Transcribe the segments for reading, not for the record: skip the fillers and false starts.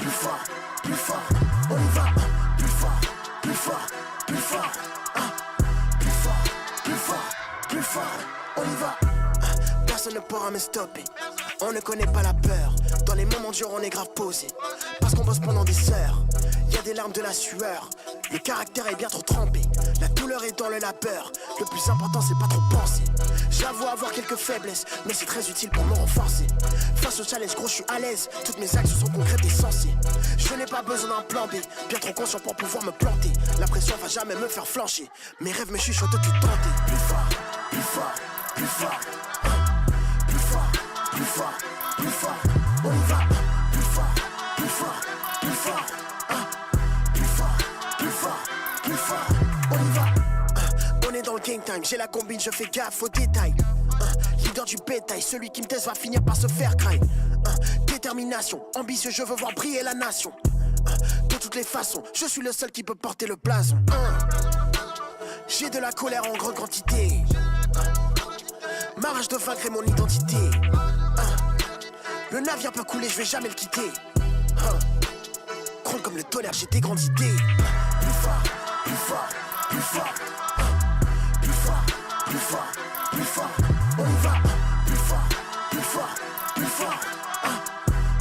plus fort, plus fort, on y va, plus fort, plus fort, plus fort, plus fort, plus fort, plus fort, on y va. Personne ne pourra me stopper, on ne connaît pas la peur. Dans les moments durs on est grave posé, parce qu'on bosse pendant des heures. Y'a des larmes, de la sueur, le caractère est bien trop trempé. La douleur est dans le labeur, le plus important c'est pas trop penser. J'avoue avoir quelques faiblesses, mais c'est très utile pour me renforcer. Face au challenge gros je suis à l'aise, toutes mes actions sont concrètes et sensées. Je n'ai pas besoin d'un plan B, bien trop conscient pour pouvoir me planter. La pression va jamais me faire flancher, mes rêves me chuchotent de tenter. Plus fort, plus fort, plus fort, plus fort, plus fort, plus fort, on y va. Plus fort, plus fort, plus fort, plus fort, plus fort, plus fort, on y va. On est dans le game time, j'ai la combine, je fais gaffe aux détails. Leader du bétail, celui qui me teste va finir par se faire craindre. Détermination, ambitieux, je veux voir briller la nation. De toutes les façons, je suis le seul qui peut porter le blason. J'ai de la colère en grande quantité. Ma rage de vaincre est mon identité. Le navire peut couler, je vais jamais le quitter. Gronde comme le tonnerre, j'ai des grandes idées. Plus fort, plus fort, plus fort, plus fort, plus fort, plus fort, on y va. Plus fort, plus fort, plus fort,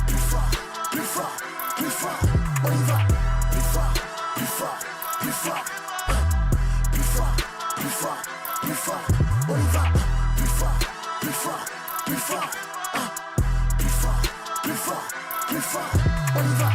plus fort, plus fort, plus fort, on y va. Plus fort, plus fort, plus fort, plus fort, plus fort, plus fort, on y va. Plus fort, plus fort, plus fort, plus fort, plus fort, plus fort, on y va.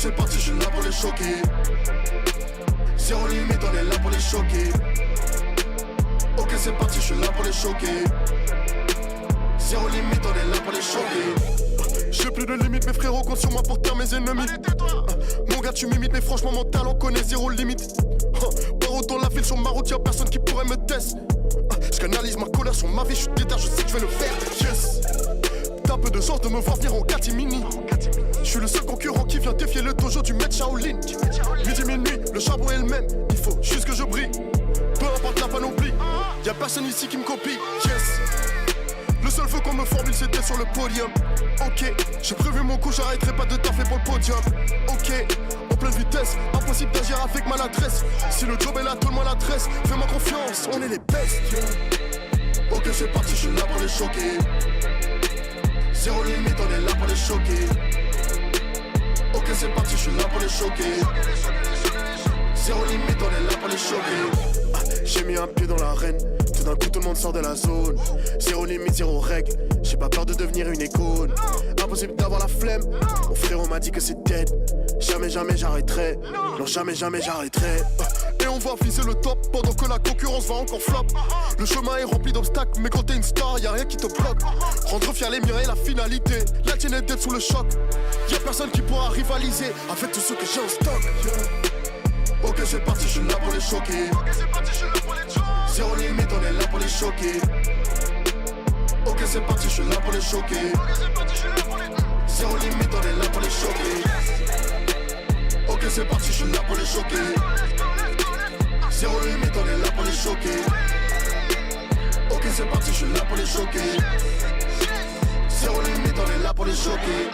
c'est parti, je suis là pour les choquer. Zéro limite, on est là pour les choquer. Ok c'est parti, je suis là pour les choquer. Zéro limite, on est là pour les choquer. J'ai plus de limite, mes frérots comptent sur moi pour taire mes ennemis. Mon gars tu m'imites, mais franchement mon talent connaît zéro limite. Barreau dans la ville sur ma route, y'a personne qui pourrait me tester. Je canalise ma colère sur ma vie, je suis déter, je sais que je vais le faire. Yes. T'as peu de chance de me voir venir en catimini. Je suis le seul concurrent qui vient défier le dojo du maître Shaolin. Midi minuit, le charbon est le même, il faut juste que je brille. Peu importe la panoplie, y'a personne ici qui me copie. Yes. Le seul feu qu'on me formule c'est d'être sur le podium. Ok, j'ai prévu mon coup, j'arrêterai pas de taffer pour le podium. Ok, en pleine vitesse, impossible d'agir avec maladresse. Si le job est là, tout le monde l'adresse. Fais-moi confiance, on est les bestes. Ok c'est parti, je suis là pour les choquer. Zéro limite, on est là pour les choquer. Ok c'est parti, je suis là pour les choquer. Zéro limite, on est là pour les choquer. J'ai mis un pied dans l'arène, tout d'un coup tout le monde sort de la zone. Zéro limite, zéro règle, j'ai pas peur de devenir une icône. Impossible d'avoir la flemme, mon frérot m'a dit que c'est dead. Jamais, jamais j'arrêterai, non jamais, jamais j'arrêterai. Et on va viser le top pendant que la concurrence va encore flop. Le chemin est rempli d'obstacles, mais quand t'es une star, y'a rien qui te bloque. Rendre fier les miens et la finalité, la tienne est d'être sous le choc. Y'a personne qui pourra rivaliser avec tout ce que j'ai en stock. Ok c'est parti, je suis là pour les choquer. Zéro limite, on est là pour les choquer. Ok c'est parti, je suis là pour les choquer. Zéro limite, on est là pour les choquer. Ok c'est parti, je suis là pour les choquer. Zéro limite, on est là pour les choquer. Ok c'est parti, je suis là pour les choquer. Zéro limite, on est là pour les choquer.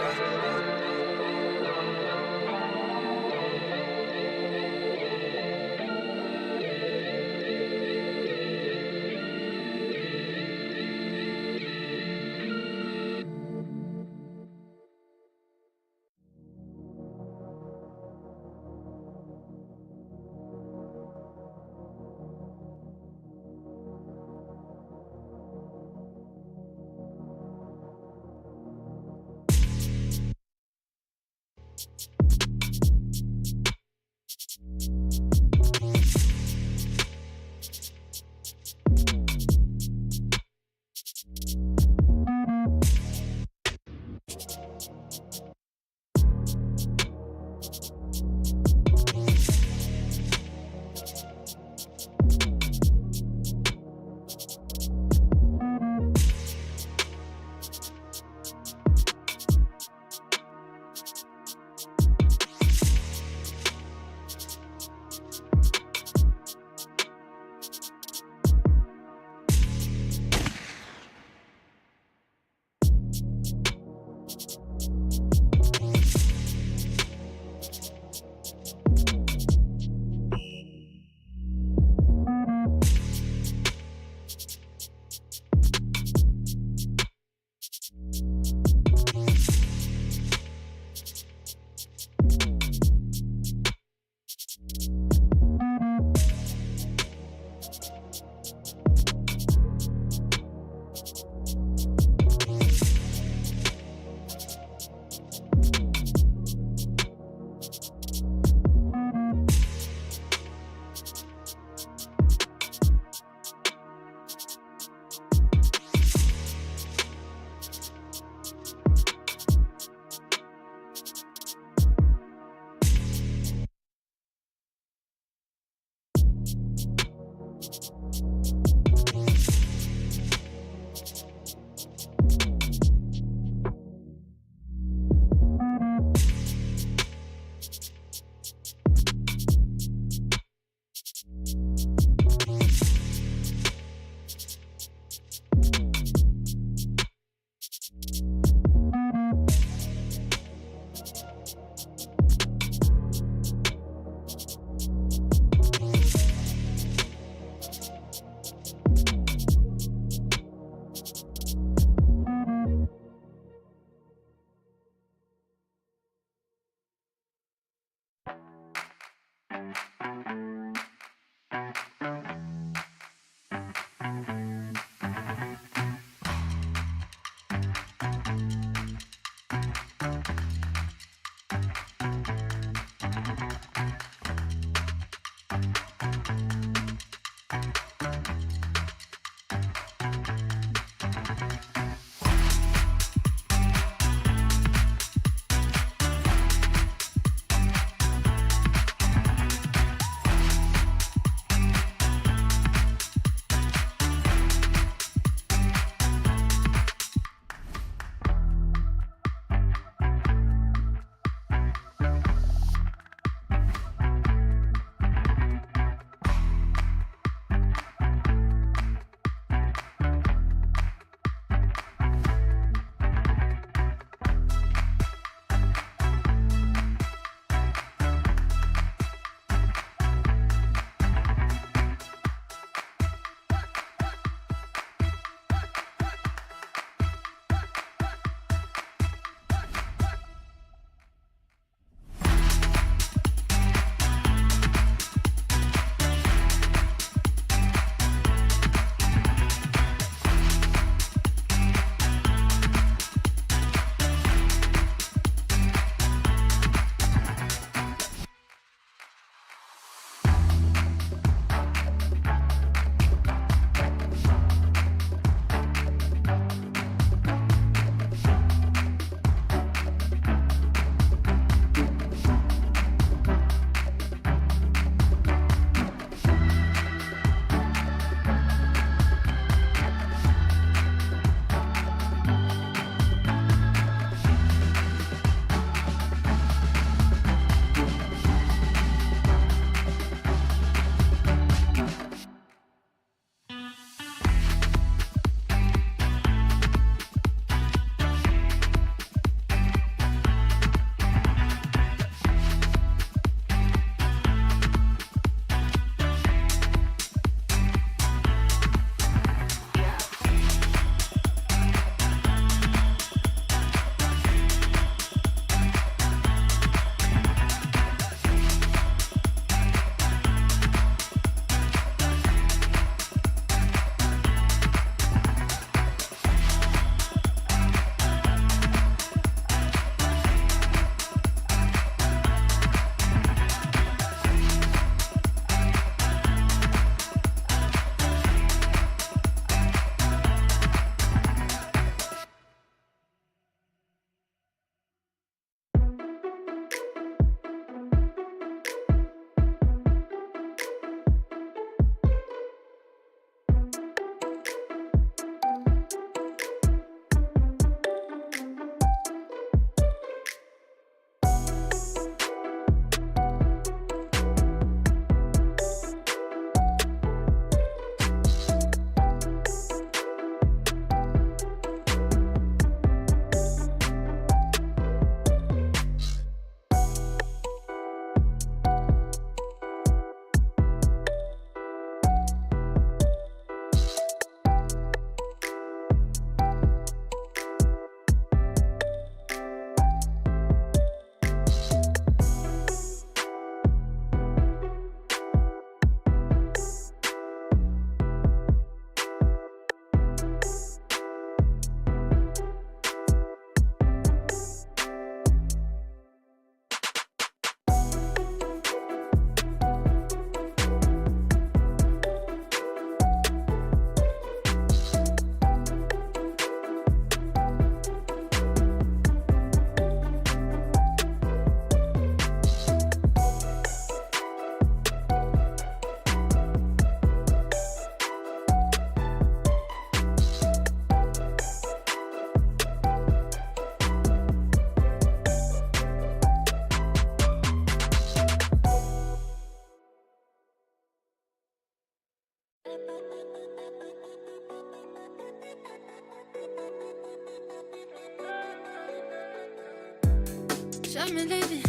Jamais de la vie,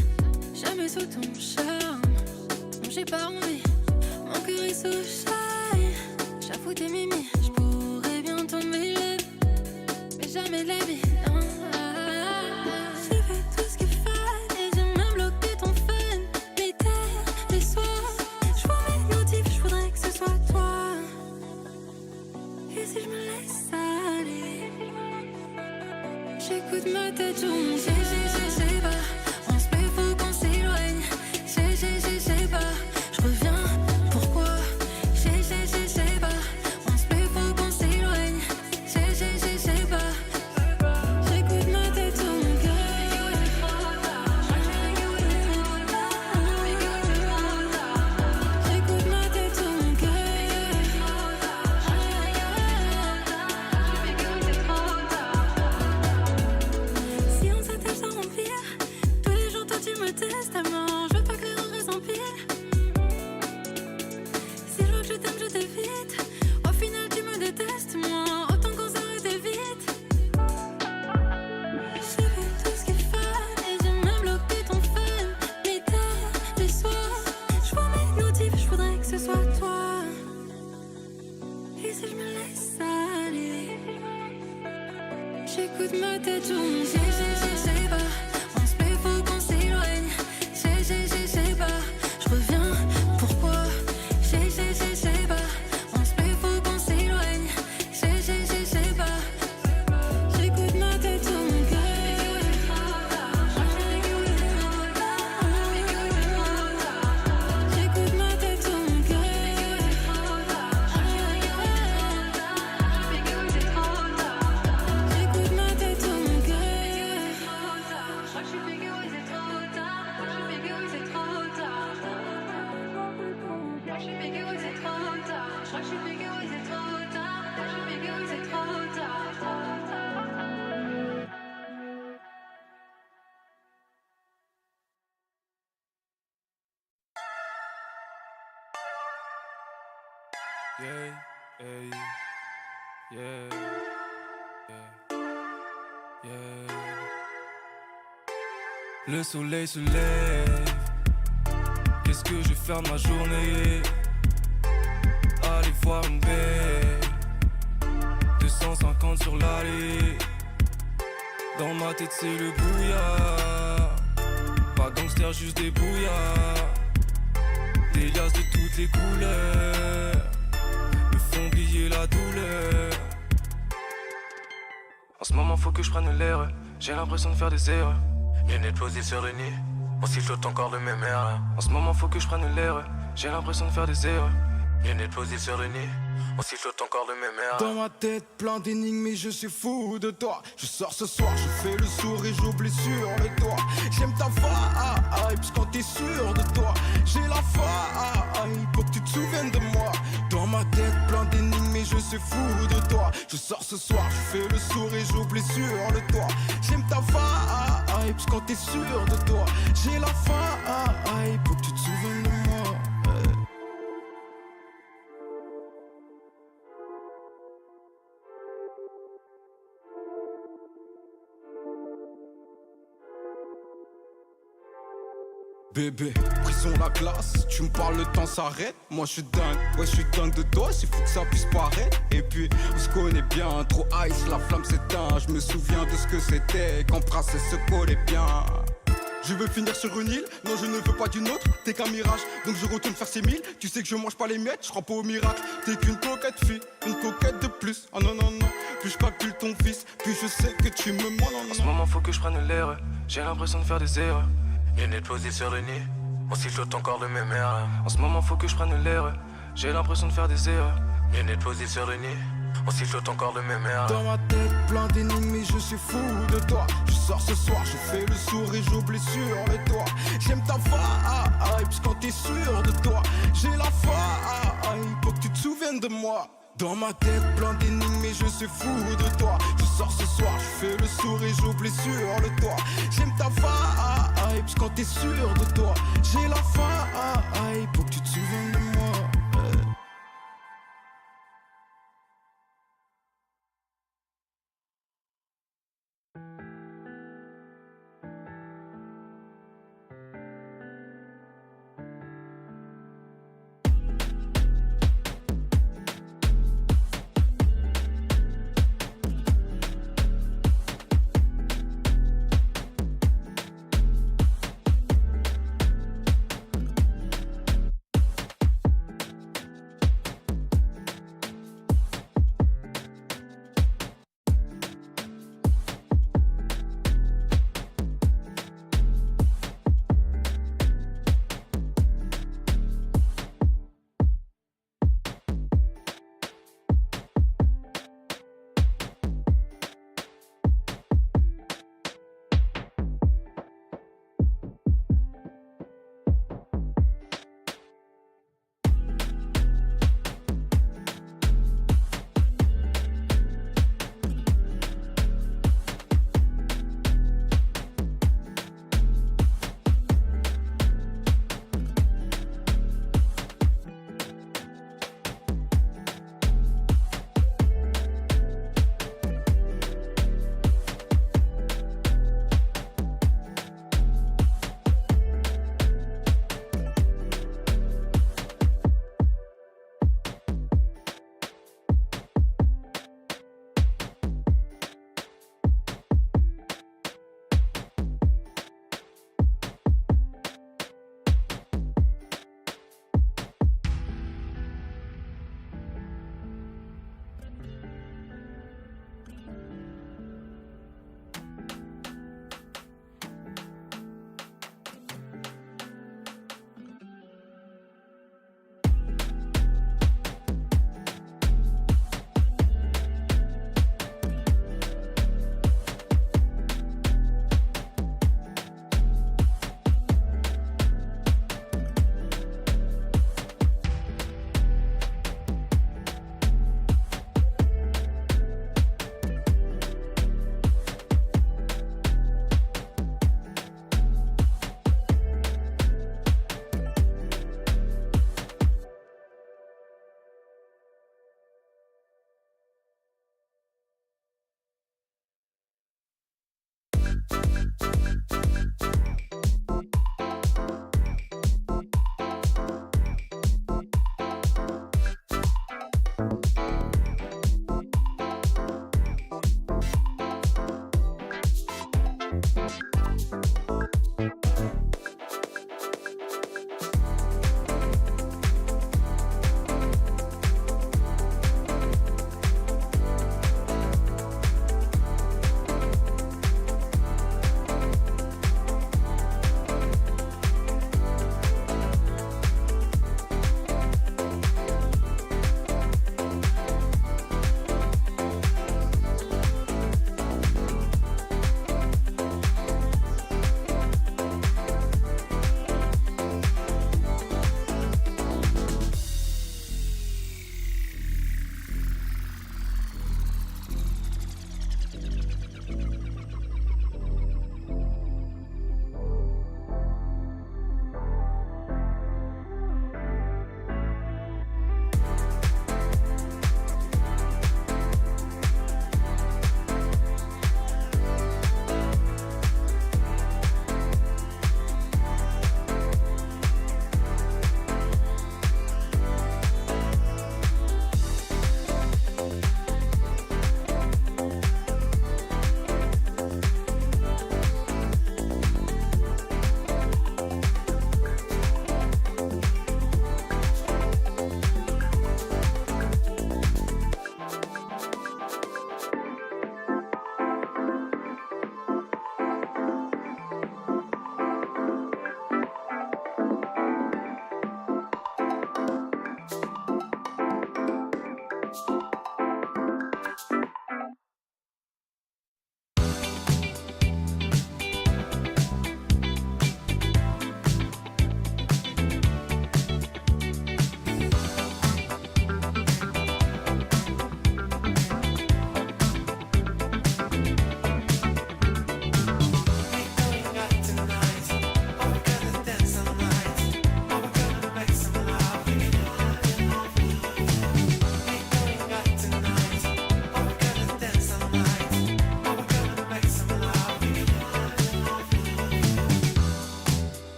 jamais sous ton charme. Non, j'ai pas envie, mon cœur est sous chaille. J'avoue tes mimi, j'pourrais bien tomber là, mais jamais de la vie. J'ai fait tout ce qu'il fallait, j'ai même bloqué ton fun. Les terres, les soirs, j'vois mes motifs, j'voudrais que ce soit toi. Et si je me laisse aller, j'écoute ma tête tourner. J'ai pas, on se fait, faut qu'on s'éloigne. J'ai pas, je reviens, pourquoi? J'ai pas, on se fait, faut qu'on s'éloigne. J'ai pas, j'écoute ma tête tourner. J'écoute ma tête tourner. Si on s'attache à remplir, tous les jours toi tu me testes à mort. Je veux pas que les regrets s'empilent. Si je vois que je t'aime, je t'évite. Au final tu me détestes moins, autant qu'on s'arrêtait vite. J'ai fait tout ce qu'il fallait, j'ai même bloqué ton fun. Les terres, les soirs, je vois mes motifs, je voudrais que ce soit toi. Et si je me laisse aller, j'écoute ma tête tourner. J'ai pas, on se fait, faut qu'on s'éloigne. J'ai pas, je reviens, pourquoi? J'ai pas, on se fait, faut qu'on s'éloigne. J'ai pas, j'écoute ma tête tourner. J'écoute ma tête tourner. J'écoute ma tête tourner. Je crois que je suis big et c'est trop tard. Je suis big et c'est trop tard. Je suis big et c'est trop tard. Je crois que je suis big et c'est trop tard. Je suis big et c'est trop tard. Yeah, hey, yeah, yeah, yeah. Le soleil se lève. Qu'est-ce que je vais faire de ma journée? Aller voir une belle 250 sur l'allée. Dans ma tête c'est le brouillard. Pas gangster, juste des brouillards. Des liasses de toutes les couleurs me font oublier la douleur. En ce moment faut que je prenne l'air. J'ai l'impression de faire des erreurs. Les nez posés sur le nid, on sifflote encore le même air. En ce moment faut que je prenne l'air. J'ai l'impression de faire des erreurs. Les nez posés sur le nid, on sifflote encore le même air. Dans ma tête plein d'énigmes et je suis fou de toi. Je sors ce soir, je fais le sourd et j'oublie sur le toit. J'aime ta vibe quand t'es sûr de toi. J'ai la vibe, faut que tu te souviennes de moi. Dans ma tête plein d'énigmes et je suis fou de toi. Je sors ce soir, je fais le sourd et j'oublie sur le toit. J'aime ta vibe quand t'es sûr de toi. J'ai la vibe, faut que tu te souviennes de moi. Bébé, prison la glace, tu me parles, le temps s'arrête. Moi je suis dingue, ouais je suis dingue de toi, c'est fou que ça puisse paraître. Et puis on se connaît bien, trop ice, la flamme s'éteint. Je me souviens de ce que c'était, qu'embrasser se collait bien. Je veux finir sur une île, non je ne veux pas d'une autre. T'es qu'un mirage, donc je retourne faire ces milles. Tu sais que je mange pas les miettes, je crois pas au miracle. T'es qu'une coquette fille, une coquette de plus. Oh non non non, plus je calcule ton fils, puis je sais que tu me mens. Non, non. En ce moment faut que je prenne l'air. J'ai l'impression de faire des erreurs. Les nez posés sur le nez, on sifflote encore le même air. En ce moment faut que je prenne l'air. J'ai l'impression de faire des erreurs. Les nez posés sur le nez, on sifflote encore le même air. Dans ma tête plein d'énigmes et je suis fou de toi. Je sors ce soir, je fais le sourd et j'oublie sur le toit. J'aime ta vibe quand t'es sûr de toi. J'ai la vibe, faut que tu te souviennes de moi. Dans ma tête plein d'énigmes et je suis fou de toi. Je sors ce soir, je fais le sourd et j'oublie sur le toit. J'aime ta vibe quand t'es sûr de toi. J'ai la vibe, faut que tu te souviennes de moi.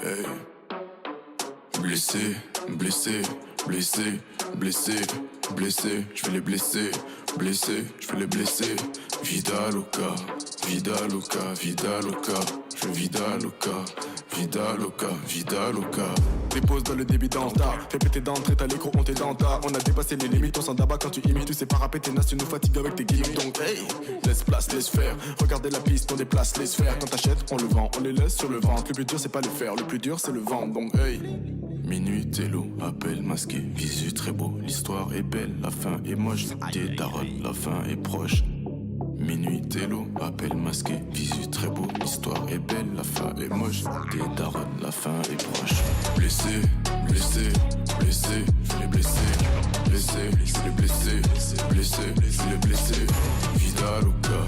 hey. Blessé, blessé, blessé, blessé, blessé, je vais les blesser, blessé, je vais les blesser. Vida loca, vida loca, vida loca, je vida loca, vida loca, vida loca. Dépose dans le débit d'Anta, fais péter d'entrée, t'as l'écran, on t'est dans ta. On a dépassé les limites, on s'en d'abat quand tu imites. Tu sais pas rapper tes nas, tu nous fatigues avec tes gimmicks. Donc hey, laisse place, laisse faire. Regardez la piste, on déplace les sphères. Quand t'achètes, on le vend, on les laisse sur le ventre. Le plus dur c'est pas le faire, le plus dur c'est le vendre. Donc hey. Minuit, télo, appel masqué, visu très beau. L'histoire est belle, la fin est moche. Des darons, la fin est proche. Minuit, télo, appel masqué, visu très beau. L'histoire est belle, la fin est moche. Des darons, la fin est proche. Blessé, blessé, blessé, je vais les blesser. Blessé, je vais les blesser. Blessé, je vais les blesser. Vida loca,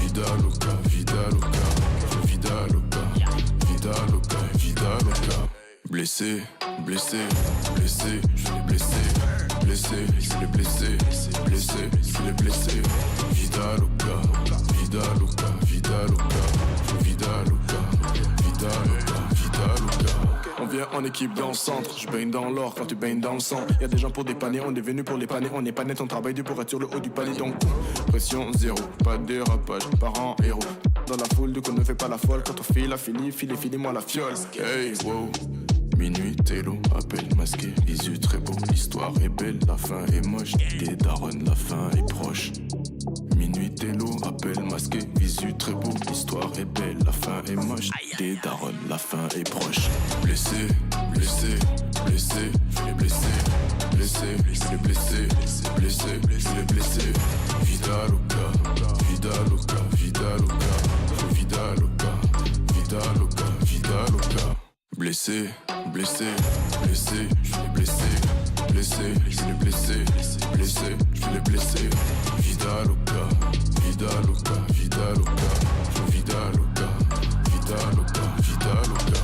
vida loca, vida loca. Vida loca, vida loca, vida loca. Blessé, blessé, blessé, je vais les blesser. Blessé, je vais les blesser. Blessé, je vais les blesser. Vida loca, vida loca, vida loca. Vida loca, vida loca, vida loca. On vient en équipe dans le centre, je baigne dans l'or quand tu baignes dans le sang. Y'a des gens pour dépanner, on est venu pour les panner. On n'est pas net, on travaille dur pour être sur le haut du palier. Donc pression zéro, pas de dérapage, parents héros. Dans la foule, du coup ne fais pas la folle. Quand on file, la finis-moi la fiole. Hey, wow. Minuit, télo, appel masqué, visu très beau. L'histoire est belle, la fin est moche. Des darons, la fin est proche. Minuit, télo, appel masqué, visu très beau. L'histoire est belle, la fin est moche. Des darons, la fin est proche. Blessé, blessé, blessé, je vais les blesser. Blessé, je vais les blesser. Blessé, je vais les blesser. Vida loca, vida loca, vida loca. Vida loca, vida loca, vida loca. Blessé, blessé, blessé, je vais les blesser. Blessé, je vais les blesser. Blessé, je vais les blesser. Vida loca, vida loca, vida loca. Vida loca, vida loca, vida loca.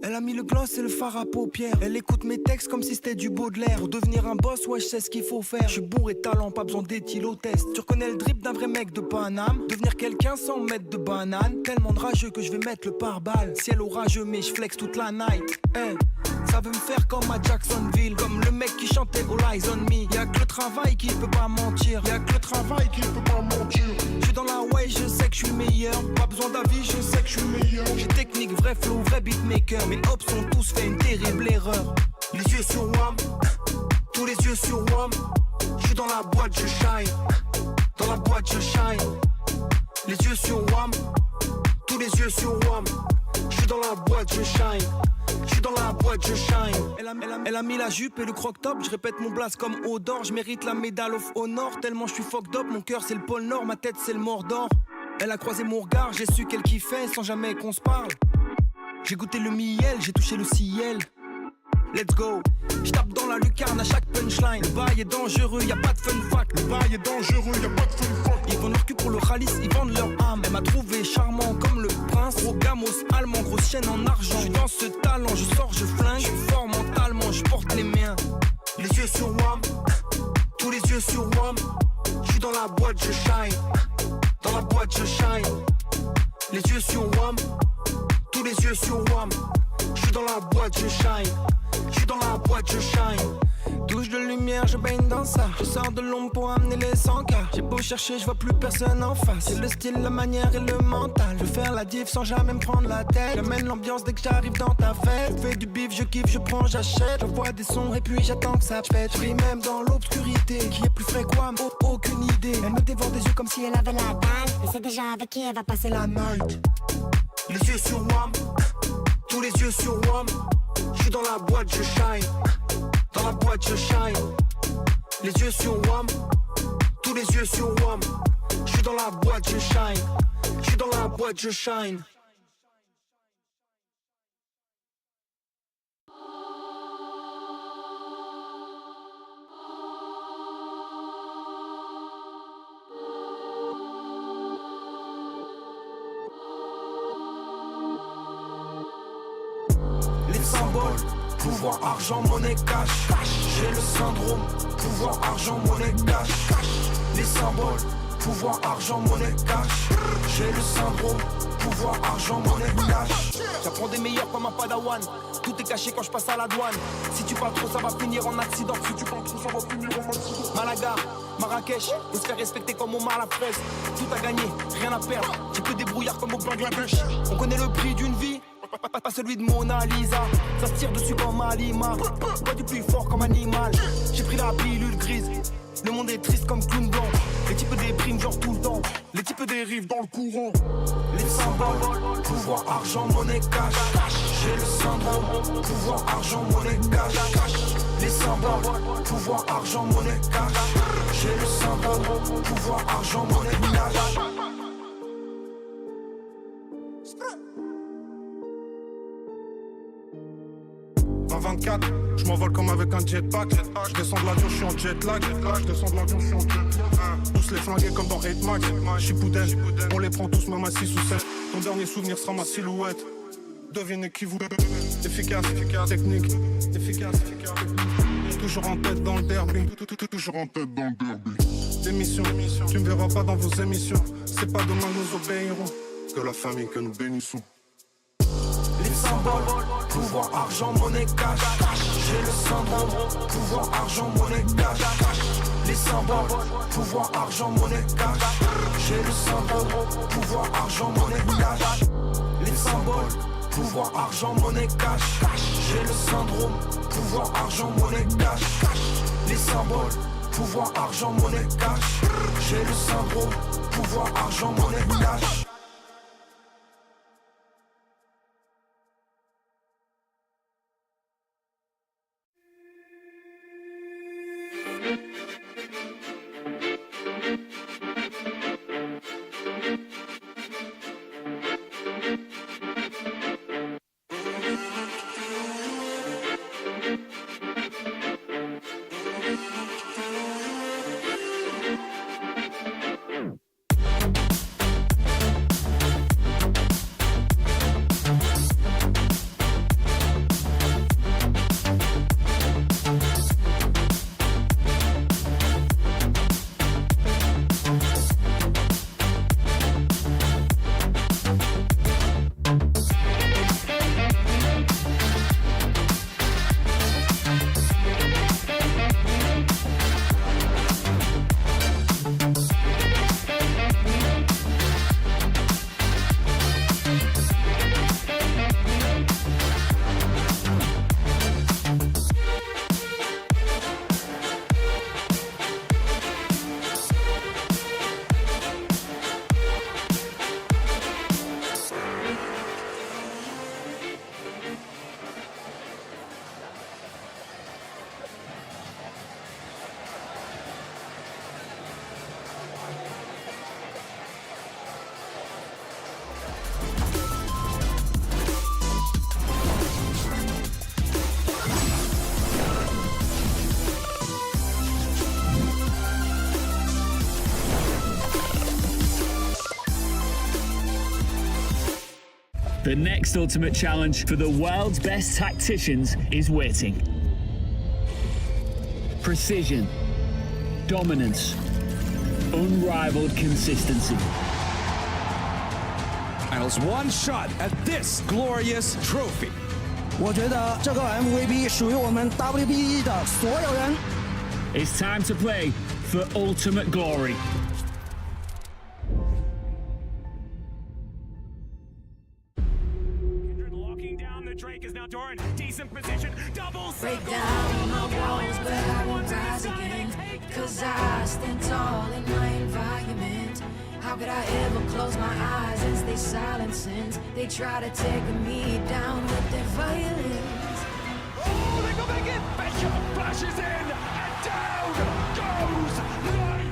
Elle a mis le gloss et le fard à paupières. Elle écoute mes textes comme si c'était du Baudelaire. Pour devenir un boss, ouais, je sais ce qu'il faut faire. Je suis bourré de talent, pas besoin d'éthylotest. Tu reconnais le drip d'un vrai mec de Paname. Devenir quelqu'un sans mettre de banane. Tellement de rageux que je vais mettre le pare-balles. Ciel orageux, mais je flex toute la night. Ça veut me faire comme à Jacksonville. Comme le mec qui chantait All Eyes on Me. Y'a que le travail qui peut pas mentir. Y'a que le travail qui peut pas mentir. Je suis dans la way, je sais que je suis le meilleur. Pas besoin d'avis, je sais que je suis le meilleur. J'ai technique, vrai flow, vrai beatmaker. Mes hops ont tous fait une terrible erreur. Les yeux sur WAM, tous les yeux sur WAM. Je suis dans la boîte, je shine. Dans la boîte, je shine. Les yeux sur WAM, tous les yeux sur WAM. Je suis dans la boîte, je shine. Je suis dans la boîte, je shine. Elle a mis la jupe et le croc-top. Je répète mon blast comme Odor. Je mérite la médaille of honor. Tellement je suis fucked up. Mon cœur c'est le pôle Nord, ma tête c'est le Mordor. Elle a croisé mon regard, j'ai su qu'elle kiffait sans jamais qu'on se parle. J'ai goûté le miel, j'ai touché le ciel. Let's go. J'tape dans la lucarne à chaque punchline. Le bail est dangereux, y'a pas de fun fact. Le bail est dangereux, y'a pas de fun fact. Ils vendent leur cul pour le ralice, ils vendent leur âme. Elle m'a trouvé charmant comme le prince. Gros gamos allemand, grosse chaîne en argent. J'suis dans ce talent, je sors, je flingue. J'suis fort mentalement, j'porte les miens. Les yeux sur WAM, tous les yeux sur WAM. J'suis dans la boîte, je shine. Dans la boîte, je shine. Les yeux sur WAM, tous les yeux sur WAM. J'suis dans la boîte, je shine. J'suis dans la boîte, je shine. Touche de lumière, je baigne dans ça. Je sors de l'ombre pour amener les 100K. J'ai beau chercher, je vois plus personne en face. C'est le style, la manière et le mental. Je veux faire la diff sans jamais me prendre la tête. J'amène l'ambiance dès que j'arrive dans ta fête. Je fais du bif, je kiffe, je prends, j'achète. J'envoie des sons et puis j'attends que ça pète. Je brille même dans l'obscurité. Qui est plus frais quoi, aucune idée. Elle me dévore des yeux comme si elle avait la dalle. Et c'est déjà avec qui elle va passer la night. Les yeux sur WAM, tous les yeux sur WAM. J'suis dans la boîte, je shine. Dans la boîte, je shine. Les yeux sur WAM, tous les yeux sur WAM. J'suis dans la boîte, je shine. J'suis dans la boîte, je shine. Pouvoir, argent, monnaie, cash. J'ai le syndrome. Pouvoir, argent, monnaie, cash. Les symboles. Pouvoir, argent, monnaie, cash. J'ai le syndrome. Pouvoir, argent, monnaie, cash. J'apprends des meilleurs comme un padawan. Tout est caché quand je passe à la douane. Si tu parles trop, ça va finir en accident. Si tu parles trop, ça va finir en accident. Malaga, Marrakech, on se fait respecter comme Omar la fraise. Tout à gagner, rien à perdre. J'ai que des brouillards comme au Bangladesh. On connaît le prix d'une vie. Pas celui de Mona Lisa. Ça se tire dessus comme Alima. Pas du plus fort comme animal. J'ai pris la pilule grise. Le monde est triste comme clown blanc. Les types dépriment genre tout le temps. Les types dérivent dans le courant. Les symboles. Pouvoir, argent, monnaie, cash. J'ai le syndrome. Pouvoir, argent, monnaie, cash. Les symboles. Pouvoir, argent, monnaie, cash. J'ai le syndrome. Pouvoir, argent, monnaie, cash. 24, je m'envole comme avec un jetpack. Je descends de l'avion, je suis en jet lag. Je descends de l'avion, je suis en jet lag. Tous les flingués comme dans 8 Max. Chipouden, on les prend tous même à 6 ou 7. Ton dernier souvenir sera ma silhouette. Devinez qui vous. Efficace, technique. Efficace, technique. Toujours en tête dans le derby. Toujours en tête dans le derby. Démission, tu me verras pas dans vos émissions. C'est pas demain nous obéirons. Que la famille que nous bénissons. Les symboles, pouvoir, argent, monnaie, cash. J'ai le syndrome, pouvoir, argent, monnaie, cash. Les symboles, pouvoir, argent, monnaie, cash. J'ai le syndrome, pouvoir, argent, monnaie, cash. Les symboles, pouvoir, argent, monnaie, cash. J'ai le syndrome, pouvoir, argent, monnaie, cash. Les symboles, pouvoir, argent, monnaie, cash. J'ai le syndrome, pouvoir, argent, monnaie, cash. The next ultimate challenge for the world's best tacticians is waiting. Precision, dominance, unrivaled consistency. Finals one shot at this glorious trophy. 我觉得这个 MVP 属于我们 WBE 的所有人。 It's time to play for ultimate glory. Locking down the Drake is now Doran. Decent position. Double Break down my walls, but I won't rise again. Cause I stand tall in my environment. How could I ever close my eyes as they silence sins? They try to take me down with their violence. Oh, they go back in. Becker flashes in and down goes Light.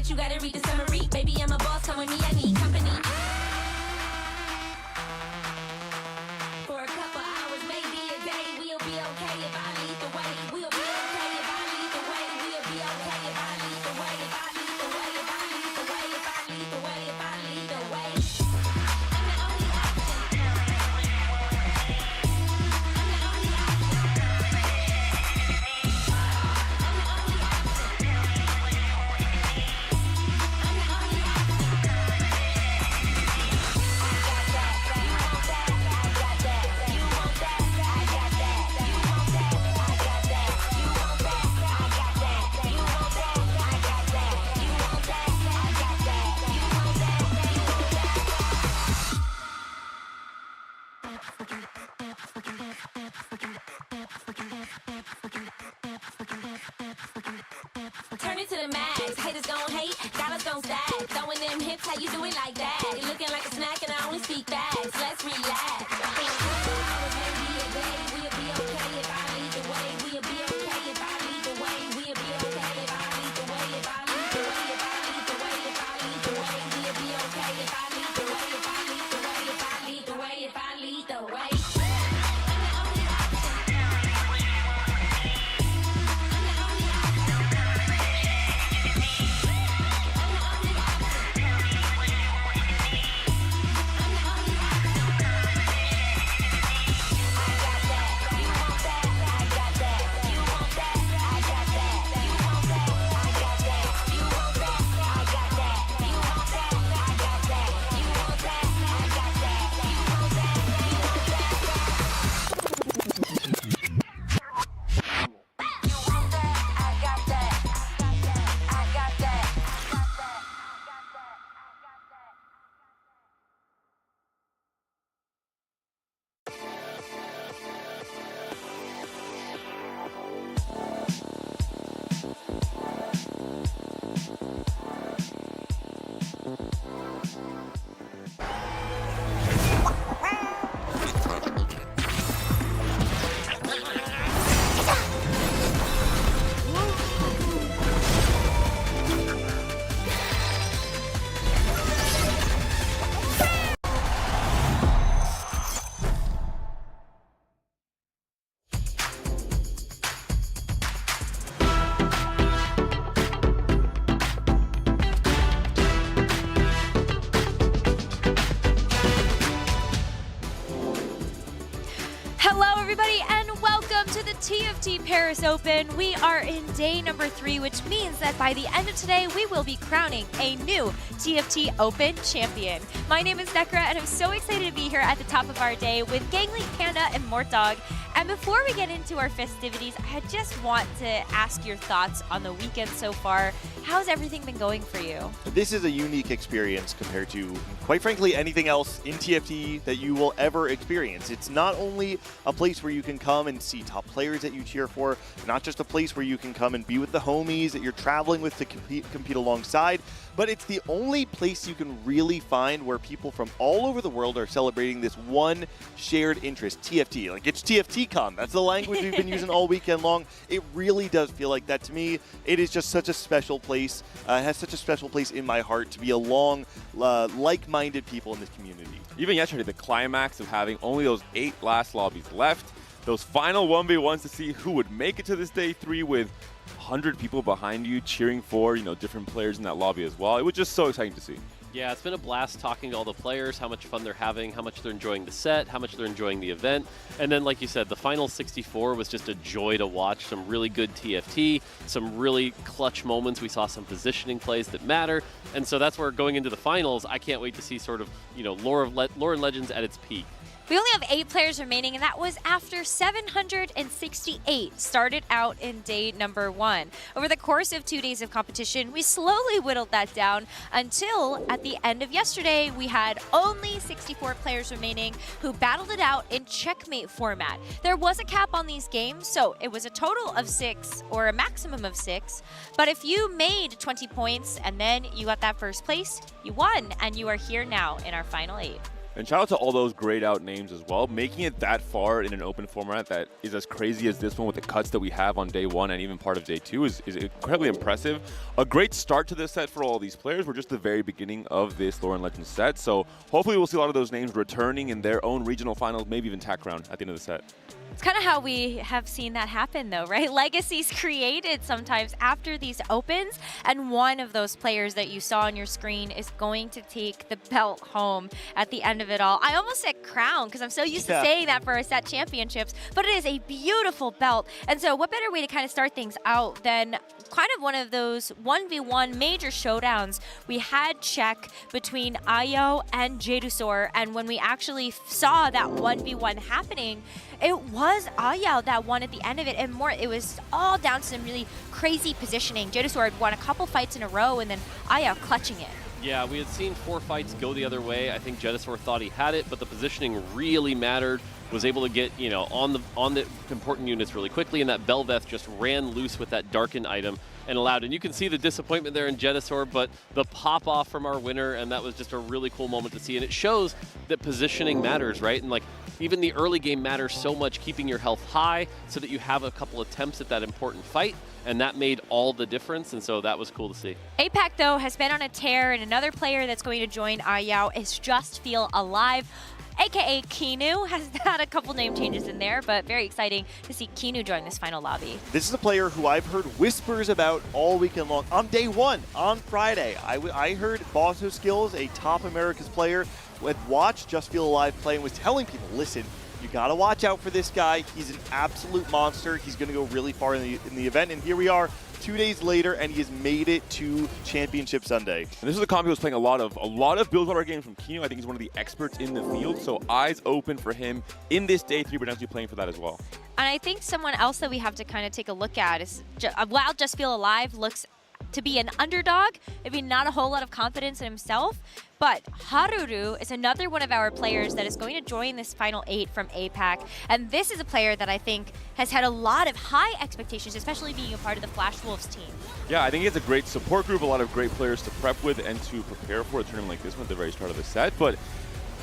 but you gotta read the summary. Baby, I'm a boss, come with me, I need company. For a couple hours, maybe a day, we'll be okay if I lead the way. We'll be okay if I lead the way. We'll be okay if I lead the way. If I lead the way, if I lead the way, if I lead the way, if I lead the way. I'm the only option. I'm the only option. Turn it to the max. Haters gon' hate, dollars gon' stack. Throwing them hips, how you do it like that? You're looking like a snack and I only speak fast. Let's relax. Maybe a day, we'll be okay if I lead the way. We'll be okay if I lead the way. We'll be okay if I lead the way. If I lead the way, if I lead the way, if I lead the way. We'll be okay if I lead the way. If I lead the way, if I lead the way, if I lead the way. TFT Paris Open. We are in day number 3, which means that by the end of today, we will be crowning a new TFT Open champion. My name is Nekra, and I'm so excited to be here at the top of our day with Gangly, Panda, and Mortdog. And before we get into our festivities, I just want to ask your thoughts on the weekend so far. How's everything been going for you? This is a unique experience compared to, quite frankly, anything else in TFT that you will ever experience. It's not only a place where you can come and see top players that you cheer for, not just a place where you can come and be with the homies that you're traveling with to compete alongside, but it's the only place you can really find where people from all over the world are celebrating this one shared interest, TFT. Like, it's TFT-con. That's the language we've been using all weekend long. It really does feel like that to me. It is just such a special place. It has such a special place in my heart to be along like-minded people in this community. Even yesterday, the climax of having only those 8 last lobbies left, those final 1v1s to see who would make it to this day 3 with 100 people behind you cheering for, different players in that lobby as well. It was just so exciting to see. Yeah, it's been a blast talking to all the players, how much fun they're having, how much they're enjoying the set, how much they're enjoying the event. And then, like you said, the final 64 was just a joy to watch. Some really good TFT, some really clutch moments. We saw some positioning plays that matter. And so that's where going into the finals, I can't wait to see sort of, Lore and Legends at its peak. We only have 8 players remaining, and that was after 768 started out in day number 1. Over the course of 2 days of competition, we slowly whittled that down until at the end of yesterday, we had only 64 players remaining who battled it out in checkmate format. There was a cap on these games, so it was a total of 6 or a maximum of 6. But if you made 20 points and then you got that first place, you won, and you are here now in our final 8. And shout out to all those grayed out names as well. Making it that far in an open format that is as crazy as this one with the cuts that we have on day 1 and even part of day 2 is incredibly impressive. A great start to this set for all these players. We're just the very beginning of this Lore and Legends set. So hopefully we'll see a lot of those names returning in their own regional finals, maybe even TAC round at the end of the set. It's kind of how we have seen that happen, though, right? Legacies created sometimes after these opens, and one of those players that you saw on your screen is going to take the belt home at the end of it all. I almost said crown because I'm so used to saying that for our set championships, but it is a beautiful belt. And so what better way to kind of start things out than kind of one of those 1v1 major showdowns we had check between Ayo and Jedusor, and when we actually saw that 1v1 happening, it was Ayao that won at the end of it, and more, it was all down to some really crazy positioning. Jedusor had won a couple fights in a row, and then Ayao clutching it. Yeah, we had seen 4 fights go the other way. I think Jedusor thought he had it, but the positioning really mattered. Was able to get, you know, on the important units really quickly, and that Belveth just ran loose with that darkened item and allowed. And you can see the disappointment there in Jedusor, but the pop off from our winner, and that was just a really cool moment to see. And it shows that positioning matters, right? And like even the early game matters so much, keeping your health high so that you have a couple attempts at that important fight. And that made all the difference, and so that was cool to see. APAC, though, has been on a tear, and another player that's going to join Ayao is Just Feel Alive, aka Kinu. Has had a couple name changes in there, but very exciting to see Kinu join this final lobby. This is a player who I've heard whispers about all weekend long. On day 1, on Friday, I heard Bosso Skills, a top Americas player, who had watched Just Feel Alive play and was telling people, listen, you gotta watch out for this guy. He's an absolute monster. He's gonna go really far in the event, and here we are 2 days later, and he has made it to Championship Sunday. And this is a comp he was playing a lot of build water games from Kino. I think he's one of the experts in the field, so eyes open for him in this day 3, but actually playing for that as well. And I think someone else that we have to kind of take a look at is, while Just Feel Alive looks to be an underdog, maybe not a whole lot of confidence in himself, but Haruru is another one of our players that is going to join this final 8 from APAC, and this is a player that I think has had a lot of high expectations, especially being a part of the Flash Wolves team. Yeah, I think he has a great support group, a lot of great players to prep with and to prepare for a tournament like this one at the very start of the set, but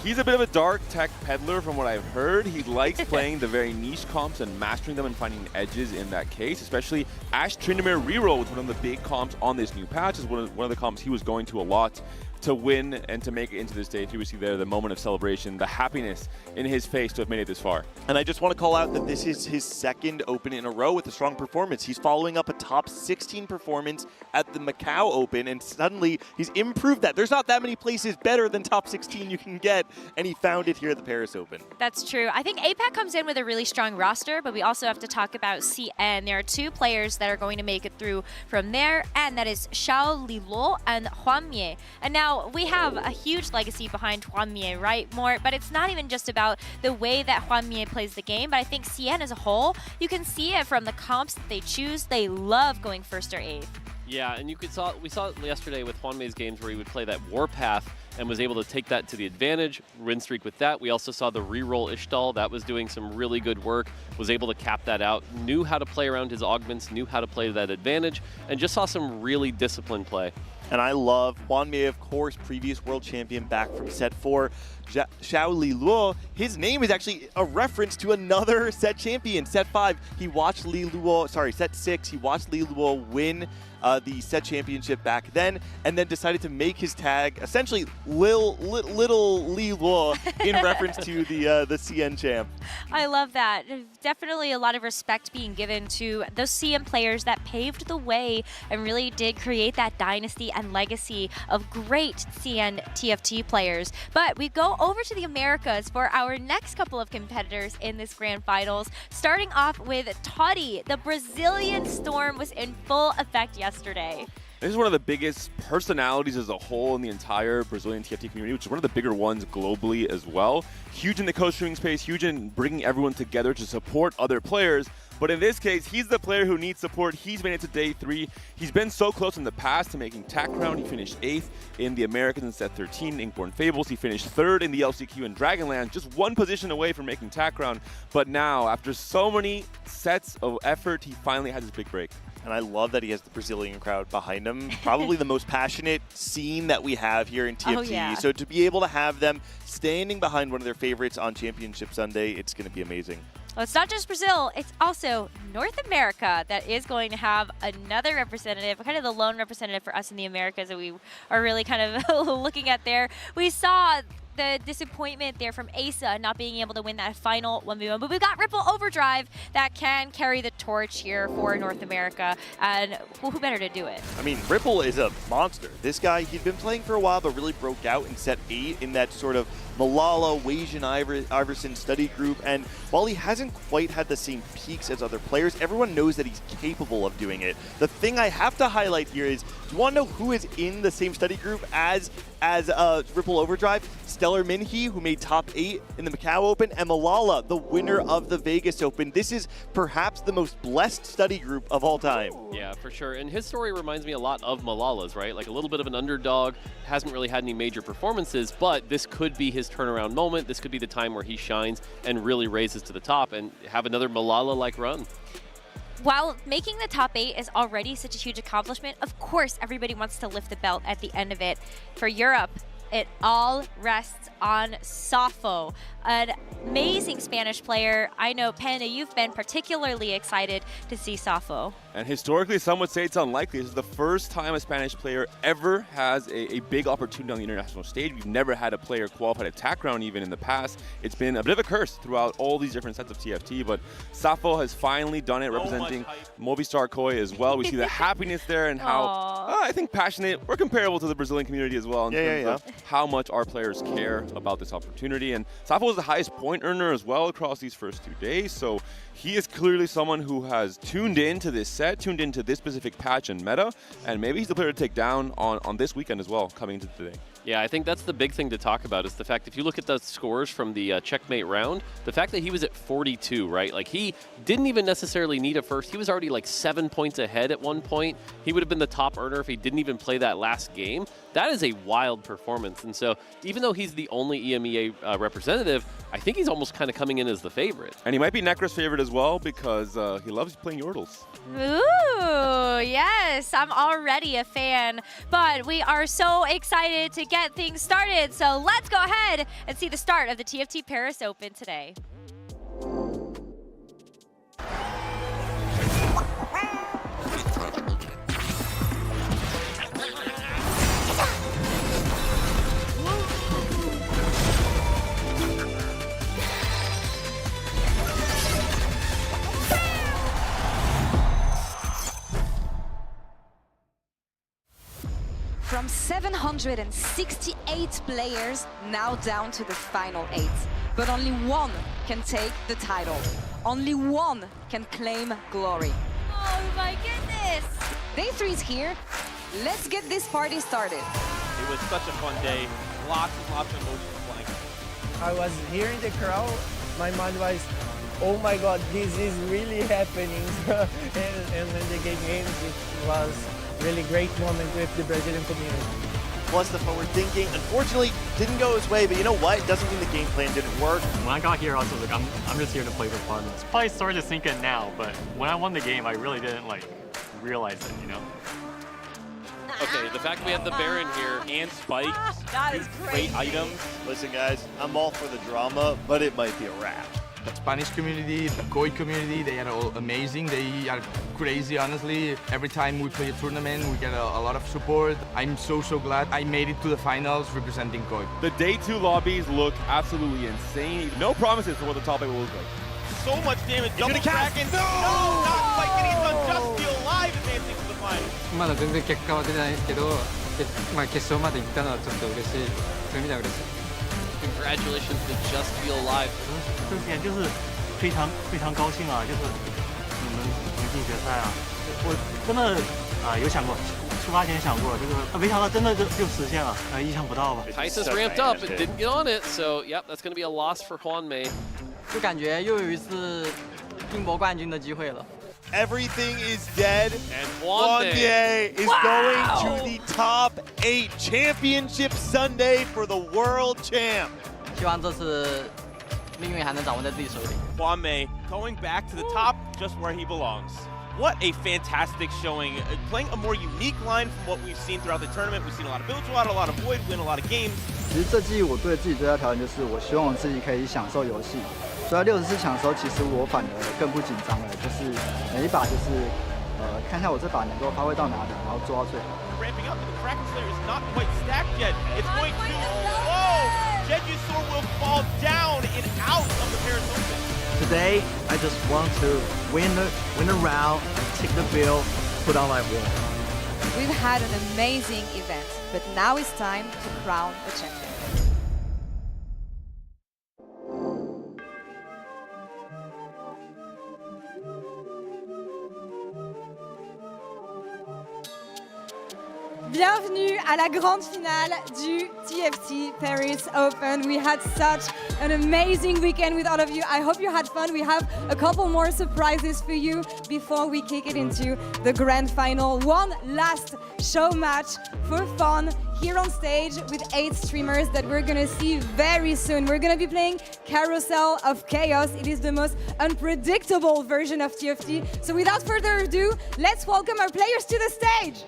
he's a bit of a dark tech peddler from what I've heard. He likes playing the very niche comps and mastering them and finding edges in that case, especially Ash Tryndamere reroll was one of the big comps on this new patch. Is one of the comps he was going to a lot to win and to make it into this day 3. We see there the moment of celebration, the happiness in his face to have made it this far. And I just want to call out that this is his 2nd Open in a row with a strong performance. He's following up a top 16 performance at the Macau Open, and suddenly he's improved that. There's not that many places better than top 16 you can get, and he found it here at the Paris Open. That's true. I think APAC comes in with a really strong roster, but we also have to talk about CN. There are 2 players that are going to make it through from there, and that is Xiao Lilo and Huan Mie. And now we have a huge legacy behind Huan Mie, right, Mort? But it's not even just about the way that Huan Mie plays the game, but I think CN as a whole, you can see it from the comps that they choose. They love going 1st or 8th. Yeah, and we saw it yesterday with Huan Mei's games where he would play that Warpath and was able to take that to the advantage, win streak with that. We also saw the reroll Ishtal. That was doing some really good work, was able to cap that out, knew how to play around his augments, knew how to play that advantage, and just saw some really disciplined play. And I love Huan Mie, of course, previous world champion back from set 4. Xiao Liluo, his name is actually a reference to another set champion, set 5. He watched set 6, he watched Liluo win the set championship back then, and then decided to make his tag essentially little Liluo in reference to the CN champ. I love that. Definitely a lot of respect being given to those CN players that paved the way and really did create that dynasty and legacy of great CN TFT players. But we go over to the Americas for our next couple of competitors in this grand finals, starting off with Toddy. The Brazilian storm was in full effect yesterday. This is one of the biggest personalities as a whole in the entire Brazilian TFT community, which is one of the bigger ones globally as well. Huge in the co-streaming space, huge in bringing everyone together to support other players. But in this case, he's the player who needs support. He's made it to day 3. He's been so close in the past to making TAC round. He finished 8th in the Americans in set 13, Inkborn Fables. He finished 3rd in the LCQ in Dragonland, just 1 position away from making TAC round. But now, after so many sets of effort, he finally had his big break. And I love that he has the Brazilian crowd behind him. Probably the most passionate scene that we have here in TFT. Oh, yeah. So to be able to have them standing behind one of their favorites on Championship Sunday, it's going to be amazing. Well, it's not just Brazil, it's also North America that is going to have another representative, kind of the lone representative for us in the Americas that we are really kind of looking at there. We saw the disappointment there from Asa not being able to win that final 1v1, but we've got Ripple Overdrive that can carry the torch here for North America, and who better to do it? I mean, Ripple is a monster. This guy, he'd been playing for a while, but really broke out in set 8 in that sort of Malala, Wajan Iverson study group, and while he hasn't quite had the same peaks as other players, everyone knows that he's capable of doing it. The thing I have to highlight here is, do you want to know who is in the same study group as Ripple Overdrive? Stellar Minhee, who made top 8 in the Macau Open, and Malala, the winner of the Vegas Open. This is perhaps the most blessed study group of all time. Yeah, for sure. And his story reminds me a lot of Malala's, right? Like a little bit of an underdog, hasn't really had any major performances, but this could be his turnaround moment. This could be the time where he shines and really raises to the top and have another Malala-like run. While making the top 8 is already such a huge accomplishment, of course everybody wants to lift the belt at the end of it. For Europe, it all rests on Safo, an amazing Spanish player. I know, Panda, you've been particularly excited to see Safo. And historically, some would say it's unlikely. This is the first time a Spanish player ever has a big opportunity on the international stage. We've never had a player qualified at TAC round even in the past. It's been a bit of a curse throughout all these different sets of TFT, but Safo has finally done it, representing Movistar Koi as well. We see the happiness there and how, I think, passionate. We're comparable to the Brazilian community as well in terms of how much our players care about this opportunity. And Safo was the highest point earner as well across these first 2 days, so he is clearly someone who has tuned into this set, tuned into this specific patch and meta, and maybe he's the player to take down on this weekend as well, coming into today. Yeah, I think that's the big thing to talk about is the fact if you look at the scores from the checkmate round, the fact that he was at 42, right? Like he didn't even necessarily need a first. He was already like 7 points ahead at one point. He would have been the top earner if he didn't even play that last game. That is a wild performance. And so even though he's the only EMEA representative, I think he's almost kind of coming in as the favorite. And he might be Necro's favorite as well because he loves playing Yordles. Ooh, yes, I'm already a fan, but we are so excited to get things started. So let's go ahead and see the start of the TFT Paris Open today. From 768 players, now down to the final 8. But only one can take the title. Only one can claim glory. Oh my goodness! Day 3 is here. Let's get this party started. It was such a fun day. Lots of emotions flying. I was here in the crowd. My mind was, oh my God, this is really happening. and when the game ends, it was really great moment with the Brazilian community. Plus the forward thinking, unfortunately, didn't go his way, but you know what? It doesn't mean the game plan didn't work. When I got here, I was like, I'm just here to play for fun. It's probably starting to sink in now, but when I won the game, I really didn't realize it, you know? Okay, the fact that we have the Baron here and Spike, that is great items. Listen guys, I'm all for the drama, but it might be a wrap. The Spanish community, the Koi community, they are all amazing. They are crazy, honestly. Every time we play a tournament, we get a lot of support. I'm so glad I made it to the finals representing Koi. The day 2 lobbies look absolutely insane. No promises for what the top 8 will look like. So much damage, double Kraken. No, not quite getting it done. Just Feel Alive advancing to the final. まだ全然結果は出てないですけど、決勝まで行ったのはちょっと嬉しい。そういう意味では嬉しい。Congratulations to Just Feel Alive. 这点就是非常高兴啊，就是你们能进决赛啊，我真的有想过，出发前想过，就是没想到真的就实现了，意想不到吧。Tysus ramped up and didn't get on it, so yep, that's going to be a loss for Huan Mei. 就感觉又有一次拼搏冠军的机会了。 Everything is dead, and Huan Mei is going to the top 8 Championship Sunday for the World Champ. 希望这次命运还能掌握在自己手里。 Huan Mei going back to the top, just where he belongs. What a fantastic showing. Playing a more unique line from what we've seen throughout the tournament. We've seen a lot of build to a lot of void, win a lot of games. 其实这季我对自己最大挑战就是，我希望我自己可以享受游戏。所以在64强的时候，其实我反而更不紧张了，就是每一把就是看一下我这把能够发挥到哪里，然后做到最好。Ramping up, but the Kraken Slayer is not quite stacked yet. It's going to. Whoa! Jejusaur will fall down and out of the Paris Open. Today, I just want to win a round, take the bill, put on my wall. We've had an amazing event, but now it's time to crown a champion. Bienvenue à la grande finale du TFT Paris Open. We had such an amazing weekend with all of you. I hope you had fun. We have a couple more surprises for you before we kick it into the grand final. One last show match for fun here on stage with 8 streamers that we're gonna see very soon. We're gonna be playing Carousel of Chaos. It is the most unpredictable version of TFT. So without further ado, let's welcome our players to the stage.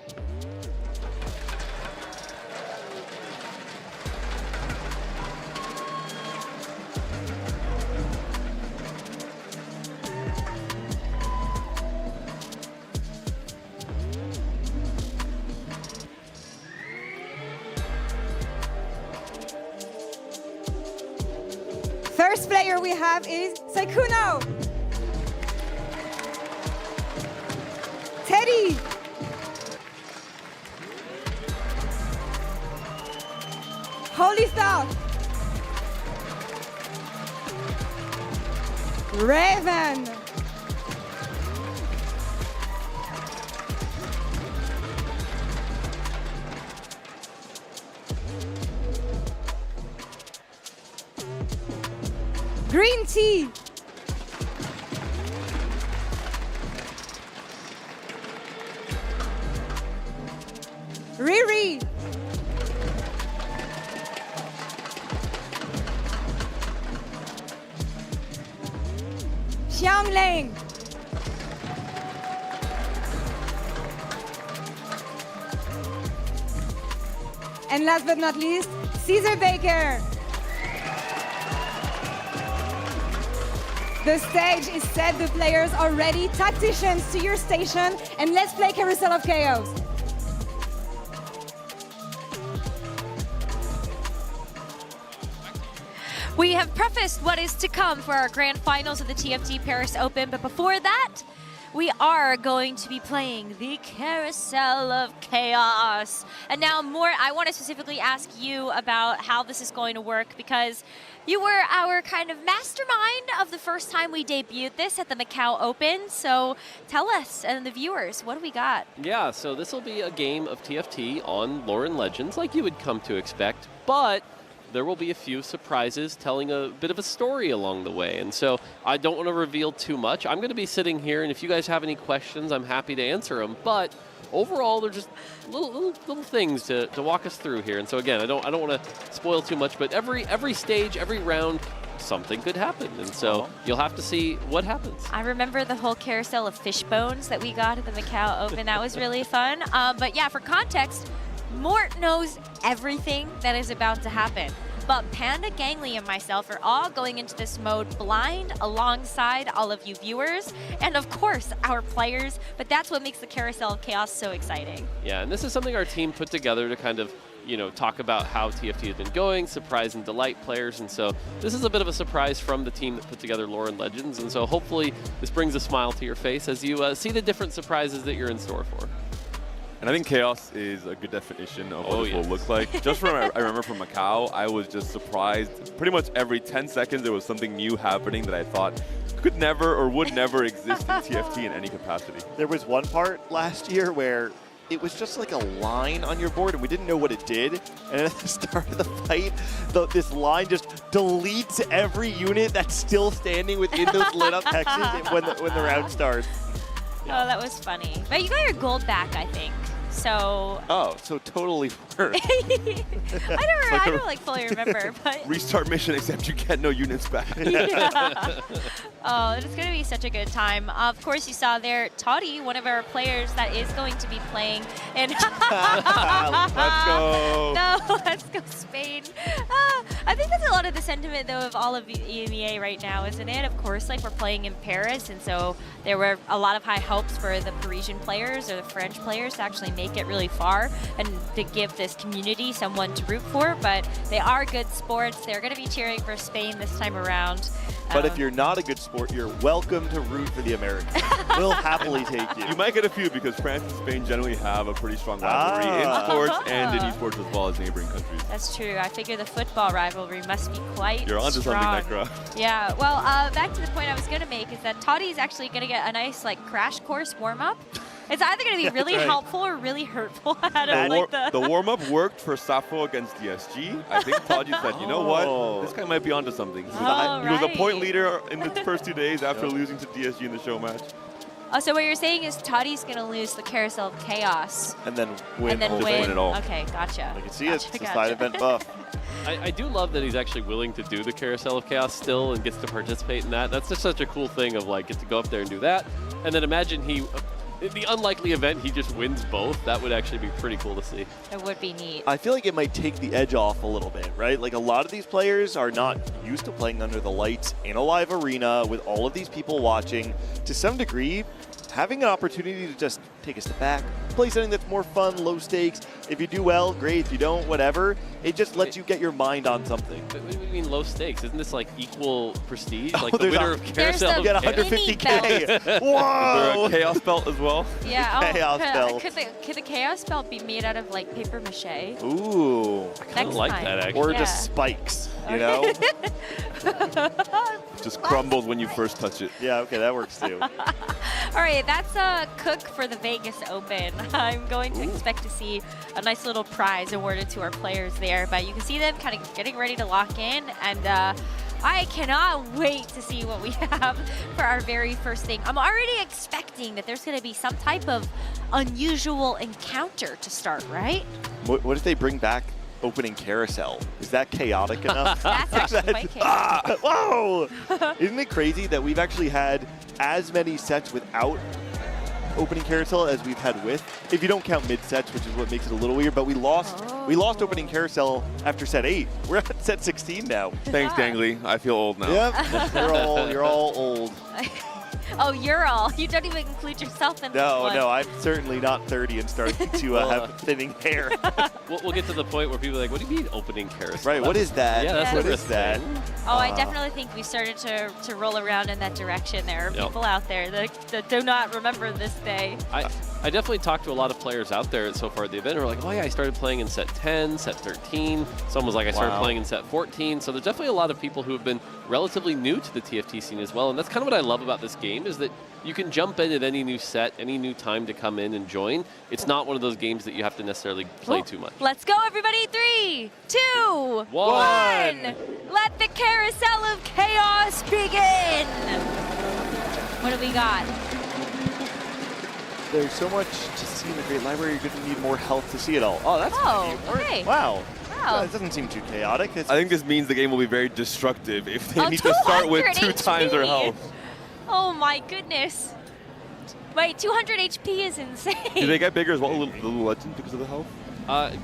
First player we have is Saikuno, Teddy, Holy Thought, Raven, Green Tea, Riri, Xiangling, and last but not least, Caesar Baker. The stage is set, the players are ready. Tacticians, to your station, and let's play Carousel of Chaos. We have prefaced what is to come for our grand finals of the TFT Paris Open, but before that, we are going to be playing the Carousel of Chaos. And now, Mort, I want to specifically ask you about how this is going to work, because you were our kind of mastermind of the first time we debuted this at the Macau Open. So tell us and the viewers, what do we got? Yeah, so this will be a game of TFT on Lore and Legends, like you would come to expect, but there will be a few surprises telling a bit of a story along the way. And so I don't want to reveal too much. I'm going to be sitting here, and if you guys have any questions, I'm happy to answer them. But overall, they're just little things to walk us through here. And so again, I don't want to spoil too much, but every stage, every round, something could happen. And so you'll have to see what happens. I remember the whole carousel of fish bones that we got at the Macau Open. That was really fun. But yeah, for context, Mort knows everything that is about to happen. But Panda, Gangly, and myself are all going into this mode blind alongside all of you viewers and, of course, our players. But that's what makes the Carousel of Chaos so exciting. Yeah, and this is something our team put together to kind of, you know, talk about how TFT has been going, surprise and delight players. And so this is a bit of a surprise from the team that put together Lore and Legends. And so hopefully this brings a smile to your face as you see the different surprises that you're in store for. And I think chaos is a good definition of what this will look like. Just from I remember from Macau, I was just surprised. Pretty much every 10 seconds there was something new happening that I thought could never or would never exist in TFT in any capacity. There was one part last year where it was just like a line on your board and we didn't know what it did. And at the start of the fight, this line just deletes every unit that's still standing within those lit up hexes when the round starts. Yeah. Oh, that was funny. But you got your gold back, I think. So. Oh, so totally I don't like fully remember, but Restart mission, except you get no units back. yeah. Oh, it's going to be such a good time. Of course, you saw there Toddy, one of our players that is going to be playing in. Let's go. No, let's go Spain. I think that's a lot of the sentiment though of all of EMEA right now, isn't it? Of course, like we're playing in Paris, and so there were a lot of high hopes for the Parisian players or the French players to actually make it really far and to give this community someone to root for. But they are good sports. They're going to be cheering for Spain this time around. But if you're not a good sport, you're welcome to root for the Americans. We'll happily take you. You might get a few because France and Spain generally have a pretty strong rivalry in sports and in esports as well as neighboring countries. That's true. I figure the football rivalry must be quite You're onto strong. something, Necra. Yeah. Well, back to the point I was going to make is that Toddy is actually going to get a nice like crash course warm-up. It's either going to be really helpful or really hurtful. The warm-up worked for Safo against DSG. I think Toddy said, you know what? This guy might be onto something. He was a point leader in the first 2 days after losing to DSG in the show match. Oh, so what you're saying is Toddy's going to lose the Carousel of Chaos. And then win. Win it all. Okay, gotcha. I can see it. It's a side event buff. I do love that he's actually willing to do the Carousel of Chaos still and gets to participate in that. That's just such a cool thing of like, get to go up there and do that. And then imagine the unlikely event, he just wins both. That would actually be pretty cool to see. It would be neat. I feel like it might take the edge off a little bit, right? Like a lot of these players are not used to playing under the lights in a live arena with all of these people watching. To some degree, having an opportunity to just take a step back, play something that's more fun, low stakes. If you do well, great. If you don't, whatever. It just lets you get your mind on something. What do you mean low stakes? Isn't this like equal prestige? Oh, Like the winner of Carousel? You get 150K. Is Whoa! there a chaos belt as well? Yeah. Chaos belt. Could the Chaos belt be made out of like paper mache? Ooh. I kind of like that actually. Or just spikes, you know? Just crumbles when you first touch it. Yeah, okay, that works too. All right, that's a cook for the Vegas Open. I'm going to expect to see a nice little prize awarded to our players there, but you can see them kind of getting ready to lock in, and I cannot wait to see what we have for our very first thing. I'm already expecting that there's going to be some type of unusual encounter to start, right? What if they bring back opening carousel? Is that chaotic enough? That's actually quite chaotic. Whoa! Isn't it crazy that we've actually had as many sets without opening carousel as we've had with? If you don't count mid sets, which is what makes it a little weird, but we lost opening carousel after set 8. We're at set 16 now. Thanks, Dangly. I feel old now. Yep, you're all old. Oh, you're all. You don't even include yourself in this one. No, I'm certainly not 30 and starting to have thinning hair. We'll get to the point where people are like, what do you mean opening carousel? Right, what is that? Yeah, that's what is that? Oh, I definitely think we started to roll around in that direction. There are people out there that do not remember this day. I definitely talked to a lot of players out there so far at the event who are like, oh yeah, I started playing in set 10, set 13. Someone was like, I started playing in set 14. So there's definitely a lot of people who have been relatively new to the TFT scene as well. And that's kind of what I love about this game is that you can jump in at any new set, any new time to come in and join. It's not one of those games that you have to necessarily play too much. Let's go, everybody. 3, 2, 1. Let the Carousel of Chaos begin. What do we got? There's so much to see in the Great Library, you're going to need more health to see it all. Oh, that's okay. Wow. That doesn't seem too chaotic. I think this means the game will be very destructive if they need to start with 2 times their health. Oh my goodness. Wait, 200 HP is insane. Do they get bigger as well, the little legend, because of the health?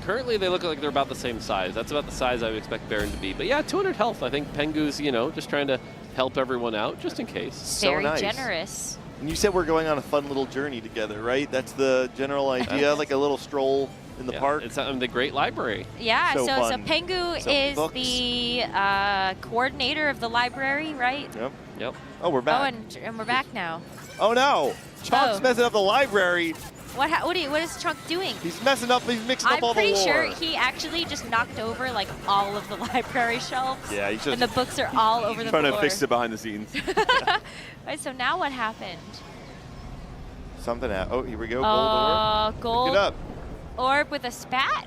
Currently, they look like they're about the same size. That's about the size I would expect Baron to be. But yeah, 200 health. I think Pengu's, just trying to help everyone out, just in case. Very generous. And you said we're going on a fun little journey together, right? That's the general idea, like a little stroll in the park. It's the Great Library. Yeah, so Pengu is the coordinator of the library, right? Yep. Oh, we're back. Oh, and we're back now. Oh no! Chunk's messing up the library. What is Chunk doing? He's messing up. He's mixing up all the lore. I'm pretty sure he actually just knocked over like all of the library shelves. Yeah, he's just. And the books are all over the floor. Trying to fix it behind the scenes. Right, so now what happened? Something happened. Oh, here we go. Gold orb. Gold Pick it up. Orb with a spat.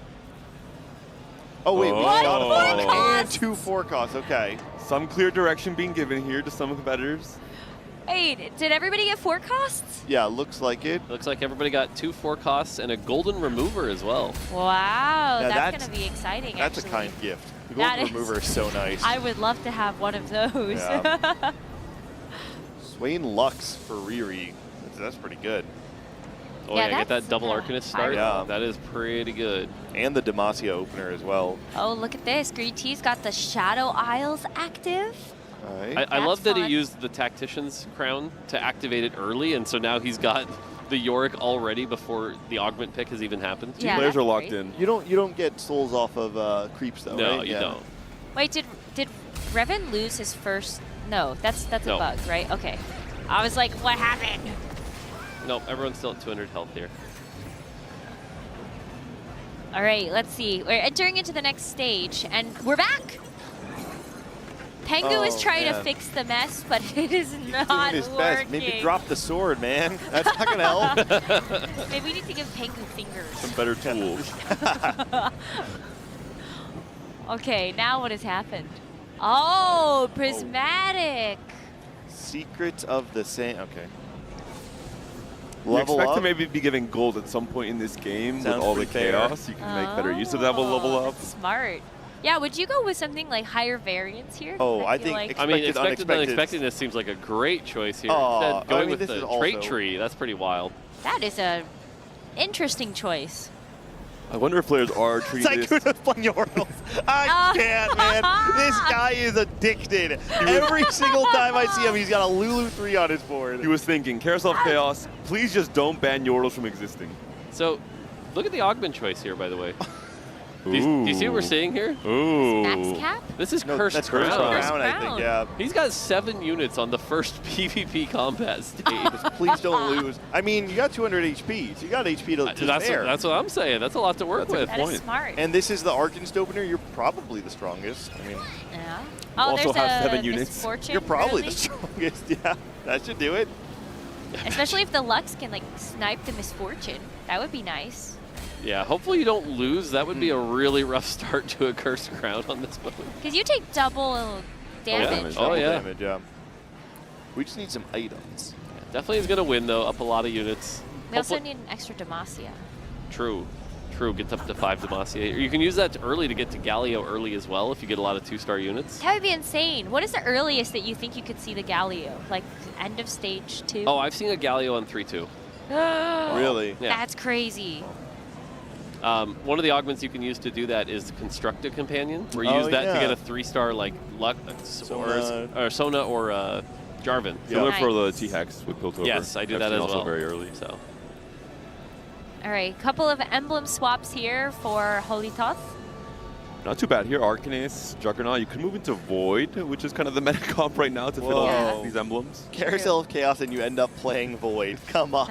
Oh wait, we got forecast. and 2 forecasts. Okay. Some clear direction being given here to some competitors. Wait, did everybody get 4 costs? Yeah, looks like it. Looks like everybody got 2 4 costs and a golden remover as well. Wow, Now that's going to be exciting, That's actually. a kind gift. The That golden remover is so nice. I would love to have one of those. Yeah. Swain Lux for Riri. That's pretty good. Oh yeah, get that double Arcanist start. Yeah. That is pretty good. And the Demacia opener as well. Oh, look at this. Green Tea's got the Shadow Isles active. I love that he used the Tactician's crown to activate it early, and so now he's got the Yorick already before the augment pick has even happened. Yeah, players are locked in. You don't get souls off of creeps though, No, right? you don't. Wait, did Revan lose his first? No, that's No. a bug, right? Okay. I was like, what happened? Nope, everyone's still at 200 health here. All right, let's see. We're entering into the next stage, and we're back. Pengu is trying to fix the mess, but it is not Doing his working. best. Maybe drop the sword, man. That's not gonna help. Maybe we need to give Pengu fingers. Some better tools. Okay, now what has happened? Oh, prismatic. Secrets of the Sand. Okay. You Level expect up. to maybe be giving gold at some point in this game Sounds with all the pretty fair. chaos. You can make better use of that level up. Smart. Yeah, would you go with something like higher variance here? Oh, I feel think like I mean, Expected, expected unexpectedness seems like a great choice here. Aw, Instead, going I mean, with this the is trait also- tree, that's pretty wild. that is a interesting choice. I wonder if players are treating this. Sykkuno's playing Yordles. I can't, man. This guy is addicted. Every single time I see him, he's got a Lulu 3 on his board. He was thinking, Carousel of Chaos, please just don't ban Yordles from existing. So, look at the augment choice here, by the way. Do you see what we're seeing here? Ooh. Max cap? This is No, Cursed that's Crown. Cursed Cursed Crown, I think, Crown. yeah. He's got 7 units on the first PvP combat stage. Please don't lose. I mean, you got 200 HP, so you got HP to that's spare. what I'm saying. That's a lot to work with. That is smart. And this is the Arcanist opener. You're probably the strongest. I mean, Yeah. You Oh, also there's have a 7 units. Misfortune you're probably early. the strongest. Yeah, that should do it. Especially if the Lux can like snipe the Misfortune. That would be nice. Yeah, hopefully you don't lose. That would be a really rough start to a Cursed Crown on this one. Because you take double damage. Oh, yeah. Damage, yeah. We just need some items. Definitely is going to win, though. Up a lot of units. We also Hopefully- need an extra Demacia. True. Gets up to 5 Demacia. Or you can use that early to get to Galio early as well if you get a lot of 2-star units. That would be insane. What is the earliest that you think you could see the Galio? Like end of stage 2? Oh, I've seen a Galio on 3-2. Really? Yeah. That's crazy. One of the augments you can use to do that is Construct a Companion, where you Oh, use that yeah. to get a 3-star like Luck or Sona or Jarvan. Similar for the Nice. T-Hex with Piltover. Yes, I do That's that as also well. very early. So. All right, couple of emblem swaps here for Holy Toth. Not too bad here. Arcanist, Juggernaut. You can move into Void, which is kind of the meta comp right now to fit all Whoa. these emblems. Carousel of Chaos and you end up playing Void. Come on.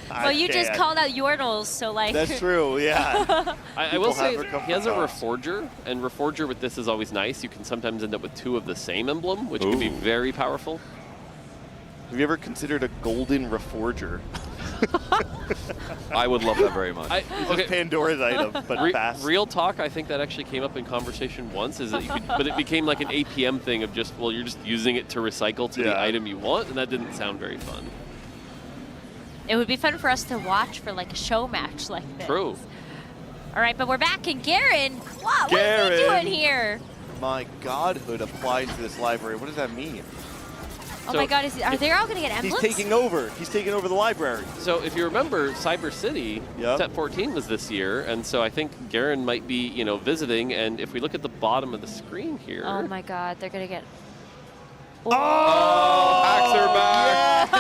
Well, you just can't. called out Yordles, so like. That's true, yeah. I will People say have become he has a fast. Reforger, and Reforger with this is always nice. You can sometimes end up with 2 of the same emblem, which can be Ooh. very powerful. Have you ever considered a golden Reforger? I would love that very much. It's just Pandora's item, but fast. Real talk, I think that actually came up in conversation once, is that you could, but it became like an APM thing of just, well, you're just using it to recycle to the Yeah. item you want, and that didn't sound very fun. It would be fun for us to watch for like a show match like this. True. All right, but we're back, and Garen, what is he Garen. doing here? My godhood applies to this library. What does that mean? Oh my God, are they all gonna get emblems? He's taking over. He's taking over the library. So if you remember, Cyber City, Set 14 was this year, and so I think Garen might be, visiting, and if we look at the bottom of the screen here. Oh my God, they're gonna get. Axe are back.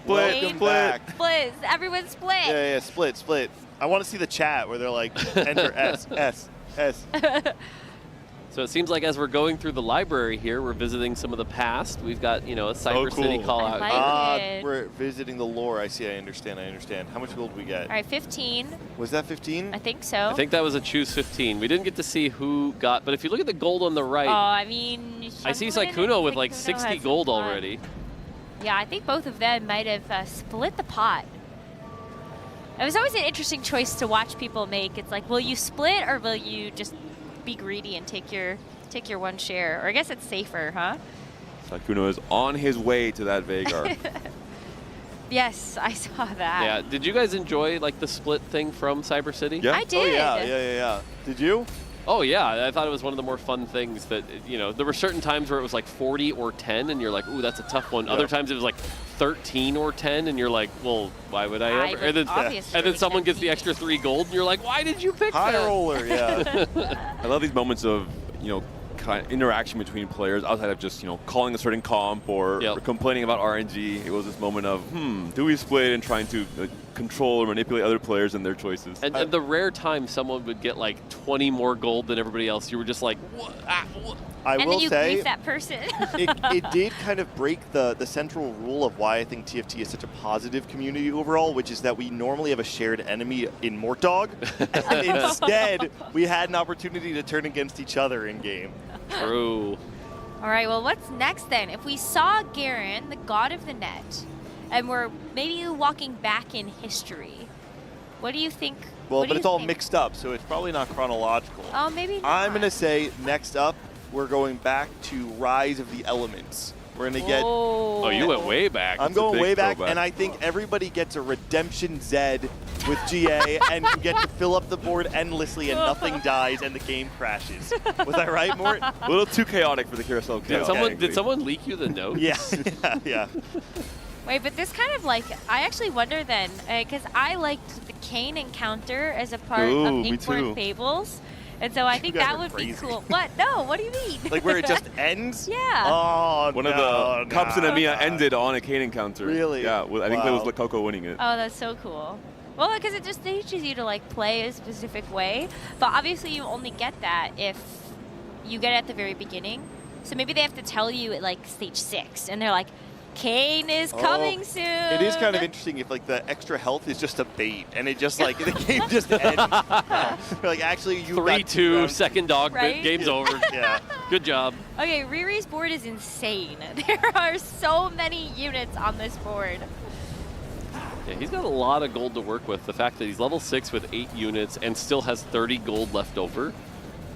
Welcome back. Split. Everyone split. Yeah, split. I want to see the chat where they're like, enter S. So it seems like as we're going through the library here, we're visiting some of the past. We've got, a Cyber City call out. We're visiting the lore. I see. I understand. How much gold we get? All right, 15. Was that 15? I think so. I think that was a choose 15. We didn't get to see who got, but if you look at the gold on the right, Oh, I mean. I see Shyamalan Sykkuno and with like Sykkuno 60 had gold some fun. already. Yeah, I think both of them might have split the pot. It was always an interesting choice to watch people make. It's like, will you split or will you just be greedy and take your one share? Or I guess it's safer, huh? Sykkuno is on his way to that Veigar. Yes, I saw that. Yeah. Did you guys enjoy like the split thing from Cyber City? Yeah. I did. Oh, yeah. Did you? Oh yeah, I thought it was one of the more fun things that, you know, there were certain times where it was like 40 or 10 and you're like, ooh, that's a tough one. Yeah. Other times it was like 13 or 10 and you're like, well, why would I ever? And then someone gets the extra 3 gold and you're like, why did you pick High that? roller, yeah. I love these moments of, you know, kind of interaction between players outside of just, you know, calling a certain comp or complaining about RNG. It was this moment of, do we split, and trying to control or manipulate other players and their choices. And the rare time someone would get like 20 more gold than everybody else, you were just like, what? I will then you say, grief that person. it did kind of break the central rule of why I think TFT is such a positive community overall, which is that we normally have a shared enemy in Mort Dog, and instead we had an opportunity to turn against each other in game. True. All right, well, what's next then? If we saw Garen, the god of the net, and we're maybe walking back in history, what do you think? Well, but it's all mixed up, so it's probably not chronological. Oh, maybe not. I'm going to say next up, we're going back to Rise of the Elements. We're going to get... Oh, you went way back. I'm going way back, and I think everybody gets a Redemption Z with GA, and you get to fill up the board endlessly, and nothing dies, and the game crashes. Was I right, Mort? A little too chaotic for the carousel. Did someone leak you the note? Yeah. Wait, but this kind of like, I actually wonder then, because I liked the Kayn encounter as a part of Inkborn Fables. And so I think that would be cool. What? No, what do you mean? Like where it just ends? Yeah. Oh, One of the Cups and EMEA ended on a Kayn encounter. Really? Yeah, I think that was Lakoko winning it. Oh, that's so cool. Well, because it just teaches you to like play a specific way. But obviously you only get that if you get it at the very beginning. So maybe they have to tell you at like stage 6 and they're like, Kayn is coming soon. It is kind of interesting if like the extra health is just a bait and it just like the game just ends. Like actually you 3-2 second dog, right? game's over. Yeah. Good job. Okay, Riri's board is insane. There are so many units on this board. Yeah, he's got a lot of gold to work with. The fact that he's level 6 with 8 units and still has 30 gold left over.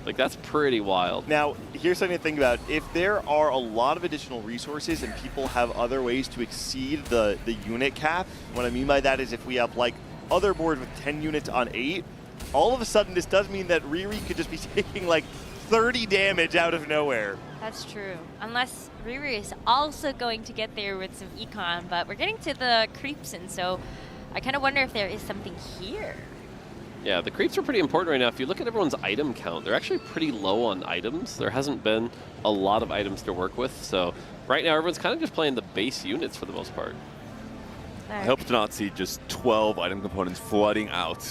Like, that's pretty wild. Now, here's something to think about. If there are a lot of additional resources and people have other ways to exceed the unit cap, what I mean by that is if we have, like, other boards with 10 units on 8, all of a sudden this does mean that Riri could just be taking, like, 30 damage out of nowhere. That's true. Unless Riri is also going to get there with some econ, but we're getting to the creeps, and so I kind of wonder if there is something here. Yeah, the creeps are pretty important right now. If you look at everyone's item count, they're actually pretty low on items. There hasn't been a lot of items to work with, so right now everyone's kind of just playing the base units for the most part. I hope to not see just 12 item components flooding out.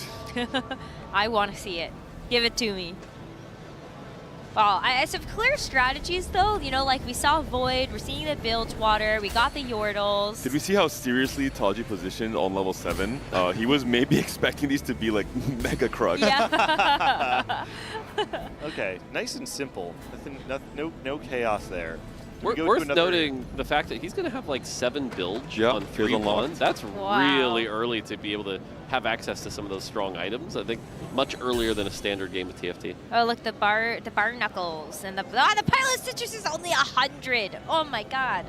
I want to see it. Give it to me. Well, I some clear strategies, though. You know, like we saw Void, we're seeing the Bilgewater, we got the Yordles. Did we see how seriously Taji positioned on level 7? He was maybe expecting these to be like mega Krug. Yeah. Okay, nice and simple. No chaos there. Worth noting the fact that he's going to have like 7 builds on 3-1. That's really early to be able to have access to some of those strong items. I think much earlier than a standard game with TFT. Oh, look, the bar knuckles and the Pilot Citrus is only 100. Oh my god.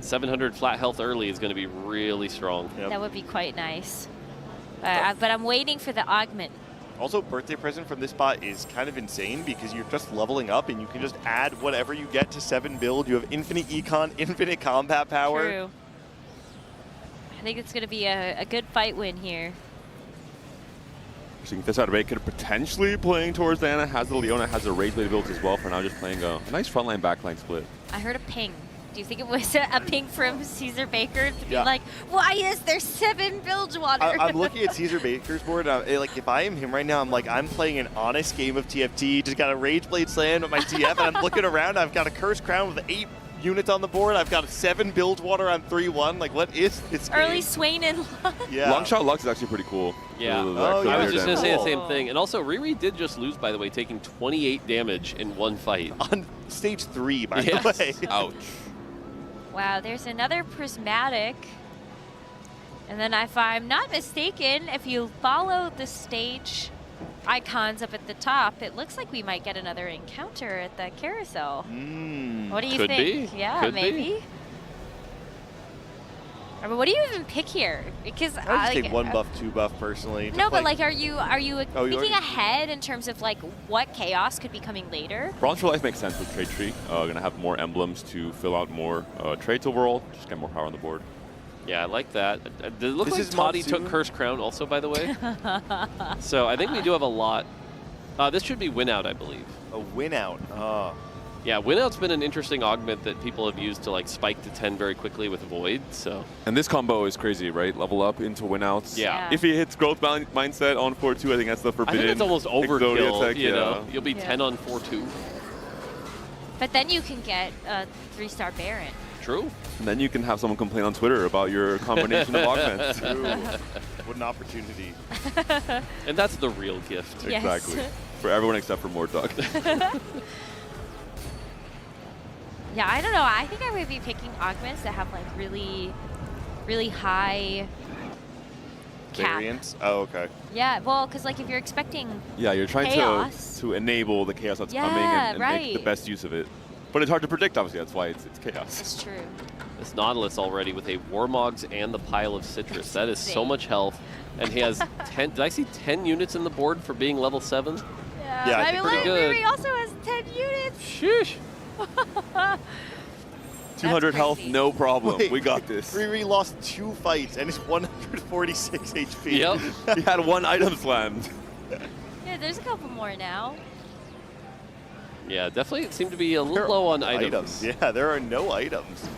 700 flat health early is going to be really strong. That would be quite nice. But I'm waiting for the augment. Also, birthday present from this spot is kind of insane because you're just leveling up and you can just add whatever you get to 7 build. You have infinite econ, infinite combat power. True. I think it's going to be a good fight win here. So this out of could potentially playing towards Diana. Has the Leona, has the Rage Blade builds as well for now, just playing a nice frontline backline split. I heard a ping. Do you think it was a ping from Caesar Baker to be like, why is there 7 Bilgewater? I'm looking at Caesar Baker's board, and like if I am him right now, I'm playing an honest game of TFT. Just got a Rage Blade slam with my TF, and I'm looking around. I've got a Cursed Crown with 8 units on the board. I've got a 7 Bilgewater on 3-1. Like, what is this game? Early Swain and Lux. Yeah. Longshot Lux is actually pretty cool. Yeah. I was just going to say the same thing. And also, Riri did just lose, by the way, taking 28 damage in one fight. On stage 3, by the way. Ouch. Wow, there's another prismatic. And then if I'm not mistaken, if you follow the stage icons up at the top, it looks like we might get another encounter at the carousel. What do you Could think? be. Yeah, Could maybe. be. I mean, what do you even pick here? Because I would just take 1 buff, 2 buff personally. No, Just but like, are you Oh, you thinking already- ahead in terms of like what chaos could be coming later? Bronze for Life makes sense with trade tree. Gonna have more emblems to fill out more trades overall. Just get more power on the board. Yeah, I like that. It looks This like is Toddy Monsoon. took Curse Crown also, by the way. So I think we do have a lot. This should be Win Out, I believe. A Win Out. Yeah, Win Out's been an interesting augment that people have used to like spike to 10 very quickly with Void. So. And this combo is crazy, right? Level up into win outs. Yeah. If he hits growth mindset on 4-2, I think that's the I forbidden. think it's almost overkill. Exodia tech, You know, yeah. you'll be Yeah. 10 on 4-2. But then you can get a 3-star Baron. True. And then you can have someone complain on Twitter about your combination of augments. True. What an opportunity. And that's the real gift. Yes. Exactly. For everyone except for Mordog. Yeah, I don't know. I think I would be picking augments that have like really, really high cap. Variants? Oh, okay. Yeah, well, because like if you're expecting Yeah, you're trying chaos, to enable the chaos that's Yeah, coming and make right. the best use of it. But it's hard to predict, obviously. That's why it's chaos. It's true. This Nautilus already with a Warmogs and the pile of Citrus. That is so insane. much health. And he has 10. Did I see 10 units in the board for being level 7? Yeah, I I think mean, pretty Legendary good. also has 10 units. Sheesh. 200 health, crazy. no problem. Wait, we got this. Riri lost 2 fights and is 146 HP. Yep. He had 1 item slammed. Yeah, there's a couple more now. Yeah, definitely it seemed to be a little low on items. Yeah, there are no items.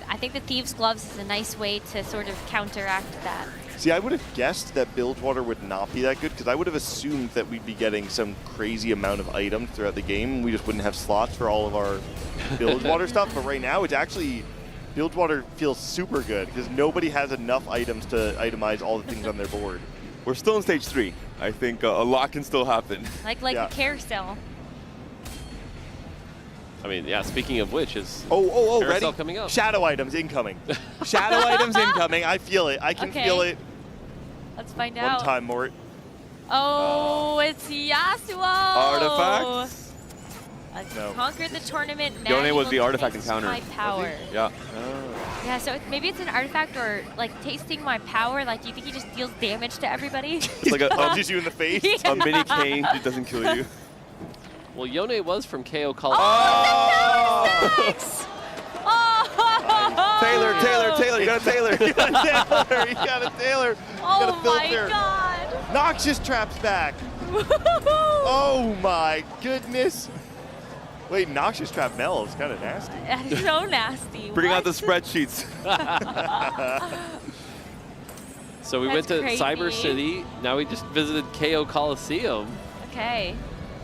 I think the Thieves' Gloves is a nice way to sort of counteract that. See, I would have guessed that Bilgewater would not be that good because I would have assumed that we'd be getting some crazy amount of items throughout the game. We just wouldn't have slots for all of our Bilgewater stuff. But right now, it's actually Bilgewater feels super good because nobody has enough items to itemize all the things on their board. We're still in stage 3. I think a lot can still happen. Like Yeah. a carousel. I mean, yeah, speaking of which, is ready? Carousel coming up. Shadow items incoming. Shadow items incoming. I feel it. I can Okay. feel it. Let's find One out. time, Mort. Oh, it's Yasuo. Artifacts? No. Conquered the tournament. Yone now was you the will artifact taste encounter. My power. Yeah. Yeah, so maybe it's an artifact or like tasting my power. Like, do you think he just deals damage to everybody? It's like Punches you in the face. a mini cane. It doesn't kill you. Well, Yone was from KO Call. Oh! Taylor, you got a Taylor. You got a Taylor. You got a Taylor. Oh got a my filter. god! Noxious Trap's back. Oh my goodness. Wait, Noxious Trap Mel is kind of nasty. That is so nasty. Bring out What? the spreadsheets. So we went That's to crazy. Cyber City. Now we just visited KO Coliseum. Okay.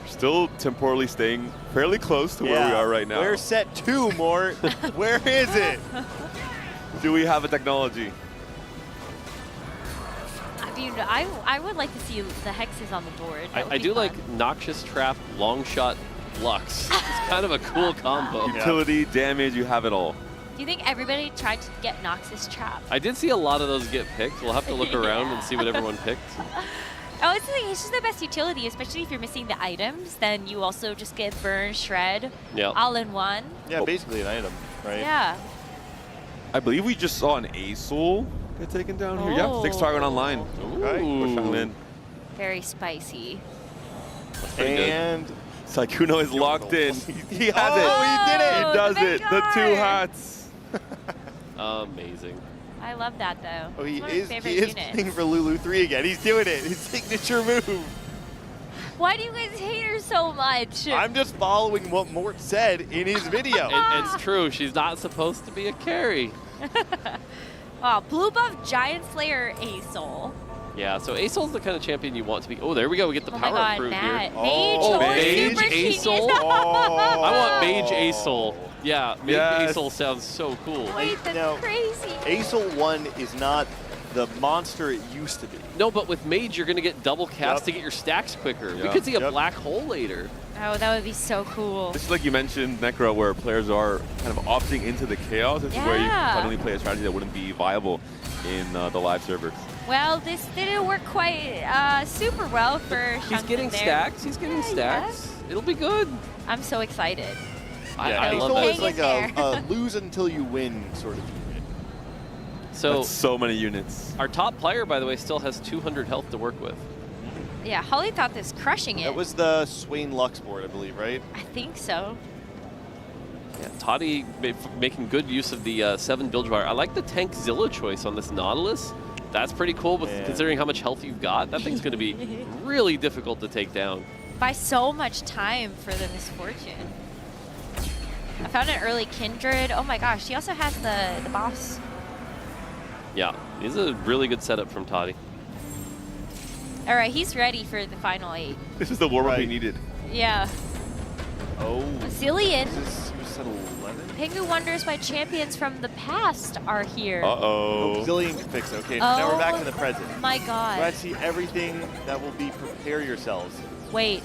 Still temporally staying fairly close to where we are right now. Where's set 2, Mort? Where is it? Do we have a technology? I mean, I would like to see the hexes on the board. That would I be do fun. like Noxious Trap, Long Shot, Lux. It's kind of a cool combo. Utility, damage, you have it all. Do you think everybody tried to get Noxus Trap? I did see a lot of those get picked. We'll have to look around and see what everyone picked. Oh, it's just the best utility, especially if you're missing the items. Then you also just get Burn, Shred, Yep. all in one. Yeah, basically an item, right? Yeah. I believe we just saw an Azul get taken down here. Yeah, 6 target online. Okay. Push on in. Very spicy. And Sykkuno is locked in. He has it. he did it. He does the it. The 2 hats. Amazing. I love that though. Oh, he It's one of is my he favorite is units. playing for Lulu 3 again. He's doing it. His signature move. Why do you guys hate her so much? I'm just following what Mort said in his video. It's true. She's not supposed to be a carry. Oh, blue buff Giant Slayer Azul. Yeah, so Asol's the kind of champion you want to be. Oh, there we go. We get the Oh my power god, improved Matt. here. Mage Oh, or Mage Super Genius. Asol. I want Mage Asol. Yeah, Mage Yes. Asol sounds so cool. Wait, that's Now, crazy. Asol 1 is not the monster it used to be. No, but with Mage, you're going to get double cast Yep. to get your stacks quicker. We Yeah. could see a Yep. black hole later. Oh, that would be so cool. This is like you mentioned, Necro, where players are kind of opting into the chaos. This is where you Yeah. suddenly play a strategy that wouldn't be viable in the live servers. Well, this didn't work quite super well for He's Shangzhen getting there. stacks. He's getting stacks. It'll be good. I'm so excited. I love love that. it's like a lose until you win sort of unit. So, That's so many units. Our top player, by the way, still has 200 health to work with. Yeah, Holly thought this crushing it. That was the Swain Lux board, I believe, right? I think so. Yeah, Toddy making good use of the 7 build bar. I like the tank Zilla choice on this Nautilus. That's pretty cool, but considering how much health you've got, that thing's going to be really difficult to take down. By so much time for the Misfortune. I found an early Kindred. Oh my gosh, he also has the boss. Yeah, this is a really good setup from Toddy. All right, he's ready for the final 8. This is the warm-up we needed. Yeah. Oh. Zillion. This is 11? Pengu wonders why champions from the past are here. Uh-oh. Zillion can fix it. Okay, so now we're back in the present. My God. We're about to see everything that will be prepare yourselves. Wait.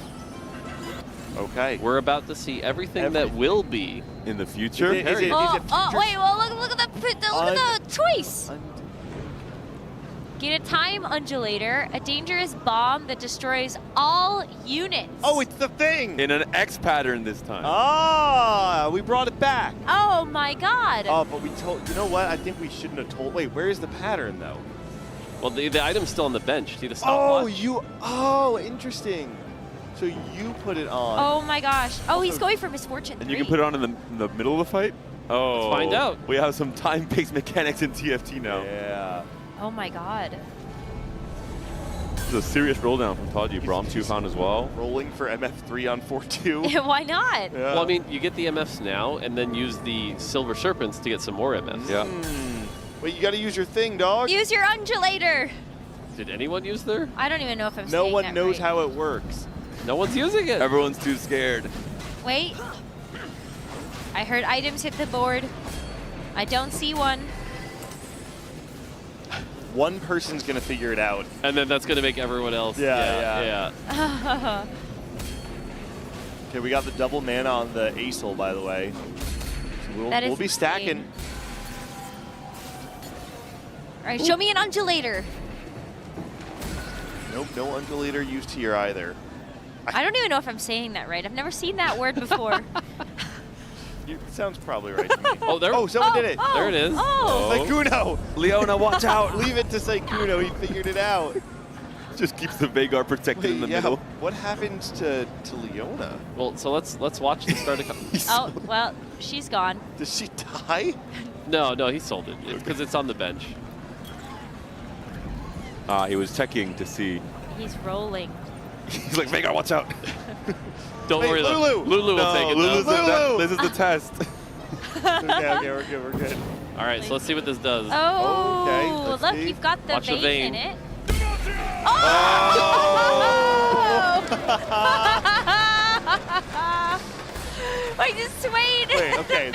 Okay. We're about to see everything that will be in the future. Wait, well, look at the choice. Get a time undulator, a dangerous bomb that destroys all units. Oh, it's the thing! In an X pattern this time. Ah, we brought it back. Oh my God. Oh, but we told, you know what? I think we shouldn't have told. Wait, where is the pattern though? Well, the item's still on the bench. See the Oh, stopwatch? Interesting. So you put it on. Oh my gosh. Oh, he's going for Misfortune 3. And you can put it on in the middle of the fight? Oh. Let's find out. We have some time-based mechanics in TFT now. Yeah. Oh my God. This is a serious roll down from Toddy. Braum 2 found as well. Rolling for MF3 on 4-2. Why not? Well, I mean, you get the MFs now and then use the Silver Serpents to get some more MFs. Yeah. Wait, you got to use your thing, dog. Use your undulator. Did anyone use their? I don't even know if I'm No saying one that knows right. how it works. No one's using it. Everyone's too scared. Wait. I heard items hit the board. I don't see one. One person's going to figure it out. And then that's going to make everyone else. Yeah. Okay, we got the double mana on the Acel, by the way. So we'll be stacking. All right, show me an undulator. Nope, no undulator used here either. I don't even know if I'm saying that right. I've never seen that word before. It sounds probably right to me. Oh, someone did it. There it is. Saikuno. Leona, watch out. Leave it to Saikuno. He figured it out. Just keeps the Veigar protected in the middle. What happens to Leona? Well, so let's watch the start of. Oh, well, she's gone. Does she die? No, he sold it because it's on the bench. He was checking to see. He's rolling. He's like, Veigar, watch out. Don't worry, Lulu. Lulu will take it. Lulu. This is the test. Okay, we're good. All right, so let's see what this does. Oh, okay, look, you've got the Watch the vein in vein. it. Oh! I just swayed. Wait, okay,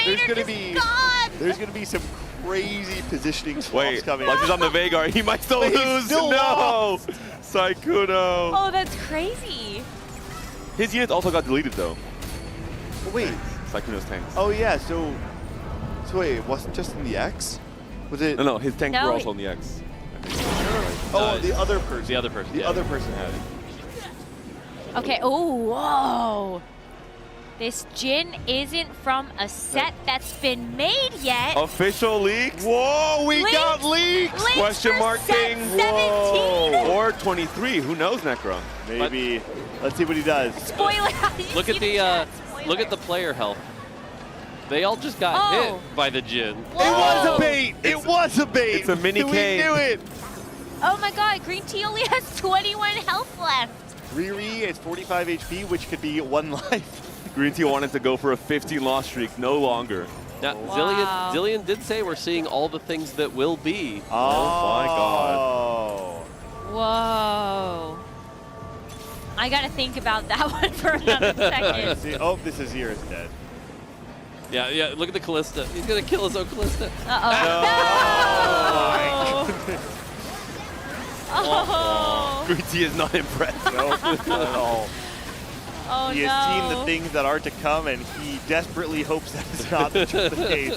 Gone. there's gonna be some crazy positioning swaps coming. Watch this on the Veigar. He might still Wait, he's lose. still No. Saikuno. Oh, that's crazy. His units also got deleted though. Wait. Saikuno's tanks. Oh yeah, so wait, it wasn't just in the X? Was it? No, his tanks No, were also on the X. Oh, the other person. The other person. The other person had it. Okay. Oh, whoa. This Jin isn't from a set that's been made yet. Official leaks. Whoa, we Leaks? got leaks. Leaks Question for mark set king. 17. Or 23. Who knows, Necron? Maybe. Let's see what he does. Spoiler. Look at the look at the player health. They all just got hit by the Jin. Whoa. It was a bait. It was a bait. It's a mini We K. knew it. Oh my God, Green Tea only has 21 health left. Riri is 45 HP, which could be 1 life. Green Tea wanted to go for a 15-loss streak. No longer. Now, Wow. Zillion did say we're seeing all the things that will be. Oh my God. Whoa. I gotta think about that one for another second. See, oh, this Azir is dead. Yeah, look at the Callista. He's going to kill his own Callista. Uh-oh. No. Oh. Green Tea is not impressed. No, not at all. Oh, He has seen the things that are to come, and he desperately hopes that is not the case.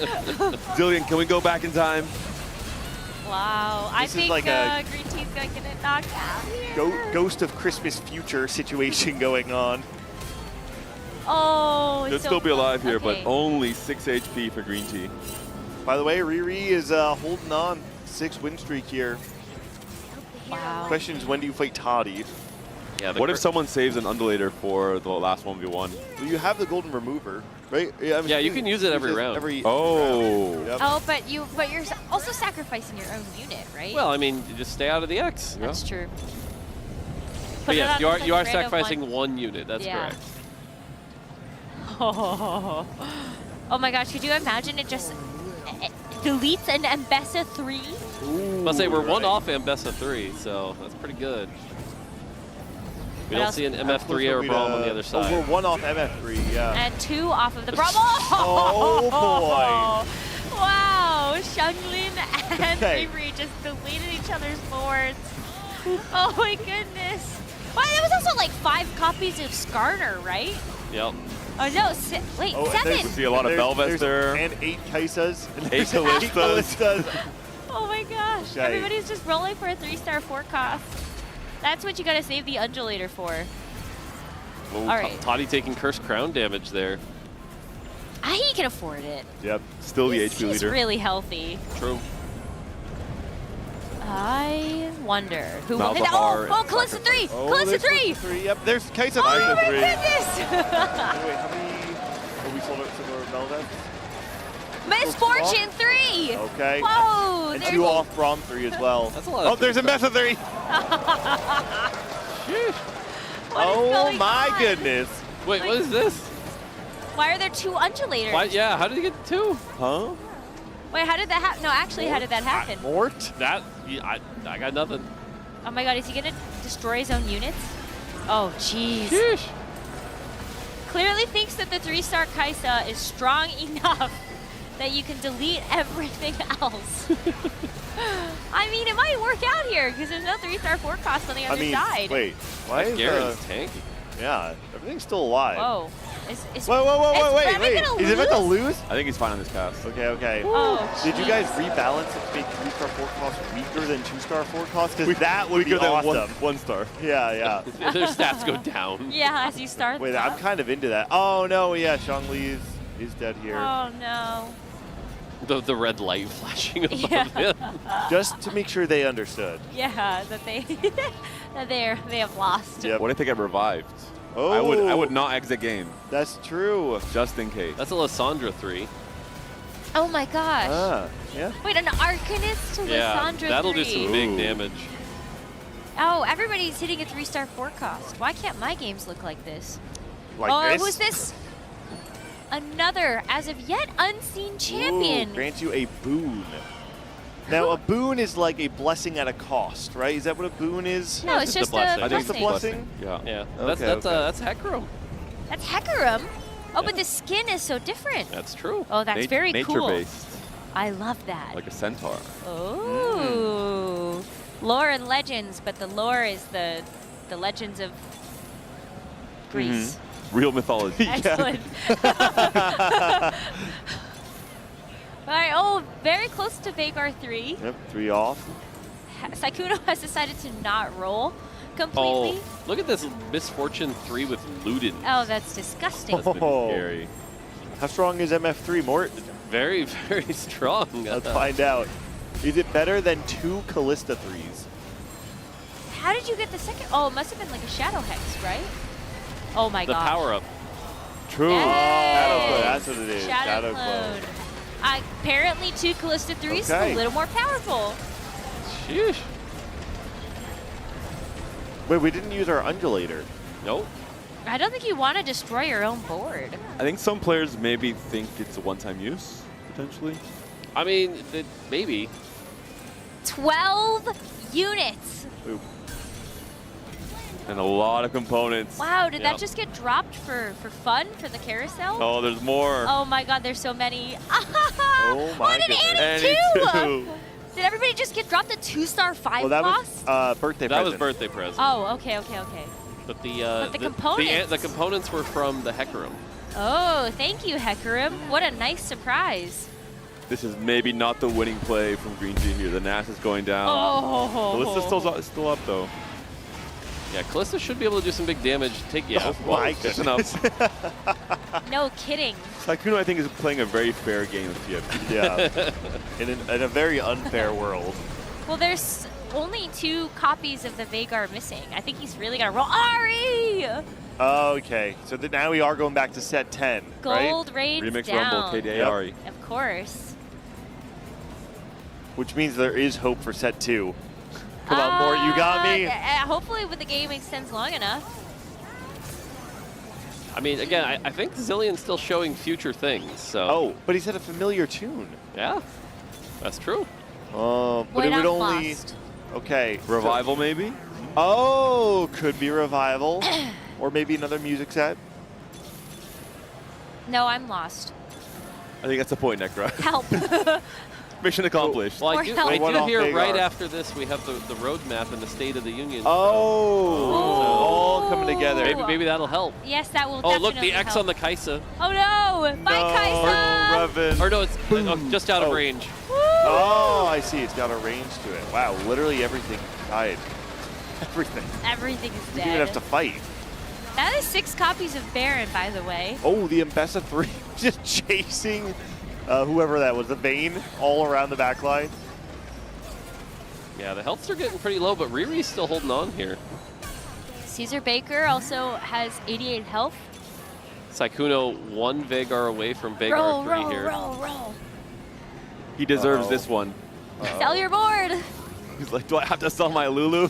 Zillion, can we go back in time? Wow. I This is think like a Green Tea's going to get it knocked out here. Ghost of Christmas Future situation going on. Oh, They'll so still be alive here, okay. but only 6 HP for Green Tea. By the way, Riri is holding on. 6 win streak here. Wow. Question is, when do you fight Toddy? Yeah. What if someone saves an undulator for the last 1v1? Well, you have the golden remover, right? Yeah, Yeah, you can use it every round. Oh. Yep. Oh, but you're also sacrificing your own unit, right? Well, I mean, you just stay out of the X. That's true. But Put it yes, on you are just, you like, are random sacrificing one unit. That's Yeah. correct. Oh my gosh, could you imagine it just deletes an Ambessa 3? I'll say we're one off Ambessa 3, so that's pretty good. We don't see an MF3 or a Braum on the other side. We're one off MF3, yeah. And 2 off of the Braum. Oh boy! Wow, Xianglin and Okay. Riri just deleted each other's boards. Oh my goodness. Well, there was also like 5 copies of Skarner, right? Yep. Oh no, wait, 7! See a lot of Belveth there. And 8 Kaisas. And 8 Kallistas. Oh my gosh, Okay. everybody's just rolling for a 3-star forecast. That's what you gotta save the undulator for. Oh, All right. Toddy taking Cursed Crown damage there. He can afford it. Yep, still the HP He's leader. really healthy. True. I wonder who will hit. Malzahar Oh, and Callista 3! Oh, Callista there's 3! 3. Yep, there's Kaisa 3. Oh my Wait, goodness! how many? Oh, we sold out some more Melveth. Misfortune 3! Okay. Whoa! And there's 2 off Braum 3 as well. That's a lot Oh, of there's a Mesa 3. Oh my goodness. Wait, what is this? Why are there 2 undulators? Why, yeah, how did he get 2? Huh? Wait, how did that happen? No, actually, how did that happen? Mort? That, yeah, I got nothing. Oh my god, is he gonna destroy his own units? Oh, jeez. Sheesh. Clearly thinks that the 3-star Kaisa is strong enough that you can delete everything else. I mean, it might work out here because there's no 3-star forecast on the other side. Wait, why is Garen's tanky? Yeah, everything's still alive. Whoa. Is Wait, Remy gonna Is it about to lose? lose? I think he's fine on this cast. Okay, okay. Oh, Did you guys jeez. rebalance it to make 3-star forecast weaker than 2-star forecast? Because that would be Weaker than awesome. 1 star. Yeah, yeah. Their stats go down. Yeah, as you start. Wait, I'm kind of into that. Oh no, yeah, Zhongli is dead here. Oh no. The red light flashing above Yeah. him. Just to make sure they understood. Yeah, that they they have lost. Yep. What do I think I revived? Oh, I would not exit game. That's true. Just in case. That's a Lysandra 3. Oh my gosh. Ah, yeah. Wait, an Arcanist to Yeah, Lysandra that'll 3. do some big damage. Oh, everybody's hitting a 3-star forecast. Why can't my games look like this? Like this? Who's this? Another, as of yet, unseen champion. Ooh, grants you a boon. Now, a boon is like a blessing at a cost, right? Is that what a boon is? No, it's just a blessing. I think it's a blessing. blessing. Yeah. Yeah, Okay, that's Hecarim. That's Hecarim. Oh, but the skin is so different. That's true. Oh, that's very cool. Nature-based, I love that. like a centaur. Oh. Lore and legends, but the lore is the legends of Greece. Real mythology. Excellent. All right, oh, very close to Vagar 3. Yep, 3 off. Saikuno has decided to not roll completely. Oh, look at this Misfortune 3 with Looted. Oh, that's disgusting. That's pretty scary. How strong is MF3, Mort? Very, very strong. Let's find out. Is it better than 2 Callista 3s? How did you get the second? Oh, it must have been like a Shadow Hex, right? Oh my The gosh. power up. True. Shadow Clone, that's what it is. Shadow Clone. Apparently 2 Callista 3s is Okay. a little more powerful. Sheesh. Wait, we didn't use our undulator. Nope. I don't think you want to destroy your own board. I think some players maybe think it's a one-time use, potentially. I mean, maybe. 12 units. Ooh. And a lot of components. Wow, did that Yep. just get dropped for fun for the carousel? Oh, there's more. Oh my god, there's so many. Oh my What, an goodness. Annie Annie 2? Did everybody just get dropped a 2-star 5 Well, that boss? was birthday That present. was birthday present. Oh, okay. But the components. the components were from the Hecarim. Oh, thank you, Hecarim. What a nice surprise. This is maybe not the winning play from Green Tea here. The Nas is going down. Oh. Kalista's still up though. Yeah, Kalista should be able to do some big damage. Oh my goodness. No kidding. Sykkuno, I think, is playing a very fair game of TFT. Yeah, in a very unfair world. Well, there's only 2 copies of the Veigar missing. I think he's really gonna roll. Ari! Okay, so now we are going back to set 10, Gold right? rains Remix down. Rumble, KDA Ari. Of course. Which means there is hope for set 2. Come on, Porte, you got me. Hopefully, when the game extends long enough. I mean, again, I think Zillion's still showing future things. So. Oh, but he said a familiar tune. Yeah, that's true. But Wait, it would I'm only. lost. Okay. Revival, maybe? Oh, could be Revival. Or maybe another music set. No, I'm lost. I think that's the point, Necra. Help. Mission accomplished. Well, I do hear Veigar. right after this we have the roadmap and the State of the Union. Oh, all coming together. Maybe that'll help. Yes, that will Oh, definitely look, the X help. on the Kaisa. Oh, no. Bye, Kaisa. Revan. Or no, it's just out of range. Oh, I see. It's got a range to it. Wow, literally everything died. Everything. Everything is You dead. didn't even have to fight. That is 6 copies of Baron, by the way. Oh, the Mbessa 3 just chasing whoever that was, the Vayne, all around the back line. Yeah, the healths are getting pretty low, but Riri's still holding on here. Caesar Baker also has 88 health. Sykkuno 1 Veigar away from Veigar Roll, 3 roll, here. roll. He deserves this one. Sell your board. He's like, do I have to sell my Lulu?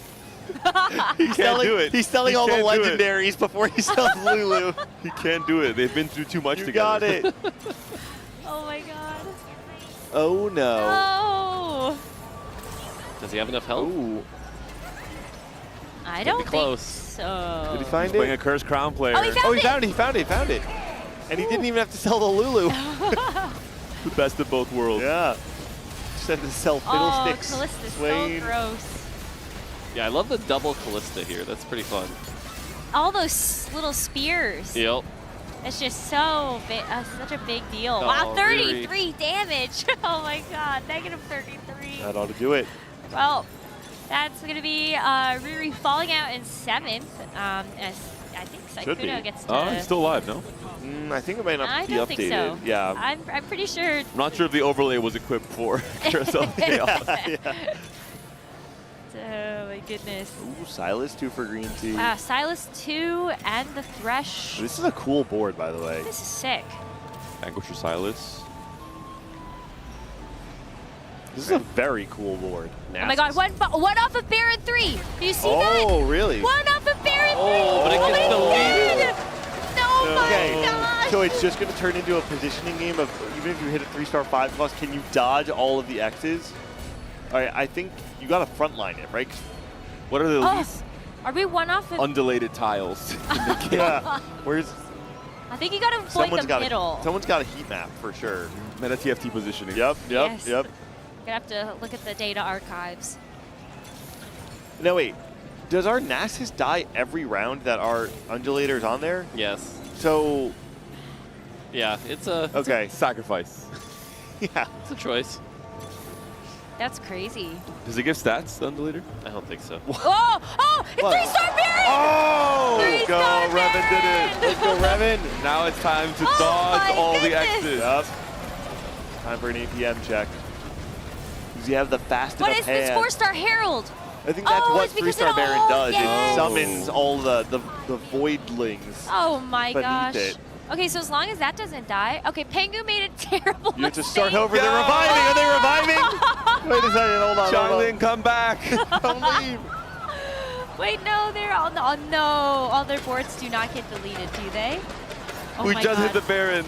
He can't do it. He's selling all the can't do it. legendaries before he sells Lulu. He can't do it. They've been through too much You together. got it. Oh, my God. Oh, no. Oh. Does he have enough health? Ooh. I Could don't be think close. so. Did he find Playing it? a Cursed Crown player. Oh, he found Oh, he it. found it. He found it. He found it. And he didn't even have to sell the Lulu. The best of both worlds. Yeah. Just had to sell Oh, fiddlesticks. Callista's so Swain. gross. Yeah, I love the double Callista here. That's pretty fun. All those little spears. Yep. It's just so big, such a big deal. Oh, Wow, Riri. 33 damage. Oh my God, negative 33. That ought to do it. Well, that's going to be Riri falling out in 7th. As I think Should be. Sykkuno gets to. Oh, he's still alive, no? I think it might not I be don't updated. think so. Yeah. I'm pretty sure. I'm not sure if the overlay was equipped for Carousel Chaos. Oh my goodness. Ooh, Silas 2 for Green Tea. Wow, Silas 2 and the Thresh. This is a cool board, by the way. This is sick. Vanquisher Silas. This is a very cool board. Oh my God, one off of Baron 3. Do you see that? Oh, really? One off of Baron 3. Oh, but it gets the lead. Oh my Okay, gosh. so it's just going to turn into a positioning game of even if you hit a 3-star 5+, can you dodge all of the X's? All right, I think you got to frontline it, right? What are the Oh, least are we one off of? undulated tiles in the game? Yeah. Where's I think you got to avoid the middle. Someone's got a heat map for sure. Meta TFT positioning. Yep. Yes. Gonna have to look at the data archives. No, wait. Does our Nasus die every round that our undulator's on there? Yes. So. Yeah, it's a Okay. Sacrifice. Yeah. It's a choice. That's crazy. Does it give stats, the undulator? I don't think so. Oh! It's What? 3-star Baron! Oh! Go, Three-star Revan did it. Let's go, Revan. Now it's time to Oh dodge my all the goodness. X's. Yep. Time for an APM check. Does he have the fast What enough is this hand? 4-star Herald? I think that's Oh, what it's because 3-star it Baron all- does. yes. It summons all the voidlings. Oh my beneath gosh. it. Okay, so as long as that doesn't die. Okay, Pengu made a terrible You have to mistake. start over. They're reviving. Are they reviving? Wait a second. Hold on. Charlene, come back. Don't leave. Wait, no, they're all no. All their boards do not get deleted, do they? Oh We my just God. hit the Baron.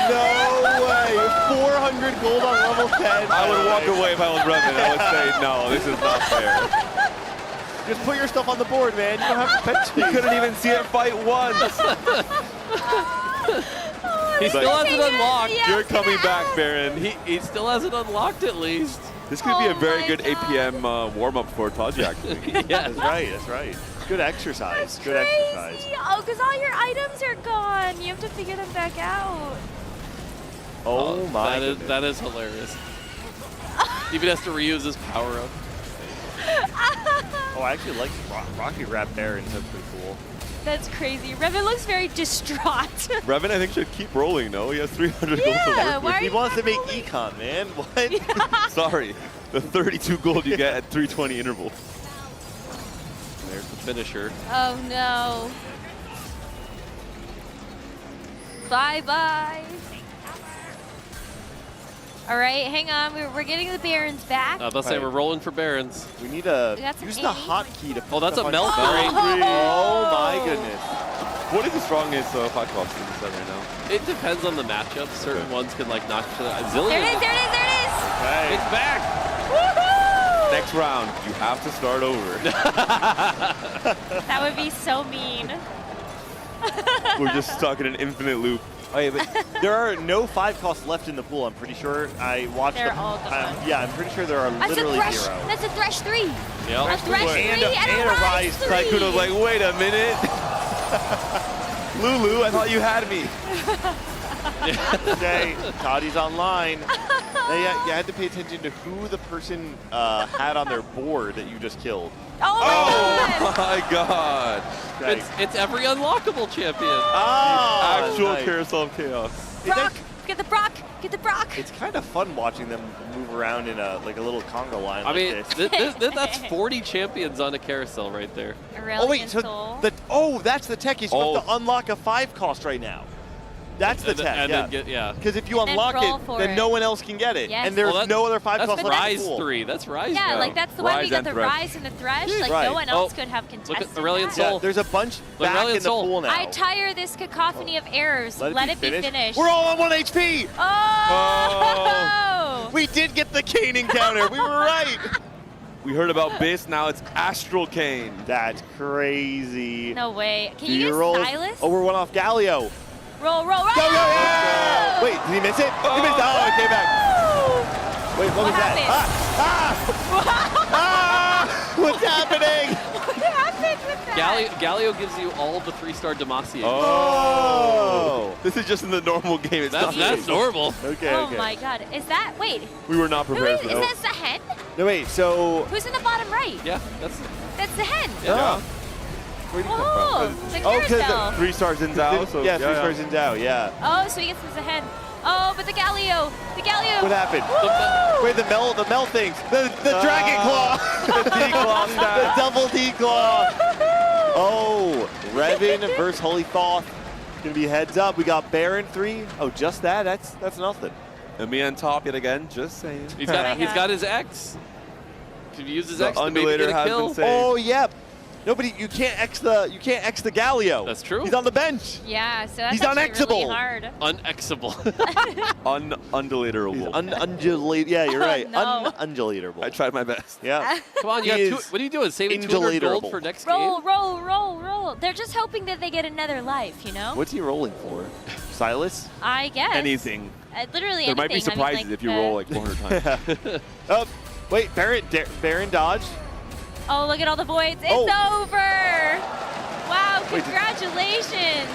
No way. 400 gold on level 10. I would walk away if I was Revan. I would say, no, this is not fair. Just put your stuff on the board, man. You don't have to fetch You me. couldn't even see it fight once. He still hasn't unlocked. Yeah, You're coming back, Baron. He still hasn't unlocked at least. This could be a Oh very my good God. APM warm-up for Taji, actually. Yeah. That's right. That's right. good exercise. Good Crazy. exercise. Oh, because all your items are gone. You have to figure them back out. Oh my goodness. That is hilarious. He even has to reuse his power-up. Oh, I actually like Rocky Rap Barons. That's pretty cool. That's crazy. Revan looks very distraught. Revan, I think, should keep rolling, no? He has 300 gold to work with. He wants to make econ, man. What? Sorry. The 32 gold you get at 320 interval. There's the finisher. Oh, no. Bye-bye. All right, hang on. We're getting the Barons back. I was about to say, we're rolling for Barons. We need to We got some use the Annie. hotkey to. Oh, that's a melt break. break. Oh my goodness. What is the strongest hot cost in the set right now? It depends on the matchup. Certain ones can like knock each other. Zillion. There it is, there it is, there it is. Okay. It's back. Woohoo! Next round, you have to start over. That would be so mean. We're just stuck in an infinite loop. Oh, yeah, but there are no 5 costs left in the pool. I'm pretty sure. I watched They're them. all gone. Yeah, I'm pretty sure there are That's literally a thresh. 0. That's a thresh 3. Yep. A thresh 3 And and a rise 3. Tycoon was like, wait a minute. Lulu, I thought you had me. Okay, Toddy's online. You had to pay attention to who the person had on their board that you just killed. Oh my god. Okay. It's every unlockable champion. Oh, Actual nice. carousel of chaos. Brock, get the Brock, get the Brock. It's kind of fun watching them move around in a little conga line I like mean, this. that's 40 champions on a carousel right there. Oh wait, so that's the tech. Is you have to unlock a 5 cost right now. That's the tech. And yeah. then get, yeah. Because if you And then unlock roll it, for then it. no one else can get it, Yes. and there's Well, no other 5 That's costs left in Rise the pool. 3. That's Rise. Yeah, now. like that's the one Rise we got and the Thresh. Rise and the Thresh. Like Right. no one else Oh, could have Look contested at Aurelion that. Soul. Yeah, there's a bunch Look, back Aurelion in the Soul. pool now. I tire this cacophony of errors. Let it be finished. We're all on 1 HP. Oh! We did get the cane encounter. We were right. We heard about Biss, now it's Astral Cane. That's crazy. No way. Can Do you your use rolls. Stylus? Oh, we're 1 off Galio. Roll, roll, roll! Go, go, yeah! Wait, did he miss it? He missed it. Oh, it came back. Wait, what was that? What's happening? What happened with that? Galio gives you all the 3-star Demacia. Oh. This is just in the normal game. It's not That's normal. Okay, Oh okay. my god. Is that, wait, We were not who prepared is, for is that. that Zahen? No, wait, so... Who's in the bottom right? Yeah, that's That's Zahen. Yeah. Where did you Oh, come the from? Oh, carousel. 3 stars in Zao. So yeah, 3 stars in Zao, yeah. Oh, so he gets the Zahen. Oh, but the Galio. The Galio. What happened? Woo! Wait, the melt things. The Dragon Claw. The D-Claw The stat. double D-Claw. Oh, Revan versus Holy Thoth. Gonna be heads up. We got Baron 3. Oh, just that? That's nothing. And me on top yet again, just saying. he's got his X. Can you use his The X to maybe undulator get a has kill? been saved. Oh, yep. Nobody, you can't X the Galio. That's true. He's on the bench. Yeah, so that's He's actually really unexable. hard. Unexable. Undulatorable. Undulate. Yeah, you're right. No. Undulatable. I tried my best. Yeah. Come on, you He got is what are you doing? Saving 200 gold indulatable. for next Roll, game? roll, roll, roll. They're just hoping that they get another life, you know? What's he rolling for? Silas? I guess. Anything. Literally There anything. might be surprises I mean, like, if you roll like 400 times. Oh, wait, Baron dodged. Oh, look at all the voids. It's over. Wow, congratulations.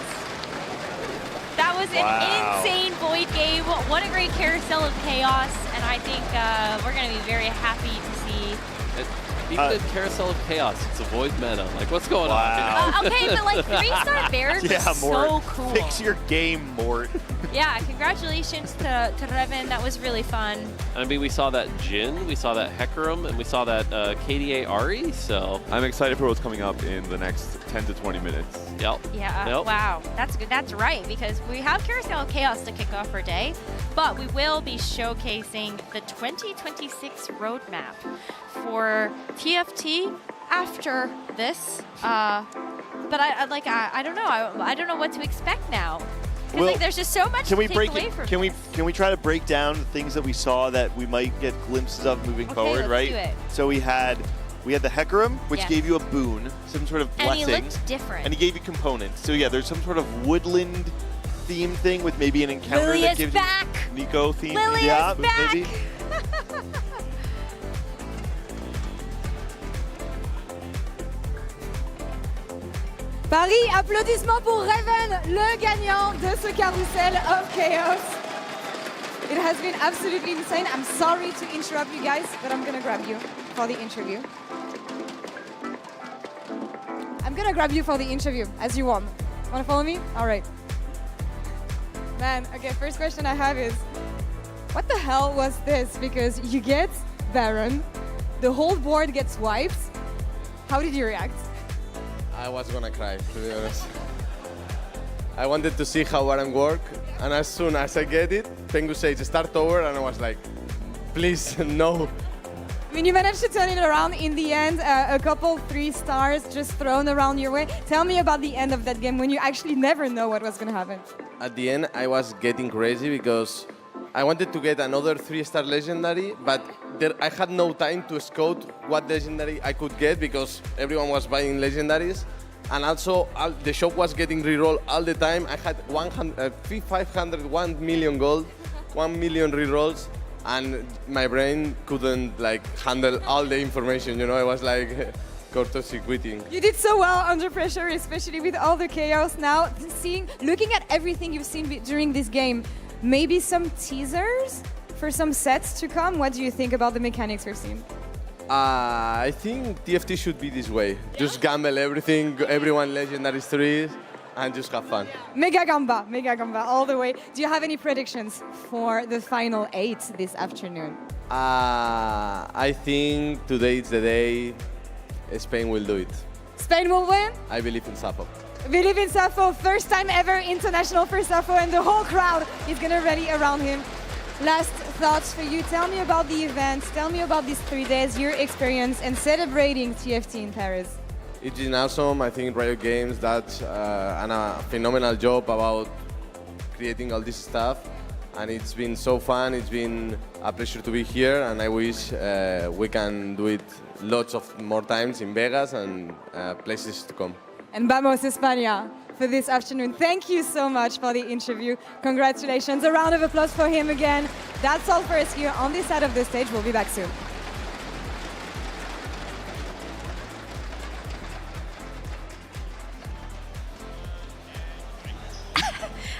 That was an insane void game. What a great carousel of chaos. And I think we're going to be very happy to see. Even in Carousel of Chaos, it's a void meta. Like, what's going on? Okay, but like 3-star Barons Yeah, is Mort. so cool. Fix your game, Mort. Yeah, congratulations to Revan. That was really fun. I mean, we saw that Jin, we saw that Hecarim, and we saw that KDA Ari, so... I'm excited for what's coming up in the next 10 to 20 minutes. Yep. Yeah, Yep. wow, that's good. That's right, because we have Carousel of Chaos to kick off our day, but we will be showcasing the 2026 roadmap for TFT after this. But I don't know. I don't know what to expect now. Because like, there's just so much to take away from this. Can we try to break down things that we saw that we might get glimpses of moving forward, let's right? do it. So we had the Hecarim, which Yeah. gave you a boon, some sort of And blessing. he looked different. And he gave you components. So yeah, there's some sort of woodland theme thing with maybe an encounter Lily that is gives back. you Nico theme. Lily yeah, is back. maybe. Paris, applaudissements pour Raven, le gagnant de ce carrousel of chaos. It has been absolutely insane. I'm sorry to interrupt you guys, but I'm gonna grab you for the interview. I'm gonna grab you for the interview as you won. Wanna follow me? All right. Man, okay, first question I have is, what the hell was this? Because you get Baron, the whole board gets wiped. How did you react? I was gonna cry, to be honest. I wanted to see how Baron work, and as soon as I get it, Pengu says start over, and I was like, please, no. I mean, you managed to turn it around in the end, a couple 3 stars just thrown around your way. Tell me about the end of that game when you actually never know what was gonna happen. At the end, I was getting crazy because I wanted to get another 3-star legendary, but I had no time to scout what legendary I could get because everyone was buying legendaries. And also, the shop was getting reroll all the time. I had 501 million gold, 1 million rerolls, and my brain couldn't handle all the information. You know, I was like court-circuiting. You did so well under pressure, especially with all the chaos. Now, looking at everything you've seen during this game, maybe some teasers for some sets to come. What do you think about the mechanics we've seen? I think TFT should be this way. Just gamble everything, everyone legendary 3s, and just have fun. Mega Gamba all the way. Do you have any predictions for the final 8 this afternoon? I think today is the day Spain will do it. Spain will win? I believe in Sappho. Believe in Sappho, first time ever international for Sappho, and the whole crowd is gonna rally around him. Last thoughts for you. Tell me about the event. Tell me about these 3 days, your experience, and celebrating TFT in Paris. It's been awesome. I think Riot Games does a phenomenal job about creating all this stuff. And it's been so fun. It's been a pleasure to be here. And I wish we can do it lots of more times in Vegas and places to come. And vamos España for this afternoon. Thank you so much for the interview. Congratulations. A round of applause for him again. That's all for us here on this side of the stage. We'll be back soon.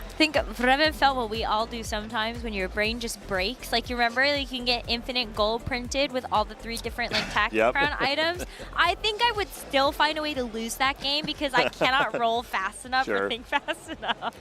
I think Reven felt what we all do sometimes when your brain just breaks. Like, you remember, you can get infinite gold printed with all the 3 different tactic crown items. I think I would still find a way to lose that game because I cannot roll fast enough or think fast enough.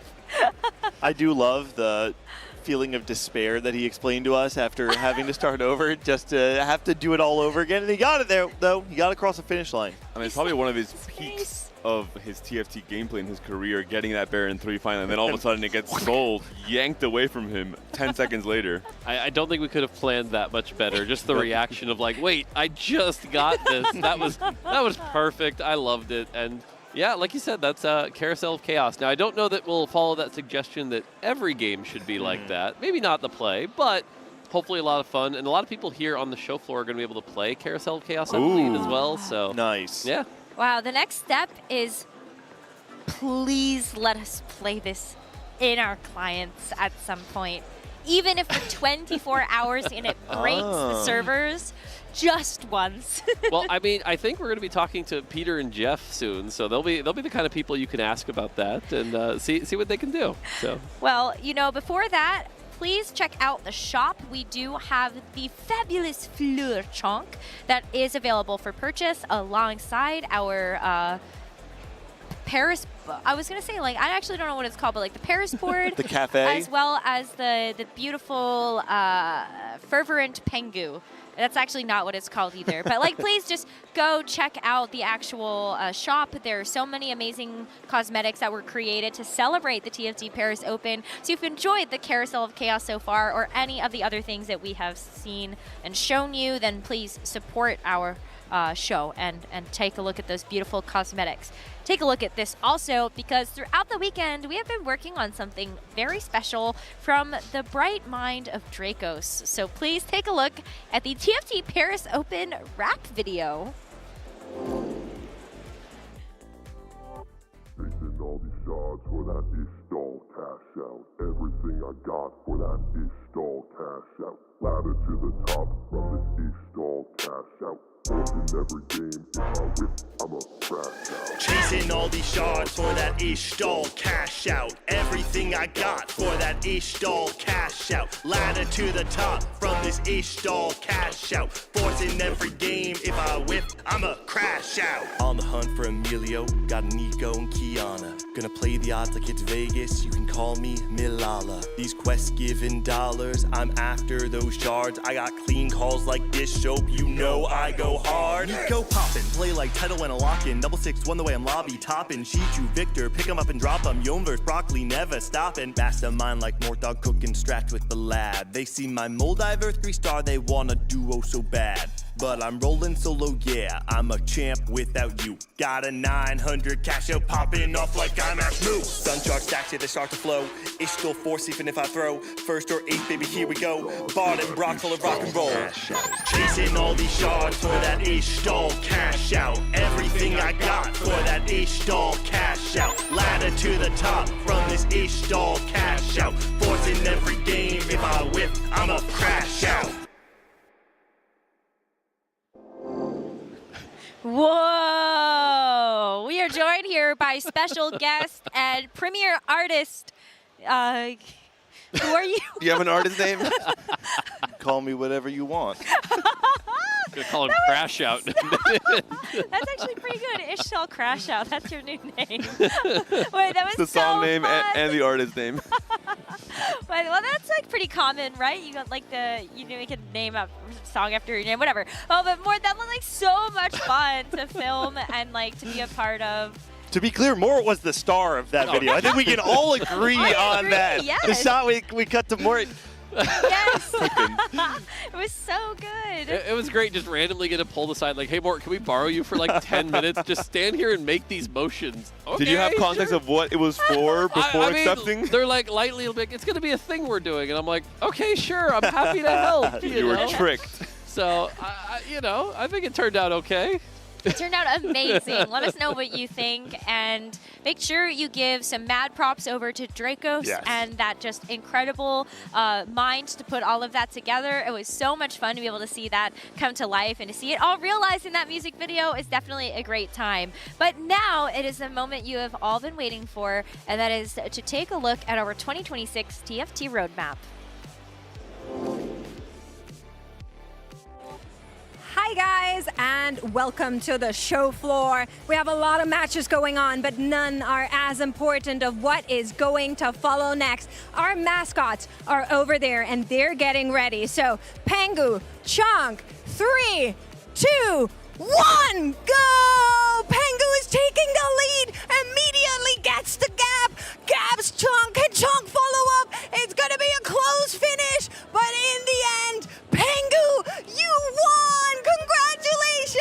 I do love the feeling of despair that he explained to us after having to start over, just to have to do it all over again. And he got it there, though. He got across the finish line. I mean, it's probably one of his peaks of his TFT gameplay in his career, getting that Baron 3 final, and then all of a sudden it gets sold, yanked away from him 10 seconds later. I don't think we could have planned that much better. Just the reaction of like, wait, I just got this. That was perfect. I loved it. And yeah, like you said, that's Carousel of Chaos. Now, I don't know that we'll follow that suggestion that every game should be like that. Maybe not the play, but hopefully a lot of fun. And a lot of people here on the show floor are going to be able to play Carousel of Chaos, I believe, as well. So nice. Yeah. Wow, the next step is please let us play this in our clients at some point. Even if for 24 hours and it breaks the servers just once. Well, I mean, I think we're going to be talking to Peter and Jeff soon, so they'll be the kind of people you can ask about that and see what they can do. So. Well, you know, before that, please check out the shop. We do have the fabulous Fleur Chonk that is available for purchase alongside our Paris. I was gonna say, I actually don't know what it's called, but the Paris board, the cafe, as well as the beautiful Fervent Pengu. That's actually not what it's called either. But please just go check out the actual shop. There are so many amazing cosmetics that were created to celebrate the TFT Paris Open. So if you've enjoyed the Carousel of Chaos so far, or any of the other things that we have seen and shown you, then please support our show and take a look at those beautiful cosmetics. Take a look at this also, because throughout the weekend we have been working on something very special from the bright mind of Dracos. So please take a look at the TFT Paris Open rap video. Chasing all these shards for that install cash out. Everything I got for that install cash out. Ladder to the top from this install cash out. In every game, if I whip, I'm a crash out. Chasing all these shards for that Ishtal cash out. Everything I got for that Ishtal cash out. Ladder to the top from this Ishtal cash out. Forcing every game, if I whip, I'ma crash out. On the hunt for Emilio, got Nico and Kiana. Gonna play the odds like it's Vegas, you can call me Milala. These quests giving dollars, I'm after those shards. I got clean calls like dish soap, you know I go hard. Nico poppin', play like title when I lock in. Double 6-1 the way I'm lobby toppin'. Shichu Victor, pick 'em up and drop 'em. Yon verse broccoli, never stoppin'. Mastermind like Mortdog cooking strat with the lab. They see my Moldiver 3-star, they want a duo so bad. But I'm rolling solo, yeah, I'm a champ without you. Got a 900 cash out popping off like I'm at Moo. Sunshark stacks, yeah, they start to flow. Ish still force even if I throw. First or eighth, baby, here we go. Bard and Brock full of rock and roll. Chasing all these shards for that Ishtal cash out. Everything I got for that Ishtal cash out. Ladder to the top from this Ishtal cash out. Forcing every game, if I whip, I'ma crash out. Whoa! We are joined here by special guest and premier artist. Who are you? Do you have an artist name? Call me whatever you want. I'm gonna call him Crash Out. That's actually pretty good. Ishtal Crash Out. That's your new name. Wait, that was the song so name and the artist name. Well, that's like pretty common, right? You got like you can name a song after your name, whatever. Oh, but that was like so much fun to film and like to be a part of. To be clear, Mort was the star of that video. I think we can all agree on that. Yes. The shot we cut to Mort. Yes. It was so good. It was great just randomly getting pulled aside like, hey, Mort, can we borrow you for like 10 minutes? Just stand here and make these motions. Okay, Did you have context of what it was for before I mean, accepting? They're like lightly, like, it's going to be a thing we're doing. And I'm like, okay, sure, I'm happy to help. You were tricked. So, I think it turned out okay. It turned out amazing. Let us know what you think, and make sure you give some mad props over to Dracos and that just incredible mind to put all of that together. It was so much fun to be able to see that come to life and to see it all realized in that music video is definitely a great time. But now it is the moment you have all been waiting for, and that is to take a look at our 2026 TFT roadmap. Hi guys, and welcome to the show floor. We have a lot of matches going on, but none are as important of what is going to follow next. Our mascots are over there and they're getting ready. So Pengu, Chunk, 3, 2, 1, go! Pengu is taking the lead, immediately gets the gap, gaps Chunk, can Chunk follow up? It's gonna be a close finish, but in the end, Pengu, you won! Congratulations!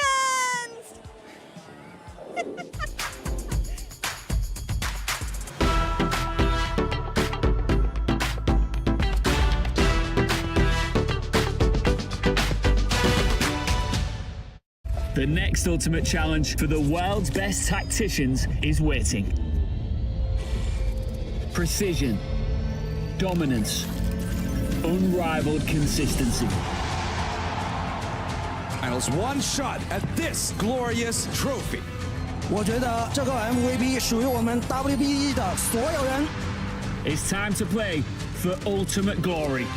The next ultimate challenge for the world's best tacticians is waiting. Precision, dominance, unrivaled consistency. And it's one shot at this glorious trophy. 我觉得这个 MVP 属于我们 WBE 的所有人。 It's time to play for ultimate glory.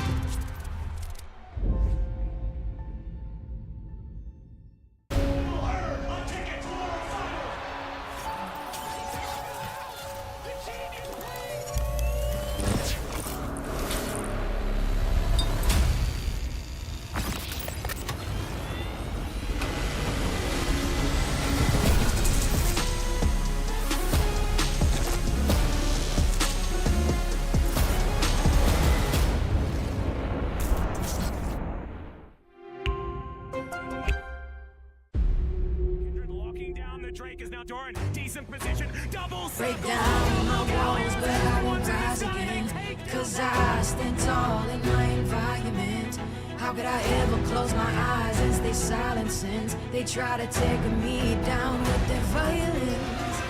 Break down my walls, but I won't rise again. Cause I stand tall in my environment. How could I ever close my eyes as they silence sins? They try to take me down with their violence.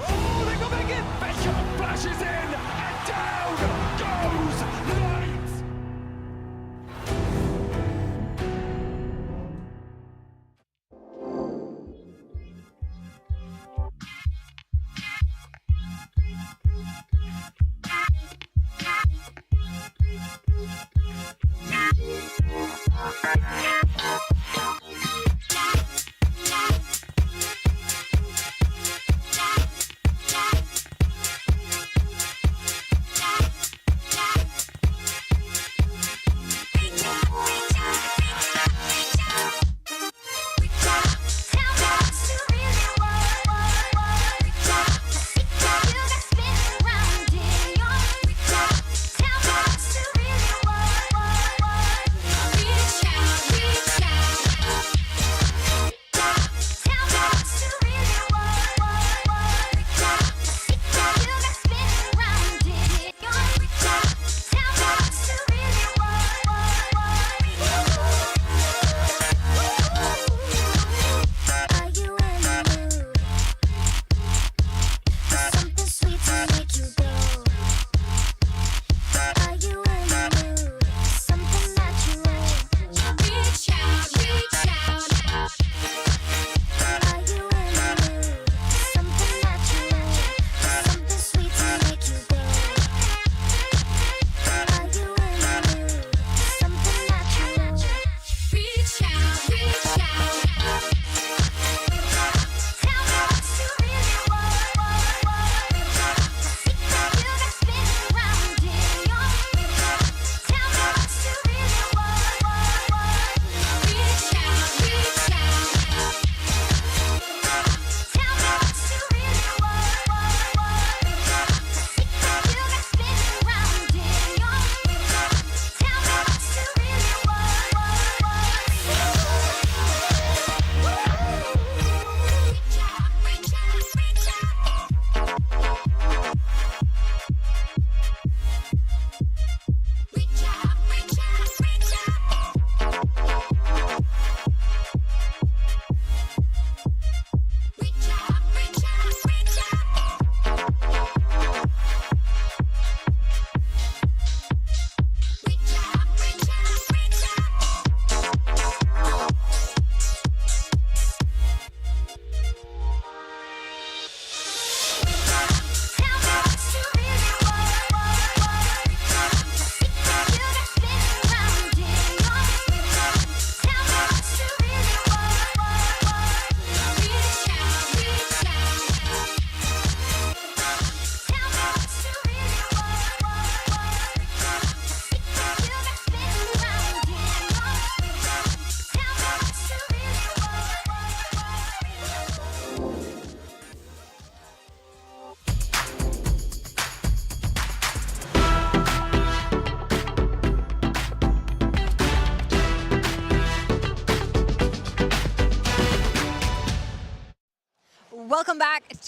Oh, they go back in! Bishop flashes in! And down goes Light!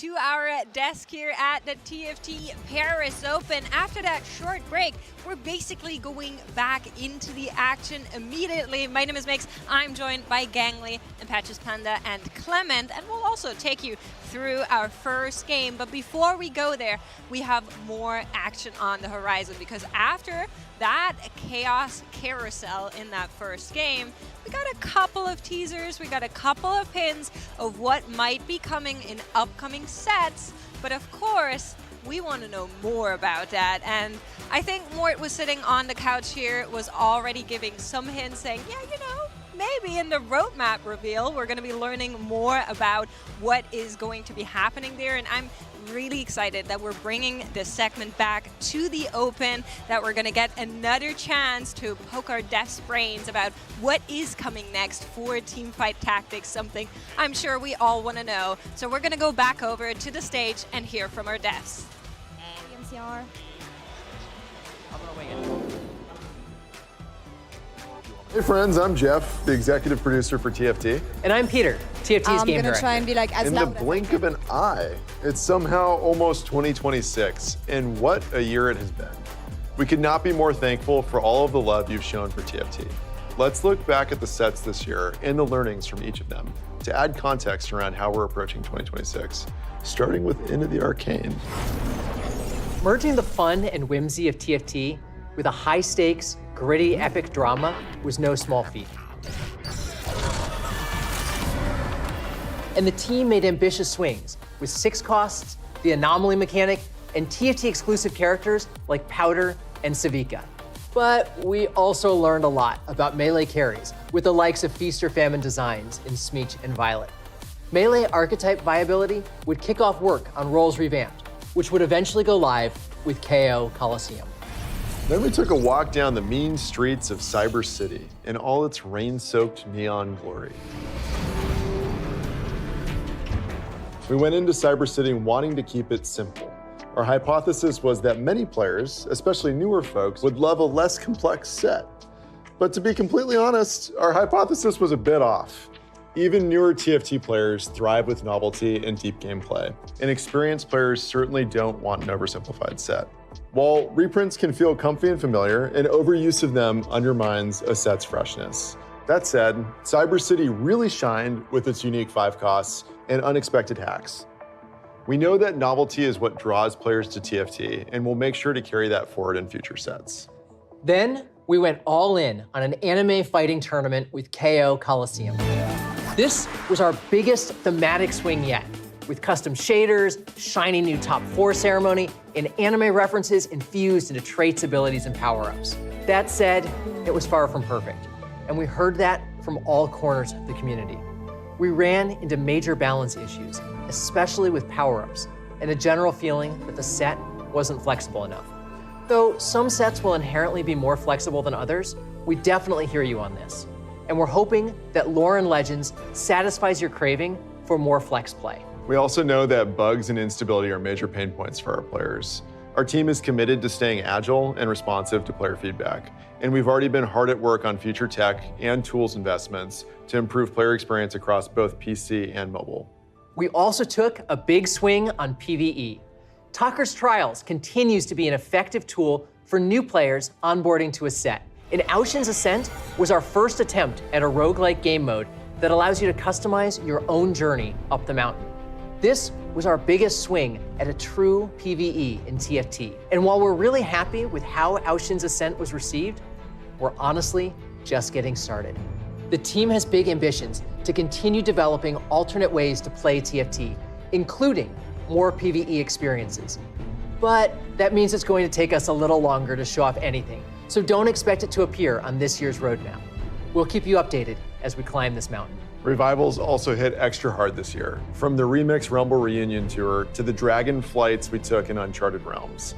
to our desk here at the TFT Paris Open. After that short break, we're basically going back into the action immediately. My name is Mix. I'm joined by Gangly and Patches Panda and Clement, and we'll also take you through our first game. But before we go there, we have more action on the horizon, because after that chaos carousel in that first game, we got a couple of teasers, we got a couple of hints of what might be coming in upcoming sets. But of course, we want to know more about that. And I think Mort was sitting on the couch here, was already giving some hints saying, yeah, you know, maybe in the roadmap reveal, we're going to be learning more about what is going to be happening there. And I'm really excited that we're bringing this segment back to the Open, that we're going to get another chance to poke our devs' brains about what is coming next for Teamfight Tactics, something I'm sure we all want to know. So we're going to go back over to the stage and hear from our devs. MCR. Hey friends, I'm Jeff, the executive producer for TFT. And I'm Peter, TFT's I'm game gonna director. try and be like as In the loud as I blink of an eye, it's somehow almost 2026, and what a year it has been. We could not be more thankful for all of the love you've shown for TFT. Let's look back at the sets this year and the learnings from each of them to add context around how we're approaching 2026, starting with Into the Arcane. Merging the fun and whimsy of TFT with a high-stakes, gritty, epic drama was no small feat. And the team made ambitious swings with 6 costs, the anomaly mechanic, and TFT-exclusive characters like Powder and Savika. But we also learned a lot about melee carries with the likes of Feast or Famine designs in Smeech and Violet. Melee archetype viability would kick off work on Roles Revamped, which would eventually go live with KO Coliseum. Then we took a walk down the mean streets of Cyber City in all its rain-soaked neon glory. We went into Cyber City wanting to keep it simple. Our hypothesis was that many players, especially newer folks, would love a less complex set. But to be completely honest, our hypothesis was a bit off. Even newer TFT players thrive with novelty and deep gameplay, and experienced players certainly don't want an oversimplified set. While reprints can feel comfy and familiar, an overuse of them undermines a set's freshness. That said, Cyber City really shined with its unique 5 costs and unexpected hacks. We know that novelty is what draws players to TFT, and we'll make sure to carry that forward in future sets. Then we went all in on an anime fighting tournament with KO Coliseum. This was our biggest thematic swing yet, with custom shaders, shiny new top 4 ceremony, and anime references infused into traits, abilities, and power-ups. That said, it was far from perfect, and we heard that from all corners of the community. We ran into major balance issues, especially with power-ups, and a general feeling that the set wasn't flexible enough. Though some sets will inherently be more flexible than others, we definitely hear you on this. And we're hoping that Lore and Legends satisfies your craving for more flex play. We also know that bugs and instability are major pain points for our players. Our team is committed to staying agile and responsive to player feedback, and we've already been hard at work on future tech and tools investments to improve player experience across both PC and mobile. We also took a big swing on PvE. Talker's Trials continues to be an effective tool for new players onboarding to a set. And Aushin's Ascent was our first attempt at a roguelike game mode that allows you to customize your own journey up the mountain. This was our biggest swing at a true PvE in TFT. And while we're really happy with how Aushin's Ascent was received, we're honestly just getting started. The team has big ambitions to continue developing alternate ways to play TFT, including more PvE experiences. But that means it's going to take us a little longer to show off anything, so don't expect it to appear on this year's roadmap. We'll keep you updated as we climb this mountain. Revivals also hit extra hard this year, from the Remix Rumble Reunion Tour to the Dragon flights we took in Uncharted Realms.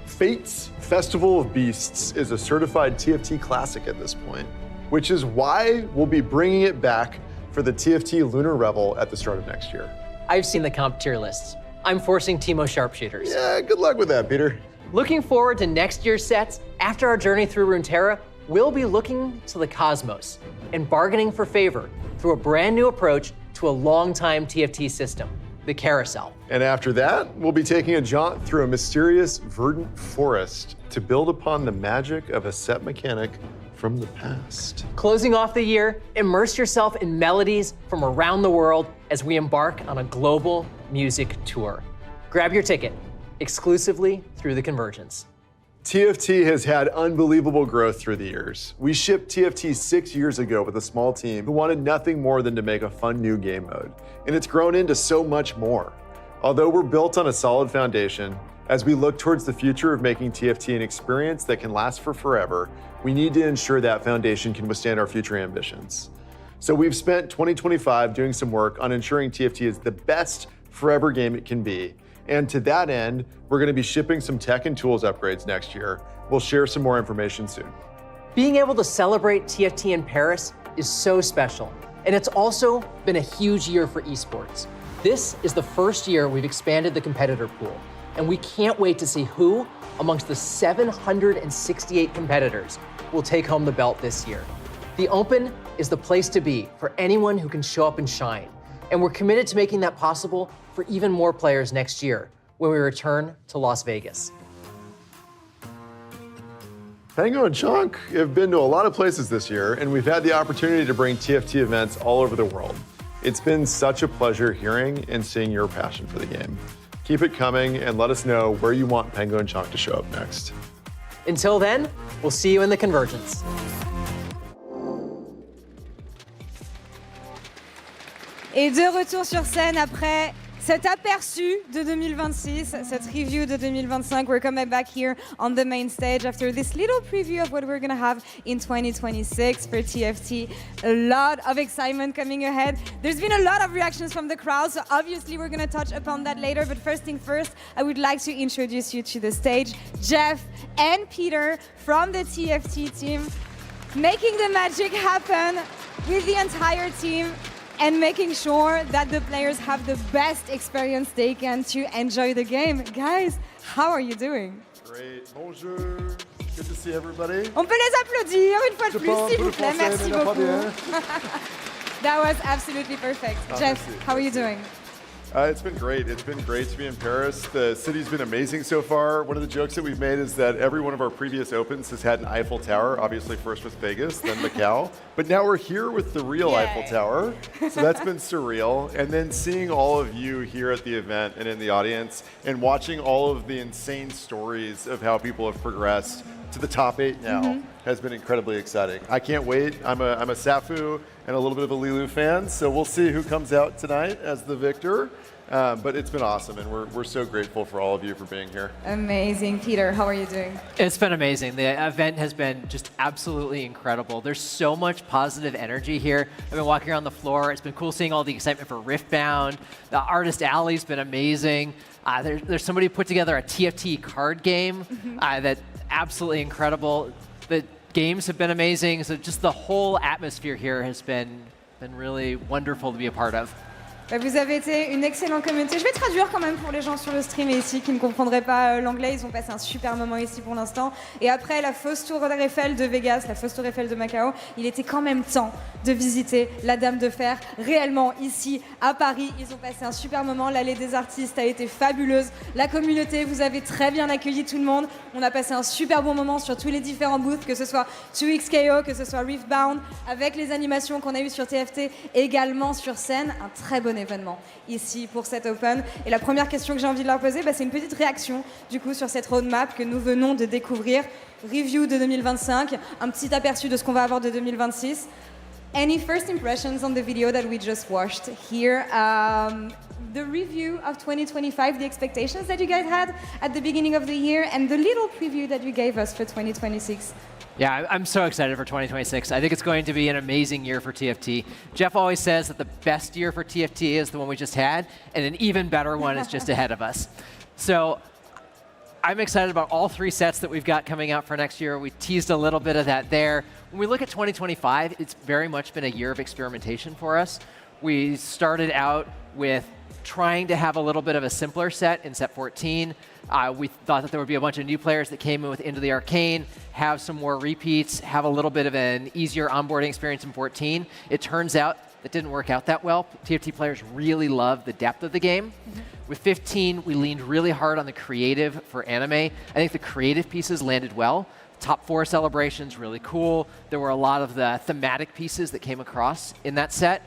Fate's Festival of Beasts is a certified TFT classic at this point, which is why we'll be bringing it back for the TFT Lunar Revel at the start of next year. I've seen the comp tier lists. I'm forcing Teemo sharpshooters. Yeah, good luck with that, Peter. Looking forward to next year's sets. After our journey through Runeterra, we'll be looking to the cosmos and bargaining for favor through a brand new approach to a long-time TFT system. the carousel. And after that, we'll be taking a jaunt through a mysterious verdant forest to build upon the magic of a set mechanic from the past. Closing off the year, immerse yourself in melodies from around the world as we embark on a global music tour. Grab your ticket exclusively through the Convergence. TFT has had unbelievable growth through the years. We shipped TFT 6 years ago with a small team who wanted nothing more than to make a fun new game mode, and it's grown into so much more. Although we're built on a solid foundation, as we look towards the future of making TFT an experience that can last for forever, we need to ensure that foundation can withstand our future ambitions. So we've spent 2025 doing some work on ensuring TFT is the best forever game it can be. And to that end, we're going to be shipping some tech and tools upgrades next year. We'll share some more information soon. Being able to celebrate TFT in Paris is so special, and it's also been a huge year for esports. This is the first year we've expanded the competitor pool, and we can't wait to see who, amongst the 768 competitors, will take home the belt this year. The Open is the place to be for anyone who can show up and shine, and we're committed to making that possible for even more players next year when we return to Las Vegas. Pango and Chunk have been to a lot of places this year, and we've had the opportunity to bring TFT events all over the world. It's been such a pleasure hearing and seeing your passion for the game. Keep it coming and let us know where you want Pango and Chunk to show up next. Until then, we'll see you in the Convergence. Et de retour sur scène après cet aperçu de 2026, cette review de 2025. We're coming back here on the main stage after this little preview of what we're going to have in 2026 for TFT. A lot of excitement coming ahead. There's been a lot of reactions from the crowd, so obviously we're going to touch upon that later. But first thing first, I would like to introduce you to the stage, Jeff and Peter from the TFT team, making the magic happen with the entire team and making sure that the players have the best experience they can to enjoy the game. Guys, how are you doing? Great. Bonjour. Good to see everybody. On peut les applaudir une fois de plus, s'il vous plaît. Merci beaucoup. That was absolutely perfect. Jeff, how are you doing? It's been great. It's been great to be in Paris. The city's been amazing so far. One of the jokes that we've made is that every one of our previous Opens has had an Eiffel Tower, obviously first with Vegas, then Macau. But now we're here with the real Eiffel Tower. So that's been surreal. And then seeing all of you here at the event and in the audience and watching all of the insane stories of how people have progressed to the top 8 now has been incredibly exciting. I can't wait. I'm a Safu and a little bit of a Lilu fan, so we'll see who comes out tonight as the victor. But it's been awesome, and we're so grateful for all of you for being here. Amazing. Peter, how are you doing? It's been amazing. The event has been just absolutely incredible. There's so much positive energy here. I've been walking around the floor. It's been cool seeing all the excitement for Riftbound. The Artist Alley's been amazing. There's somebody who put together a TFT card game that's absolutely incredible. The games have been amazing. So just the whole atmosphere here has been really wonderful to be a part of. Vous avez été une excellente communauté. Je vais traduire quand même pour les gens sur le stream et ici qui ne comprendraient pas l'anglais. Ils ont passé un super moment ici pour l'instant. Et après la fausse tour Eiffel de Vegas, la fausse tour Eiffel de Macao, il était quand même temps de visiter la Dame de Fer réellement ici à Paris. Ils ont passé un super moment. L'allée des artistes a été fabuleuse. La communauté, vous avez très bien accueilli tout le monde. On a passé un super bon moment sur tous les différents booths, que ce soit 2XKO, que ce soit Riftbound, avec les animations qu'on a eues sur TFT, également sur scène. Un très bon événement ici pour cet Open. Et la première question que j'ai envie de leur poser, c'est une petite réaction du coup sur cette roadmap que nous venons de découvrir. Review de 2025, un petit aperçu de ce qu'on va avoir de 2026. Any first impressions on the video that we just watched here? The review of 2025, the expectations that you guys had at the beginning of the year, and the little preview that you gave us for 2026. Yeah, I'm so excited for 2026. I think it's going to be an amazing year for TFT. Jeff always says that the best year for TFT is the one we just had, and an even better one is just ahead of us. So I'm excited about all 3 sets that we've got coming out for next year. We teased a little bit of that there. When we look at 2025, it's very much been a year of experimentation for us. We started out with trying to have a little bit of a simpler set in set 14. We thought that there would be a bunch of new players that came in with Into the Arcane, have some more repeats, have a little bit of an easier onboarding experience in 14. It turns out that didn't work out that well. TFT players really love the depth of the game. With 15, we leaned really hard on the creative for anime. I think the creative pieces landed well. Top 4 celebrations, really cool. There were a lot of the thematic pieces that came across in that set.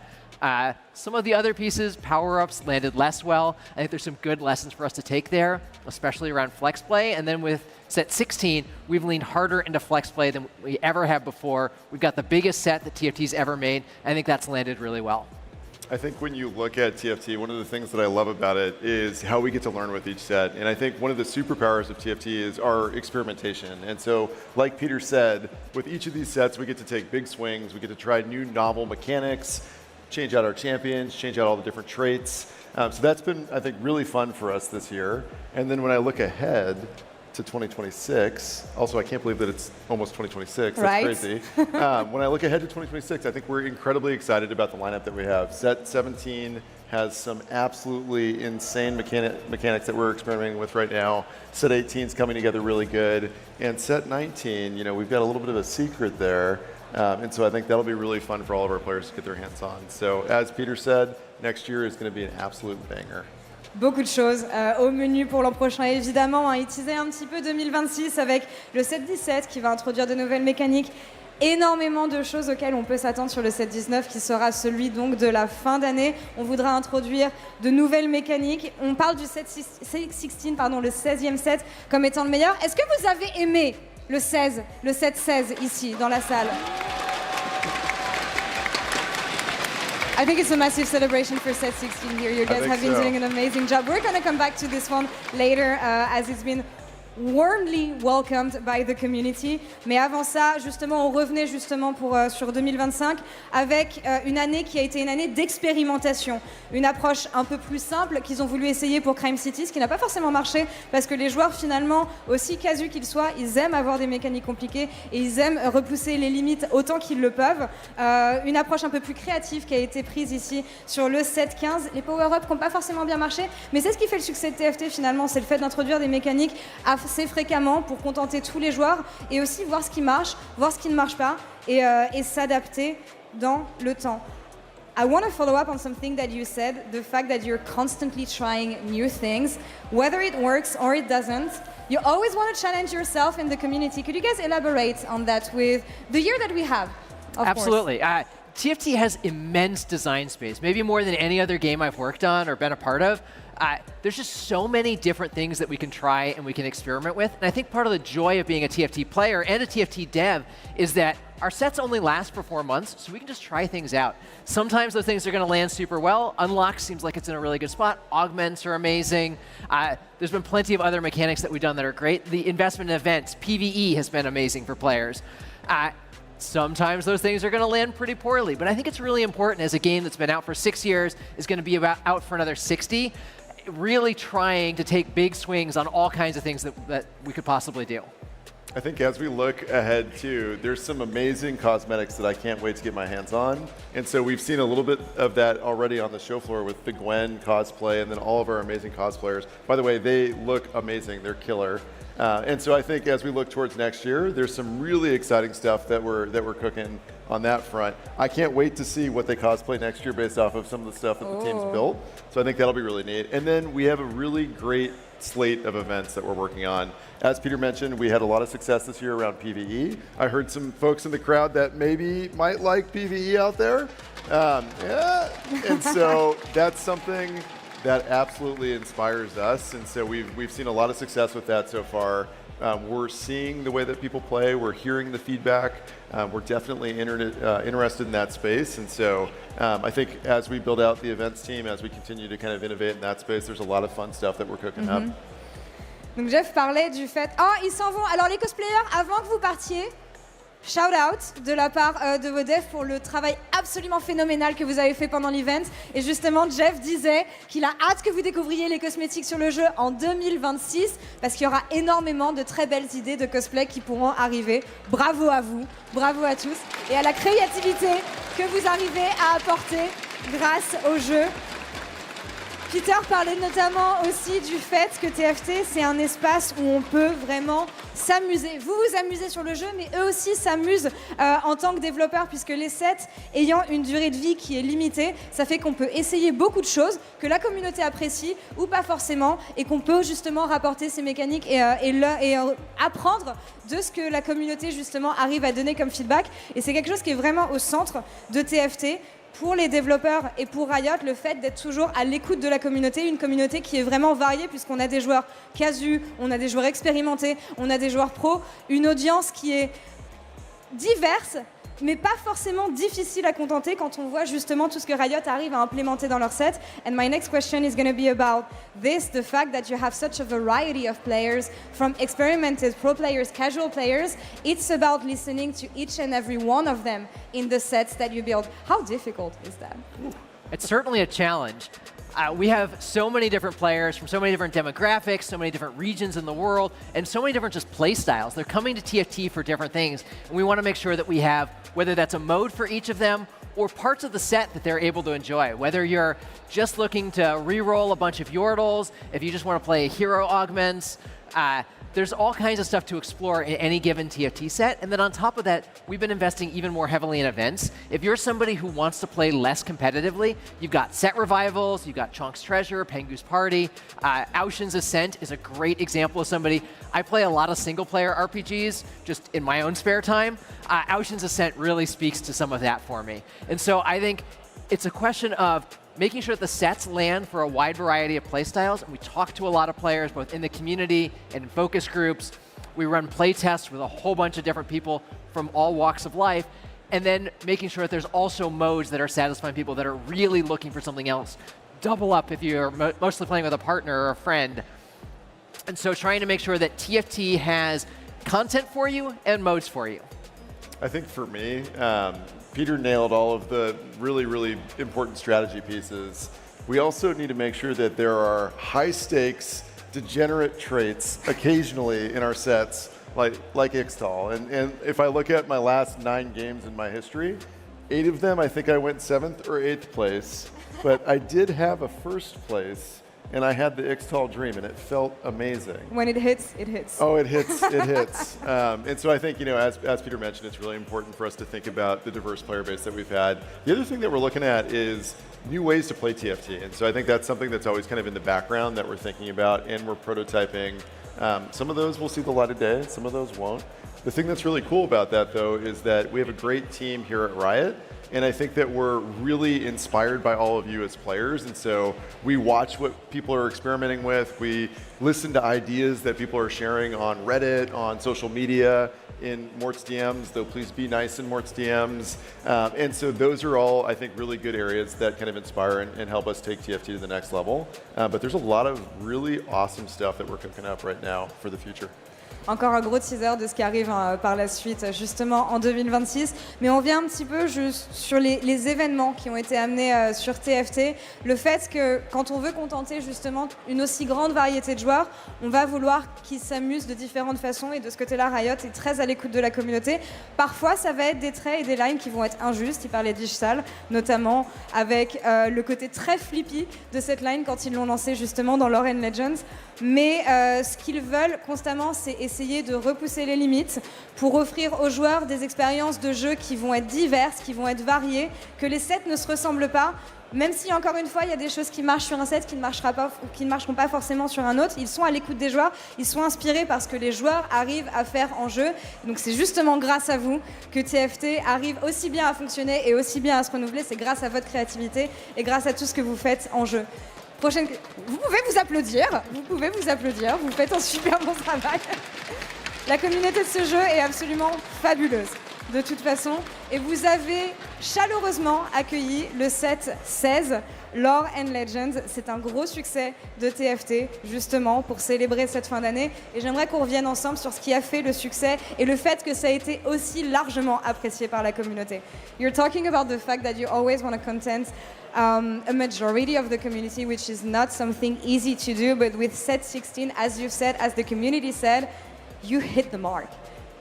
Some of the other pieces, power-ups, landed less well. I think there's some good lessons for us to take there, especially around flex play. And then with set 16, we've leaned harder into flex play than we ever have before. We've got the biggest set that TFT's ever made. I think that's landed really well. I think when you look at TFT, one of the things that I love about it is how we get to learn with each set. And I think one of the superpowers of TFT is our experimentation. And so, like Peter said, with each of these sets, we get to take big swings. We get to try new novel mechanics, change out our champions, change out all the different traits. So that's been, I think, really fun for us this year. And then when I look ahead to 2026, also I can't believe that it's almost 2026, that's crazy. When I look ahead to 2026, I think we're incredibly excited about the lineup that we have. Set 17 has some absolutely insane mechanics that we're experimenting with right now. Set 18 is coming together really good. And set 19, you know, we've got a little bit of a secret there. And so I think that'll be really fun for all of our players to get their hands on. So as Peter said, next year is going to be an absolute banger. Beaucoup de choses au menu pour l'an prochain. Évidemment, il teasait un petit peu 2026 avec le set 17 qui va introduire de nouvelles mécaniques. Énormément de choses auxquelles on peut s'attendre sur le set 19 qui sera celui donc de la fin d'année. On voudra introduire de nouvelles mécaniques. On parle du set 16, pardon, le 16e set comme étant le meilleur. Est-ce que vous avez aimé le 16, le set 16 ici dans la salle? I think it's a massive celebration for set 16 here. You guys have been doing an amazing job. We're going to come back to this one later as it's been warmly welcomed by the community. Mais avant ça, justement, on revenait justement sur 2025 avec une année qui a été une année d'expérimentation. Une approche un peu plus simple qu'ils ont voulu essayer pour Crime City, ce qui n'a pas forcément marché parce que les joueurs, finalement, aussi casus qu'ils soient, ils aiment avoir des mécaniques compliquées et ils aiment repousser les limites autant qu'ils le peuvent. Une approche un peu plus créative qui a été prise ici sur le set 15. Les power-ups qui n'ont pas forcément bien marché, mais c'est ce qui fait le succès de TFT finalement, c'est le fait d'introduire des mécaniques assez fréquemment pour contenter tous les joueurs et aussi voir ce qui marche, voir ce qui ne marche pas et s'adapter dans le temps. I want to follow up on something that you said, the fact that you're constantly trying new things, whether it works or it doesn't. You always want to challenge yourself in the community. Could you guys elaborate on that with the year that we have? Absolutely. TFT has immense design space, maybe more than any other game I've worked on or been a part of. There's just so many different things that we can try and we can experiment with. And I think part of the joy of being a TFT player and a TFT dev is that our sets only last for 4 months, so we can just try things out. Sometimes those things are going to land super well. Unlock seems like it's in a really good spot. Augments are amazing. There's been plenty of other mechanics that we've done that are great. The investment in events, PvE, has been amazing for players. Sometimes those things are going to land pretty poorly, but I think it's really important as a game that's been out for 6 years, is going to be out for another 60, really trying to take big swings on all kinds of things that we could possibly do. I think as we look ahead too, there's some amazing cosmetics that I can't wait to get my hands on. And so we've seen a little bit of that already on the show floor with the Gwen cosplay and then all of our amazing cosplayers. By the way, they look amazing, they're killer. And so I think as we look towards next year, there's some really exciting stuff that we're cooking on that front. I can't wait to see what they cosplay next year based off of some of the stuff that the team's built. So I think that'll be really neat. And then we have a really great slate of events that we're working on. As Peter mentioned, we had a lot of success this year around PvE. I heard some folks in the crowd that maybe might like PvE out there. And so that's something that absolutely inspires us, and so we've seen a lot of success with that so far. We're seeing the way that people play, we're hearing the feedback, we're definitely interested in that space, and so I think as we build out the events team, as we continue to kind of innovate in that space, there's a lot of fun stuff that we're cooking up. Donc Jeff parlait du fait... Ah, ils s'en vont. Alors les cosplayers, avant que vous partiez, shout out de la part de vos devs pour le travail absolument phénoménal que vous avez fait pendant l'event. Et justement, Jeff disait qu'il a hâte que vous découvriez les cosmétiques sur le jeu en 2026 parce qu'il y aura énormément de très belles idées de cosplay qui pourront arriver. Bravo à vous, bravo à tous et à la créativité que vous arrivez à apporter grâce au jeu. Peter parlait notamment aussi du fait que TFT, c'est un espace où on peut vraiment s'amuser. Vous vous amusez sur le jeu, mais eux aussi s'amusent en tant que développeurs, puisque les sets ayant une durée de vie qui est limitée, ça fait qu'on peut essayer beaucoup de choses que la communauté apprécie ou pas forcément, et qu'on peut justement rapporter ces mécaniques et apprendre de ce que la communauté justement arrive à donner comme feedback. Et c'est quelque chose qui est vraiment au centre de TFT. Pour les développeurs et pour Riot, le fait d'être toujours à l'écoute de la communauté, une communauté qui est vraiment variée puisqu'on a des joueurs casus, on a des joueurs expérimentés, on a des joueurs pros, une audience qui est diverse, mais pas forcément difficile à contenter quand on voit justement tout ce que Riot arrive à implémenter dans leur set. And my next question is going to be about this, the fact that you have such a variety of players, from experimented pro players, casual players. It's about listening to each and every one of them in the sets that you build. How difficult is that? It's certainly a challenge. We have so many different players from so many different demographics, so many different regions in the world, and so many different just play styles. They're coming to TFT for different things, and we want to make sure that we have, whether that's a mode for each of them or parts of the set that they're able to enjoy. Whether you're just looking to re-roll a bunch of Yordles, if you just want to play hero augments, there's all kinds of stuff to explore in any given TFT set. And then on top of that, we've been investing even more heavily in events. If you're somebody who wants to play less competitively, you've got set revivals, you've got Chonk's Treasure, Pengu's Party. Ocean's Ascent is a great example of somebody. I play a lot of single-player RPGs just in my own spare time. Ocean's Ascent really speaks to some of that for me. And so I think it's a question of making sure that the sets land for a wide variety of playstyles. And we talk to a lot of players, both in the community and in focus groups. We run play tests with a whole bunch of different people from all walks of life. And then making sure that there's also modes that are satisfying people that are really looking for something else. Double up if you're mostly playing with a partner or a friend. And so trying to make sure that TFT has content for you and modes for you. I think for me, Peter nailed all of the really, really important strategy pieces. We also need to make sure that there are high-stakes, degenerate traits occasionally in our sets, like Ixtal. And if I look at my last 9 games in my history, 8 of them I think I went 7th or 8th place, but I did have a 1st place. And I had the Ixtal dream, and it felt amazing. When it hits, it hits. Oh, it hits, it hits. And so I think, you know, as Peter mentioned, it's really important for us to think about the diverse player base that we've had. The other thing that we're looking at is new ways to play TFT. And so I think that's something that's always kind of in the background that we're thinking about, and we're prototyping. Some of those will see the light of day, some of those won't. The thing that's really cool about that, though, is that we have a great team here at Riot. And I think that we're really inspired by all of you as players. And so we watch what people are experimenting with. We listen to ideas that people are sharing on Reddit, on social media, in Mort's DMs, though please be nice in Mort's DMs. And so those are all, I think, really good areas that kind of inspire and help us take TFT to the next level. But there's a lot of really awesome stuff that we're cooking up right now for the future. Encore un gros teaser de ce qui arrive par la suite, justement en 2026. Mais on vient un petit peu juste sur les événements qui ont été amenés sur TFT. Le fait que quand on veut contenter justement une aussi grande variété de joueurs, on va vouloir qu'ils s'amusent de différentes façons. Et de ce côté-là, Riot est très à l'écoute de la communauté. Parfois, ça va être des traits et des lines qui vont être injustes. Il parlait d'Ixtal, notamment avec le côté très flippy de cette line quand ils l'ont lancé justement dans Lore & Legends. Mais ce qu'ils veulent constamment, c'est essayer de repousser les limites pour offrir aux joueurs des expériences de jeu qui vont être diverses, qui vont être variées, que les sets ne se ressemblent pas. Même si, encore une fois, il y a des choses qui marchent sur un set qui ne marcheront pas forcément sur un autre, ils sont à l'écoute des joueurs, ils sont inspirés par ce que les joueurs arrivent à faire en jeu. Donc c'est justement grâce à vous que TFT arrive aussi bien à fonctionner et aussi bien à se renouveler. C'est grâce à votre créativité et grâce à tout ce que vous faites en jeu. Vous pouvez vous applaudir, vous faites un super bon travail. La communauté de ce jeu est absolument fabuleuse, de toute façon. Et vous avez chaleureusement accueilli le set 16, Lore & Legends. C'est un gros succès de TFT, justement, pour célébrer cette fin d'année. Et j'aimerais qu'on revienne ensemble sur ce qui a fait le succès et le fait que ça a été aussi largement apprécié par la communauté. You're talking about the fact that you always want to content a majority of the community, which is not something easy to do, but with set 16, as you said, as the community said, you hit the mark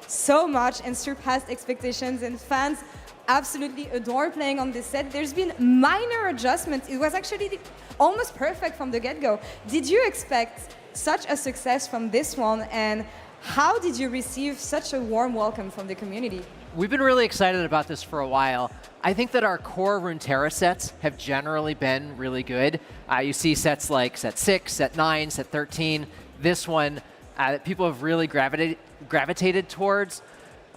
so much and surpassed expectations, and fans absolutely adore playing on this set. There's been minor adjustments. It was actually almost perfect from the get-go. Did you expect such a success from this one, and how did you receive such a warm welcome from the community? We've been really excited about this for a while. I think that our core Runeterra sets have generally been really good. You see sets like set 6, set 9, set 13. This one that people have really gravitated towards.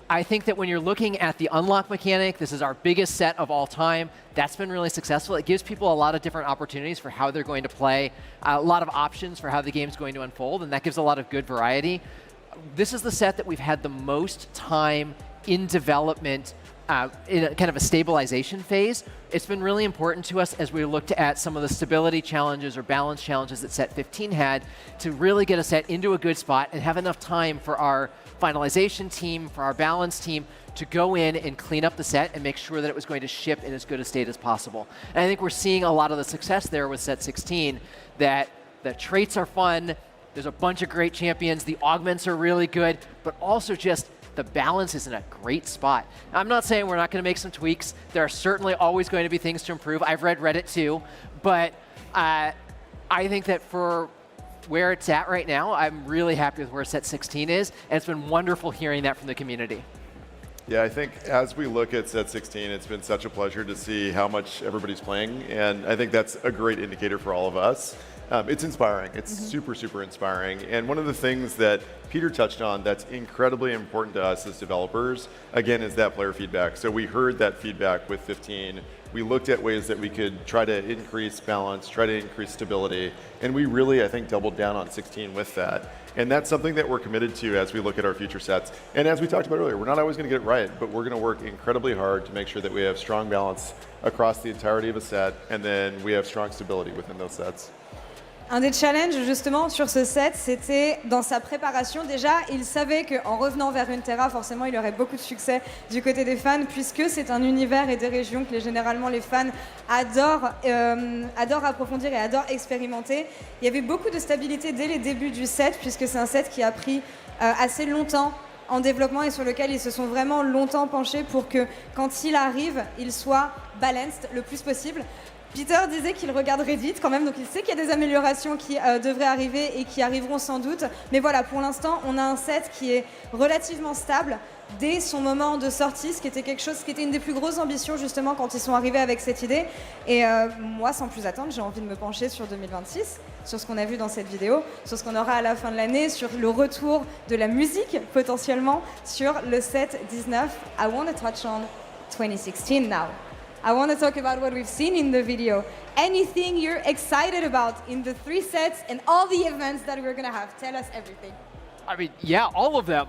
I think that when you're looking at the unlock mechanic, this is our biggest set of all time. That's been really successful. It gives people a lot of different opportunities for how they're going to play, a lot of options for how the game's going to unfold, and that gives a lot of good variety. This is the set that we've had the most time in development, in a kind of a stabilization phase. It's been really important to us as we looked at some of the stability challenges or balance challenges that set 15 had to really get a set into a good spot and have enough time for our finalization team, for our balance team to go in and clean up the set and make sure that it was going to ship in as good a state as possible. And I think we're seeing a lot of the success there with set 16, that the traits are fun, there's a bunch of great champions, the augments are really good, but also just the balance is in a great spot. I'm not saying we're not going to make some tweaks. There are certainly always going to be things to improve. I've read Reddit too, but I think that for where it's at right now, I'm really happy with where set 16 is, and it's been wonderful hearing that from the community. Yeah, I think as we look at set 16, it's been such a pleasure to see how much everybody's playing, and I think that's a great indicator for all of us. It's inspiring. It's super, super inspiring. And one of the things that Peter touched on that's incredibly important to us as developers, again, is that player feedback. So we heard that feedback with 15. We looked at ways that we could try to increase balance, try to increase stability, and we really, I think, doubled down on 16 with that. And that's something that we're committed to as we look at our future sets. And as we talked about earlier, we're not always going to get it right, but we're going to work incredibly hard to make sure that we have strong balance across the entirety of a set, and then we have strong stability within those sets. Un des challenges justement sur ce set, c'était dans sa préparation. Déjà, il savait qu'en revenant vers Runeterra, forcément, il aurait beaucoup de succès du côté des fans, puisque c'est un univers et des régions que généralement les fans adorent approfondir et adorent expérimenter. Il y avait beaucoup de stabilité dès les débuts du set, puisque c'est un set qui a pris assez longtemps en développement et sur lequel ils se sont vraiment longtemps penchés pour que quand il arrive, il soit balanced le plus possible. Peter disait qu'il regarde Reddit quand même, donc il sait qu'il y a des améliorations qui devraient arriver et qui arriveront sans doute. Mais voilà, pour l'instant, on a un set qui est relativement stable dès son moment de sortie, ce qui était quelque chose qui était une des plus grosses ambitions justement quand ils sont arrivés avec cette idée. Et moi, sans plus attendre, j'ai envie de me pencher sur 2026, sur ce qu'on a vu dans cette vidéo, sur ce qu'on aura à la fin de l'année, sur le retour de la musique potentiellement, sur le set 19. I want to touch on 2016 now. I want to talk about what we've seen in the video. Anything you're excited about in the 3 sets and all the events that we're going to have? Tell us everything. I mean, yeah, all of them.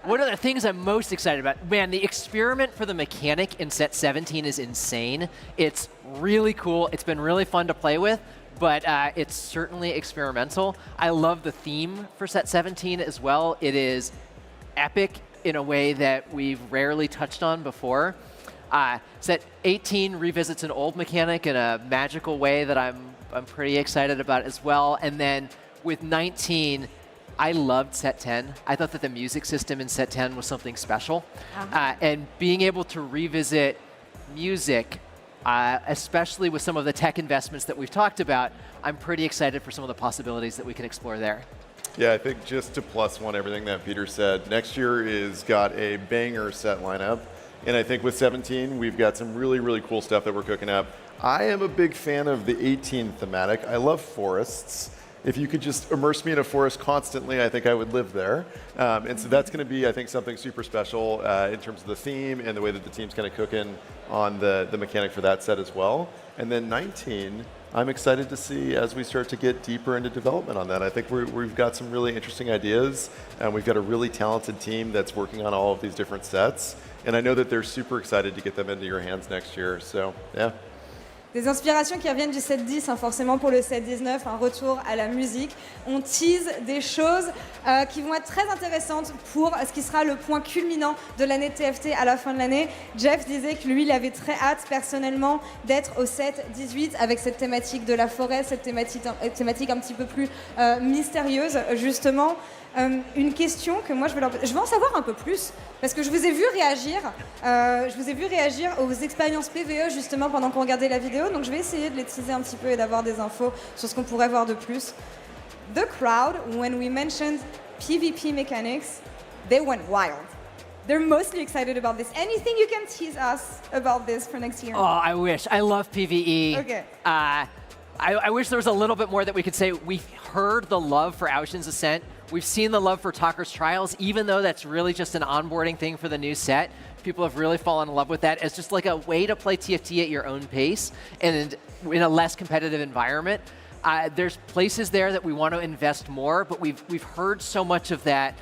One of the things I'm most excited about, man, the experiment for the mechanic in set 17 is insane. It's really cool. It's been really fun to play with, but it's certainly experimental. I love the theme for set 17 as well. It is epic in a way that we've rarely touched on before. Set 18 revisits an old mechanic in a magical way that I'm pretty excited about as well. And then with 19, I loved set 10. I thought that the music system in set 10 was something special. And being able to revisit music, especially with some of the tech investments that we've talked about, I'm pretty excited for some of the possibilities that we can explore there. Yeah, I think just to plus one everything that Peter said, next year is got a banger set lineup. And I think with 17, we've got some really, really cool stuff that we're cooking up. I am a big fan of the 18 thematic. I love forests. If you could just immerse me in a forest constantly, I think I would live there. And so that's going to be, I think, something super special in terms of the theme and the way that the team's kind of cooking on the mechanic for that set as well. And then 19, I'm excited to see as we start to get deeper into development on that. I think we've got some really interesting ideas, and we've got a really talented team that's working on all of these different sets. And I know that they're super excited to get them into your hands next year. So, yeah. Des inspirations qui reviennent du set 10, hein, forcément pour le set 19, un retour à la musique. On tease des choses qui vont être très intéressantes pour ce qui sera le point culminant de l'année de TFT à la fin de l'année. Jeff disait que lui, il avait très hâte personnellement d'être au set 18 avec cette thématique de la forêt, cette thématique un petit peu plus mystérieuse justement. Une question que moi je veux en savoir un peu plus parce que je vous ai vu réagir. Aux expériences PvE justement pendant qu'on regardait la vidéo. Donc je vais essayer de les teaser un petit peu et d'avoir des infos sur ce qu'on pourrait voir de plus. The crowd, when we mentioned PvP mechanics, they went wild. They're mostly excited about this. Anything you can tease us about this for next year? Oh, I wish. I love PvE. Okay. I wish there was a little bit more that we could say. We've heard the love for Aushin's Ascent. We've seen the love for Talker's Trials, even though that's really just an onboarding thing for the new set. People have really fallen in love with that as just like a way to play TFT at your own pace and in a less competitive environment. There's places there that we want to invest more, but we've heard so much of that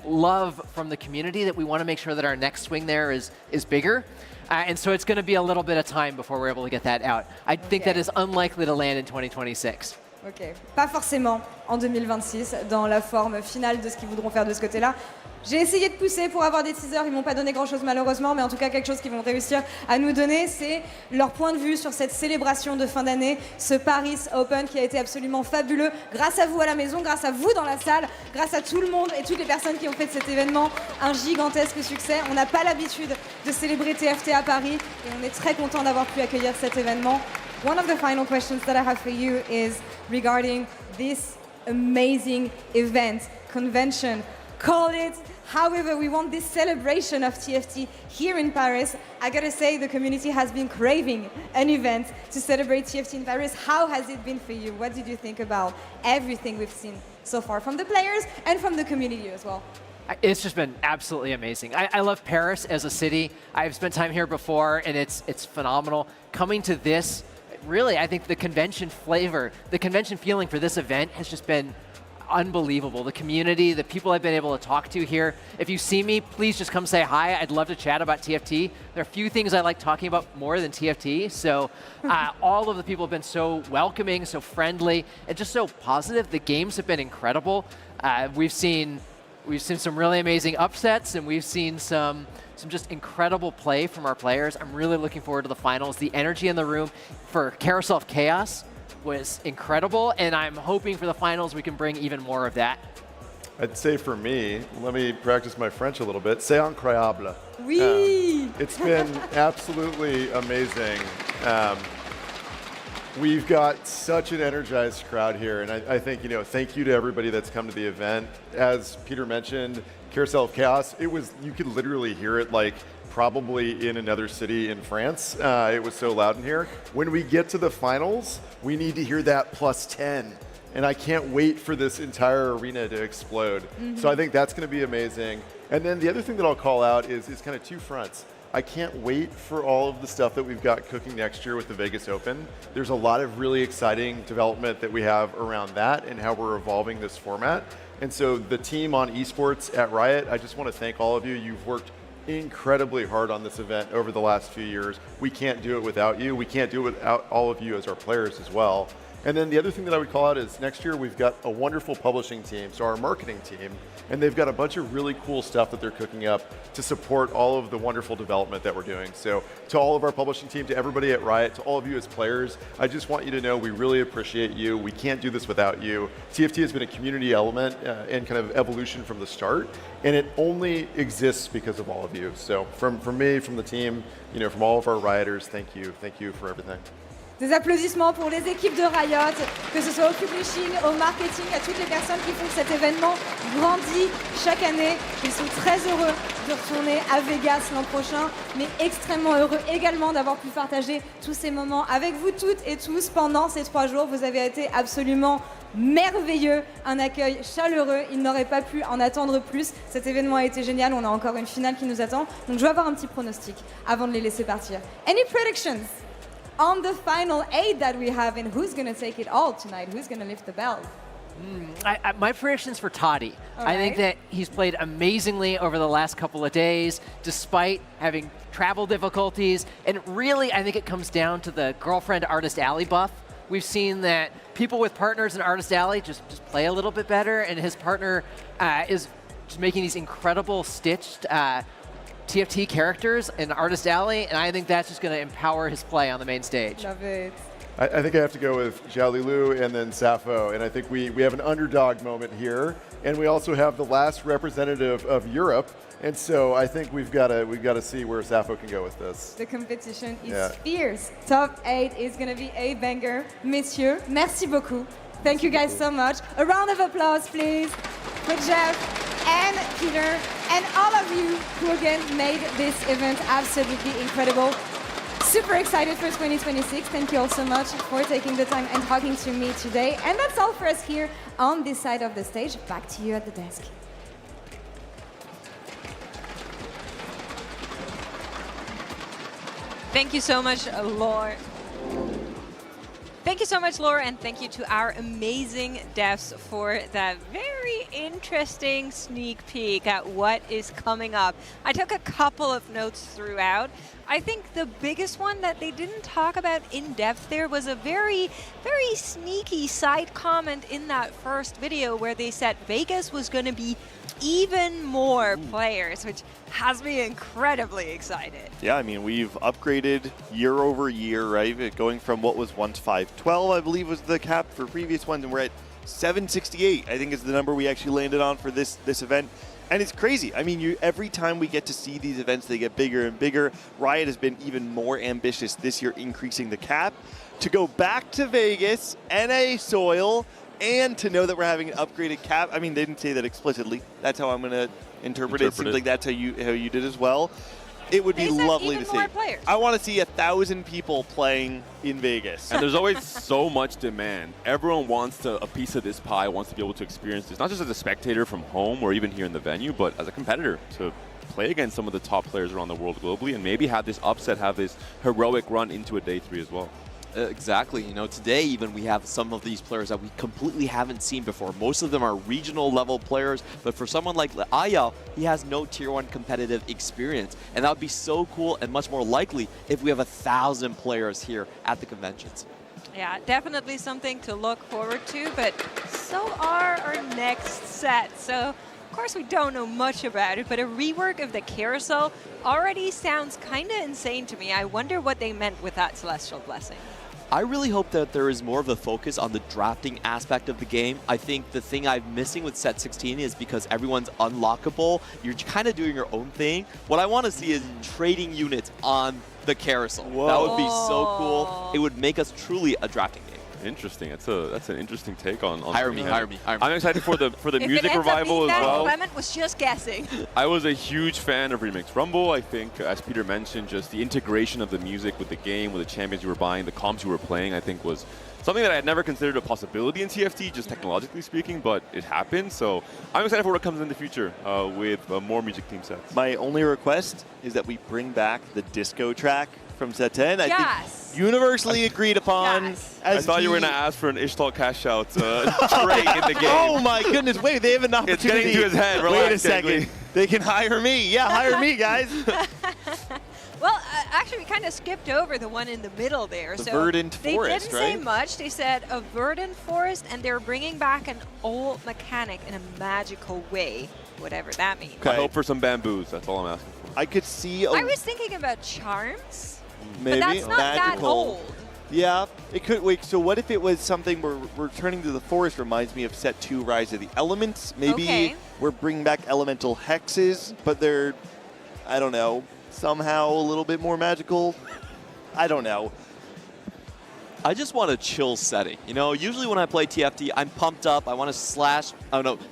love from the community that we want to make sure that our next swing there is bigger. And so it's going to be a little bit of time before we're able to get that out. I think that is unlikely to land in 2026. Ok, pas forcément en 2026 dans la forme finale de ce qu'ils voudront faire de ce côté-là. J'ai essayé de pousser pour avoir des teasers, ils m'ont pas donné grand-chose malheureusement, mais en tout cas quelque chose qu'ils vont réussir à nous donner, c'est leur point de vue sur cette célébration de fin d'année, ce Paris Open qui a été absolument fabuleux, grâce à vous à la maison, grâce à vous dans la salle, grâce à tout le monde et toutes les personnes qui ont fait de cet événement un gigantesque succès. On n'a pas l'habitude de célébrer TFT à Paris et on est très content d'avoir pu accueillir cet événement. One of the final questions that I have for you is regarding this amazing event, convention. Call it however we want, this celebration of TFT here in Paris. I gotta say, the community has been craving an event to celebrate TFT in Paris. How has it been for you? What did you think about everything we've seen so far from the players and from the community as well? It's just been absolutely amazing. I love Paris as a city. I've spent time here before, and it's phenomenal. Coming to this, really, I think the convention flavor, the convention feeling for this event has just been unbelievable. The community, the people I've been able to talk to here. If you see me, please just come say hi. I'd love to chat about TFT. There are a few things I like talking about more than TFT. So all of the people have been so welcoming, so friendly, and just so positive. The games have been incredible. We've seen some really amazing upsets, and we've seen some just incredible play from our players. I'm really looking forward to the finals. The energy in the room for Carousel of Chaos was incredible, and I'm hoping for the finals we can bring even more of that. I'd say for me, let me practice my French a little bit. C'est incroyable. Oui. It's been absolutely amazing. We've got such an energized crowd here, and I think, thank you to everybody that's come to the event. As Peter mentioned, Carousel of Chaos, you could literally hear it like probably in another city in France. It was so loud in here. When we get to the finals, we need to hear that +10. And I can't wait for this entire arena to explode. So I think that's going to be amazing. And then the other thing that I'll call out is kind of two fronts. I can't wait for all of the stuff that we've got cooking next year with the Vegas Open. There's a lot of really exciting development that we have around that and how we're evolving this format. And so the team on esports at Riot, I just want to thank all of you. You've worked incredibly hard on this event over the last few years. We can't do it without you. We can't do it without all of you as our players as well. And then the other thing that I would call out is next year we've got a wonderful publishing team, so our marketing team, and they've got a bunch of really cool stuff that they're cooking up to support all of the wonderful development that we're doing. So to all of our publishing team, to everybody at Riot, to all of you as players, I just want you to know we really appreciate you. We can't do this without you. TFT has been a community element and kind of evolution from the start, and it only exists because of all of you. So from me, from the team, from all of our Rioters, thank you. Thank you for everything. Des applaudissements pour les équipes de Riot, que ce soit au publishing, au marketing, à toutes les personnes qui font que cet événement grandit chaque année. Ils sont très heureux de retourner à Vegas l'an prochain, mais extrêmement heureux également d'avoir pu partager tous ces moments avec vous toutes et tous pendant ces 3 jours. Vous avez été absolument merveilleux, un accueil chaleureux, il n'aurait pas pu en attendre plus. Cet événement a été génial, on a encore une finale qui nous attend. Donc je vais avoir un petit pronostic avant de les laisser partir. Any predictions on the final 8 that we have, and who's going to take it all tonight? Who's going to lift the belt? My prediction's for Toddy. All I think right. that he's played amazingly over the last couple of days, despite having travel difficulties. And really, I think it comes down to the girlfriend Artist Alley buff. We've seen that people with partners in Artist Alley just play a little bit better, and his partner is just making these incredible stitched TFT characters in Artist Alley, and I think that's just going to empower his play on the main stage. Love it. I think I have to go with Zhao Lilu and then Sappho, and I think we have an underdog moment here, and we also have the last representative of Europe, and so I think we've got to see where Sappho can go with this. The competition is fierce. Top 8 is going to be a banger. Messieurs, merci beaucoup. Thank you guys so much. A round of applause, please, for Jeff and Peter and all of you who again made this event absolutely incredible. Super excited for 2026. Thank you all so much for taking the time and talking to me today. And that's all for us here on this side of the stage. Back to you at the desk. Thank you so much, Laura. Thank you so much, Laura, and thank you to our amazing devs for that very interesting sneak peek at what is coming up. I took a couple of notes throughout. I think the biggest one that they didn't talk about in depth there was a very sneaky side comment in that first video where they said Vegas was going to be even more players, which has me incredibly excited. Yeah, I mean, we've upgraded year over year, right? Going from what was once 512, I believe was the cap for previous ones, and we're at 768, I think is the number we actually landed on for this event. And it's crazy. I mean, every time we get to see these events, they get bigger and bigger. Riot has been even more ambitious this year, increasing the cap. To go back to Vegas, NA soil, and to know that we're having an upgraded cap. I mean, they didn't say that explicitly. That's how I'm going to interpret it. It seems like that's how you did as well. It would be lovely to see. I want to see 1,000 people playing in Vegas. And there's always so much demand. Everyone wants a piece of this pie, wants to be able to experience this, not just as a spectator from home or even here in the venue, but as a competitor to play against some of the top players around the world globally and maybe have this upset, have this heroic run into a day 3 as well. Exactly. You know, today even we have some of these players that we completely haven't seen before. Most of them are regional level players, but for someone like Ayao, he has no tier 1 competitive experience. And that would be so cool and much more likely if we have 1,000 players here at the conventions. Yeah, definitely something to look forward to, but so are our next set. So, of course, we don't know much about it, but a rework of the carousel already sounds kind of insane to me. I wonder what they meant with that Celestial Blessing. I really hope that there is more of a focus on the drafting aspect of the game. I think the thing I'm missing with set 16 is because everyone's unlockable, you're kind of doing your own thing. What I want to see is trading units on the carousel. Whoa. That would be so cool. It would make us truly a drafting game. Interesting. That's an interesting take on. Hire me. I'm excited for the music revival as well. Clement was just guessing. I was a huge fan of Remix Rumble. I think, as Peter mentioned, just the integration of the music with the game, with the champions you were buying, the comps you were playing, I think was something that I had never considered a possibility in TFT, just technologically speaking, but it happened. So I'm excited for what comes in the future with more music team sets. My only request is that we bring back the disco track from set 10. I think universally agreed upon. Yes. I thought you were going to ask for an Ishtal cash out trait in the game. Oh my goodness, wait, they have an opportunity. It's getting to his head. Relax, wait a second. They can hire me. Yeah, hire me, guys. Well, actually, we kind of skipped over the one in the middle there. The verdant forest, They didn't say much. They said a verdant forest, and they're bringing back an old mechanic in a magical way, whatever that means. I hope for some bamboos. That's all I'm asking for. I could see. I was thinking about charms. Maybe. But that's not magical. that old. Yeah, it could. Wait, so what if it was something where returning to the forest reminds me of set 2 Rise of the Elements? Maybe we're bringing back elemental hexes, but they're, I don't know, somehow a little bit more magical. I don't know. I just want a chill setting. You know, usually when I play TFT, I'm pumped up. I want to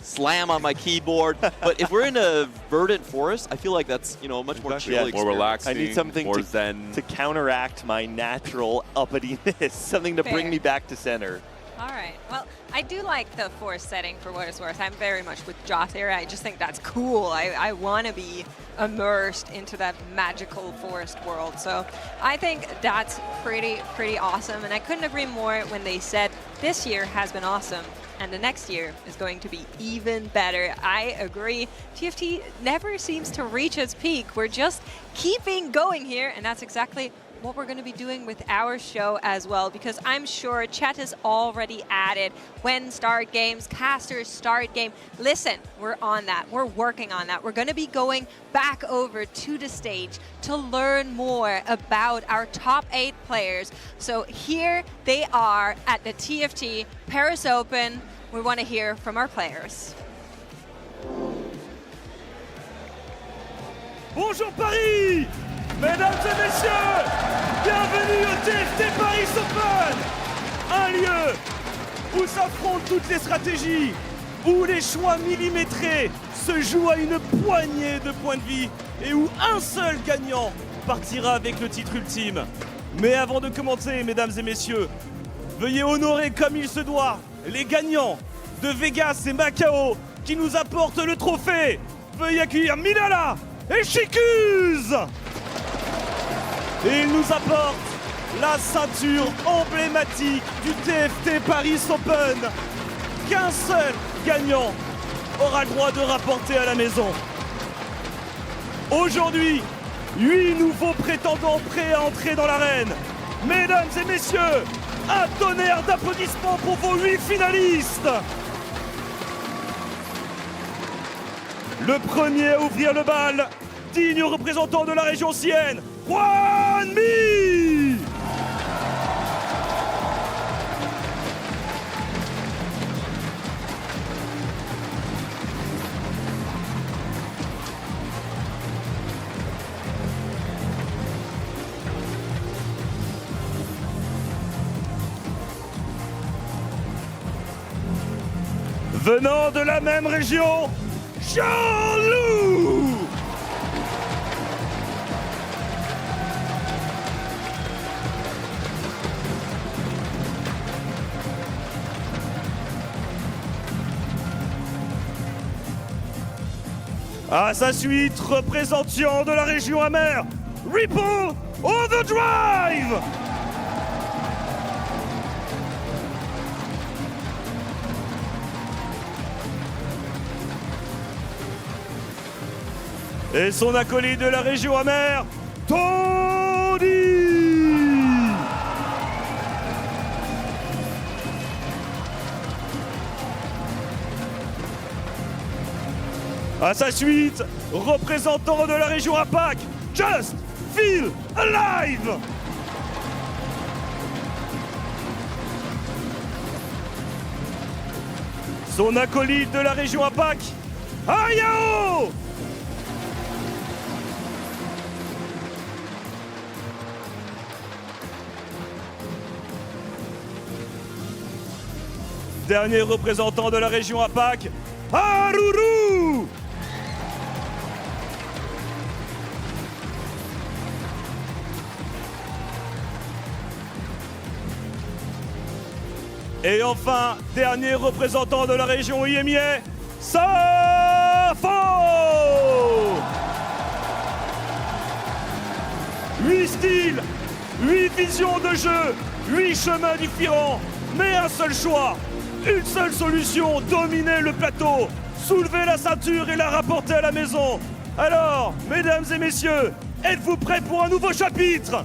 slam on my keyboard. But if we're in a verdant forest, I feel like that's, you know, a much more chill experience. More relaxing, I need something more zen. to counteract my natural uppityness, something to bring me back to center. All right. Well, I do like the forest setting for what it's worth. I'm very much with Joth here. I just think that's cool. I want to be immersed into that magical forest world. So I think that's pretty awesome. And I couldn't agree more when they said this year has been awesome and the next year is going to be even better. I agree. TFT never seems to reach its peak. We're just keeping going here, and that's exactly what we're going to be doing with our show as well, because I'm sure chat has already added when start games, casters start game. Listen, we're on that. We're working on that. We're going to be going back over to the stage to learn more about our top 8 players. So here they are at the TFT Paris Open. We want to hear from our players. Bonjour Paris! Mesdames et messieurs, bienvenue au TFT Paris Open! Un lieu où s'affrontent toutes les stratégies, où les choix millimétrés se jouent à une poignée de points de vie et où un seul gagnant partira avec le titre ultime. Mais avant de commencer, mesdames et messieurs, veuillez honorer comme il se doit les gagnants de Vegas et Macao qui nous apportent le trophée. Veuillez accueillir Minala et Chicuz. Et ils nous apportent la ceinture emblématique du TFT Paris Open qu'un seul gagnant aura le droit de rapporter à la maison. Aujourd'hui, 8 nouveaux prétendants prêts à entrer dans l'arène. Mesdames et messieurs, un tonnerre d'applaudissements pour vos 8 finalistes. Le premier à ouvrir le bal, digne représentant de la région Sienne, Juan Mi. Venant de la même région, Jean-Loup. À sa suite, représentant de la région amère, Ripple Overdrive. Et son acolyte de la région amère, Tony. À sa suite, représentant de la région APAC, Just Feel Alive. Son acolyte de la région APAC, Ayao. Dernier représentant de la région APAC, Haruru. Et enfin, dernier représentant de la région IMIA, Safo. 8 styles, 8 visions de jeu, 8 chemins différents, mais un seul choix. Une seule solution, dominer le plateau, soulever la ceinture et la rapporter à la maison. Alors, mesdames et messieurs, êtes-vous prêts pour un nouveau chapitre?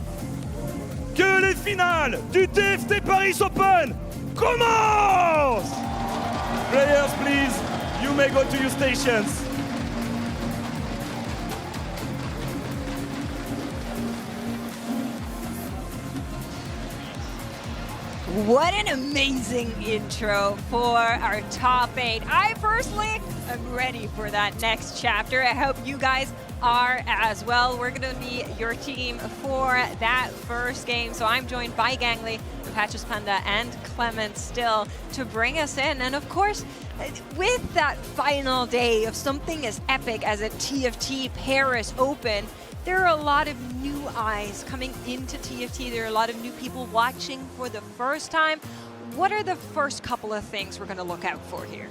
Que les finales du TFT Paris Open commencent! Players, please, you may go to your stations. What an amazing intro for our top 8. I personally am ready for that next chapter. I hope you guys are as well. We're going to be your team for that first game. So I'm joined by Gangly, Patches Panda, and Clement still to bring us in. And of course, with that final day of something as epic as a TFT Paris Open, there are a lot of new eyes coming into TFT. There are a lot of new people watching for the first time. What are the first couple of things we're going to look out for here?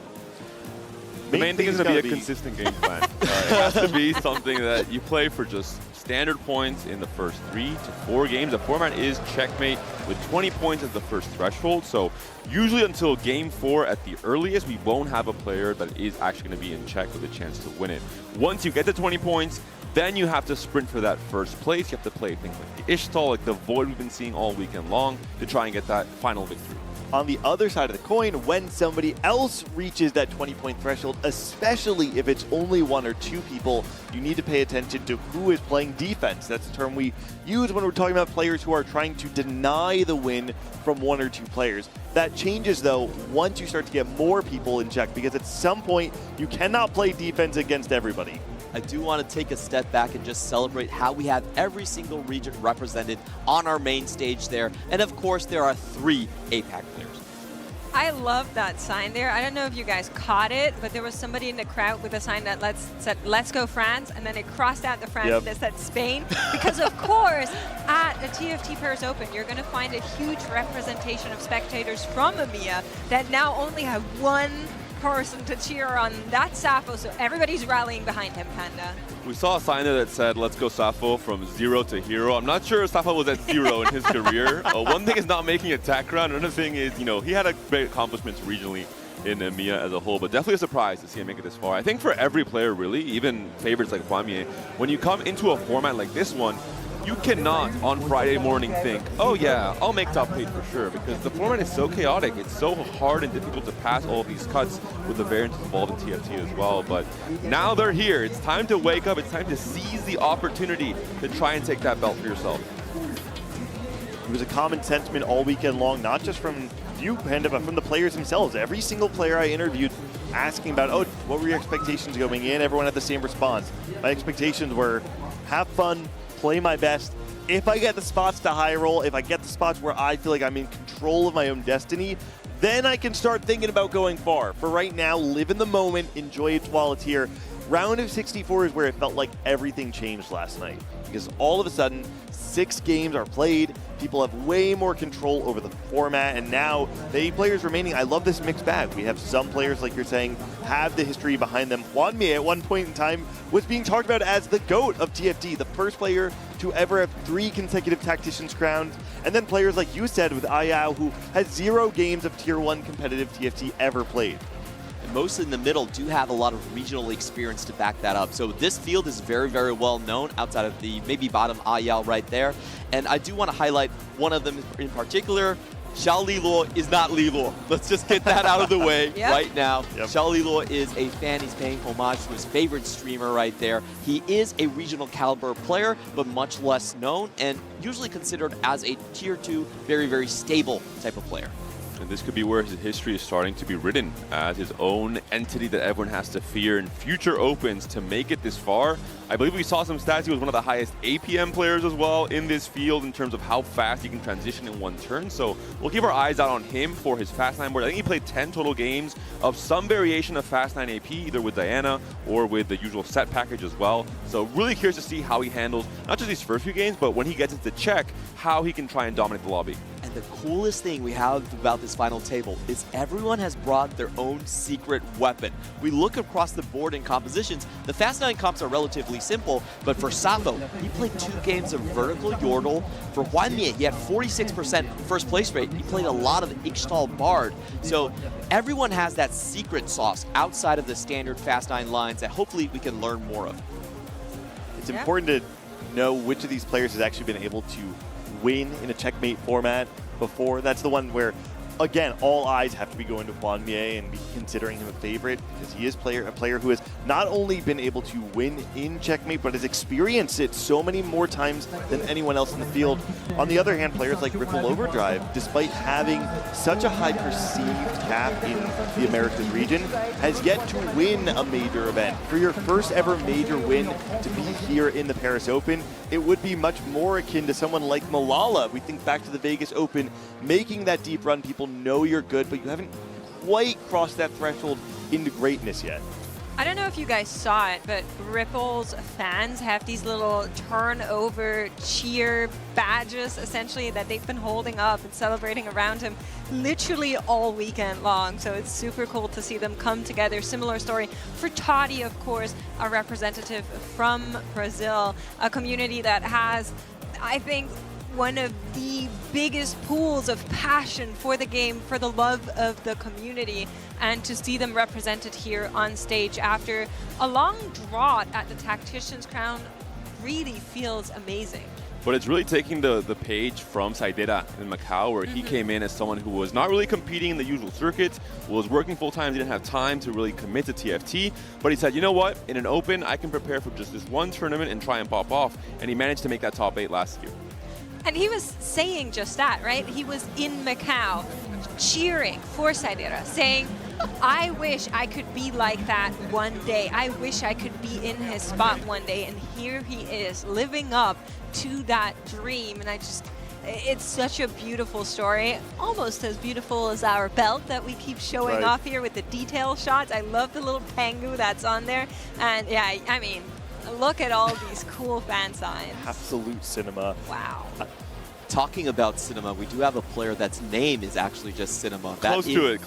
The main thing is going to be a consistent game plan. It has to be something that you play for just standard points in the first 3 to 4 games. The format is checkmate with 20 points as the first threshold. So usually until game 4 at the earliest, we won't have a player that is actually going to be in check with a chance to win it. Once you get to 20 points, Then you have to sprint for that first place. You have to play things like the Ishtal, like the Void we've been seeing all weekend long to try and get that final victory. On the other side of the coin, when somebody else reaches that 20-point threshold, especially if it's only 1 or 2 people, you need to pay attention to who is playing defense. That's the term we use when we're talking about players who are trying to deny the win from 1 or 2 players. That changes, though, once you start to get more people in check, because at some point, you cannot play defense against everybody. I do want to take a step back and just celebrate how we have every single region represented on our main stage there. And of course, there are 3 APAC players. I love that sign there. I don't know if you guys caught it, but there was somebody in the crowd with a sign that said, "Let's go France," and then it crossed out the France that said Spain. Because of course, at the TFT Paris Open, you're going to find a huge representation of spectators from EMEA that now only have one person to cheer on. That's Safo, so everybody's rallying behind him, Panda. We saw a sign there that said, "Let's go Safo from 0 to hero." I'm not sure if Safo was at 0 in his career. One thing is not making a TAC round. Another thing is, you know, he had a great accomplishments regionally in EMEA as a whole, but definitely a surprise to see him make it this far. I think for every player, really, even favorites like Huamier, when you come into a format like this one, you cannot on Friday morning think, oh yeah, I'll make top 8 for sure, because the format is so chaotic. It's so hard and difficult to pass all of these cuts with the variants involved in TFT as well. But now they're here. It's time to wake up. It's time to seize the opportunity to try and take that belt for yourself. It was a common sentiment all weekend long, not just from you, Panda, but from the players themselves. Every single player I interviewed asking about, oh, what were your expectations going in? Everyone had the same response. My expectations were have fun, play my best. If I get the spots to high roll, if I get the spots where I feel like I'm in control of my own destiny, then I can start thinking about going far. For right now, live in the moment, enjoy it while it's here. Round of 64 is where it felt like everything changed last night, because all of a sudden, 6 games are played, people have way more control over the format, and now the 8 players remaining, I love this mixed bag. We have some players, like you're saying, have the history behind them. Huamier at one point in time was being talked about as the GOAT of TFT, the first player to ever have 3 consecutive Tacticians crowned, and then players like you said with Ayao, who has 0 games of Tier 1 competitive TFT ever played. Most in the middle do have a lot of regional experience to back that up. So this field is very, very well known outside of the maybe bottom Ayao right there. And I do want to highlight one of them in particular. Xiao Liluo is not Liluo. Let's just get that out of the way right now. Xiao Liluo is a fan. He's paying homage to his favorite streamer right there. He is a regional caliber player, but much less known and usually considered as a Tier 2, very, very stable type of player. And this could be where his history is starting to be written as his own entity that everyone has to fear in future opens to make it this far. I believe we saw some stats. He was one of the highest APM players as well in this field in terms of how fast he can transition in one turn. So we'll keep our eyes out on him for his Fast 9 board. I think he played 10 total games of some variation of Fast 9 AP, either with Diana or with the usual set package as well. So really curious to see how he handles not just these first few games, but when he gets into check, how he can try and dominate the lobby. And the coolest thing we have about this final table is everyone has brought their own secret weapon. We look across the board in compositions. The Fast 9 comps are relatively simple, but for Safo, he played 2 games of vertical Yordle. For Huamier, he had 46% first place rate. He played a lot of Ixtal Bard. So everyone has that secret sauce outside of the standard Fast 9 lines that hopefully we can learn more of. It's important to know which of these players has actually been able to win in a checkmate format before. That's the one where, again, all eyes have to be going to Huamier and be considering him a favorite, because he is a player who has not only been able to win in checkmate, but has experienced it so many more times than anyone else in the field. On the other hand, players like Ripple Overdrive, despite having such a high perceived cap in the Americas region, has yet to win a major event. For your first ever major win to be here in the Paris Open, it would be much more akin to someone like Malala. We think back to the Vegas Open, making that deep run, people know you're good, but you haven't quite crossed that threshold into greatness yet. I don't know if you guys saw it, but Ripple's fans have these little turnover cheer badges, essentially, that they've been holding up and celebrating around him literally all weekend long. So it's super cool to see them come together. Similar story for Toddy, of course, a representative from Brazil, a community that has, I think, one of the biggest pools of passion for the game, for the love of the community, and to see them represented here on stage after a long drought at the Tactician's crown really feels amazing. But it's really taking the page from Saidera in Macau, where he came in as someone who was not really competing in the usual circuits, was working full-time, didn't have time to really commit to TFT. But he said, you know what, in an Open, I can prepare for just this one tournament and try and pop off. And he managed to make that top 8 last year. And he was saying just that, right? He was in Macau cheering for Saidera, saying, I wish I could be like that one day. I wish I could be in his spot one day. And here he is, living up to that dream. And it's such a beautiful story, almost as beautiful as our belt that we keep showing off here with the detail shots. I love the little Pangu that's on there. And yeah, I mean, look at all these cool fan signs. Absolute cinema. Wow. Talking about cinema, we do have a player that's name is actually just cinema. Close to it.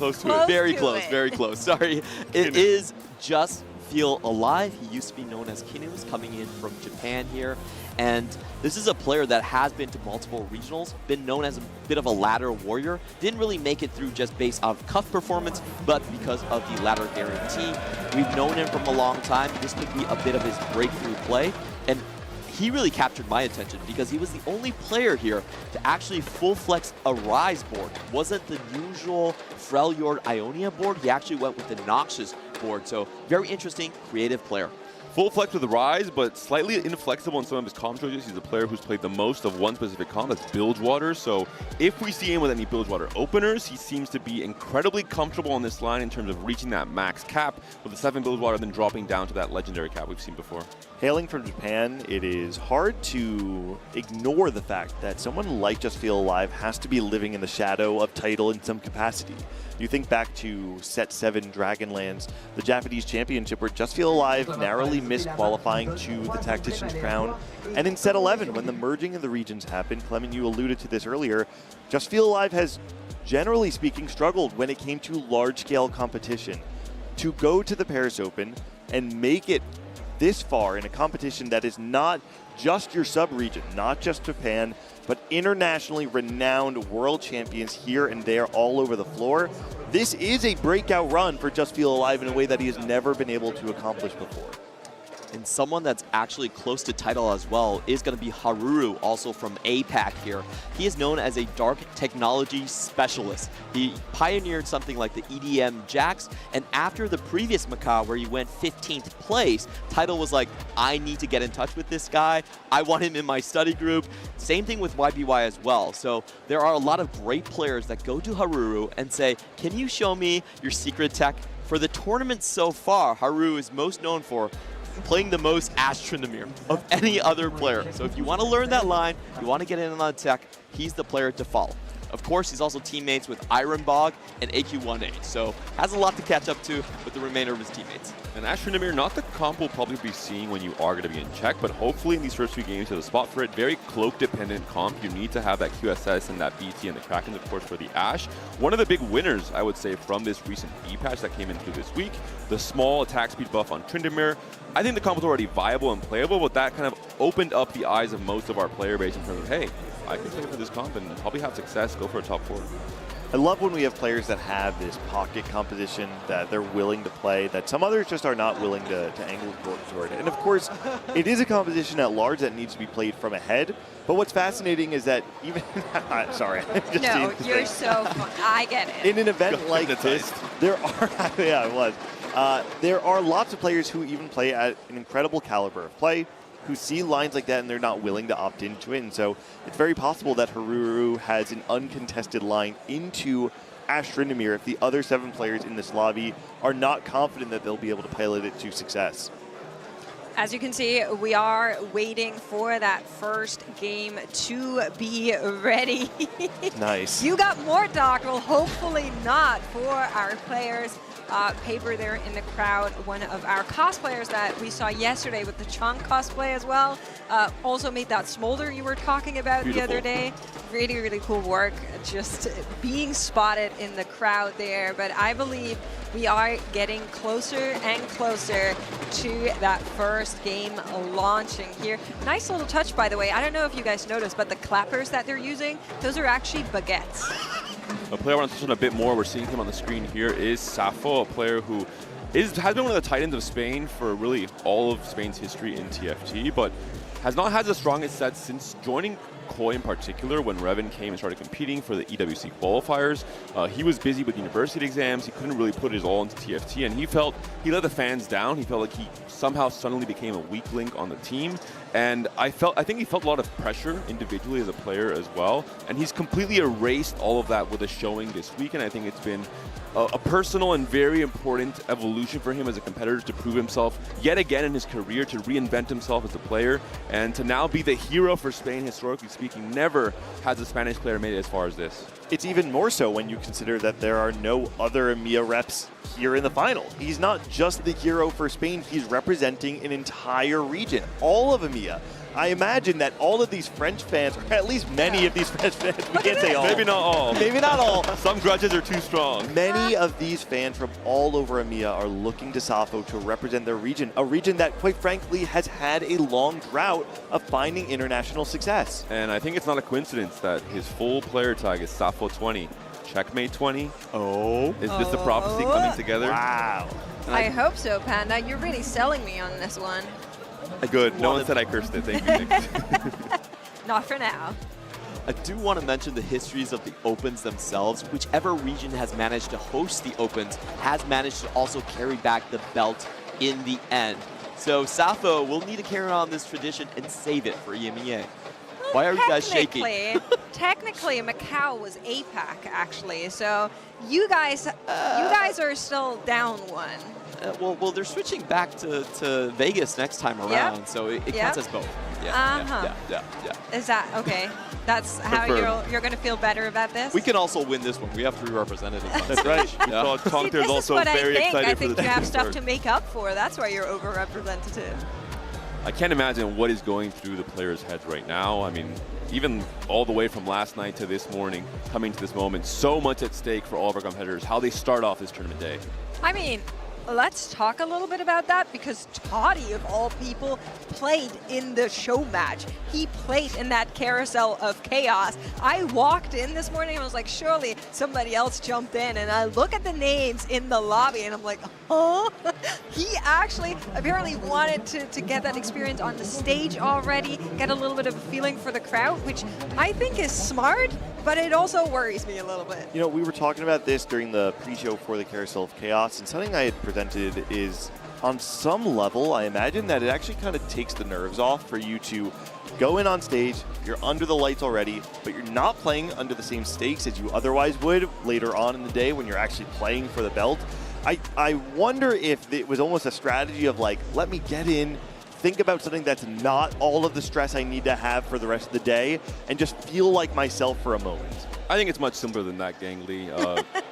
Very close, very close. Sorry. It is Just Feel Alive. He used to be known as Kinus, coming in from Japan here. And this is a player that has been to multiple regionals, been known as a bit of a ladder warrior. Didn't really make it through just based off cuff performance, but because of the ladder guarantee. We've known him from a long time. This could be a bit of his breakthrough play. And he really captured my attention because he was the only player here to actually full flex a Rise board. It wasn't the usual Freljord Ionia board. He actually went with the Noxious board. So very interesting, creative player. Full flex with the Rise, but slightly inflexible in some of his comp choices. He's a player who's played the most of one specific comp, that's Bilgewater. So if we see him with any Bilgewater openers, he seems to be incredibly comfortable on this line in terms of reaching that max cap with the 7 Bilgewater, then dropping down to that legendary cap we've seen before. Hailing from Japan, it is hard to ignore the fact that someone like Just Feel Alive has to be living in the shadow of title in some capacity. You think back to Set 7 Dragonlands, the Japanese Championship, where Just Feel Alive narrowly missed qualifying to the Tactician's crown. And in Set 11, when the merging of the regions happened, Clement, you alluded to this earlier, Just Feel Alive has, generally speaking, struggled when it came to large-scale competition. To go to the Paris Open and make it this far in a competition that is not just your sub-region, not just Japan, but internationally renowned world champions here and there all over the floor. This is a breakout run for Just Feel Alive in a way that he has never been able to accomplish before. And someone that's actually close to title as well is going to be Haruru, also from APAC here. He is known as a dark technology specialist. He pioneered something like the EDM Jax, and after the previous Macau where he went 15th place, title was like, I need to get in touch with this guy. I want him in my study group. Same thing with YBY as well. So there are a lot of great players that go to Haruru and say, can you show me your secret tech? For the tournament so far, Haruru is most known for playing the most Ashe Tryndamere of any other player. So if you want to learn that line, you want to get in on the tech, he's the player to follow. Of course, he's also teammates with Ironbog and AQ18, so has a lot to catch up to with the remainder of his teammates. And Ashe Tryndamere, not the comp we'll probably be seeing when you are going to be in check, but hopefully in these first few games, there's a spot for it. Very cloak-dependent comp. You need to have that QSS and that BT and the Krakens, of course, for the Ashe. One of the big winners, I would say, from this recent B patch that came in through this week, the small attack speed buff on Tryndamere. I think the comp was already viable and playable, but that kind of opened up the eyes of most of our player base in terms of, hey, I can play for this comp and probably have success, go for a top 4. I love when we have players that have this pocket composition that they're willing to play, that some others just are not willing to angle toward. And of course, it is a composition at large that needs to be played from ahead. But what's fascinating is that even, sorry. No, you're so fun. I get it. In an event like this, there are, yeah, it was. There are lots of players who even play at an incredible caliber of play, who see lines like that and they're not willing to opt into it. And so it's very possible that Haruru has an uncontested line into Ashe Tryndamere if the other 7 players in this lobby are not confident that they'll be able to pilot it to success. As you can see, we are waiting for that first game to be ready. Nice. You got more talk, well, hopefully not for our players. Paper there in the crowd, one of our cosplayers that we saw yesterday with the Chong cosplay as well, also made that smolder you were talking about Beautiful. The other day. Really, really cool work, just being spotted in the crowd there. But I believe we are getting closer and closer to that first game launching here. Nice little touch, by the way. I don't know if you guys noticed, but the clappers that they're using, those are actually baguettes. A player I want to touch on a bit more, we're seeing him on the screen here, is Sappho, a player who has been one of the tight ends of Spain for really all of Spain's history in TFT, but has not had the strongest set since joining Koi in particular. When Revan came and started competing for the EWC qualifiers, he was busy with university exams. He couldn't really put his all into TFT, and he let the fans down. He felt like he somehow suddenly became a weak link on the team, and I think he felt a lot of pressure individually as a player as well, and he's completely erased all of that with a showing this week, and I think it's been a personal and very important evolution for him as a competitor to prove himself yet again in his career, to reinvent himself as a player, and to now be the hero for Spain, historically speaking. Never has a Spanish player made it as far as this. It's even more so when you consider that there are no other EMEA reps here in the final. He's not just the hero for Spain, he's representing an entire region, all of EMEA. I imagine that all of these French fans, or at least many of these French fans, we can't say all. Maybe not all. Maybe not all. Some grudges are too strong. Many of these fans from all over EMEA are looking to Safo to represent their region, a region that, quite frankly, has had a long drought of finding international success. And I think it's not a coincidence that his full player tag is Safo 20. Checkmate 20. Oh. Is this the prophecy coming together? Wow. I hope so, Panda. You're really selling me on this one. Good. No one said I cursed it. Thank you, Nick. Not for now. I do want to mention the histories of the Opens themselves. Whichever region has managed to host the Opens has managed to also carry back the belt in the end. So Safo will need to carry on this tradition and save it for EMEA. Why are you guys shaking? Technically, Macau was APAC, actually. So you guys are still down one. Well, they're switching back to Vegas next time around, so it counts as both. Yeah. Is that okay? That's how you're going to feel better about this? We can also win this one. We have 3 representatives. That's right. Yeah. Tonker's also very excited I think for the you have stuff start. to make up for. That's why you're overrepresented. I can't imagine what is going through the players' heads right now. I mean, even all the way from last night to this morning, coming to this moment, so much at stake for all of our competitors, how they start off this tournament day. I mean, let's talk a little bit about that, because Toddy, of all people, played in the show match. He played in that carousel of chaos. I walked in this morning and was like, surely somebody else jumped in, and I look at the names in the lobby and I'm like, huh? He actually apparently wanted to get that experience on the stage already, get a little bit of a feeling for the crowd, which I think is smart, but it also worries me a little bit. You know, we were talking about this during the pre-show for the Carousel of Chaos, and something I had presented is, on some level, I imagine that it actually kind of takes the nerves off for you to go in on stage, you're under the lights already, but you're not playing under the same stakes as you otherwise would later on in the day when you're actually playing for the belt. I wonder if it was almost a strategy of like, let me get in, think about something that's not all of the stress I need to have for the rest of the day, and just feel like myself for a moment. I think it's much simpler than that, Gang Lee.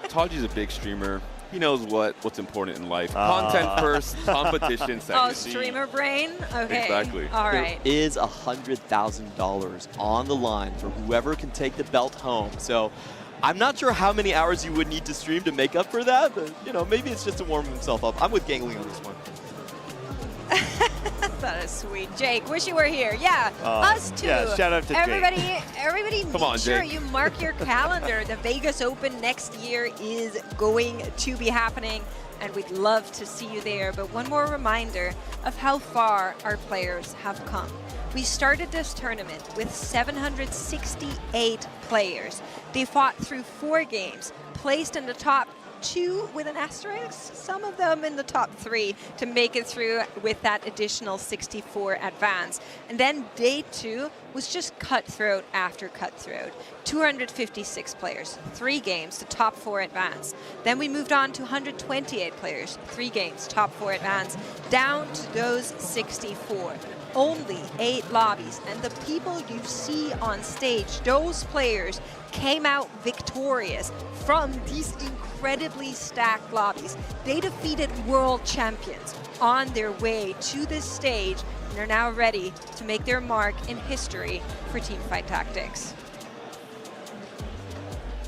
Taji's a big streamer. He knows what's important in life. Content first, competition second. Oh, streamer brain? Okay. Exactly. All right. There is $100,000 on the line for whoever can take the belt home. So I'm not sure how many hours you would need to stream to make up for that, but you know, maybe it's just to warm himself up. I'm with Gang Lee on this one. That is sweet. Jake, wish you were here. Yeah, us too. Yeah, shout out to everybody, Jake. Everybody make sure you mark your calendar. The Vegas Open next year is going to be happening, and we'd love to see you there. But one more reminder of how far our players have come. We started this tournament with 768 players. They fought through 4 games, placed in the top 2 with an asterisk, some of them in the top 3 to make it through with that additional 64 advance. And then day 2 was just cutthroat after cutthroat. 256 players, 3 games, the top 4 advance. Then we moved on to 128 players, 3 games, top 4 advance, down to those 64. Only 8 lobbies, and the people you see on stage, those players came out victorious from these incredibly stacked lobbies. They defeated world champions on their way to this stage, and are now ready to make their mark in history for Teamfight Tactics.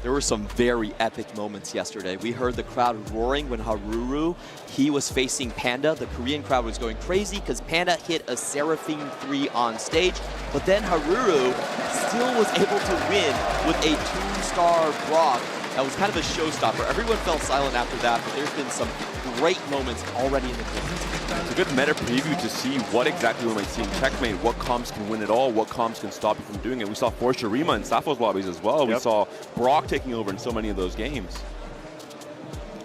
There were some very epic moments yesterday. We heard the crowd roaring when Haruru, he was facing Panda. The Korean crowd was going crazy because Panda hit a Seraphine 3 on stage, but then Haruru still was able to win with a 2-star Brock That was kind of a showstopper. Everyone fell silent after that, but there's been some great moments already in the game. It's a good meta preview to see what exactly we might see in Checkmate, what comps can win it all, what comps can stop you from doing it. We saw Force Rima in Sappho's lobbies as well. We saw Brock taking over in so many of those games.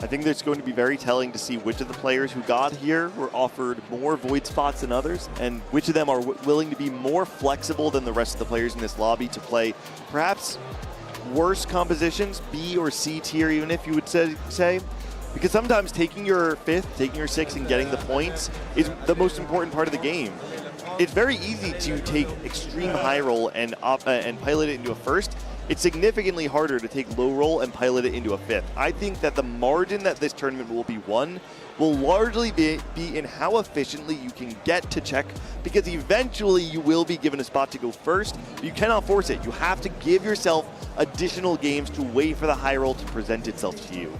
I think it's going to be very telling to see which of the players who got here were offered more void spots than others, and which of them are willing to be more flexible than the rest of the players in this lobby to play perhaps worse compositions, B or C tier even, if you would say. Because sometimes taking your 5th, taking your 6th, and getting the points is the most important part of the game. It's very easy to take extreme high roll and pilot it into a 1st. It's significantly harder to take low roll and pilot it into a 5th. I think that the margin that this tournament will be won will largely be in how efficiently you can get to check, because eventually you will be given a spot to go first. You cannot force it. You have to give yourself additional games to wait for the high roll to present itself to you.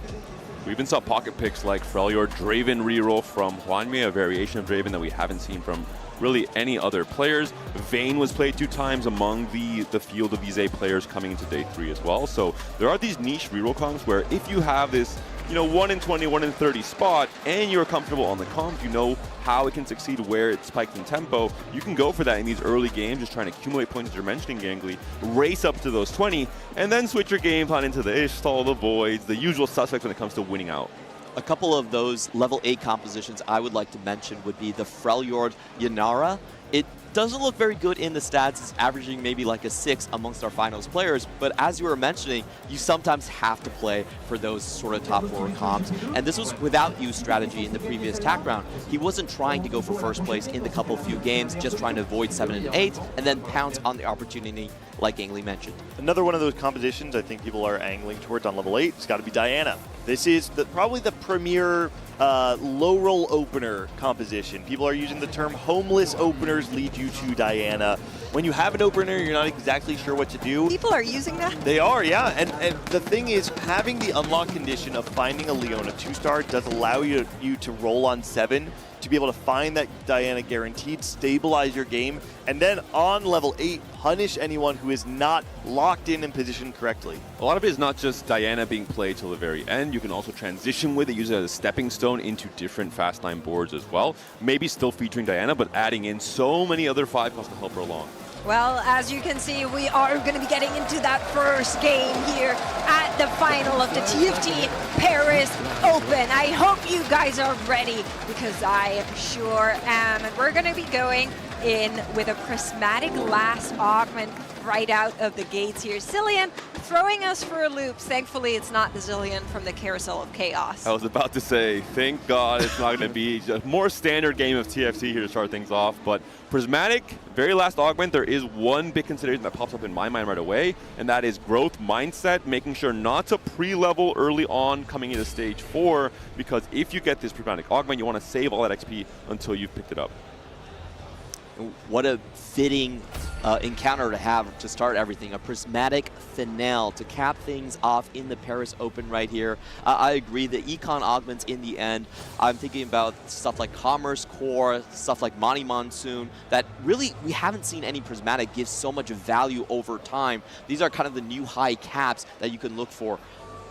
We even saw pocket picks like Freljord Draven reroll from Hwanmei, a variation of Draven that we haven't seen from really any other players. Vayne was played 2 times among the field of these 8 players coming into day 3 as well. So there are these niche reroll comps where if you have this 1 in 20, 1 in 30 spot, and you're comfortable on the comp, you know how it can succeed, where it spikes in tempo, you can go for that in these early games, just trying to accumulate points, as you're mentioning, Gangly, race up to those 20, and then switch your game plan into the Ishtal, the Voids, the usual suspects when it comes to winning out. A couple of those level 8 compositions I would like to mention would be the Freljord Yanara. It doesn't look very good in the stats. It's averaging maybe like a 6 amongst our finals players, but as you were mentioning, you sometimes have to play for those sort of top 4 comps, and this was without use strategy in the previous TAC round. He wasn't trying to go for first place in the few games, just trying to avoid 7 and 8, and then pounce on the opportunity like Angly mentioned. Another one of those compositions I think people are angling towards on level 8 has got to be Diana. This is probably the premier low roll opener composition. People are using the term homeless openers lead you to Diana. When you have an opener, you're not exactly sure what to do. People are using that? They are, yeah. And the thing is, having the unlock condition of finding a Leona 2-star does allow you to roll on 7 to be able to find that Diana guaranteed, stabilize your game, and then on level 8, punish anyone who is not locked in and positioned correctly. A lot of it is not just Diana being played till the very end. You can also transition with it, use it as a stepping stone into different fast line boards as well. Maybe still featuring Diana, but adding in so many other 5 costs to help her along. Well, as you can see, we are going to be getting into that first game here at the final of the TFT Paris Open. I hope you guys are ready, because I sure am. And we're going to be going in with a prismatic last augment right out of the gates here. Cillian throwing us for a loop. Thankfully, it's not the Zillion from the Carousel of Chaos. I was about to say, thank God it's not going to be a more standard game of TFT here to start things off, but Prismatic, very last augment, there is one big consideration that pops up in my mind right away, and that is growth mindset, making sure not to pre-level early on coming into stage 4, because if you get this Prismatic augment, you want to save all that XP until you've picked it up. What a fitting encounter to have to start everything. A prismatic finale to cap things off in the Paris Open right here. I agree, the econ augments in the end, I'm thinking about stuff like Commerce Core, stuff like Monty Monsoon, that really we haven't seen any prismatic give so much value over time. These are kind of the new high caps that you can look for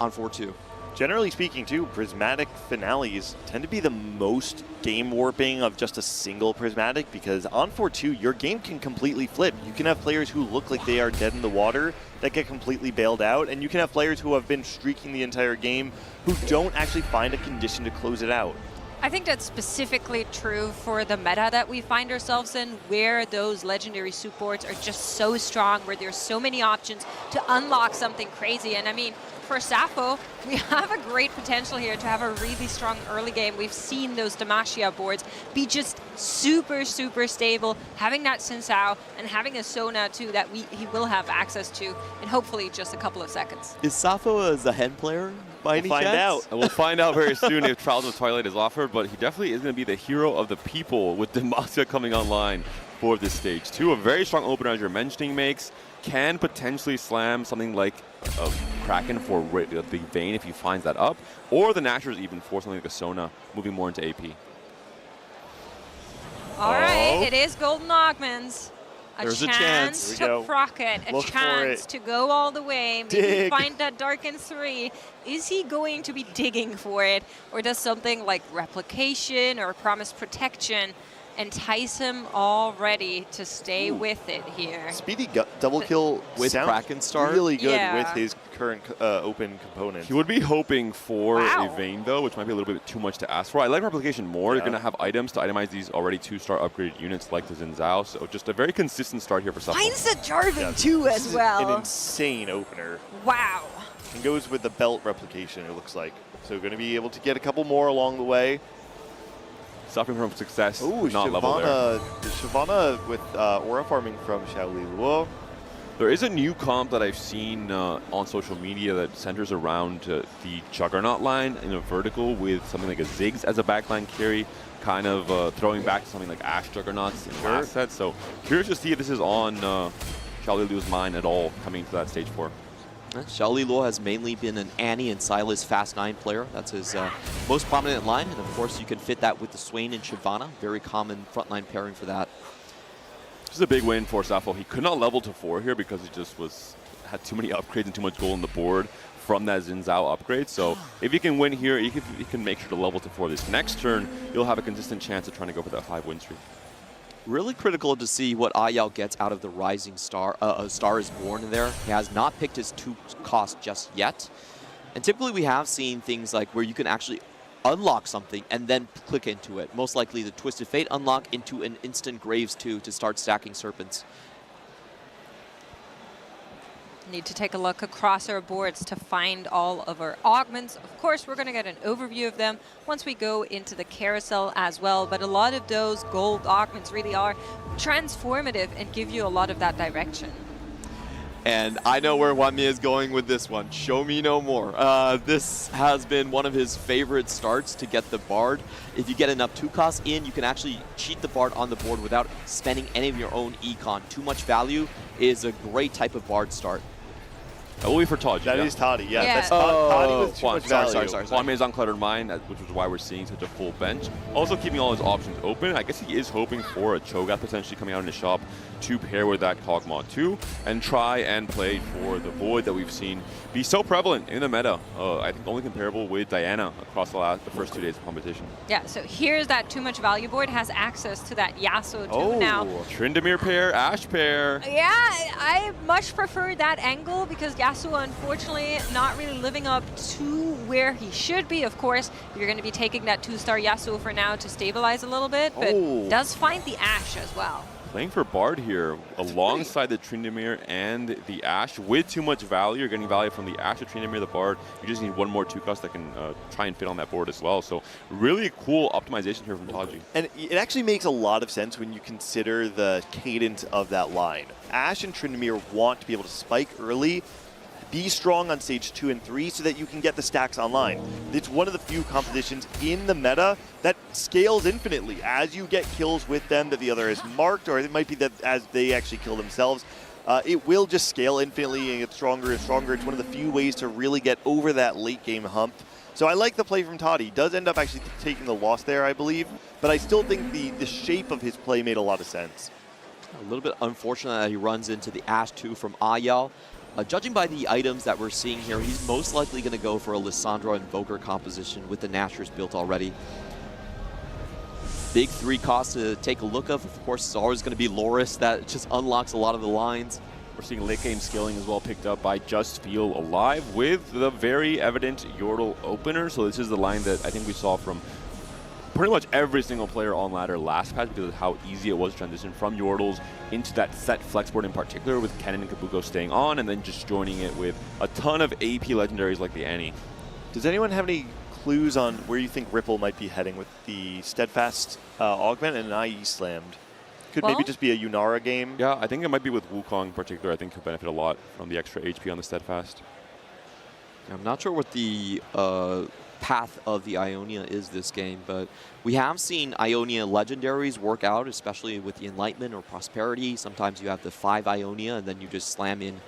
on 4-2. Generally speaking, too, prismatic finales tend to be the most game warping of just a single prismatic, because on 4-2, your game can completely flip. You can have players who look like they are dead in the water that get completely bailed out, and you can have players who have been streaking the entire game who don't actually find a condition to close it out. I think that's specifically true for the meta that we find ourselves in, where those legendary supports are just so strong, where there's so many options to unlock something crazy. And I mean, for Sappho, we have a great potential here to have a really strong early game. We've seen those Demacia boards be just super, super stable, having that Sinsao and having a Sona too that he will have access to in hopefully just a couple of seconds. Is Sappho a Zahen player by any chance? Find out. And we'll find out very soon if Trials of Twilight is offered, but he definitely is going to be the hero of the people with Demacia coming online for this stage 2. A very strong opener, as you're mentioning, makes. Can potentially slam something like a Kraken for the Vayne if he finds that up, or the Nashers even for something like a Sona, moving more into AP. All right, it is Golden Augments. There's a chance. to proc it, a Look for chance it. to go all the way, maybe Dig. find that Darken 3. Is he going to be digging for it, or does something like Replication or Promise Protection entice him already to stay with it here? Speedy double kill with sounds Kraken Star. really good Yeah. with his current open component. He would be hoping for Wow. a Vayne, though, which might be a little bit too much to ask for. I like Replication more. You're going to have items to itemize these already 2-star upgraded units like the Xin Zhao. So just a very consistent start here for Suffolk. Finds the Jarvan too as This is well. An insane opener. Wow. And goes with the belt replication, it looks like. So going to be able to get a couple more along the way. Suffering from success, Ooh, not level there. Shyvana with aura farming from Xiaoli Luo. There is a new comp that I've seen on social media that centers around the Juggernaut line in a vertical with something like a Ziggs as a backline carry, kind of throwing back to something like Ashe Juggernauts in last set. So curious to see if this is on Xiaoli Luo's mind at all coming to that stage 4. Xiaoli Luo has mainly been an Annie and Silas Fast 9 player. That's his most prominent line. And of course, you can fit that with the Swain and Shyvana. Very common frontline pairing for that. This is a big win for Safo. He could not level to 4 here because he just had too many upgrades and too much gold on the board from that Xin Zhao upgrade. So if you can win here, you can make sure to level to 4 this next turn. You'll have a consistent chance of trying to go for that 5-win streak. Really critical to see what Ayao gets out of the Rising Star. Star is Born there. He has not picked his 2 cost just yet. And typically we have seen things like where you can actually unlock something and then click into it. Most likely the Twisted Fate unlock into an instant Graves 2 to start stacking Serpents. Need to take a look across our boards to find all of our augments. Of course, we're going to get an overview of them once we go into the carousel as well. But a lot of those gold augments really are transformative and give you a lot of that direction. And I know where Wanmi is going with this one. Show me no more. This has been one of his favorite starts to get the Bard. If you get enough 2 costs in, you can actually cheat the Bard on the board without spending any of your own econ. Too much value is a great type of Bard start. Only for Taji. That is Toddy, yeah. Yeah. That's Toddy with too much value. Sorry. Kwame is on Cluttered Mind, which is why we're seeing such a full bench. Also keeping all his options open. I guess he is hoping for a Cho'Gath potentially coming out in the shop to pair with that Kog'Maw 2 and try and play for the Void that we've seen be so prevalent in the meta. I think only comparable with Diana across the first 2 days of competition. Yeah, so here's that too much value board, has access to that Yasuo too now. Tryndamere pair, Ashe pair. Yeah, I much prefer that angle because Yasuo, unfortunately, not really living up to where he should be. Of course, you're going to be taking that 2-star Yasuo for now to stabilize a little bit, but does find the Ashe as well. Playing for Bard here alongside the Tryndamere and the Ashe with too much value. You're getting value from the Ashe, the Tryndamere, the Bard. You just need one more 2 cost that can try and fit on that board as well. So really cool optimization here from Taji. And it actually makes a lot of sense when you consider the cadence of that line. Ashe and Tryndamere want to be able to spike early, be strong on stage 2 and 3 so that you can get the stacks online. It's one of the few compositions in the meta that scales infinitely. As you get kills with them that the other has marked, or it might be that as they actually kill themselves, it will just scale infinitely and get stronger and stronger. It's one of the few ways to really get over that late game hump. So I like the play from Toddy. He does end up actually taking the loss there, I believe, but I still think the shape of his play made a lot of sense. A little bit unfortunate that he runs into the Ashe 2 from Ayao. Judging by the items that we're seeing here, he's most likely going to go for a Lissandra Invoker composition with the Nashers built already. Big 3 costs to take a look of. Of course, it's always going to be Loris that just unlocks a lot of the lines. We're seeing late game skilling as well picked up by Just Feel Alive with the very evident Yordle opener. So this is the line that I think we saw from pretty much every single player on ladder last patch because of how easy it was to transition from Yordles into that set flex board in particular, with Kennen and Kabuko staying on and then just joining it with a ton of AP legendaries like the Annie. Does anyone have any clues on where you think Ripple might be heading with the Steadfast augment and an IE slammed? Could maybe just be a Yunara game? Yeah, I think it might be with Wukong in particular. I think he'll benefit a lot from the extra HP on the Steadfast. I'm not sure what the path of the Ionia is this game, but we have seen Ionia legendaries work out, especially with the Enlightenment or Prosperity. Sometimes you have the 5 Ionia and then you just slam in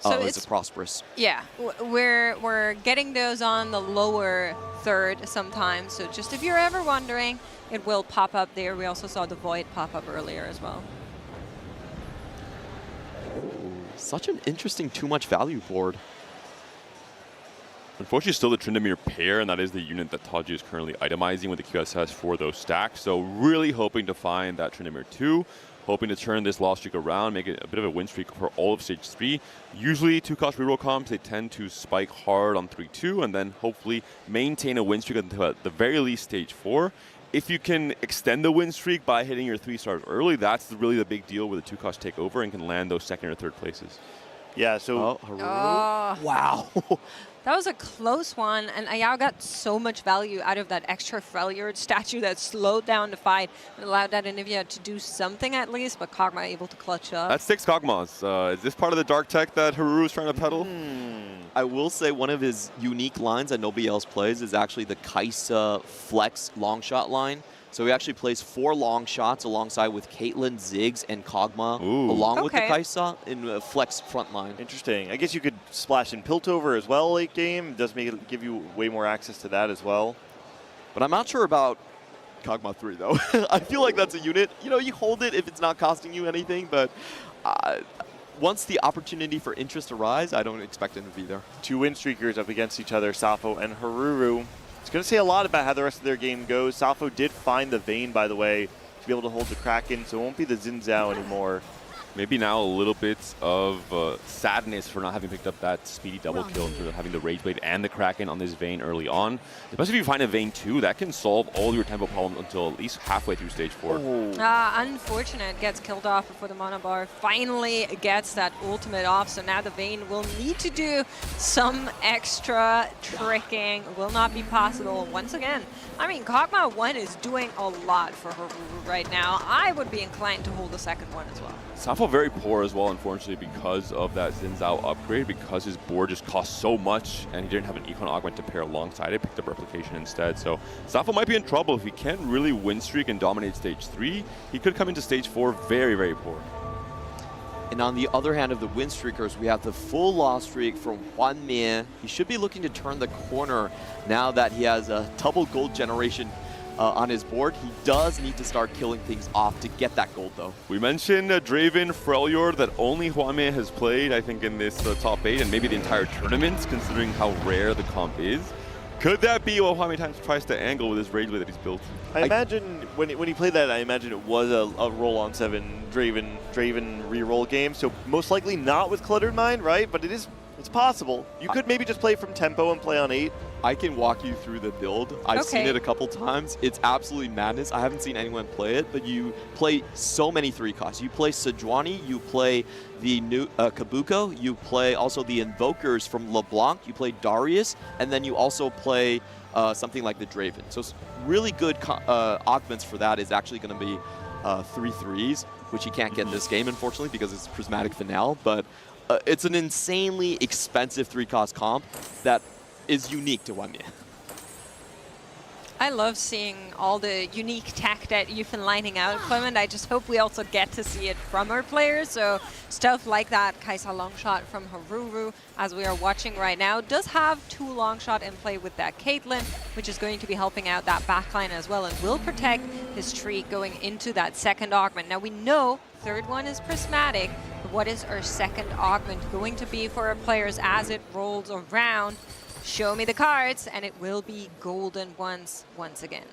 as a Prosperous. Yeah, we're getting those on the lower third sometimes, so just if you're ever wondering, it will pop up there. We also saw the Void pop up earlier as well. Such an interesting too much value board. Unfortunately, still the Tryndamere pair, and that is the unit that Taji is currently itemizing with the QSS for those stacks. So really hoping to find that Tryndamere 2, hoping to turn this loss streak around, make it a bit of a win streak for all of Stage 3. Usually, 2-cost reroll comps, they tend to spike hard on 3-2, and then hopefully maintain a win streak until at the very least Stage 4. If you can extend the win streak by hitting your 3 stars early, that's really the big deal with a 2-cost takeover and can land those second or third places. Yeah, so... Wow. That was a close one, and Ayao got so much value out of that extra Freljord statue that slowed down the fight and allowed that Anivia to do something at least, but Kog'Maw able to clutch up. That's 6 Kog'Maws. Is this part of the dark tech that Haru is trying to peddle? I will say one of his unique lines that nobody else plays is actually the Kai'Sa flex long shot line. So he actually plays 4 long shots alongside with Caitlyn, Ziggs, and Kog'Maw, along with the Kai'Sa in a flex front line. Interesting. I guess you could splash in Piltover as well late game. It does make it give you way more access to that as well. But I'm not sure about Kog'Maw 3, though. I feel like that's a unit. You know, you hold it if it's not costing you anything, but once the opportunity for interest arrives, I don't expect him to be there. 2 win streakers up against each other, Safo and Haruru. It's going to say a lot about how the rest of their game goes. Safo did find the Vayne, by the way, to be able to hold the Kraken, so it won't be the Xin Zhao anymore. Maybe now a little bit of sadness for not having picked up that speedy double kill instead of having the Rage Blade and the Kraken on this Vayne early on. Especially if you find a Vayne 2, that can solve all your tempo problems until at least halfway through Stage 4. Unfortunate, gets killed off before the Mana Bar finally gets that ultimate off, so now the Vayne will need to do some extra tricking. Will not be possible once again. I mean, Kog'Maw 1 is doing a lot for Haru right now. I would be inclined to hold the second one as well. Safo very poor as well, unfortunately, because of that Xin Zhao upgrade, because his board just cost so much and he didn't have an Econ Augment to pair alongside it, picked up Replication instead. So Safo might be in trouble. If he can't really win streak and dominate Stage 3, he could come into Stage 4 very, very poor. And on the other hand of the win streakers, we have the full loss streak from Hwan Mie. He should be looking to turn the corner now that he has a double gold generation on his board. He does need to start killing things off to get that gold, though. We mentioned Draven Freljord that only Hwan Mie has played, I think, in this top 8 and maybe the entire tournament, considering how rare the comp is. Could that be what Hwan Mie tries to angle with his Rage Blade that he's built? I imagine when he played that, I imagine it was a roll-on 7 Draven reroll game, so most likely not with Cluttered Mind, right? But it's possible. You could maybe just play from tempo and play on 8. I can walk you through the build. I've seen it a couple times. It's absolutely madness. I haven't seen anyone play it, but you play so many 3-costs. You play Sejuani, you play the new Kabuko, you play also the Invokers from LeBlanc, you play Darius, and then you also play something like the Draven. So really good augments for that is actually going to be 3 3s, which you can't get in this game, unfortunately, because it's Prismatic Finale, but it's an insanely expensive 3-cost comp that is unique to Hwan Mie. I love seeing all the unique tech that you've been lining out, Clement. I just hope we also get to see it from our players. So stuff like that Kai'Sa long shot from Haruru, as we are watching right now, does have 2 long shot in play with that Caitlyn, which is going to be helping out that backline as well and will protect his tree going into that second augment. Now we know third one is Prismatic, but what is our second augment going to be for our players as it rolls around? Show me the cards, and it will be golden once again.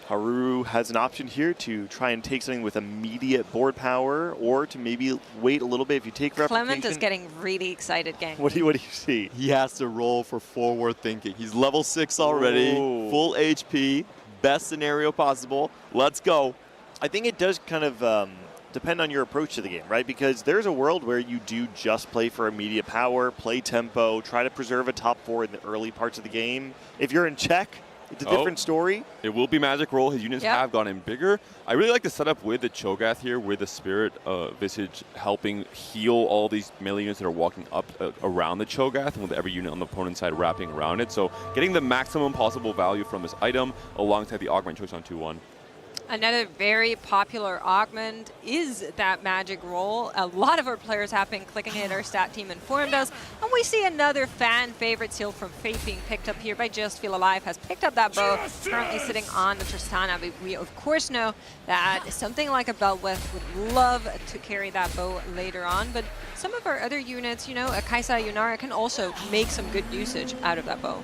Haru has an option here to try and take something with immediate board power, or to maybe wait a little bit if you take Replication. Clement is getting really excited, gang. What do you see? He has to roll for forward thinking. He's level 6 already, full HP, best scenario possible. Let's go. I think it does kind of depend on your approach to the game, right? Because there's a world where you do just play for immediate power, play tempo, try to preserve a top 4 in the early parts of the game. If you're in check, it's a different story. It will be Magic Roll. His units have gotten bigger. I really like the setup with the Cho'Gath here, with the Spirit Visage helping heal all these melee units that are walking up around the Cho'Gath, and with every unit on the opponent's side wrapping around it. So getting the maximum possible value from this item alongside the Augment choice on 2-1. Another very popular augment is that magic roll. A lot of our players have been clicking it. Our stat team informed us. And we see another fan favorite seal from Fate being picked up here by Just Feel Alive. Has picked up that bow, currently sitting on the Tristana. But we of course know that something like a Beltweth would love to carry that bow later on. But some of our other units, you know, a Kaisa Yunara can also make some good usage out of that bow.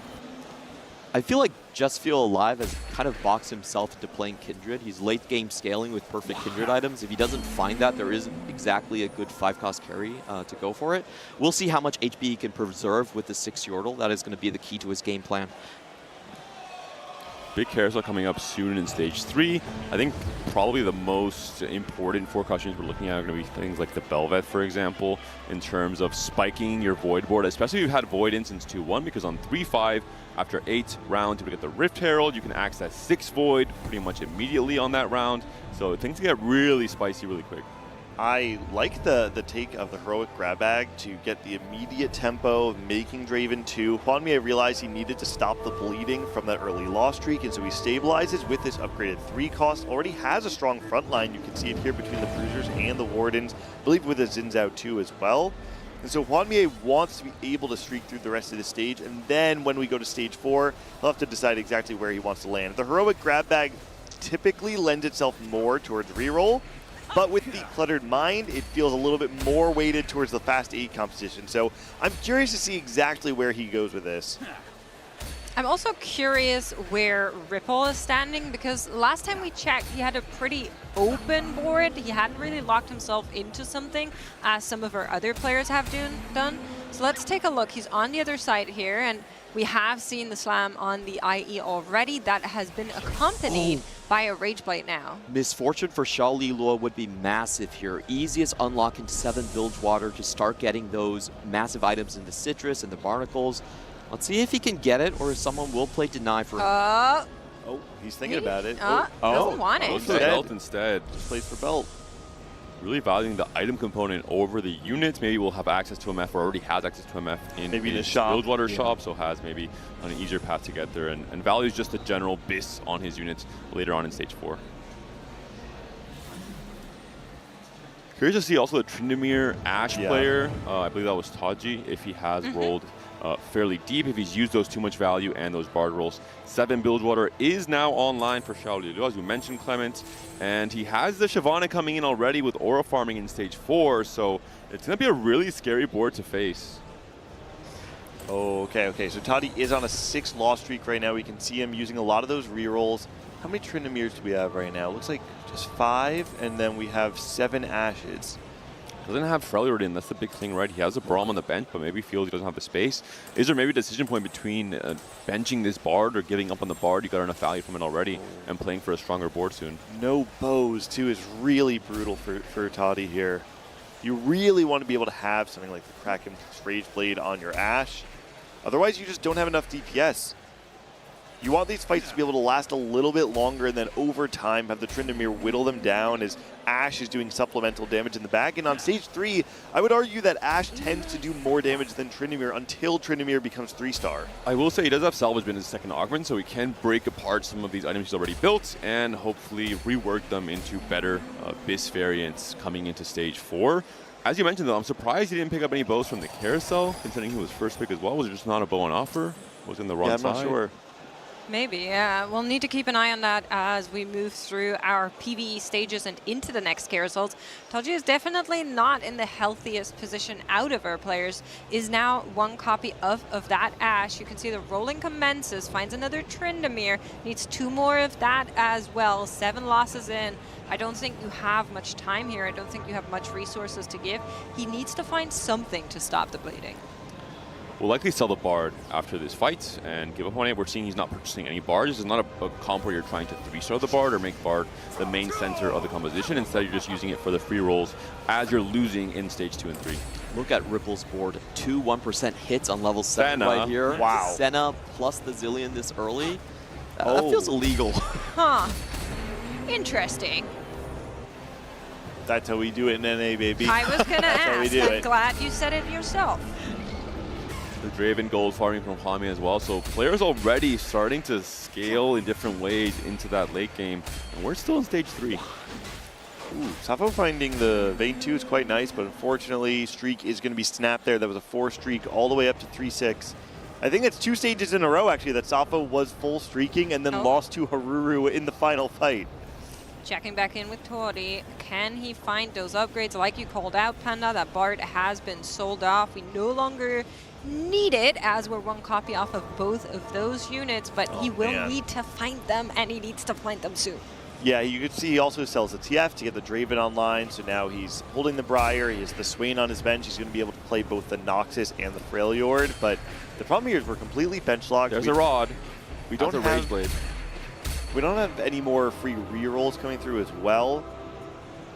I feel like Just Feel Alive has kind of boxed himself into playing Kindred. He's late game scaling with perfect Kindred items. If he doesn't find that, there isn't exactly a good 5-cost carry to go for it. We'll see how much HP he can preserve with the 6 Yordle. That is going to be the key to his game plan. Big carousel coming up soon in stage 3. I think probably the most important forecasts we're looking at are going to be things like the Beltweth, for example, in terms of spiking your Void board, especially if you've had Void in since 2-1, because on 3-5, after 8 rounds, you get the Rift Herald, you can access 6 Void pretty much immediately on that round. So things get really spicy really quick. I like the take of the Heroic Grab Bag to get the immediate tempo of making Draven 2. Hwanmie realized he needed to stop the bleeding from that early loss streak, and so he stabilizes with this upgraded 3 cost. Already has a strong front line. You can see it here between the Bruisers and the Wardens. I believe with the Xin Zhao too as well. And so Hwanmie wants to be able to streak through the rest of the stage, and then when we go to stage 4, he'll have to decide exactly where he wants to land. The Heroic Grab Bag typically lends itself more towards reroll, but with the Cluttered Mind, it feels a little bit more weighted towards the fast 8 competition. So I'm curious to see exactly where he goes with this. I'm also curious where Ripple is standing, because last time we checked, he had a pretty open board. He hadn't really locked himself into something, as some of our other players have done. So let's take a look. He's on the other side here, and we have seen the slam on the IE already. That has been accompanied by a Rage Blade now. Misfortune for Sha Li Luo would be massive here. Easiest unlock into 7 Bilgewater to start getting those massive items in the Citrus and the Barnacles. Let's see if he can get it, or if someone will play Deny for him. Oh, he's thinking about it. Doesn't want it. Goes for the belt instead. Just plays for belt. Really valuing the item component over the units. Maybe we'll have access to MF, or already has access to MF in maybe his the shop. Bilgewater shop, so has maybe an easier path to get there, and values just the general BIS on his units later on in stage 4. Curious to see also the Tryndamere Ashe player. I believe that was Taji, if he has rolled fairly deep, if he's used those too much value and those Bard rolls. 7 Bilgewater is now online for Xiaolilu, as we mentioned, Clement, and he has the Shyvana coming in already with Aura farming in stage 4, so it's going to be a really scary board to face. Okay, so Toddy is on a 6 loss streak right now. We can see him using a lot of those rerolls. How many Tryndameres do we have right now? Looks like just 5, and then we have 7 Ashes. Doesn't have Freljord in, that's the big thing, right? He has a Braum on the bench, but maybe feels he doesn't have the space. Is there maybe a decision point between benching this Bard or giving up on the Bard? You got enough value from it already, and playing for a stronger board soon. No bows, too, is really brutal for Toddy here. You really want to be able to have something like the Kraken Rage Blade on your Ashe. Otherwise, you just don't have enough DPS. You want these fights to be able to last a little bit longer, and then over time have the Tryndamere whittle them down as Ashe is doing supplemental damage in the back. And on stage 3, I would argue that Ashe tends to do more damage than Tryndamere until Tryndamere becomes 3-star. I will say he does have Salvage in his second augment, so he can break apart some of these items he's already built and hopefully rework them into better BIS variants coming into stage 4. As you mentioned, though, I'm surprised he didn't pick up any bows from the carousel, considering he was first pick as well. Was it just not a bow on offer? Was it in the wrong side? I'm not sure. Maybe, yeah. We'll need to keep an eye on that as we move through our PvE stages and into the next carousels. Taji is definitely not in the healthiest position out of our players. Is now 1 copy of that Ashe. You can see the rolling commences, finds another Tryndamere, needs 2 more of that as well. 7 losses in. I don't think you have much time here. I don't think you have much resources to give. He needs to find something to stop the bleeding. We'll likely sell the Bard after this fight and give up on it. We're seeing he's not purchasing any Bards. This is not a comp where you're trying to 3-star the Bard or make Bard the main center of the composition. Instead, you're just using it for the free rolls as you're losing in stage 2 and 3. Look at Ripple's board. 2 1% hits on level 7 right here. Wow. Senna plus the Zillion this early. That feels illegal. Huh. Interesting. That's how we do it in NA, baby. I was going to ask. I'm it. glad you said it yourself. The Draven gold farming from Hami as well. So players already starting to scale in different ways into that late game. And we're still in stage 3. Ooh, Safo finding the Vayne 2 is quite nice, but unfortunately, streak is going to be snapped there. That was a 4 streak all the way up to 3-6. I think that's 2 stages in a row, actually, that Safo was full streaking and then lost to Haruru in the final fight. Checking back in with Tori. Can he find those upgrades? Like you called out, Panda, that Bard has been sold off. We no longer need it, as we're 1 copy off of both of those units, but he will need to find them, and he needs to find them soon. Yeah, you can see he also sells the TF to get the Draven online, so now he's holding the Briar, he has the Swain on his bench, he's going to be able to play both the Noxus and the Freljord, but the problem here is we're completely bench locked. There's a Rod. We don't have Rage Blade. We don't have any more free rerolls coming through as well.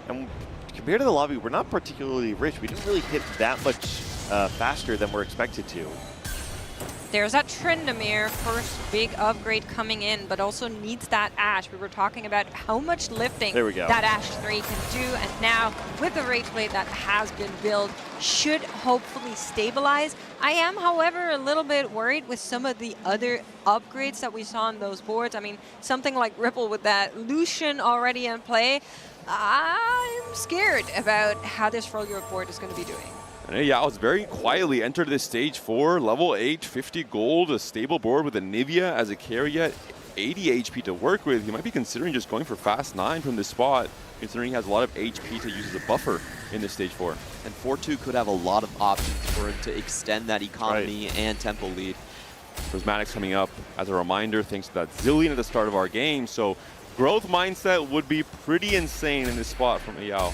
And compared to the lobby, we're not particularly rich. We didn't really hit that much faster than we're expected to. There's that Tryndamere, first big upgrade coming in, but also needs that Ashe. We were talking about how much lifting that Ashe 3 can do, and now with the Rage Blade that has been built, should hopefully stabilize. I am, however, a little bit worried with some of the other upgrades that we saw on those boards. I mean, something like Ripple with that Lucian already in play. I'm scared about how this Freljord board is going to be doing. And Yao's very quietly entered this stage 4, level 8, 50 gold, a stable board with a Nivea as a carry yet, 80 HP to work with. He might be considering just going for fast 9 from this spot, considering he has a lot of HP to use as a buffer in this stage 4. And 4-2 could have a lot of options for him to extend that economy and tempo lead. Prismatic's coming up as a reminder, thanks to that Zillion at the start of our game, so growth mindset would be pretty insane in this spot from Yao.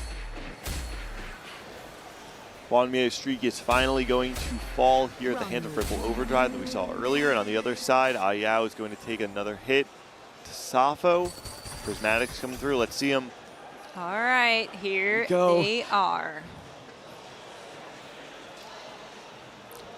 Wanmye's streak is finally going to fall here at the hands of Ripple Overdrive that we saw earlier. And on the other side, Ayao is going to take another hit to Safo. Prismatic's coming through. Let's see him. All right, here they are.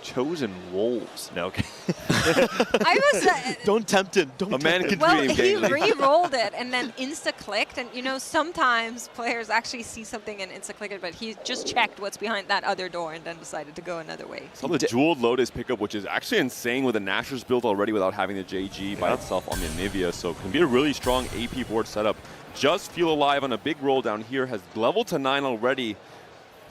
Chosen Wolves. No, okay. I was... don't tempt him. Don't a man can well, dream. he re-rolled it and then insta-clicked. And, you know, sometimes players actually see something and insta-click it, but he just checked what's behind that other door and then decided to go another way. Saw the jeweled Lotus pickup, which is actually insane with the Nashor's built already without having the JG by itself on the Nivea. So it can be a really strong AP board setup. Just Feel Alive on a big roll down here, has leveled to 9 already.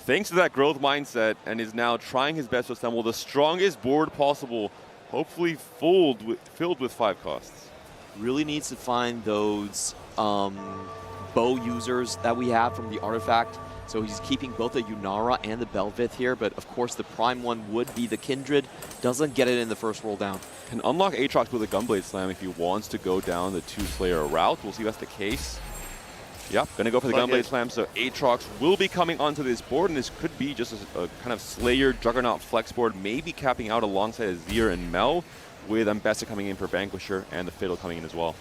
Thanks to that growth mindset, and is now trying his best to assemble the strongest board possible, hopefully filled with 5 costs. Really needs to find those bow users that we have from the artifact. So he's keeping both the Yunara and the Belvith here, but of course the prime one would be the Kindred. Doesn't get it in the first roll down. Can unlock Aatrox with a Gunblade Slam if he wants to go down the 2-Slayer route. We'll see if that's the case. Yep, gonna go for the Gunblade Slam, so Aatrox will be coming onto this board, and this could be just a kind of Slayer Juggernaut flex board, maybe capping out alongside Azir and Mel, with Ambessa coming in for Vanquisher and the Fiddle coming in as well.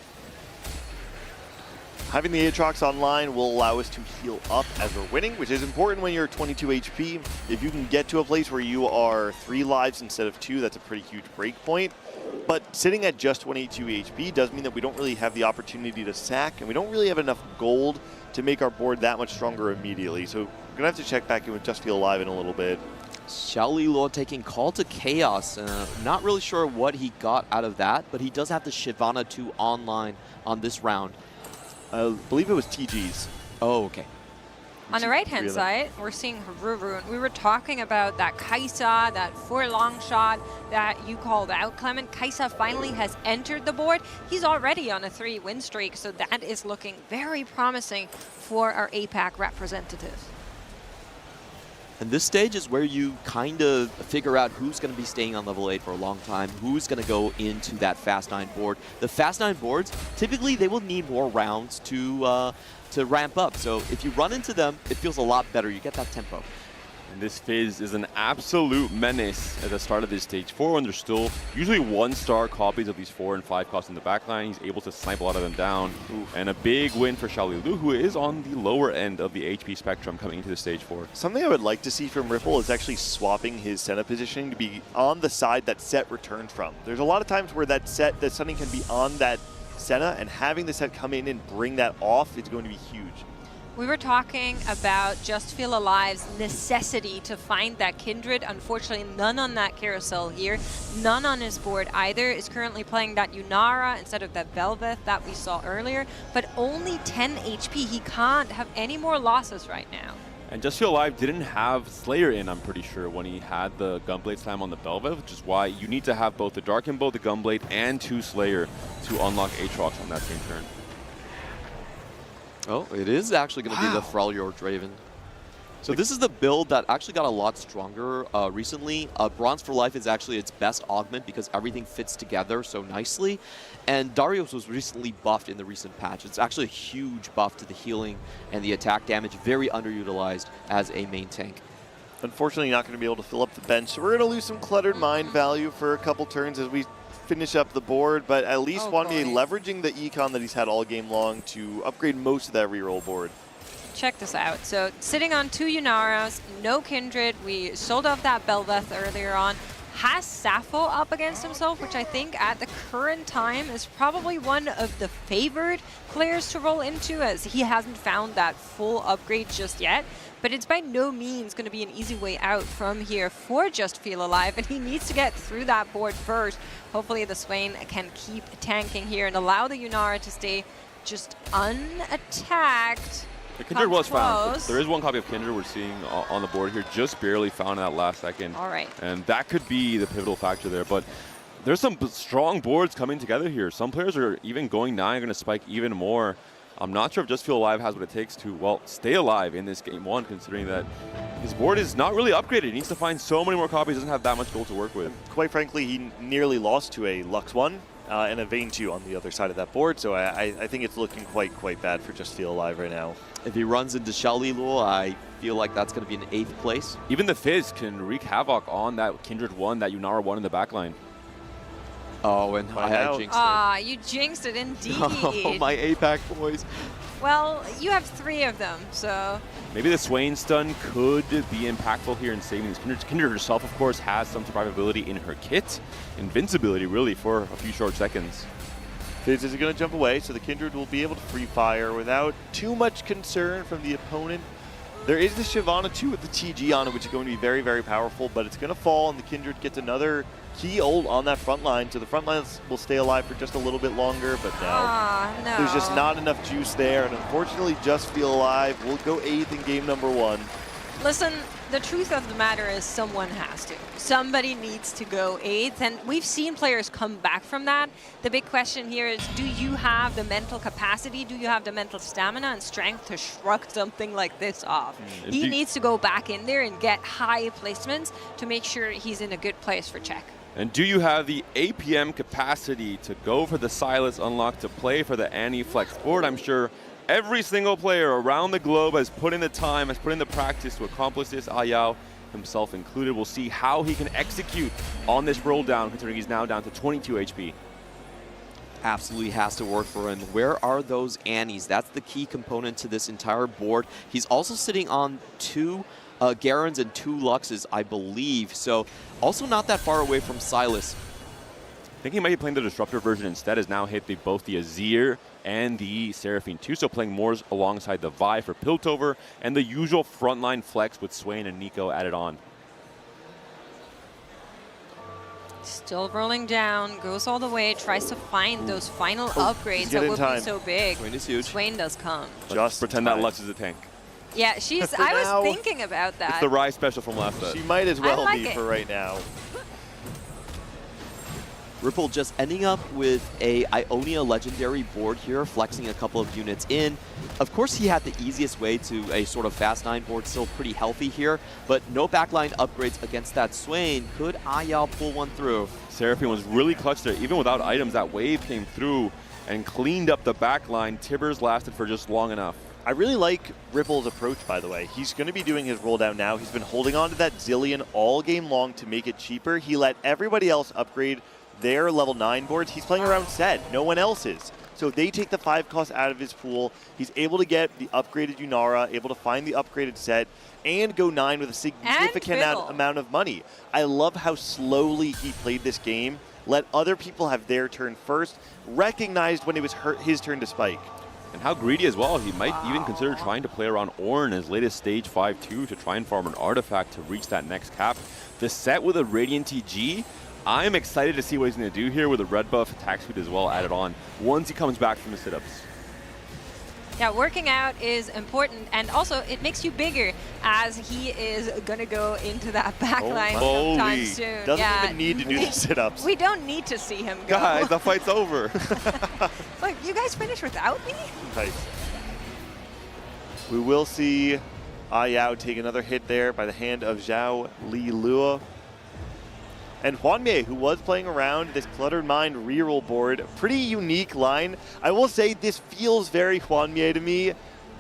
Having the Aatrox online will allow us to heal up as we're winning, which is important when you're 22 HP. If you can get to a place where you are 3 lives instead of 2, that's a pretty huge break point. But sitting at just 22 HP does mean that we don't really have the opportunity to sack, and we don't really have enough gold to make our board that much stronger immediately. So we're going to have to check back in with Just Feel Alive in a little bit. Xiao Luo taking Call to Chaos. Not really sure what he got out of that, but he does have the Shyvana 2 online on this round. I believe it was TG's. Oh, okay. On the right-hand side, we're seeing Haruru. And we were talking about that Kai'Sa, that 4-long shot that you called out, Clement. Kai'Sa finally has entered the board. He's already on a 3-win streak, so that is looking very promising for our APAC representative. And this stage is where you kind of figure out who's going to be staying on level 8 for a long time, who's going to go into that Fast 9 board. The Fast 9 boards, typically they will need more rounds to ramp up. So if you run into them, it feels a lot better. You get that tempo. And this Fizz is an absolute menace at the start of this stage 4 when there's still usually 1-star copies of these 4 and 5 costs in the backline. He's able to snipe a lot of them down. Oof. And a big win for Xiao Lu, who is on the lower end of the HP spectrum coming into the stage 4. Something I would like to see from Ripple is actually swapping his Senna positioning to be on the side that Set returned from. There's a lot of times where that Set, that something can be on that Senna, and having the Set come in and bring that off is going to be huge. We were talking about Just Feel Alive's necessity to find that Kindred. Unfortunately, none on that carousel here. None on his board either. Is currently playing that Yunara instead of that Velvet that we saw earlier. But only 10 HP. He can't have any more losses right now. And Just Feel Alive didn't have Slayer in, I'm pretty sure, when he had the Gunblade Slam on the Bel'Veth, which is why you need to have both the Dark Bow, the Gunblade, and 2 Slayer to unlock Aatrox on that same turn. Oh, it is actually going to be the Freljord Draven. So this is the build that actually got a lot stronger recently. Bronze for Life is actually its best augment because everything fits together so nicely. And Darius was recently buffed in the recent patch. It's actually a huge buff to the healing and the attack damage, very underutilized as a main tank. Unfortunately, not going to be able to fill up the bench, so we're going to lose some Cluttered Mind value for a couple turns as we finish up the board, but at least Wanbei leveraging the econ that he's had all game long to upgrade most of that reroll board. Check this out. So sitting on 2 Yunaras, no Kindred. We sold off that Bel'Veth earlier on. Has Sappho up against himself, which I think at the current time is probably one of the favored players to roll into, as he hasn't found that full upgrade just yet. But it's by no means going to be an easy way out from here for Just Feel Alive, and he needs to get through that board first. Hopefully the Swain can keep tanking here and allow the Yunara to stay just unattacked. The Kindred was found. There is one copy of Kindred we're seeing on the board here, just barely found in that last second. All right. And that could be the pivotal factor there. But there's some strong boards coming together here. Some players are even going 9, going to spike even more. I'm not sure if Just Feel Alive has what it takes to, well, stay alive in this game 1, considering that his board is not really upgraded. He needs to find so many more copies, doesn't have that much gold to work with. Quite frankly, he nearly lost to a Lux 1 and a Vayne 2 on the other side of that board, so I think it's looking quite bad for Just Feel Alive right now. If he runs into Xiaolilul, I feel like that's going to be an 8th place. Even the Fizz can wreak havoc on that Kindred 1, that Yunara 1 in the backline. Oh, and I jinxed it. Ah, you jinxed it indeed. Oh, my APAC boys. Well, you have 3 of them, so... Maybe the Swain stun could be impactful here in saving these. Kindred herself, of course, has some survivability in her kit. Invincibility, really, for a few short seconds. Fizz is going to jump away, so the Kindred will be able to free fire without too much concern from the opponent. There is the Shyvana 2 with the TG on it, which is going to be very powerful, but it's going to fall, and the Kindred gets another key ult on that front line, so the front lines will stay alive for just a little bit longer, but no. There's just not enough juice there, and unfortunately Just Feel Alive will go 8th in game number 1. Listen, the truth of the matter is someone has to. Somebody needs to go 8th, and we've seen players come back from that. The big question here is, do you have the mental capacity, do you have the mental stamina and strength to shrug something like this off? He needs to go back in there and get high placements to make sure he's in a good place for check. And do you have the APM capacity to go for the Silas unlock, to play for the Annie Flex board? I'm sure every single player around the globe has put in the time, has put in the practice to accomplish this, Ayao himself included. We'll see how he can execute on this roll down, considering he's now down to 22 HP. Absolutely has to work for him. Where are those Annies? That's the key component to this entire board. He's also sitting on 2 Garens and 2 Luxes, I believe. So also not that far away from Silas. I think he might be playing the Disruptor version instead, has now hit both the Azir and the Seraphine too, so playing more alongside the Vi for Piltover and the usual frontline flex with Swain and Nico added on. Still rolling down, goes all the way, tries to find those final upgrades that would be so big. Swain is huge. Swain does come. Just pretend that Lux is a tank. Yeah, I was thinking about that. It's the Rai special from last set. She might as well be for right now. Ripple just ending up with a Ionia Legendary board here, flexing a couple of units in. Of course, he had the easiest way to a sort of fast 9 board, still pretty healthy here, but no backline upgrades against that Swain. Could Ayao pull one through? Seraphine was really clutch there. Even without items, that wave came through and cleaned up the backline. Tibbers lasted for just long enough. I really like Ripple's approach, by the way. He's going to be doing his roll down now. He's been holding on to that Zillion all game long to make it cheaper. He let everybody else upgrade their level 9 boards. He's playing around Zed. No one else is. So they take the 5 cost out of his pool. He's able to get the upgraded Yunara, able to find the upgraded Zed, and go 9 with a significant amount of money. I love how slowly he played this game. Let other people have their turn first. Recognized when it was his turn to spike. and how greedy as well. He might even consider trying to play around Ornn as late as stage 5-2 to try and farm an artifact to reach that next cap. The set with a Radiant TG, I'm excited to see what he's going to do here with a red buff attack speed as well added on once he comes back from the sit-ups. Yeah, working out is important, and also it makes you bigger as he is going to go into that backline sometime soon. Doesn't even need to do the sit-ups. We don't need to see him go. Guys, the fight's over. Look, you guys finished without me? Nice. We will see Ayao take another hit there by the hand of Zhao Li Lua. And Hwanmei, who was playing around this Cluttered Mind reroll board, pretty unique line. I will say this feels very Hwanmei to me.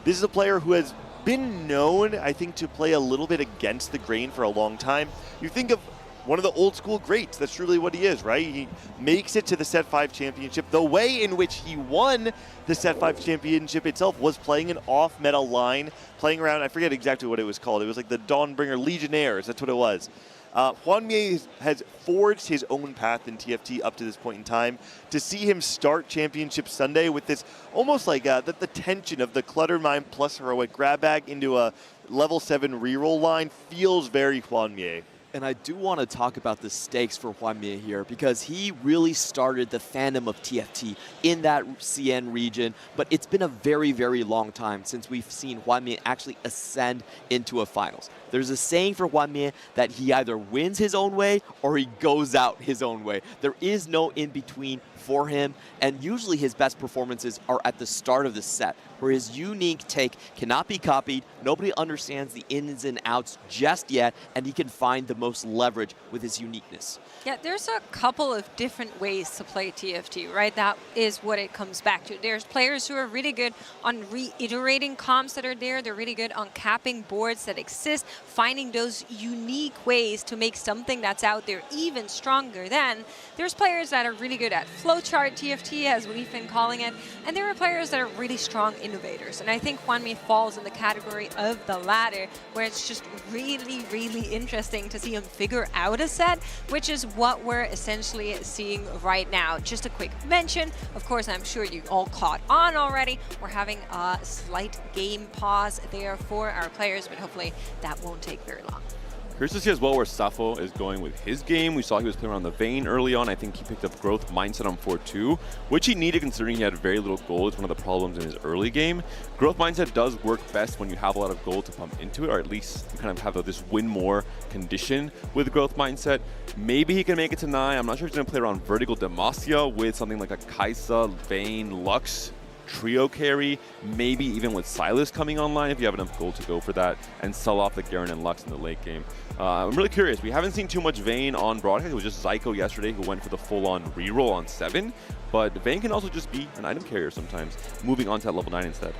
This is a player who has been known, I think, to play a little bit against the grain for a long time. You think of one of the old school greats, that's truly what he is, right? He makes it to the Set 5 championship. The way in which he won the Set 5 championship itself was playing an off-meta line, playing around, I forget exactly what it was called. It was like the Dawnbringer Legionnaires, that's what it was. Hwanmei has forged his own path in TFT up to this point in time. To see him start Championship Sunday with this almost like the tension of the Cluttered Mind plus Heroic grab bag into a level 7 reroll line feels very Hwanmei. And I do want to talk about the stakes for Hwanmei here because he really started the fandom of TFT in that CN region, but it's been a very, very long time since we've seen Hwanmei actually ascend into a finals. There's a saying for Hwanmei that he either wins his own way or he goes out his own way. There is no in-between for him, and usually his best performances are at the start of the set, where his unique take cannot be copied, nobody understands the ins and outs just yet, and he can find the most leverage with his uniqueness. Yeah, there's a couple of different ways to play TFT, right? That is what it comes back to. There's players who are really good on reiterating comps that are there. They're really good on capping boards that exist, finding those unique ways to make something that's out there even stronger than. There's players that are really good at flowchart TFT, as we've been calling it, and there are players that are really strong innovators. And I think Hwanmei falls in the category of the latter, where it's just really, really interesting to see him figure out a set, which is what we're essentially seeing right now. Just a quick mention, of course, I'm sure you all caught on already. We're having a slight game pause there for our players, but hopefully that won't take very long. Curious to see as well where Safo is going with his game. We saw he was playing around the Vayne early on. I think he picked up Growth Mindset on 4-2, which he needed considering he had very little gold. It's one of the problems in his early game. Growth Mindset does work best when you have a lot of gold to pump into it, or at least you kind of have this win more condition with Growth Mindset. Maybe he can make it to 9. I'm not sure if he's going to play around Vertical Demacia with something like a Kaisa, Vayne, Lux trio carry, maybe even with Silas coming online if you have enough gold to go for that and sell off the Garen and Lux in the late game. I'm really curious. We haven't seen too much Vayne on broadcast. It was just Zyko yesterday who went for the full-on reroll on 7, but Vayne can also just be an item carrier sometimes, moving on to that level 9 instead.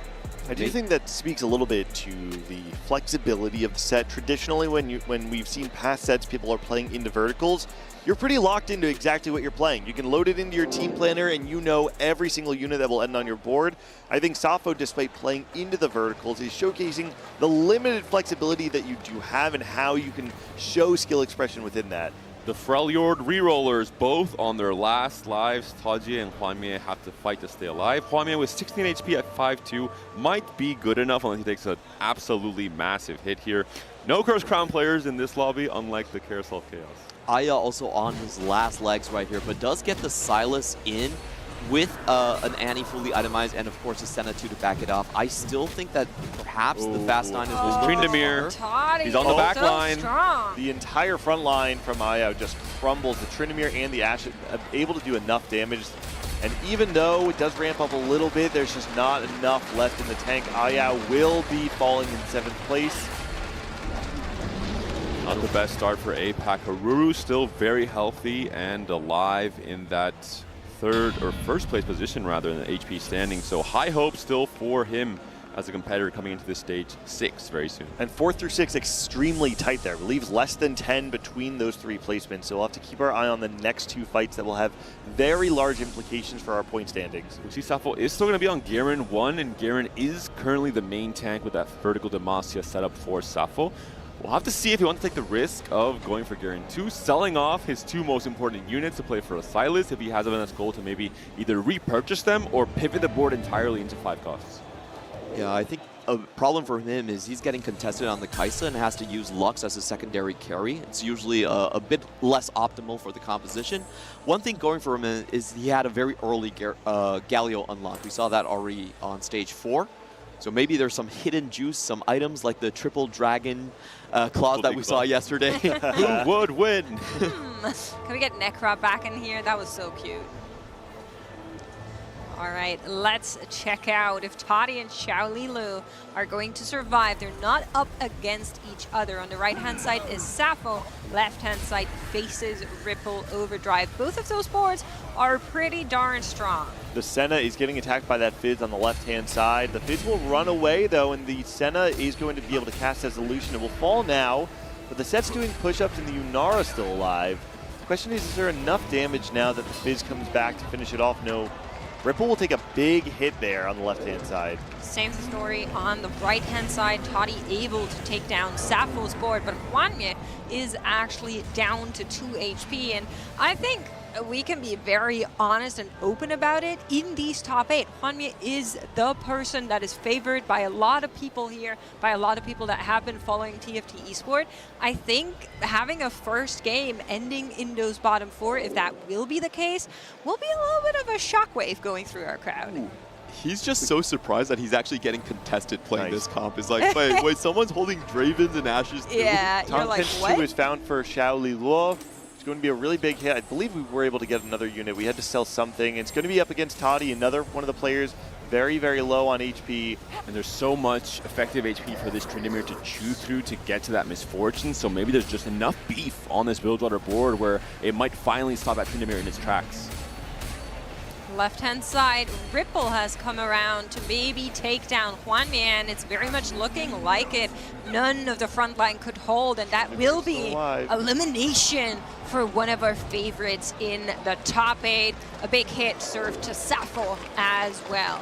I do think that speaks a little bit to the flexibility of the set. Traditionally, when we've seen past sets, people are playing into verticals. You're pretty locked into exactly what you're playing. You can load it into your team planner and you know every single unit that will end on your board. I think Safo, despite playing into the verticals, is showcasing the limited flexibility that you do have and how you can show skill expression within that. The Freljord rerollers, both on their last lives. Taji and Hwanmei have to fight to stay alive. Hwanmei with 16 HP at 5-2 might be good enough unless he takes an absolutely massive hit here. No Curse Crown players in this lobby, unlike the Carousel of Chaos. Aya also on his last legs right here, but does get the Silas in with an Annie fully itemized and of course a Senna 2 to back it off. I still think that perhaps the Fast 9 is Tryndamere. He's on the back line. The entire front line from Aya just crumbles. The Tryndamere and the Ashe are able to do enough damage. And even though it does ramp up a little bit, there's just not enough left in the tank. Aya will be falling in 7th place. Not the best start for APAC. Haruru still very healthy and alive in that first place position rather in the HP standing. So high hope still for him as a competitor coming into this stage 6 very soon. And 4 through 6 extremely tight there. Leaves less than 10 between those 3 placements. So we'll have to keep our eye on the next 2 fights that will have very large implications for our point standings. We see Safo is still going to be on Garen 1, and Garen is currently the main tank with that Vertical Demacia set up for Safo. We'll have to see if he wants to take the risk of going for Garen 2, selling off his 2 most important units to play for a Silas if he has enough gold to maybe either repurchase them or pivot the board entirely into 5 costs. Yeah, I think a problem for him is he's getting contested on the Kai'Sa and has to use Lux as a secondary carry. It's usually a bit less optimal for the composition. One thing going for him is he had a very early Galio unlock. We saw that already on stage 4. So maybe there's some hidden juice, some items like the triple dragon claws that we saw yesterday. Who would win? Can we get Necra back in here? That was so cute. All right, let's check out if Toddy and Xiaolilu are going to survive. They're not up against each other. On the right-hand side is Sappho. Left-hand side faces Ripple Overdrive. Both of those boards are pretty darn strong. The Senna is getting attacked by that Fizz on the left-hand side. The Fizz will run away, though, and the Senna is going to be able to cast as illusion. It will fall now, but the set's doing push-ups and the Yunara is still alive. The question is there enough damage now that the Fizz comes back to finish it off? No. Ripple will take a big hit there on the left-hand side. Same story on the right-hand side. Toddy able to take down Sappho's board, but Hwanmye is actually down to 2 HP. And I think we can be very honest and open about it. In these top 8, Hwanmye is the person that is favored by a lot of people here, by a lot of people that have been following TFT eSport. I think having a first game ending in those bottom 4, if that will be the case, will be a little bit of a shockwave going through our crowd. Ooh. He's just so surprised that he's actually getting contested playing this comp. It's like, wait, someone's holding Dravens and Ashes too? Yeah, you're like, what? 2 is found for Xiaolilu. Going to be a really big hit. I believe we were able to get another unit. We had to sell something. It's going to be up against Toddy, another one of the players very, very low on HP. And there's so much effective HP for this Tryndamere to chew through to get to that misfortune. So maybe there's just enough beef on this Bilgewater board where it might finally stop that Tryndamere in its tracks. Left-hand side, Ripple has come around to maybe take down Hwanmye, and it's very much looking like it. None of the front line could hold, and that will be elimination for one of our favorites in the top 8. A big hit served to Sappho as well.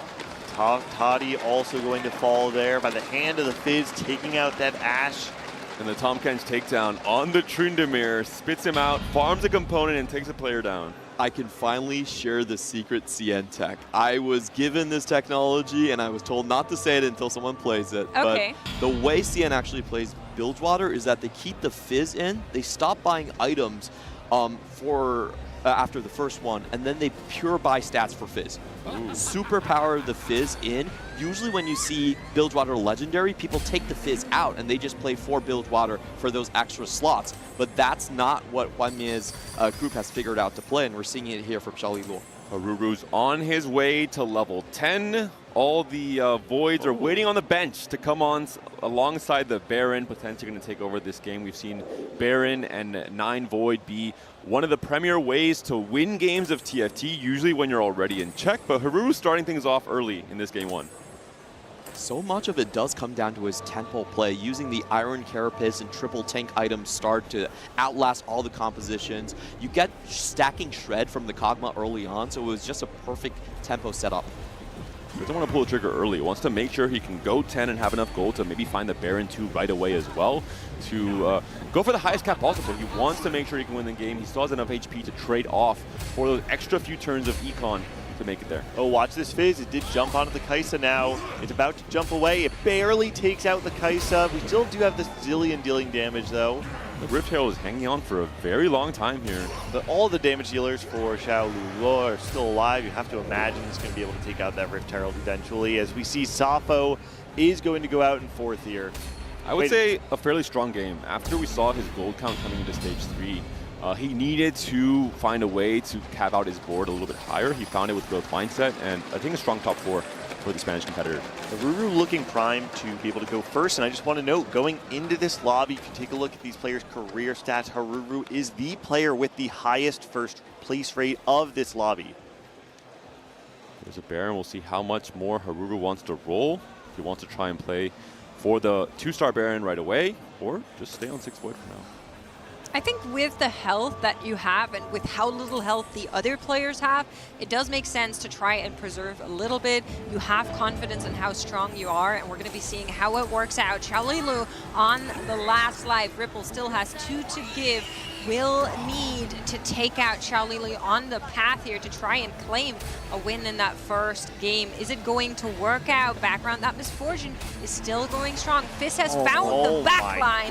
Toddy also going to fall there by the hand of the Fizz, taking out that Ashe. And the Tahm Kench takedown on the Tryndamere, spits him out, farms a component, and takes a player down. I can finally share the secret CN tech. I was given this technology and I was told not to say it until someone plays it. Okay. But the way CN actually plays Bilgewater is that they keep the Fizz in, they stop buying items after the first one, and then they pure buy stats for Fizz. Superpower of the Fizz in. Usually when you see Bilgewater Legendary, people take the Fizz out and they just play for Bilgewater for those extra slots. But that's not what Hwanmye's group has figured out to play, and we're seeing it here from Xiaolilu. Haruru's on his way to level 10. All the Voids are waiting on the bench to come on alongside the Baron, potentially going to take over this game. We've seen Baron and 9 Void be one of the premier ways to win games of TFT, usually when you're already in check, but Haruru's starting things off early in this game 1. So much of it does come down to his tentpole play, using the Iron Carapace and triple tank items start to outlast all the compositions. You get stacking Shred from the Kog'Maw early on, so it was just a perfect tempo setup. He doesn't want to pull the trigger early. He wants to make sure he can go 10 and have enough gold to maybe find the Baron 2 right away as well, to go for the highest cap possible. He wants to make sure he can win the game. He still has enough HP to trade off for those extra few turns of econ to make it there. Oh, watch this Fizz. It did jump onto the Kai'Sa now. It's about to jump away. It barely takes out the Kai'Sa. We still do have this zillion dealing damage, though. The Rift Herald is hanging on for a very long time here. But all the damage dealers for Xiaolilu are still alive. You have to imagine he's going to be able to take out that Rift Herald eventually, as we see Sappho is going to go out in 4th here. I would say a fairly strong game. After we saw his gold count coming into stage 3, he needed to find a way to cap out his board a little bit higher. He found it with growth mindset, and I think a strong top 4 for the Spanish competitor. Haruru looking primed to be able to go first, and I just want to note, going into this lobby, if you take a look at these players' career stats, Haruru is the player with the highest first place rate of this lobby. There's a Baron. We'll see how much more Haruru wants to roll. If he wants to try and play for the 2-star Baron right away, or just stay on 6 Void for now. I think with the health that you have and with how little health the other players have, it does make sense to try and preserve a little bit. You have confidence in how strong you are, and we're going to be seeing how it works out. Xiaolilu on the last life. Ripple still has 2 to give. Will need to take out Xiaolilu on the path here to try and claim a win in that first game. Is it going to work out? Background, that Misfortune is still going strong. Fizz has found the back line,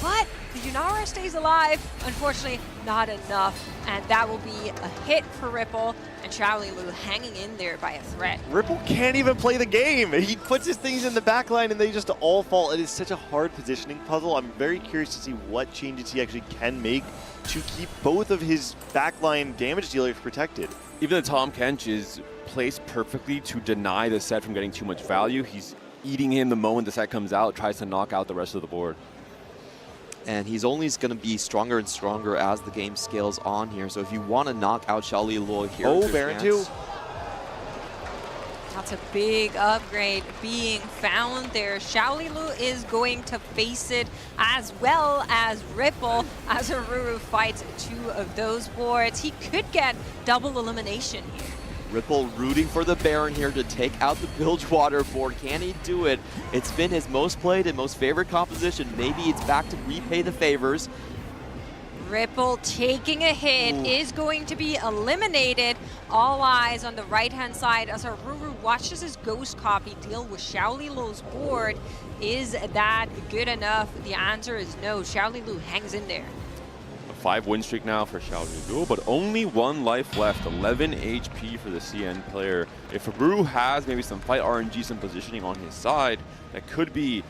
but the Yunara stays alive. Unfortunately, not enough, and that will be a hit for Ripple, and Xiaolilu hanging in there by a threat. Ripple can't even play the game. He puts his things in the back line and they just all fall. It is such a hard positioning puzzle. I'm very curious to see what changes he actually can make to keep both of his backline damage dealers protected. Even the Tahm Kench is placed perfectly to deny the set from getting too much value. He's eating him the moment the set comes out, tries to knock out the rest of the board. And he's only going to be stronger and stronger as the game scales on here. So if you want to knock out Xiaolilu here, Baron 2. That's a big upgrade being found there. Xiaolilu is going to face it as well as Ripple as Haruru fights 2 of those boards. He could get double elimination here. Ripple rooting for the Baron here to take out the Bilgewater board. Can he do it? It's been his most played and most favorite composition. Maybe it's back to repay the favors. Ripple taking a hit is going to be eliminated. All eyes on the right-hand side as Haruru watches his ghost copy deal with Xiaolilu's board. Is that good enough? The answer is no. Xiaolilu hangs in there. A 5-win streak now for Xiaolilu, but only 1 life left, 11 HP for the CN player. If Haruru has maybe some fight RNG, some positioning on his side, that could be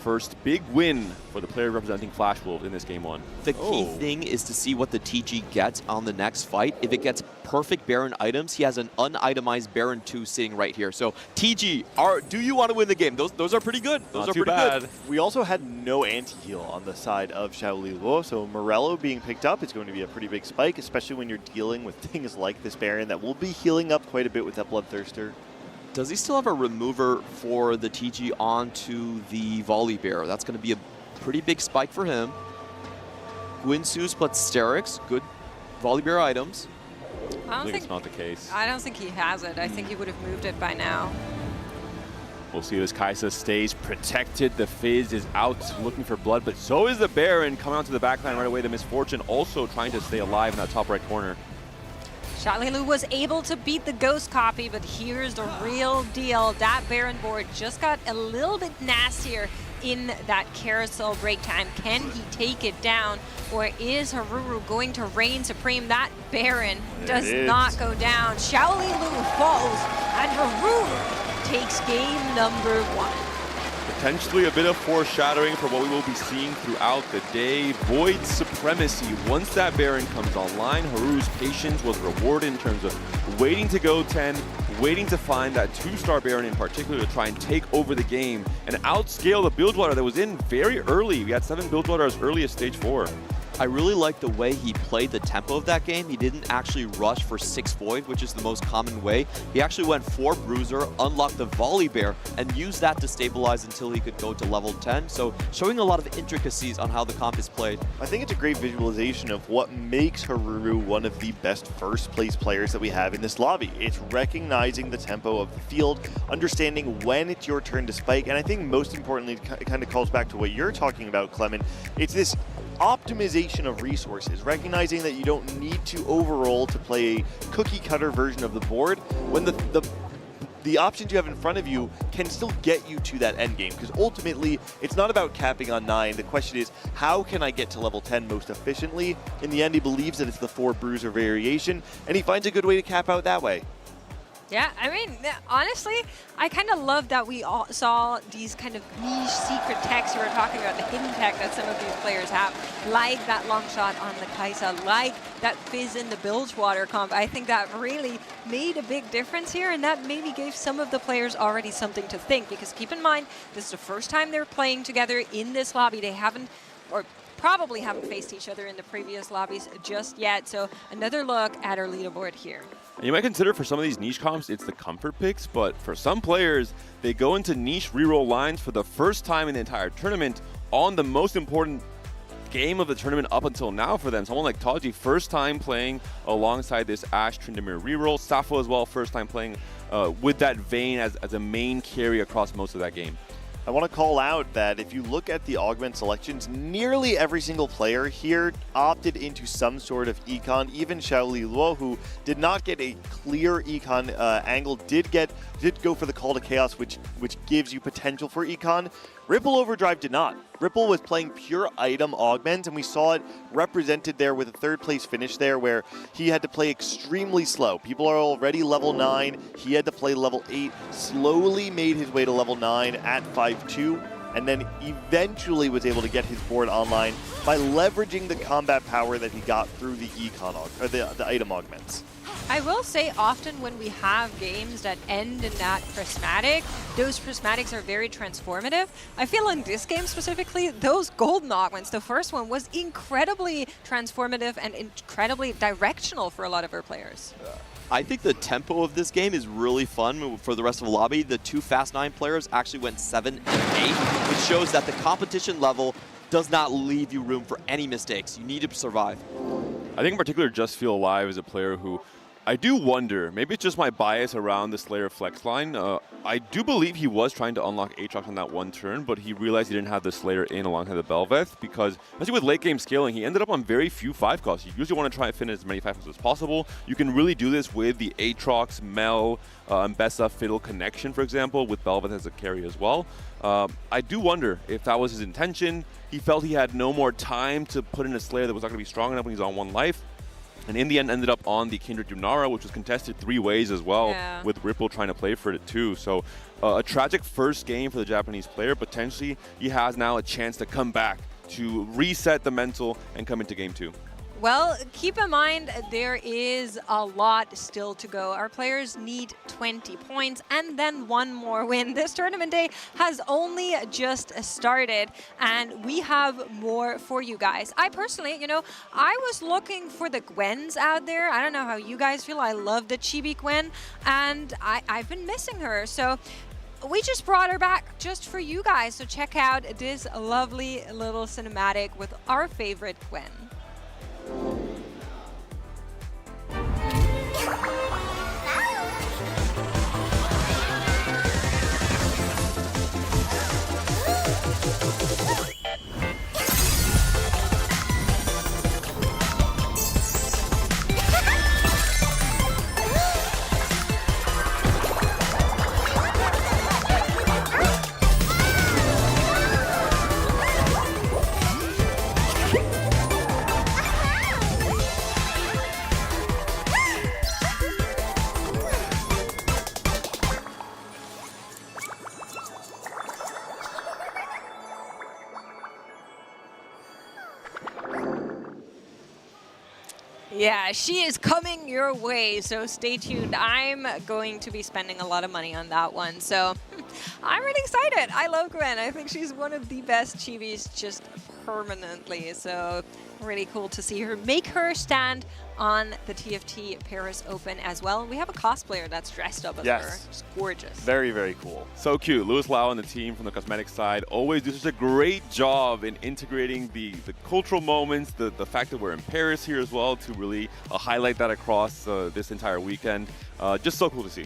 first big win for the player representing Flash Wolves in this game 1. The key thing is to see what the TG gets on the next fight. If it gets perfect Baron items, he has an unitemized Baron 2 sitting right here. So TG, do you want to win the game? Those are pretty good. Those are pretty good. We also had no anti-heal on the side of Xiaolilu, so Morello being picked up is going to be a pretty big spike, especially when you're dealing with things like this Baron that will be healing up quite a bit with that Bloodthirster. Does he still have a remover for the TG onto the Volley Bear? That's going to be a pretty big spike for him. Guinsoo's plus Sterix, good Volley Bear items. I think it's not the case. I don't think he has it. I think he would have moved it by now. We'll see as Kai'Sa stays protected. The Fizz is out looking for blood, but so is the Baron coming onto the backline right away. The Misfortune also trying to stay alive in that top right corner. Xiaolilu was able to beat the ghost copy, but here's the real deal. That Baron board just got a little bit nastier in that carousel break time. Can he take it down, or is Haruru going to reign supreme? That Baron does not go down. Xiaolilu falls, and Haruru takes game number 1. Potentially a bit of foreshadowing for what we will be seeing throughout the day. Void Supremacy. Once that Baron comes online, Haruru's patience was rewarded in terms of waiting to go 10, waiting to find that 2-star Baron in particular to try and take over the game and outscale the Bilgewater that was in very early. We had 7 Bilgewater as early as stage 4. I really like the way he played the tempo of that game. He didn't actually rush for 6 Void, which is the most common way. He actually went 4 Bruiser, unlocked the Volley Bear, and used that to stabilize until he could go to level 10. So showing a lot of intricacies on how the comp is played. I think it's a great visualization of what makes Haruru one of the best first place players that we have in this lobby. It's recognizing the tempo of the field, understanding when it's your turn to spike, and I think most importantly, it kind of calls back to what you're talking about, Clement. It's this optimization of resources, recognizing that you don't need to overroll to play a cookie cutter version of the board when the options you have in front of you can still get you to that end game, because ultimately it's not about capping on 9. The question is, how can I get to level 10 most efficiently? In the end, he believes that it's the 4 Bruiser variation, and he finds a good way to cap out that way. Yeah, I mean, honestly, I kind of love that we all saw these kind of niche secret techs you were talking about, the hidden tech that some of these players have, like that long shot on the Kai'Sa, like that Fizz in the Bilgewater comp. I think that really made a big difference here, and that maybe gave some of the players already something to think, because keep in mind, this is the first time they're playing together in this lobby. They haven't, or probably haven't faced each other in the previous lobbies just yet. So another look at our leaderboard here. And you might consider for some of these niche comps, it's the comfort picks, but for some players, they go into niche reroll lines for the first time in the entire tournament on the most important game of the tournament up until now for them. Someone like Taji, first time playing alongside this Ashe Tryndamere reroll. Safo as well, first time playing with that Vayne as a main carry across most of that game. I want to call out that if you look at the augment selections, nearly every single player here opted into some sort of econ. Even Xiaoli Luo, who did not get a clear econ angle, did go for the Call to Chaos, which gives you potential for econ. Ripple Overdrive did not. Ripple was playing pure item augments, and we saw it represented there with a third place finish there where he had to play extremely slow. People are already level 9. He had to play level 8, slowly made his way to level 9 at 5-2, and then eventually was able to get his board online by leveraging the combat power that he got through the econ or the item augments. I will say often when we have games that end in that prismatic, those prismatics are very transformative. I feel in this game specifically, those golden augments, the first one was incredibly transformative and incredibly directional for a lot of our players. I think the tempo of this game is really fun for the rest of the lobby. The two Fast 9 players actually went 7 and 8, which shows that the competition level does not leave you room for any mistakes. You need to survive. I think in particular, Just Feel Alive is a player who I do wonder, maybe it's just my bias around the Slayer flex line. I do believe he was trying to unlock Aatrox on that one turn, but he realized he didn't have the Slayer in alongside the Bel'Veth because, especially with late game scaling, he ended up on very few 5 costs. You usually want to try and finish as many 5 costs as possible. You can really do this with the Aatrox, Mel, Mbessa, Fiddle connection, for example, with Bel'Veth as a carry as well. I do wonder if that was his intention. He felt he had no more time to put in a Slayer that was not going to be strong enough when he's on 1 life. And in the end, ended up on the Kindred Lunara, which was contested 3 ways as well, with Ripple trying to play for it too. So a tragic first game for the Japanese player. Potentially, he has now a chance to come back, to reset the mental, and come into game 2. Well, keep in mind, there is a lot still to go. Our players need 20 points and then 1 more win. This tournament day has only just started, and we have more for you guys. I personally, I was looking for the Gwens out there. I don't know how you guys feel. I love the Chibi Gwen, and I've been missing her. So we just brought her back just for you guys. So check out this lovely little cinematic with our favorite Gwen. Yeah, she is coming your way, so stay tuned. I'm going to be spending a lot of money on that one, so I'm really excited. I love Gwen. I think she's one of the best chibis just permanently, so really cool to see her make her stand on the TFT Paris Open as well. We have a cosplayer that's dressed up as her. It's gorgeous. Very, very cool. So cute. Lewis Lau and the team from the cosmetics side always do such a great job in integrating the cultural moments, the fact that we're in Paris here as well to really highlight that across this entire weekend. Just so cool to see.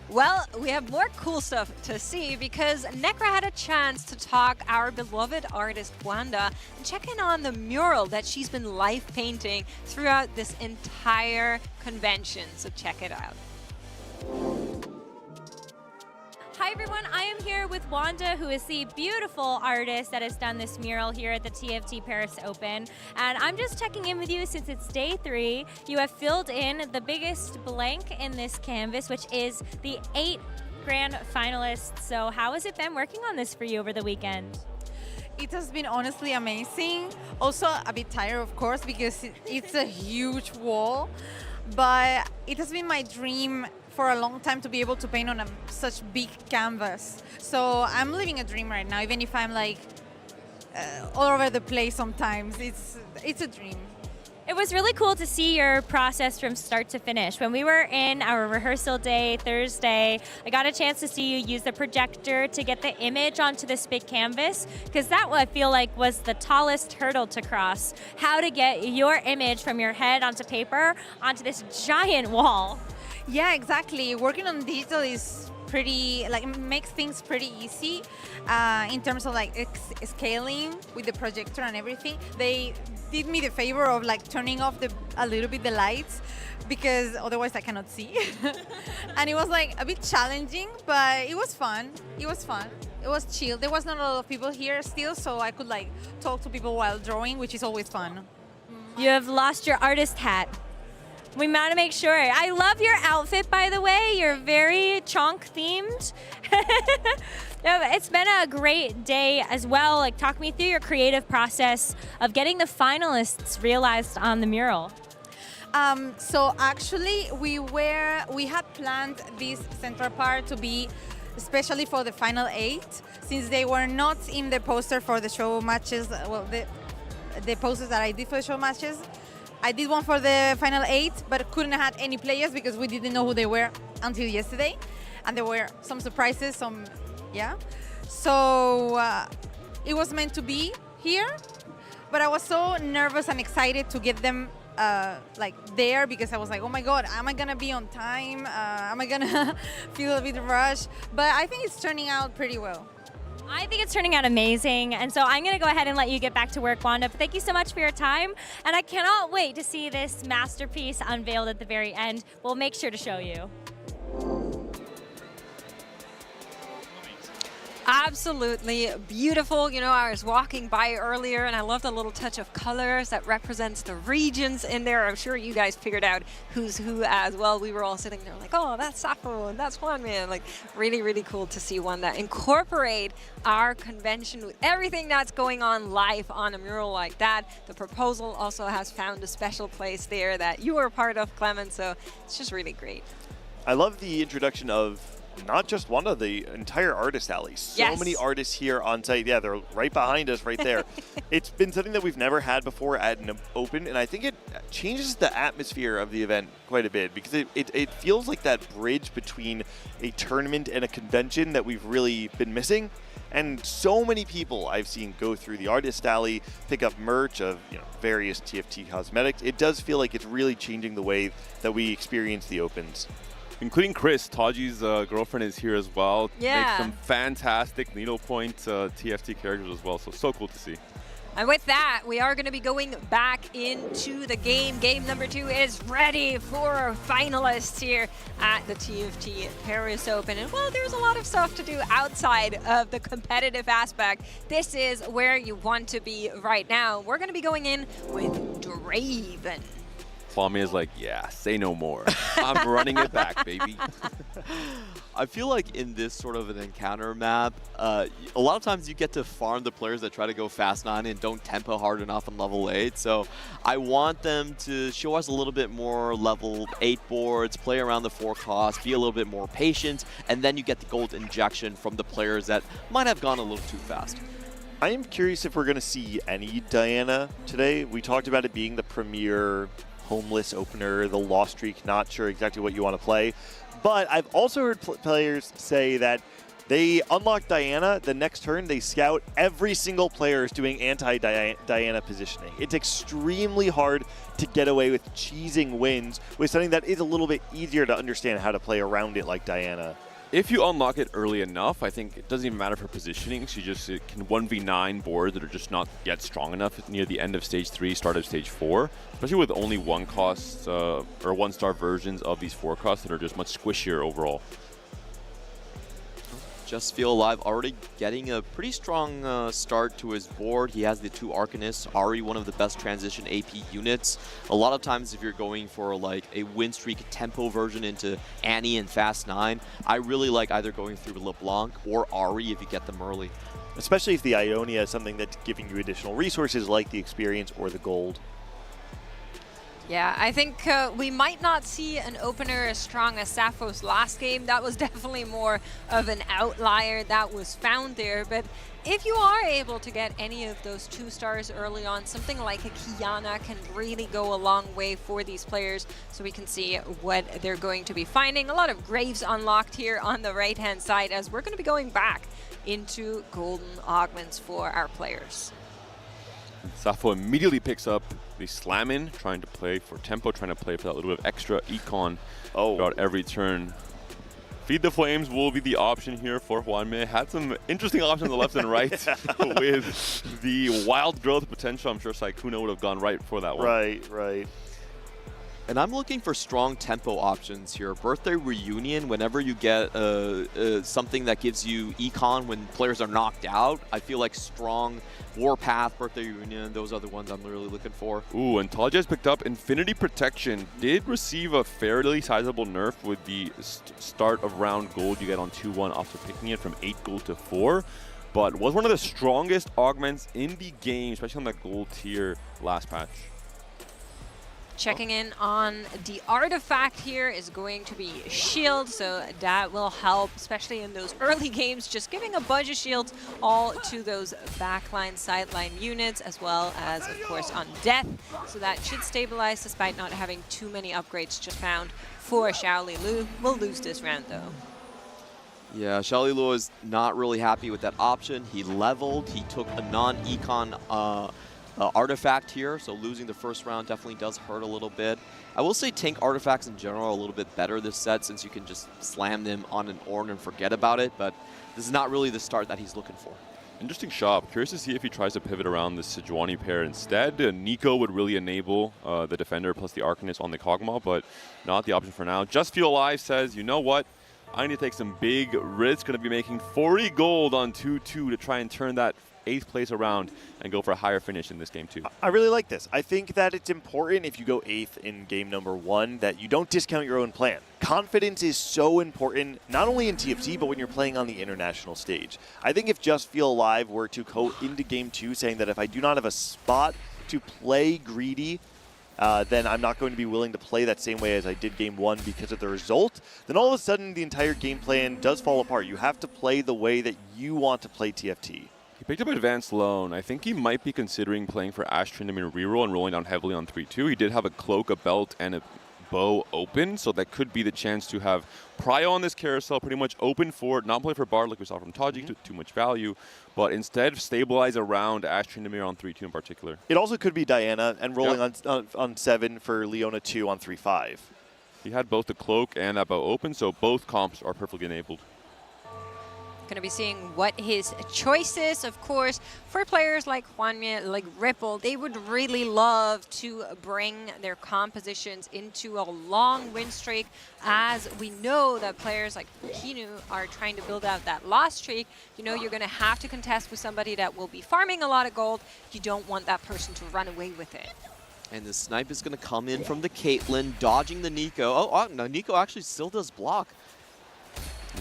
Well, we have more cool stuff to see because Necra had a chance to talk our beloved artist Wanda and check in on the mural that she's been live painting throughout this entire convention. So check it out. Hi everyone, I am here with Wanda, who is the beautiful artist that has done this mural here at the TFT Paris Open. And I'm just checking in with you since it's day 3. You have filled in the biggest blank in this canvas, which is the 8 grand finalists. So how has it been working on this for you over the weekend? It has been honestly amazing. Also a bit tired, of course, because it's a huge wall. But it has been my dream for a long time to be able to paint on such big canvas. So I'm living a dream right now, even if I'm like all over the place sometimes. It's a dream. It was really cool to see your process from start to finish. When we were in our rehearsal day, Thursday, I got a chance to see you use the projector to get the image onto this big canvas, because that I feel like was the tallest hurdle to cross. How to get your image from your head onto paper onto this giant wall. Yeah, exactly. Working on digital is pretty, like, it makes things pretty easy in terms of like scaling with the projector and everything. They did me the favor of like turning off a little bit the lights, because otherwise I cannot see. And it was like a bit challenging, but it was fun. It was fun. It was chill. There was not a lot of people here still, so I could like talk to people while drawing, which is always fun. You have lost your artist hat. We want to make sure. I love your outfit, by the way. You're very chonk themed. It's been a great day as well. Like, talk me through your creative process of getting the finalists realized on the mural. So actually, we had planned this central part to be especially for the final 8, since they were not in the poster for the show matches. Well, the posters that I did for the show matches. I did one for the final 8, but couldn't have any players because we didn't know who they were until yesterday. And there were some surprises, yeah. So it was meant to be here, but I was so nervous and excited to get them like there, because I was like, oh my God, am I gonna be on time? Am I gonna feel a bit rushed? But I think it's turning out pretty well. I think it's turning out amazing, and so I'm going to go ahead and let you get back to work, Wanda. But thank you so much for your time, and I cannot wait to see this masterpiece unveiled at the very end. We'll make sure to show you. Absolutely beautiful. You know, I was walking by earlier and I love the little touch of colors that represents the regions in there. I'm sure you guys figured out who's who as well. We were all sitting there like, oh, that's Sappho and that's Juan Man. Like, really, really cool to see one that incorporate our convention with everything that's going on live on a mural like that. The proposal also has found a special place there that you were part of, Clement, so it's just really great. I love the introduction of not just Wanda, the entire artist alley. So many artists here on site. Yeah, they're right behind us right there. It's been something that we've never had before at an open, and I think it changes the atmosphere of the event quite a bit, because it feels like that bridge between a tournament and a convention that we've really been missing. And so many people I've seen go through the artist alley, pick up merch of various TFT cosmetics. It does feel like it's really changing the way that we experience the opens. Including Chris, Taji's girlfriend is here as well. Yeah. Makes some fantastic needlepoint TFT characters as well, so cool to see. And with that, we are going to be going back into the game. Game number 2 is ready for finalists here at the TFT Paris Open. And well, there's a lot of stuff to do outside of the competitive aspect. This is where you want to be right now. We're going to be going in with Draven. Flamia is like, yeah, say no more. I'm running it back, baby. I feel like in this sort of an encounter map, a lot of times you get to farm the players that try to go fast 9 and don't tempo hard enough on level 8. So I want them to show us a little bit more level 8 boards, play around the 4 cost, be a little bit more patient, and then you get the gold injection from the players that might have gone a little too fast. I am curious if we're going to see any Diana today. We talked about it being the premier homeless opener, the lost streak, not sure exactly what you want to play. But I've also heard players say that they unlock Diana, the next turn they scout every single player is doing anti-Diana positioning. It's extremely hard to get away with cheesing wins with something that is a little bit easier to understand how to play around it like Diana. If you unlock it early enough, I think it doesn't even matter for positioning. She just can 1v9 boards that are just not yet strong enough near the end of stage 3, start of stage 4. Especially with only 1 cost or 1-star versions of these 4 costs that are just much squishier overall. Just Feel Alive already getting a pretty strong start to his board. He has the 2 Arcanists, Ahri, one of the best transition AP units. A lot of times if you're going for like a win streak tempo version into Annie and Fast 9, I really like either going through LeBlanc or Ahri if you get them early. Especially if the Ionia is something that's giving you additional resources like the experience or the gold. Yeah, I think we might not see an opener as strong as Sappho's last game. That was definitely more of an outlier that was found there. But if you are able to get any of those 2 stars early on, something like a Kiana can really go a long way for these players. So we can see what they're going to be finding. A lot of graves unlocked here on the right-hand side as we're going to be going back into golden augments for our players. Sappho immediately picks up the slam-in, trying to play for tempo, trying to play for that little bit of extra econ throughout every turn. Feed the Flames will be the option here for Juanme. Had some interesting options on the left and right with the wild growth potential. I'm sure Saikuna would have gone right for that one. Right. And I'm looking for strong tempo options here. Birthday Reunion, whenever you get something that gives you econ when players are knocked out, I feel like strong Warpath, Birthday Reunion, those are the ones I'm really looking for. Ooh, and Talja's picked up Infinity Protection. Did receive a fairly sizable nerf with the start of round gold you get on 2-1 after picking it from 8 gold to 4. But was one of the strongest augments in the game, especially on that gold tier last patch. Checking in on the artifact here is going to be shield, so that will help, especially in those early games, just giving a bunch of shields all to those backline, sideline units, as well as, of course, on death. So that should stabilize despite not having too many upgrades just found for Xiaoli Lu. We'll lose this round, though. Yeah, Xiaoli Lu is not really happy with that option. He leveled, he took a non-econ artifact here, so losing the first round definitely does hurt a little bit. I will say tank artifacts in general are a little bit better this set since you can just slam them on an Ornn and forget about it, but this is not really the start that he's looking for. Interesting shop. Curious to see if he tries to pivot around the Sejuani pair instead. Nico would really enable the defender plus the Arcanist on the Kog'Maw, but not the option for now. Just Feel Alive says, you know what? I need to take some big risks. Going to be making 40 gold on 2-2 to try and turn that 8th place around and go for a higher finish in this game too. I really like this. I think that it's important if you go 8th in game number 1 that you don't discount your own plan. Confidence is so important, not only in TFT, but when you're playing on the international stage. I think if Just Feel Alive were to go into game 2 saying that if I do not have a spot to play greedy, then I'm not going to be willing to play that same way as I did game 1 because of the result, then all of a sudden the entire game plan does fall apart. You have to play the way that you want to play TFT. He picked up Advanced Loan. I think he might be considering playing for Ash Tryndamere reroll and rolling down heavily on 3-2. He did have a cloak, a belt, and a bow open, so that could be the chance to have Prio on this carousel pretty much open for it, not play for Bard like we saw from Taji, too much value, but instead stabilize around Ash Tryndamere on 3-2 in particular. It also could be Diana and rolling on 7 for Leona 2 on 3-5. He had both the cloak and that bow open, so both comps are perfectly enabled. Going to be seeing what his choice is. Of course, for players like Juanme, like Ripple, they would really love to bring their compositions into a long win streak, as we know that players like Kinu are trying to build out that loss streak. You know, you're going to have to contest with somebody that will be farming a lot of gold. You don't want that person to run away with it. And the snipe is going to come in from the Caitlyn, dodging the Nico. Oh, no, Nico actually still does block.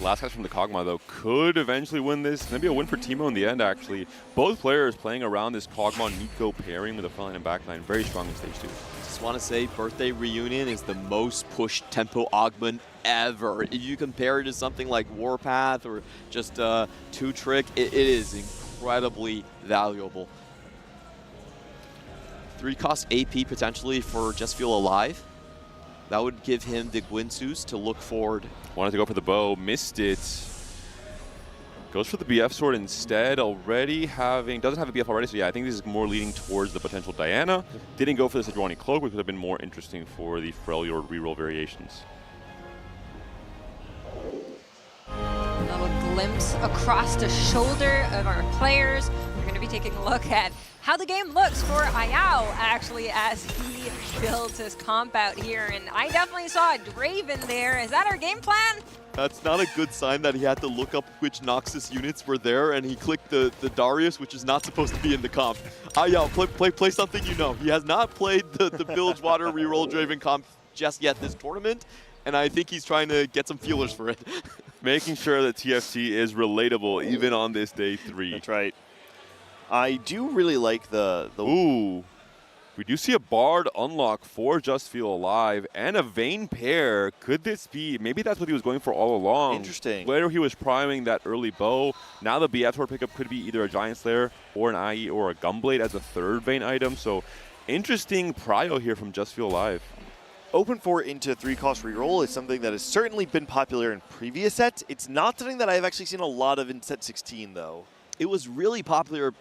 Last catch from the Kog'Maw, though, could eventually win this. Maybe a win for Teemo in the end, actually. Both players playing around this Kog'Maw-Nico pairing with a frontline and backline. Very strong in stage 2. Just want to say, Birthday Reunion is the most pushed tempo augment ever. If you compare it to something like Warpath or just 2-Trick, it is incredibly valuable. 3-cost AP potentially for Just Feel Alive. That would give him the Gwynsus to look forward. Wanted to go for the bow, missed it. Goes for the BF sword instead, already doesn't have a BF already, so yeah, I think this is more leading towards the potential Diana. Didn't go for the Sejuani cloak, which would have been more interesting for the Freljord reroll variations. A glimpse across the shoulder of our players. We're going to be taking a look at how the game looks for Ayao, actually, as he builds his comp out here. And I definitely saw a Draven there. Is that our game plan? That's not a good sign that he had to look up which Noxus units were there, and he clicked the Darius, which is not supposed to be in the comp. Ayao, play something you know. He has not played the Bilgewater reroll Draven comp just yet this tournament, and I think he's trying to get some feelers for it. Making sure that TFT is relatable even on this day 3. That's right. I do really like the Ooh. We do see a Bard unlock for Just Feel Alive and a Vayne pair. Could this be? Maybe that's what he was going for all along. Interesting. Where he was priming that early bow. Now the BF Sword pickup could be either a Giant Slayer or an IE or a Gunblade as a third Vayne item. So interesting prio here from Just Feel Alive. Open 4 into 3-cost reroll is something that has certainly been popular in previous sets. It's not something that I've actually seen a lot of in set 16, though. It was really popular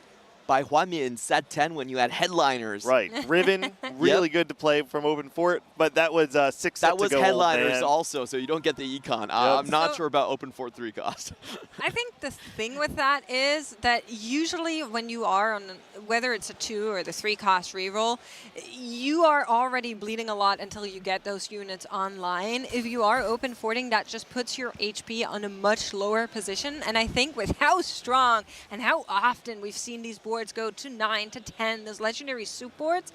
by Hwanmi in set 10 when you had headliners. Right. Riven, really good to play from Open 4, but that was 6 sets That was ago, headliners also, so you don't get the econ. I'm not sure about Open 4 3 cost. I think the thing with that is that usually when you are on, whether it's a 2 or the 3-cost reroll, you are already bleeding a lot until you get those units online. If you are open forting, that just puts your HP on a much lower position. And I think with how strong and how often we've seen these boards go to 9 to 10, those legendary soup boards,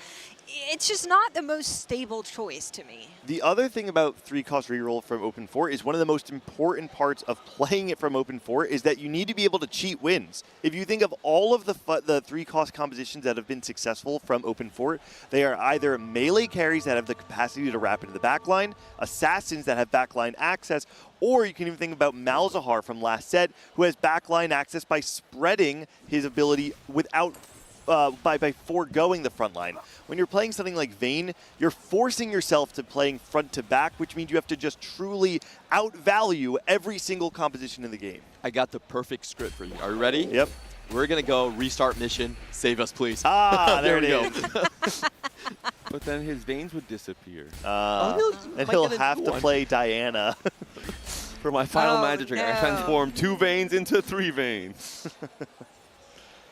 it's just not the most stable choice to me. The other thing about 3-cost reroll from Open 4 is one of the most important parts of playing it from Open 4 is that you need to be able to cheat wins. If you think of all of the 3-cost compositions that have been successful from Open 4, they are either melee carries that have the capacity to wrap into the backline, assassins that have backline access, or you can even think about Malzahar from last set, who has backline access by spreading his ability without by foregoing the front line. When you're playing something like Vayne, you're forcing yourself to playing front to back, which means you have to just truly outvalue every single composition in the game. I got the perfect script for you. Are you ready? Yep. We're going to go restart mission. Save us, please. Ah, there we go. But then his veins would disappear. And he'll have to play Diana. For my final magic trick, I transform 2 veins into 3 veins.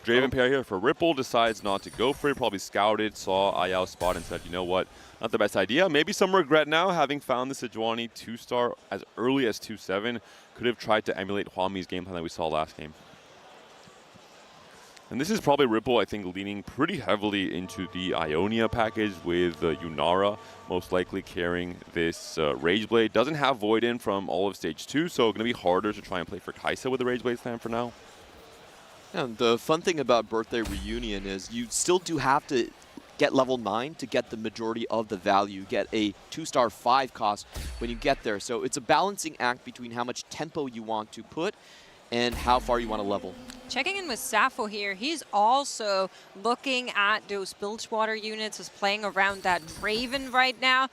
Draven pair here for Ripple decides not to go for it. Probably scouted, saw Ayao's spot and said, you know what, not the best idea. Maybe some regret now, having found the Sejuani 2-star as early as 2-7. Could have tried to emulate Hwami's game plan that we saw last game. And this is probably Ripple, I think, leaning pretty heavily into the Ionia package with Yunara most likely carrying this Rage Blade. Doesn't have Void in from all of Stage 2, so going to be harder to try and play for Kai'Sa with the Rage Blade slam for now. And the fun thing about Birthday Reunion is you still do have to get level 9 to get the majority of the value. Get a 2-star 5 cost when you get there. So it's a balancing act between how much tempo you want to put and how far you want to level. Checking in with Sappho here, he's also looking at those Bilgewater units, is playing around that Raven right now.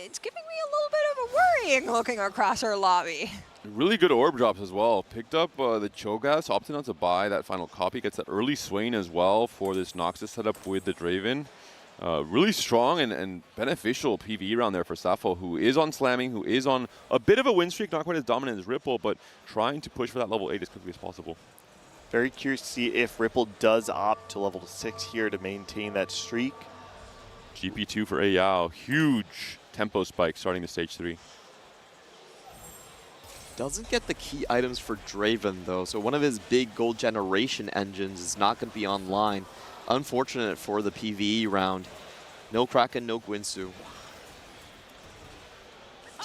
It's giving me a little bit of a worrying looking across our lobby. Really good orb drops as well. Picked up the Cho'Gath, opted not to buy that final copy. Gets that early Swain as well for this Noxus setup with the Draven. Really strong and beneficial PvE round there for Sappho, who is on slamming, who is on a bit of a win streak, not quite as dominant as Ripple, but trying to push for that level 8 as quickly as possible. Very curious to see if Ripple does opt to level 6 here to maintain that streak. GP2 for Ayao, huge tempo spike starting the Stage 3. Doesn't get the key items for Draven, though, so one of his big gold generation engines is not going to be online. Unfortunate for the PvE round. No Kraken, no Gwynsu.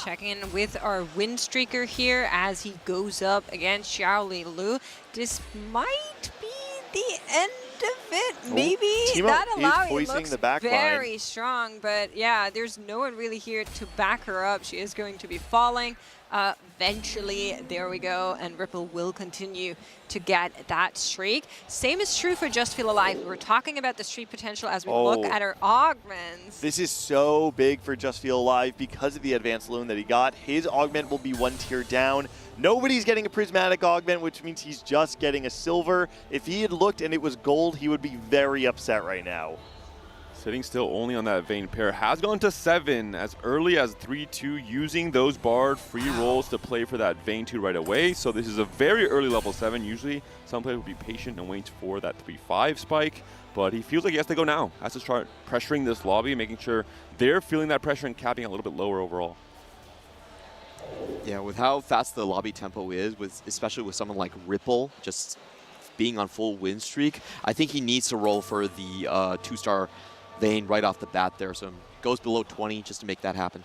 Checking in with our win streaker here as he goes up against Xiaoli Lu. This might be the end of it. Maybe that Alawi looks very strong, but yeah, there's no one really here to back her up. She is going to be falling. Eventually, there we go, and Ripple will continue to get that streak. Same is true for Just Feel Alive. We were talking about the streak potential as we look at our augments. This is so big for Just Feel Alive because of the advanced loan that he got. His augment will be 1 tier down. Nobody's getting a prismatic augment, which means he's just getting a silver. If he had looked and it was gold, he would be very upset right now. Sitting still only on that Vayne pair. Has gone to 7 as early as 3-2, using those Bard free rolls to play for that Vayne 2 right away. So this is a very early level 7. Usually some players would be patient and wait for that 3-5 spike. But he feels like he has to go now. Has to start pressuring this lobby, making sure they're feeling that pressure and capping a little bit lower overall. Yeah, with how fast the lobby tempo is, especially with someone like Ripple, just being on full win streak, I think he needs to roll for the 2-star Vayne right off the bat there, so goes below 20 just to make that happen.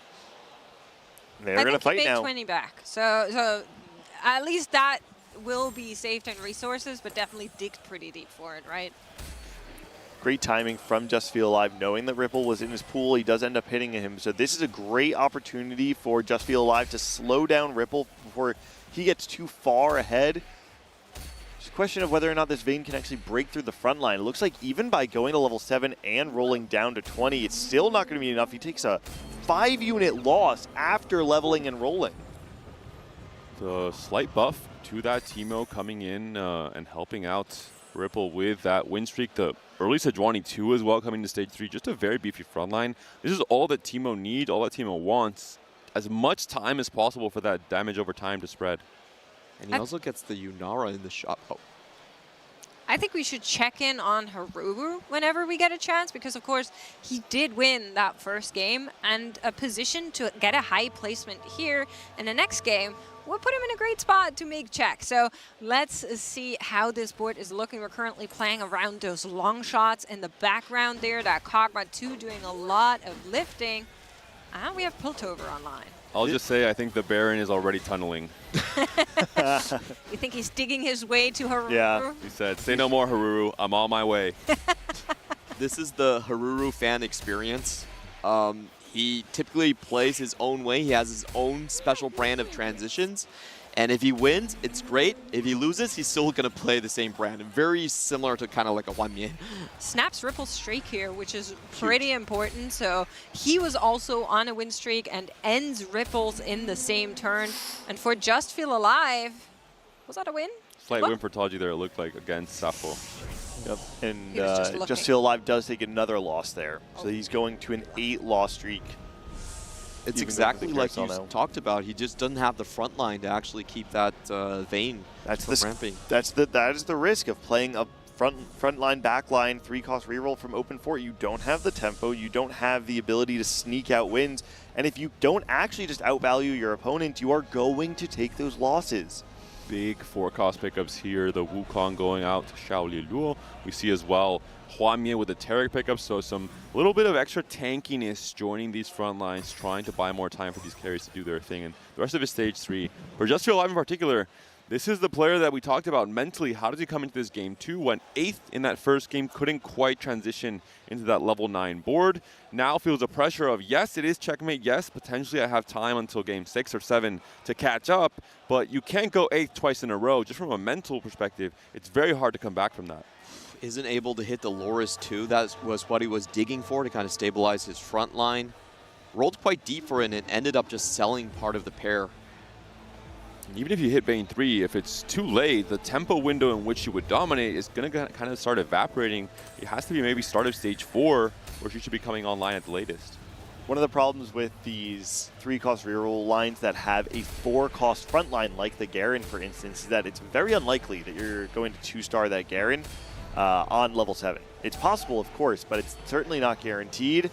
They're going to fight now. 20 back, so at least that will be saved in resources, but definitely digged pretty deep for it, right? Great timing from Just Feel Alive, knowing that Ripple was in his pool. He does end up hitting him. So this is a great opportunity for Just Feel Alive to slow down Ripple before he gets too far ahead. It's a question of whether or not this Vayne can actually break through the front line. It looks like even by going to level 7 and rolling down to 20, it's still not going to be enough. He takes a 5-unit loss after leveling and rolling. The slight buff to that Teemo coming in and helping out Ripple with that win streak. The early Sejuani 2 as well coming to stage 3. Just a very beefy front line. This is all that Teemo needs, all that Teemo wants. As much time as possible for that damage over time to spread. And he also gets the Yunara in the shot. Oh. I think we should check in on Haruru whenever we get a chance, because of course he did win that first game, and a position to get a high placement here in the next game will put him in a great spot to make check. So let's see how this board is looking. We're currently playing around those long shots in the background there. That Kog'Maw 2 doing a lot of lifting. And we have Piltover online. I'll just say I think the Baron is already tunneling. You think he's digging his way to Haruru? Yeah. He said, say no more, Haruru. I'm on my way. This is the Haruru fan experience. He typically plays his own way. He has his own special brand of transitions. And if he wins, it's great. If he loses, he's still going to play the same brand. Very similar to kind of like a Wanmian. Snaps Ripple's streak here, which is pretty important. So he was also on a win streak and ends Ripple's in the same turn. And for Just Feel Alive, was that a win? Slight win for Taji there, it looked like, against Sappho. Yep, and Just Feel Alive does take another loss there. So he's going to an 8-loss streak. It's exactly like you talked about. He just doesn't have the front line to actually keep that Vayne from ramping. That is the risk of playing a front line, back line, 3-cost reroll from Open Fort. You don't have the tempo. You don't have the ability to sneak out wins. And if you don't actually just outvalue your opponent, you are going to take those losses. Big 4-cost pickups here. The Wukong going out to Shaoli Luo. We see as well Huamie with the Taric pickup, so some little bit of extra tankiness joining these front lines, trying to buy more time for these carries to do their thing. And the rest of his stage 3. For Just Feel Alive in particular, this is the player that we talked about mentally. How does he come into this game? 2 went 8th in that first game, couldn't quite transition into that level 9 board. Now feels the pressure of, yes, it is checkmate. Yes, potentially I have time until game 6 or 7 to catch up, but you can't go 8th twice in a row. Just from a mental perspective, it's very hard to come back from that. Isn't able to hit the Loris too. That was what he was digging for to kind of stabilize his front line. Rolled quite deep for it and ended up just selling part of the pair. Even if you hit Vayne 3, if it's too late, the tempo window in which you would dominate is going to kind of start evaporating. It has to be maybe start of stage 4, where she should be coming online at the latest. One of the problems with these 3-cost reroll lines that have a 4-cost front line, like the Garen, for instance, is that it's very unlikely that you're going to 2-star that Garen on level 7. It's possible, of course, but it's certainly not guaranteed.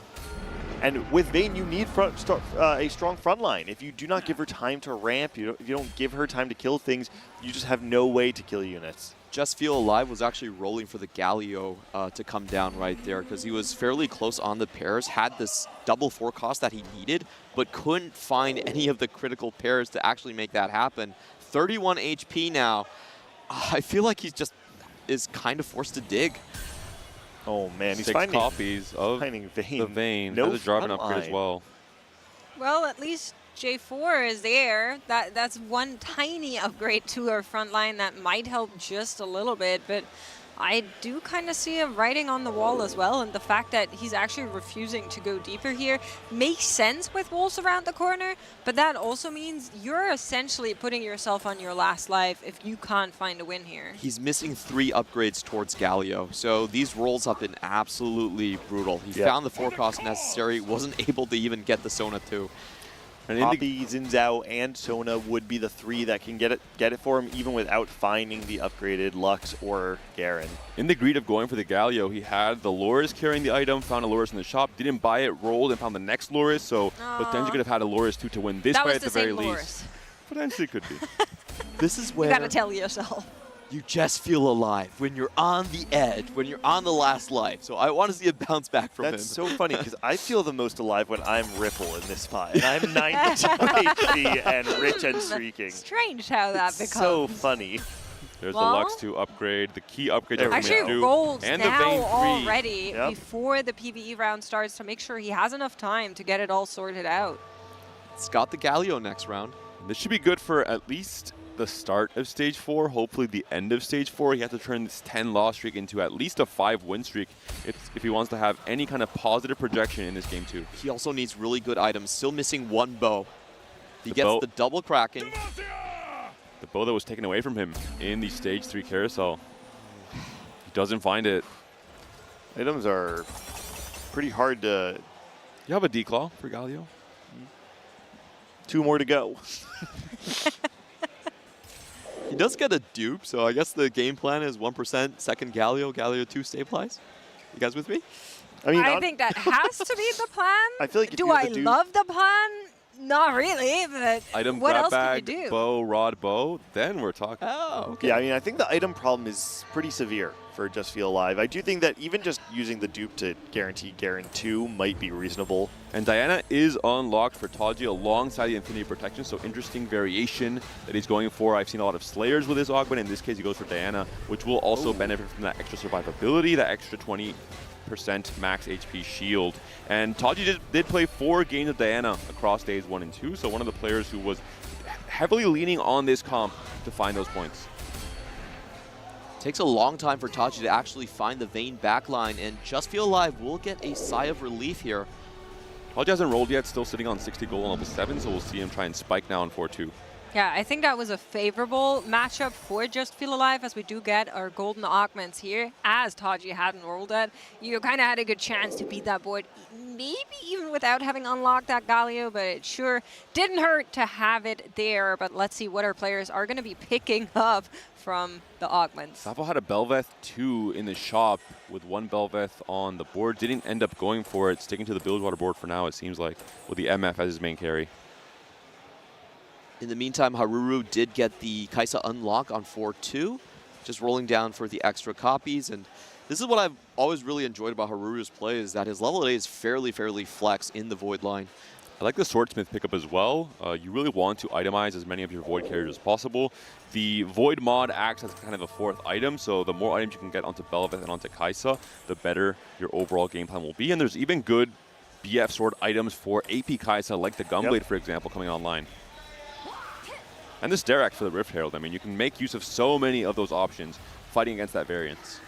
And with Vayne, you need a strong front line. If you do not give her time to ramp, if you don't give her time to kill things, you just have no way to kill units. Just Feel Alive was actually rolling for the Galio to come down right there, because he was fairly close on the pairs, had this double 4-cost that he needed, but couldn't find any of the critical pairs to actually make that happen. 31 HP now. I feel like he's just is kind of forced to dig. Oh man, he's 6 copies of Vayne. the Vayne. No has a drop and upgrade as well. Well, at least J4 is there. That's one tiny upgrade to our front line that might help just a little bit, but I do kind of see a writing on the wall as well, and the fact that he's actually refusing to go deeper here makes sense with walls around the corner, but that also means you're essentially putting yourself on your last life if you can't find a win here. He's missing 3 upgrades towards Galio, so these rolls have been absolutely brutal. He found the 4-cost necessary, wasn't able to even get the Sona 2. And Poppy, Xin Zhao, and Sona would be the 3 that can get it for him, even without finding the upgraded Lux or Garen. In the greed of going for the Galio, he had the Loris carrying the item, found a Loris in the shop, didn't buy it, rolled, and found the next Loris, so potentially could have had a Loris 2 to win this fight at the very least. Potentially could be. This is where You gotta tell yourself. you just feel alive when you're on the edge, when you're on the last life. So I want to see a bounce back from him. That's so funny, because I feel the most alive when I'm Ripple in this spot. And I'm 92 HP and rich and streaking. Strange how that becomes. So funny. There's Well, the Lux 2 upgrade, the key upgrade. Actually rolls and the now Vayne 3. already before the PvE round starts to make sure he has enough time to get it all sorted out. It's got the Galio next round. This should be good for at least the start of Stage 4, hopefully the end of Stage 4. He has to turn this 10-loss streak into at least a 5-win streak if he wants to have any kind of positive projection in this game too. He also needs really good items. Still missing one bow. He gets the double Kraken. The bow that was taken away from him in the Stage 3 carousel. He doesn't find it. Items are pretty hard to... You have a declaw for Galio? 2 more to go. He does get a dupe, so I guess the game plan is 1% second Galio, Galio 2 stabilize. You guys with me? I think that has to be the plan. I feel like if Do you have I the dupe- love the plan? Not really, but Item what grab else bag, can you do? bow, rod, bow, then we're talking. Oh, okay. Yeah, I mean, I think the item problem is pretty severe for Just Feel Alive. I do think that even just using the dupe to guarantee Garen 2 might be reasonable. And Diana is unlocked for Taji alongside the Infinity Protection, so interesting variation that he's going for. I've seen a lot of Slayers with his augment. In this case, he goes for Diana, which will also benefit from that extra survivability, that extra 20% max HP shield. And Taji did play 4 games of Diana across days 1 and 2, so one of the players who was heavily leaning on this comp to find those points. Takes a long time for Taji to actually find the Vayne backline, and Just Feel Alive will get a sigh of relief here. Taji hasn't rolled yet, still sitting on 60 gold on level 7, so we'll see him try and spike now on 4-2. Yeah, I think that was a favorable matchup for Just Feel Alive, as we do get our golden augments here. As Taji hadn't rolled it, you kind of had a good chance to beat that board, maybe even without having unlocked that Galio, but it sure didn't hurt to have it there. But let's see what our players are going to be picking up from the augments. Safo had a Belveth 2 in the shop with 1 Belveth on the board. Didn't end up going for it, sticking to the Bilgewater board for now, it seems like, with the MF as his main carry. In the meantime, Haruru did get the Kaisa unlock on 4-2, just rolling down for the extra copies. And this is what I've always really enjoyed about Haruru's play, is that his level 8 is fairly flex in the Void line. I like the Swordsmith pickup as well. You really want to itemize as many of your Void carriers as possible. The Void mod acts as kind of a 4th item, so the more items you can get onto Belveth and onto Kaisa, the better your overall game plan will be. And there's even good BF sword items for AP Kaisa, like the Gunblade, for example, coming online. And this Derek for the Rift Herald. I mean, you can make use of so many of those options fighting against that variance.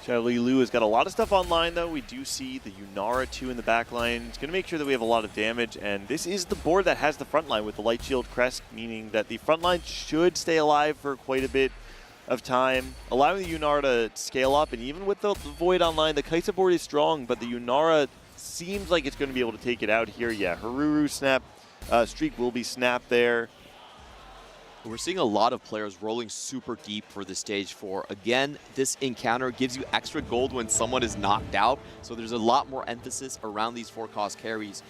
Xiaoli Lu has got a lot of stuff online, though. We do see the Yunara 2 in the back line. It's going to make sure that we have a lot of damage, and this is the board that has the front line with the Light Shield Crest, meaning that the front line should stay alive for quite a bit of time, allowing the Yunara to scale up. And even with the Void online, the Kaisa board is strong, but the Yunara seems like it's going to be able to take it out here. Yeah, Haruru snap, streak will be snapped there. We're seeing a lot of players rolling super deep for the Stage 4. Again, this encounter gives you extra gold when someone is knocked out, so there's a lot more emphasis around these 4-cost carries.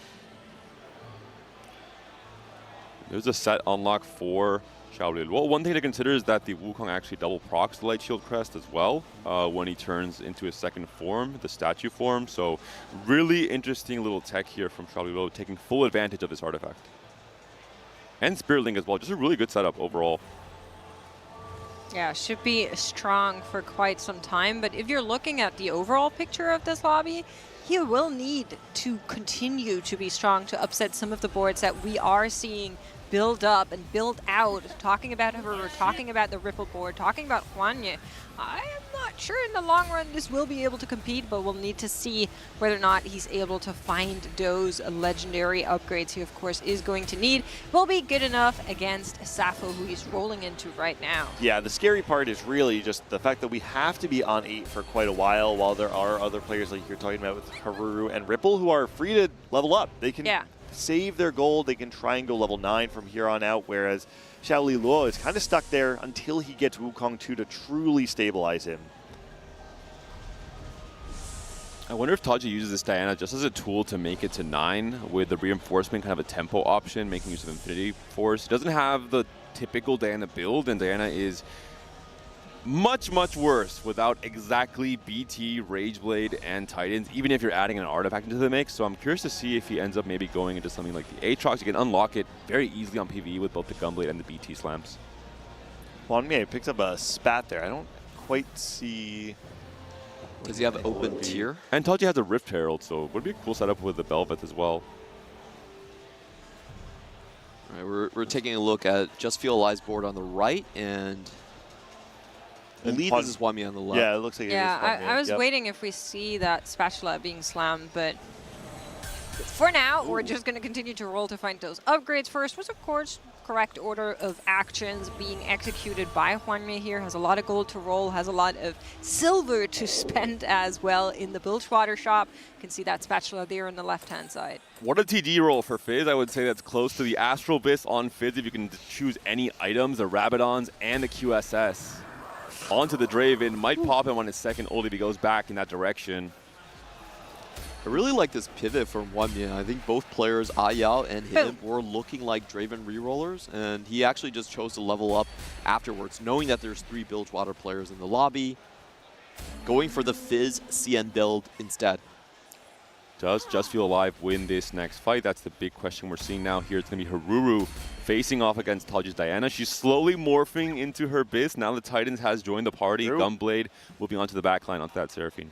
There's a set unlock for Xiaoli Lu. Well, one thing to consider is that the Wukong actually double procs the Light Shield Crest as well when he turns into his second form, the statue form. So really interesting little tech here from Xiaoli Lu, taking full advantage of this artifact. And Spirit Link as well. Just a really good setup overall. Yeah, should be strong for quite some time. But if you're looking at the overall picture of this lobby, he will need to continue to be strong to upset some of the boards that we are seeing build up and build out. Talking about Haruru, talking about the Ripple board, talking about Hwanye. I am not sure in the long run this will be able to compete, but we'll need to see whether or not he's able to find those legendary upgrades he, of course, is going to need. Will be good enough against Safo, who he's rolling into right now. Yeah, the scary part is really just the fact that we have to be on 8 for quite a while there are other players like you're talking about with Haruru and Ripple who are free to level up. They can save their gold, they can try and go level 9 from here on out, whereas Xiaoli Lu is kind of stuck there until he gets Wukong 2 to truly stabilize him. I wonder if Taji uses this Diana just as a tool to make it to 9 with the reinforcement, kind of a tempo option, making use of Infinity Force. He doesn't have the typical Diana build, and Diana is much worse without exactly BT, Rageblade, and Titans, even if you're adding an artifact into the mix. So I'm curious to see if he ends up maybe going into something like the Aatrox. You can unlock it very easily on PvE with both the Gunblade and the BT slams. Hwangmye picks up a spat there. I don't quite see. Does he have open tier? And Taji has a Rift Herald, so it would be a cool setup with the Bel'Veth as well. All right, we're taking a look at Just Feel Alive's board on the right, and I believe this is Hwangmye on the left. Yeah, it looks like I was waiting if we see that spatula being slammed, but for now, we're just going to continue to roll to find those upgrades. First was, of course, correct order of actions being executed by Hwangmye here. Has a lot of gold to roll, has a lot of silver to spend as well in the Bilgewater shop. You can see that spatula there on the left-hand side. What a TD roll for Fizz. I would say that's close to the Astral Abyss on Fizz if you can choose any items, the Rabadons and the QSS. Onto the Draven, might pop him on his second ult if he goes back in that direction. I really like this pivot from Hwangmye. I think both players, Ayao and him, were looking like Draven rerollers, and he actually just chose to level up afterwards, knowing that there's 3 Bilgewater players in the lobby, going for the Fizz CN build instead. Does Just Feel Alive win this next fight? That's the big question we're seeing now here. It's going to be Haruru facing off against Taji's Diana. She's slowly morphing into her Biz. Now the Titans has joined the party. Gunblade moving onto the backline onto that Seraphine.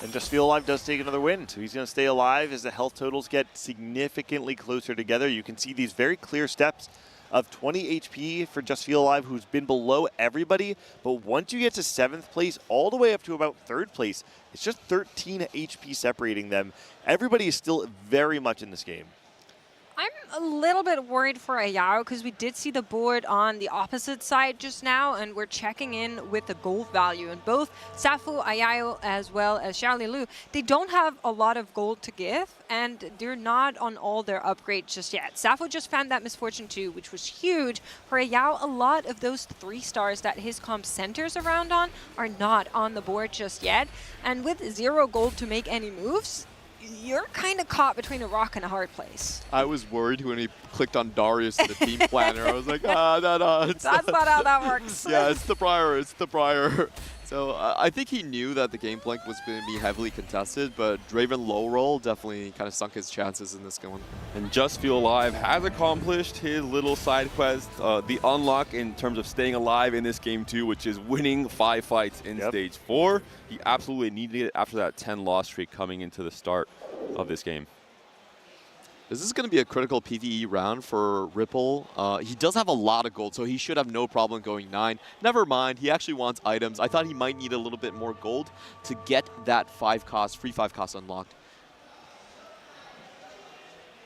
And Just Feel Alive does take another win, so he's going to stay alive as the health totals get significantly closer together. You can see these very clear steps of 20 HP for Just Feel Alive, who's been below everybody. But once you get to 7th place, all the way up to about 3rd place, it's just 13 HP separating them. Everybody is still very much in this game. I'm a little bit worried for Ayao because we did see the board on the opposite side just now, and we're checking in with the gold value. And both Safu, Ayao, as well as Xiaolilu, they don't have a lot of gold to give, and they're not on all their upgrades just yet. Safu just found that Misfortune 2, which was huge. For Ayao, a lot of those 3 stars that his comp centers around on are not on the board just yet. And with 0 gold to make any moves, you're kind of caught between a rock and a hard place. I was worried when he clicked on Darius in the team planner. I was like, no. That's not how that works. Yeah, it's the Prior. So I think he knew that the game plan was going to be heavily contested, but Draven low roll definitely kind of sunk his chances in this one. And Just Feel Alive has accomplished his little side quest, the unlock in terms of staying alive in this game too, which is winning 5 fights in stage 4. He absolutely needed it after that 10 loss streak coming into the start of this game. This is going to be a critical PvE round for Ripple. He does have a lot of gold, so he should have no problem going 9. Never mind, he actually wants items. I thought he might need a little bit more gold to get that free 5 cost unlocked.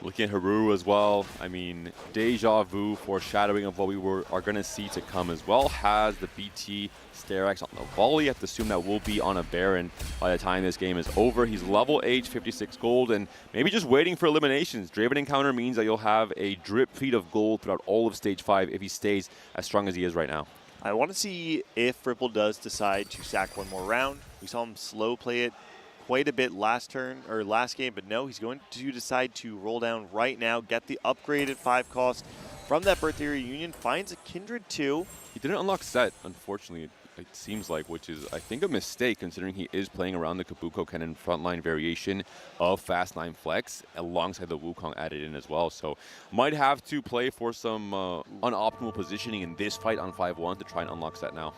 Looking at Haruru as well, I mean, deja vu, foreshadowing of what we are going to see to come as well. Has the BT Sterax on the volley. I have to assume that will be on a Baron by the time this game is over. He's level H, 56 gold, and maybe just waiting for eliminations. Draven encounter means that you'll have a drip feed of gold throughout all of stage 5 if he stays as strong as he is right now. I want to see if Ripple does decide to sack one more round. We saw him slow play it quite a bit last game, but no, he's going to decide to roll down right now, get the upgraded 5 cost from that Birthday Reunion, finds a Kindred 2. He didn't unlock Set, unfortunately, it seems like, which is, I think, a mistake considering he is playing around the Kabuko Cannon frontline variation of Fast 9 Flex alongside the Wukong added in as well. So might have to play for some unoptimal positioning in this fight on 5-1 to try and unlock Set now.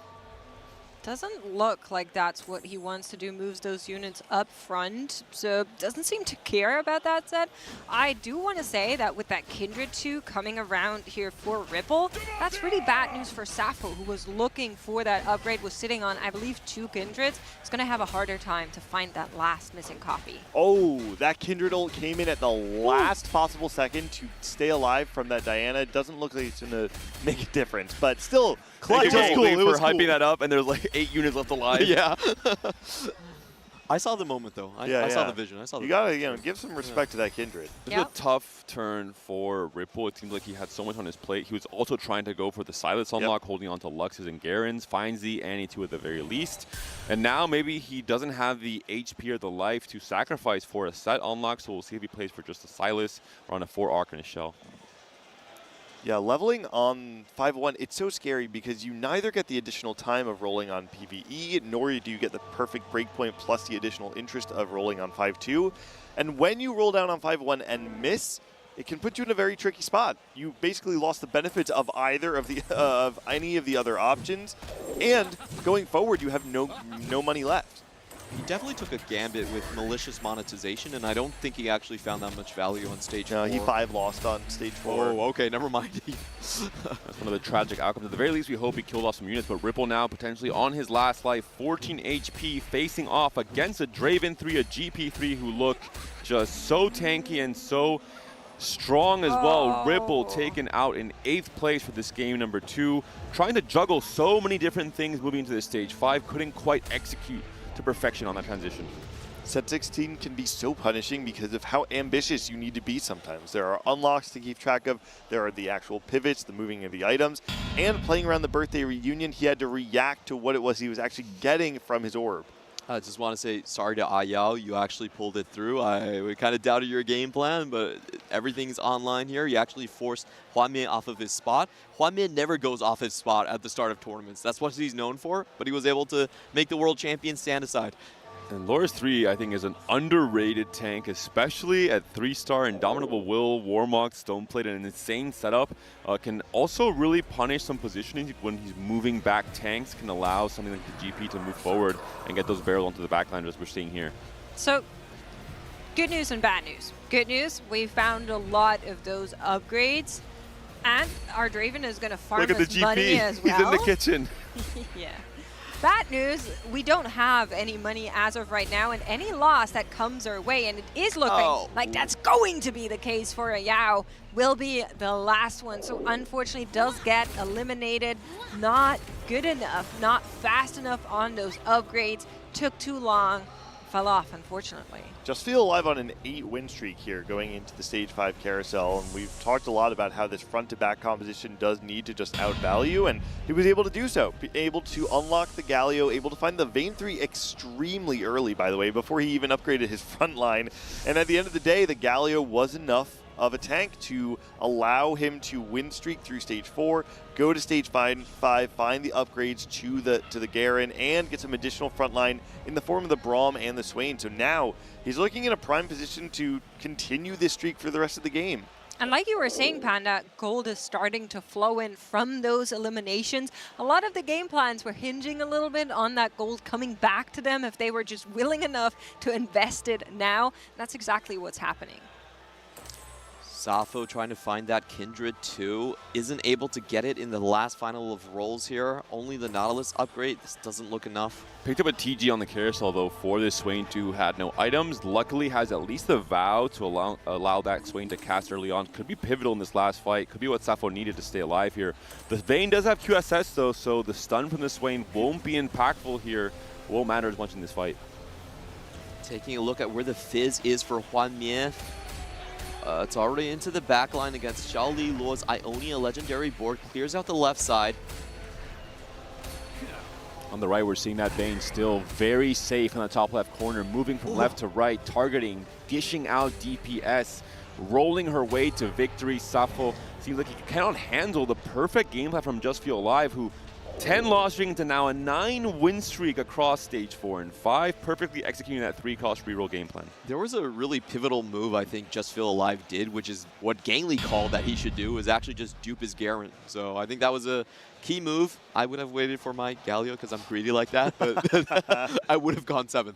Doesn't look like that's what he wants to do, moves those units up front, so doesn't seem to care about that set. I do want to say that with that Kindred 2 coming around here for Ripple, that's really bad news for Sappho, who was looking for that upgrade, was sitting on, I believe, 2 Kindreds. He's going to have a harder time to find that last missing copy. Oh, that Kindred ult came in at the last possible second to stay alive from that Diana. It doesn't look like it's going to make a difference, but still, clutch. It was cool. Hyping that up, and there's like 8 units left alive. Yeah. I saw the moment, though. I saw the vision. You gotta, give some respect to that Kindred. This is a tough turn for Ripple. It seems like he had so much on his plate. He was also trying to go for the Silence unlock, holding on to Lux's and Garen's, finds the Annie 2 at the very least. And now maybe he doesn't have the HP or the life to sacrifice for a Set unlock, so we'll see if he plays for just a Silas or on a 4 Arc and a Shell. Yeah, leveling on 5-1, it's so scary because you neither get the additional time of rolling on PvE, nor do you get the perfect breakpoint plus the additional interest of rolling on 5-2. And when you roll down on 5-1 and miss, it can put you in a very tricky spot. You basically lost the benefits of either of the of any of the other options, and going forward, you have no money left. He definitely took a gambit with malicious monetization, and I don't think he actually found that much value on stage 4. He 5 lost on stage 4. Oh, okay, never mind. That's one of the tragic outcomes. At the very least, we hope he killed off some units, but Ripple now potentially on his last life, 14 HP, facing off against a Draven 3, a GP3 who look just so tanky and so strong as well. Ripple taken out in 8th place for this game number 2, trying to juggle so many different things moving into the stage 5, couldn't quite execute to perfection on that transition. Set 16 can be so punishing because of how ambitious you need to be sometimes. There are unlocks to keep track of, there are the actual pivots, the moving of the items, and playing around the birthday reunion, he had to react to what it was he was actually getting from his orb. I just want to say sorry to Ayao. You actually pulled it through. We kind of doubted your game plan, but everything's online here. You actually forced Huanmian off of his spot. Huanmian never goes off his spot at the start of tournaments. That's what he's known for, but he was able to make the world champion stand aside. And Loris 3, I think, is an underrated tank, especially at 3-star. Indomitable Will, Warmog, Stoneplate, and an insane setup. Can also really punish some positioning when he's moving back tanks, can allow something like the GP to move forward and get those barrels onto the backline, as we're seeing here. So, good news and bad news. Good news, we found a lot of those upgrades, and our Draven is going to farm Look at the his GP. money as well. He's in the kitchen. Yeah. Bad news, we don't have any money as of right now, and any loss that comes our way, and it is looking like that's going to be the case for a Yao, will be the last one. So unfortunately does get eliminated. Not good enough, not fast enough on those upgrades. Took too long, fell off unfortunately. Just Feel Alive on an 8-win streak here going into the Stage 5 carousel, and we've talked a lot about how this front-to-back composition does need to just outvalue, and he was able to do so. Able to unlock the Galio, able to find the Vayne 3 extremely early, by the way, before he even upgraded his front line. And at the end of the day, the Galio was enough of a tank to allow him to win streak through stage 4, go to stage 5, find the upgrades to the Garen, and get some additional frontline in the form of the Braum and the Swain. So now he's looking in a prime position to continue this streak for the rest of the game. And like you were saying, Panda, gold is starting to flow in from those eliminations. A lot of the game plans were hinging a little bit on that gold coming back to them if they were just willing enough to invest it now. That's exactly what's happening. Safo trying to find that Kindred too. Isn't able to get it in the last final of rolls here. Only the Nautilus upgrade. This doesn't look enough. Picked up a TG on the carousel though for this Swain who had no items. Luckily has at least the Vow to allow that Swain to cast early on. Could be pivotal in this last fight. Could be what Safo needed to stay alive here. The Vayne does have QSS though, so the stun from the Swain won't be impactful here. Won't matter as much in this fight. Taking a look at where the Fizz is for Huanmian. It's already into the back line against Xiao Li Luo's Ionia legendary board. Clears out the left side. On the right, we're seeing that Vayne still very safe in the top left corner, moving from left to right, targeting, dishing out DPS, rolling her way to victory. Safo seems like he cannot handle the perfect game plan from Just Feel Alive, who 10 loss streak to now a 9-win streak across stage 4 and 5, perfectly executing that 3-cost reroll game plan. There was a really pivotal move I think Just Feel Alive did, which is what Gangly called that he should do, is actually just dupe his Garen. So I think that was a key move. I would have waited for my Galio because I'm greedy like that, but I would have gone 7th.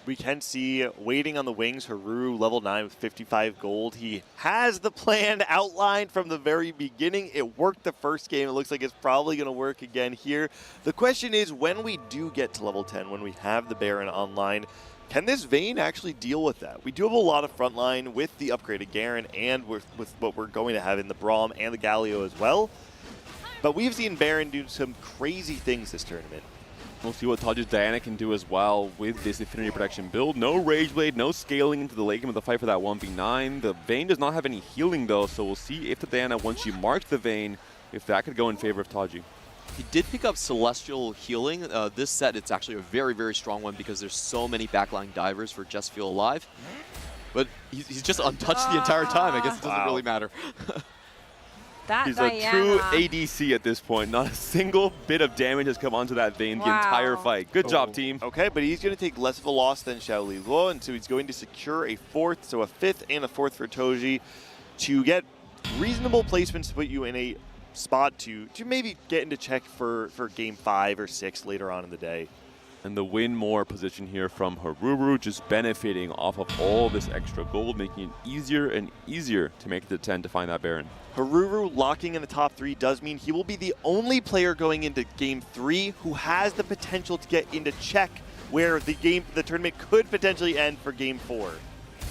We can see waiting on the wings, Haru, level 9 with 55 gold. He has the plan outlined from the very beginning. It worked the first game. It looks like it's probably going to work again here. The question is, when we do get to level 10, when we have the Baron online, can this Vayne actually deal with that? We do have a lot of frontline with the upgraded Garen and with what we're going to have in the Braum and the Galio as well. But we've seen Baron do some crazy things this tournament. We'll see what Taju's Diana can do as well with this Affinity Protection build. No Rage Blade, no scaling into the late game of the fight for that 1v9. The Vayne does not have any healing though, so we'll see if the Diana, once she marks the Vayne, if that could go in favor of Taju. He did pick up Celestial Healing. This set, it's actually a very, very strong one because there's so many backline divers for Just Feel Alive. But he's just untouched the entire time. I guess it doesn't really matter. That He's Diana. a true ADC at this point. Not a single bit of damage has come onto that Vayne the entire fight. Good job, team. Okay, but he's going to take less of a loss than Xiaoli Luo, and so he's going to secure a fourth, so a fifth and a fourth for Toji to get reasonable placements to put you in a spot to maybe get into check for game 5 or 6 later on in the day. And the win more position here from Haruru, just benefiting off of all this extra gold, making it easier and easier to make it to 10 to find that Baron. Haruru locking in the top 3 does mean he will be the only player going into game 3 who has the potential to get into check, where the tournament could potentially end for game 4.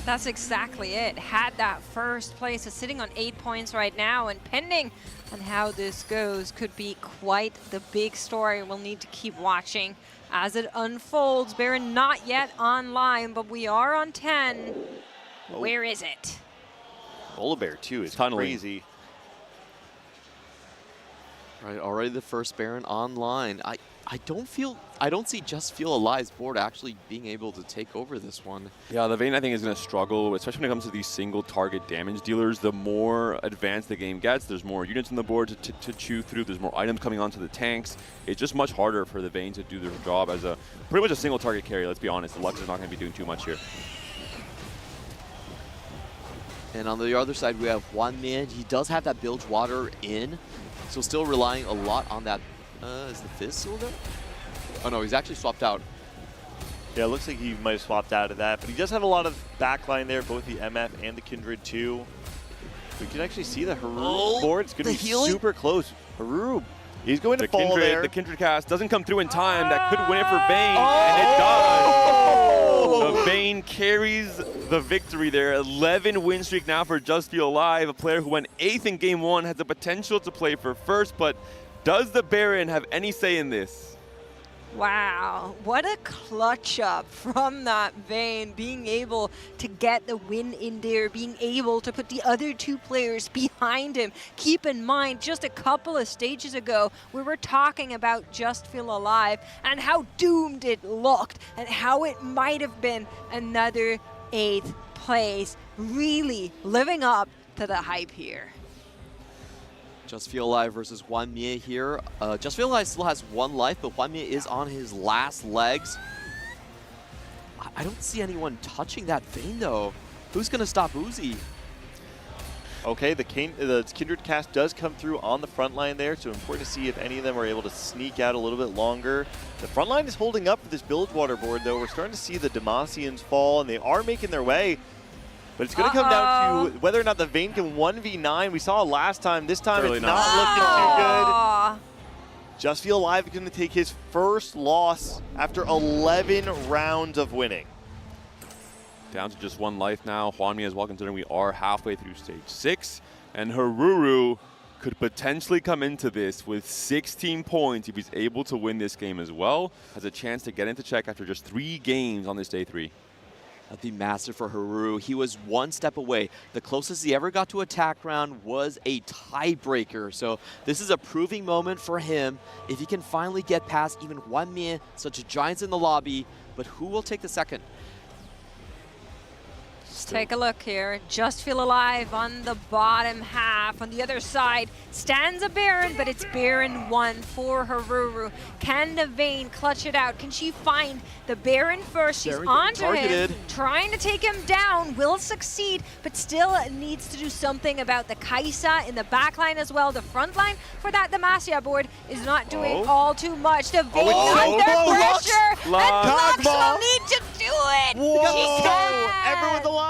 That's exactly it. Had that first place, is sitting on 8 points right now, and pending on how this goes, could be quite the big story. We'll need to keep watching as it unfolds. Baron not yet online, but we are on 10. Oh. Where is it? Volibear too is Tunneling. crazy. Right, already the first Baron online. I don't see Just Feel Alive's board actually being able to take over this one. Yeah, the Vayne I think is going to struggle, especially when it comes to these single target damage dealers. The more advanced the game gets, there's more units on the board to chew through. There's more items coming onto the tanks. It's just much harder for the Vayne to do their job as a pretty much a single target carry. Let's be honest, the Lux is not going to be doing too much here. And on the other side, we have Juan Min. He does have that bilge water in, so still relying a lot on that. Is the Fizz still there? Oh no, he's actually swapped out. Yeah, it looks like he might have swapped out of that, but he does have a lot of backline there, both the MF and the Kindred too. We can actually see the Haruru board. It's going to be super close. Haruru, he's going to fall there. The Kindred cast doesn't come through in time. That could win it for Vayne, and it does. The Vayne carries the victory there. 11 win streak now for Just Feel Alive. A player who went 8th in game 1 has the potential to play for first, but does the Baron have any say in this? Wow, what a clutch up from that Vayne, being able to get the win in there, being able to put the other 2 players behind him. Keep in mind, just a couple of stages ago, we were talking about Just Feel Alive and how doomed it looked and how it might have been another 8th place. Really living up to the hype here. Just Feel Alive versus Juan Mie here. Just Feel Alive still has 1 life, but Juan Mie is on his last legs. I don't see anyone touching that Vayne though. Who's gonna stop Uzi? Okay, the Kindred cast does come through on the front line there, so important to see if any of them are able to sneak out a little bit longer. The front line is holding up for this Bilgewater board though. We're starting to see the Demacians fall, and they are making their way. But it's going to come down to whether or not the Vayne can 1v9. We saw it last time. This time it's not looking too good. Just Feel Alive is going to take his first loss after 11 rounds of winning. Down to just 1 life now. Juan Mie as well, considering we are halfway through stage 6. And Haruru could potentially come into this with 16 points if he's able to win this game as well. Has a chance to get into check after just 3 games on this day 3. That'd be massive for Haruru. He was 1 step away. The closest he ever got to attack round was a tiebreaker. So this is a proving moment for him. If he can finally get past even Juan Mie, such giants in the lobby, but who will take the second? Let's take a look here. Just Feel Alive on the bottom half. On the other side stands a Baron, but it's Baron 1 for Haruru. Can the Vayne clutch it out? Can she find the Baron first? She's onto him, trying to take him down. Will succeed, but still needs to do something about the Kaisa in the backline as well. The front line for that Demacia board is not doing all too much. The Vayne under pressure, and Lux will need to do it. Whoa! Everyone's alive.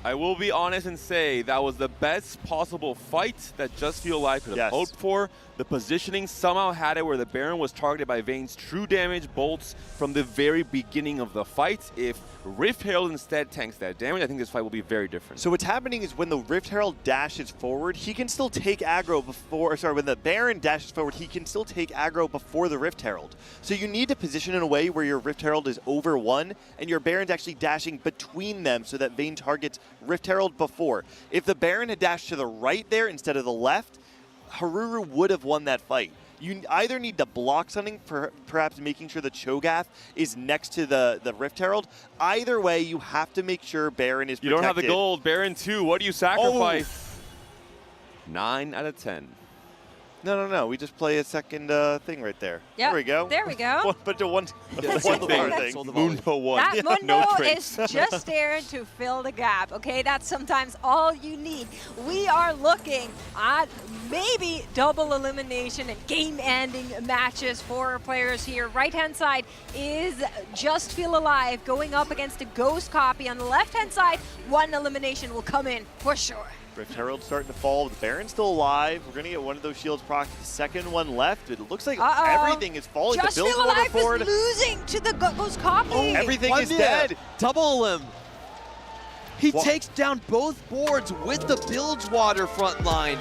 I will be honest and say that was the best possible fight that Just Feel Alive could have hoped for. The positioning somehow had it where the Baron was targeted by Vayne's true damage bolts from the very beginning of the fight. If Rift Herald instead tanks that damage, I think this fight will be very different. So what's happening is when the Rift Herald dashes forward, he can still take aggro before, when the Baron dashes forward, he can still take aggro before the Rift Herald. So you need to position in a way where your Rift Herald is over 1 and your Baron's actually dashing between them so that Vayne targets Rift Herald before. If the Baron had dashed to the right there instead of the left, Haruru would have won that fight. You either need to block something, perhaps making sure the Cho'Gath is next to the Rift Herald. Either way, you have to make sure Baron is protected. You don't have the gold. Baron 2, what do you sacrifice? 9 out of 10. No. We just play a second thing right there. Yep, There we go. there we go. But one Yeah, thing. Mundo 1. That Yeah, Mundo no is tricks. just there to fill the gap, okay? That's sometimes all you need. We are looking at maybe double elimination and game-ending matches for our players here. Right-hand side is Just Feel Alive going up against a Ghost Copy. On the left-hand side, one elimination will come in for sure. Rift Herald starting to fall. The Baron's still alive. We're going to get one of those shields proc. The second one left. It looks like everything is falling. Just the Feel Bilgewater Alive forward. is losing to the Ghost Copy. Everything is dead. Double him. He takes down both boards with the Bilgewater front line.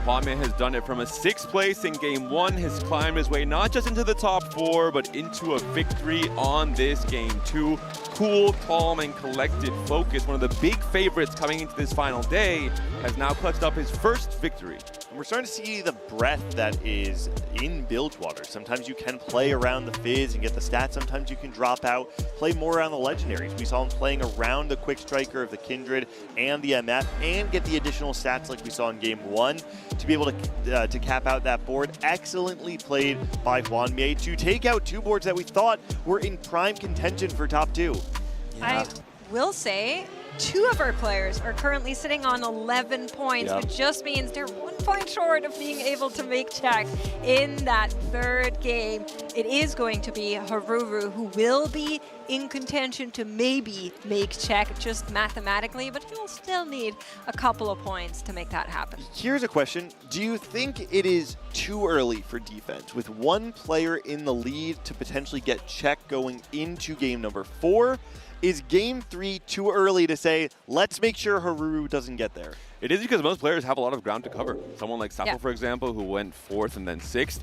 Kwame has done it from a 6th place in Game 1, has climbed his way not just into the top 4, but into a victory on this Game 2. Cool, calm, and collected focus, one of the big favorites coming into this final day, has now clutched up his first victory. And we're starting to see the breadth that is in Bilgewater. Sometimes you can play around the Fizz and get the stats. Sometimes you can drop out, play more around the Legendaries. We saw him playing around the Quick Striker of the Kindred and the MF and get the additional stats like we saw in Game 1 to be able to cap out that board. Excellently played by Hwanmei to take out 2 boards that we thought were in prime contention for top 2. I will say 2 of our players are currently sitting on 11 points, which just means they're 1 point short of being able to make check in that 3rd game. It is going to be Haruru who will be in contention to maybe make check just mathematically, but he'll still need a couple of points to make that happen. Here's a question. Do you think it is too early for defense with 1 player in the lead to potentially get check going into game number 4? Is game 3 too early to say, let's make sure Haruru doesn't get there? It is because most players have a lot of ground to cover. Someone like Sapo, for example, who went 4th and then 6th,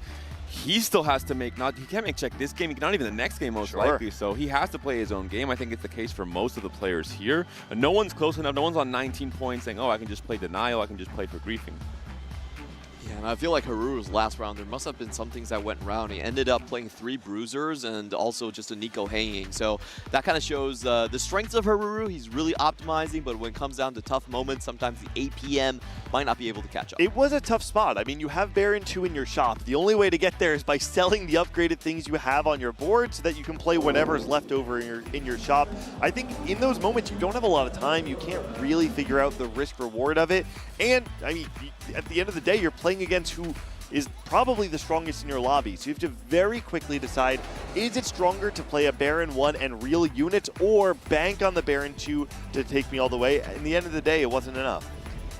he still has to make, he can't make check this game, not even the next game most likely, so he has to play his own game. I think it's the case for most of the players here. And no one's close enough, no one's on 19 points saying, oh, I can just play denial, I can just play for griefing. Yeah, and I feel like Haruru's last round, there must have been some things that went wrong. He ended up playing 3 bruisers and also just a Nico hanging. So that kind of shows the strengths of Haruru. He's really optimizing, but when it comes down to tough moments, sometimes the APM might not be able to catch up. It was a tough spot. I mean, you have Baron 2 in your shop. The only way to get there is by selling the upgraded things you have on your board so that you can play whatever's left over in your shop. I think in those moments, you don't have a lot of time. You can't really figure out the risk reward of it. And, I mean, at the end of the day, you're playing against who is probably the strongest in your lobby. So you have to very quickly decide, is it stronger to play a Baron 1 and real units or bank on the Baron 2 to take me all the way? In the end of the day, it wasn't enough.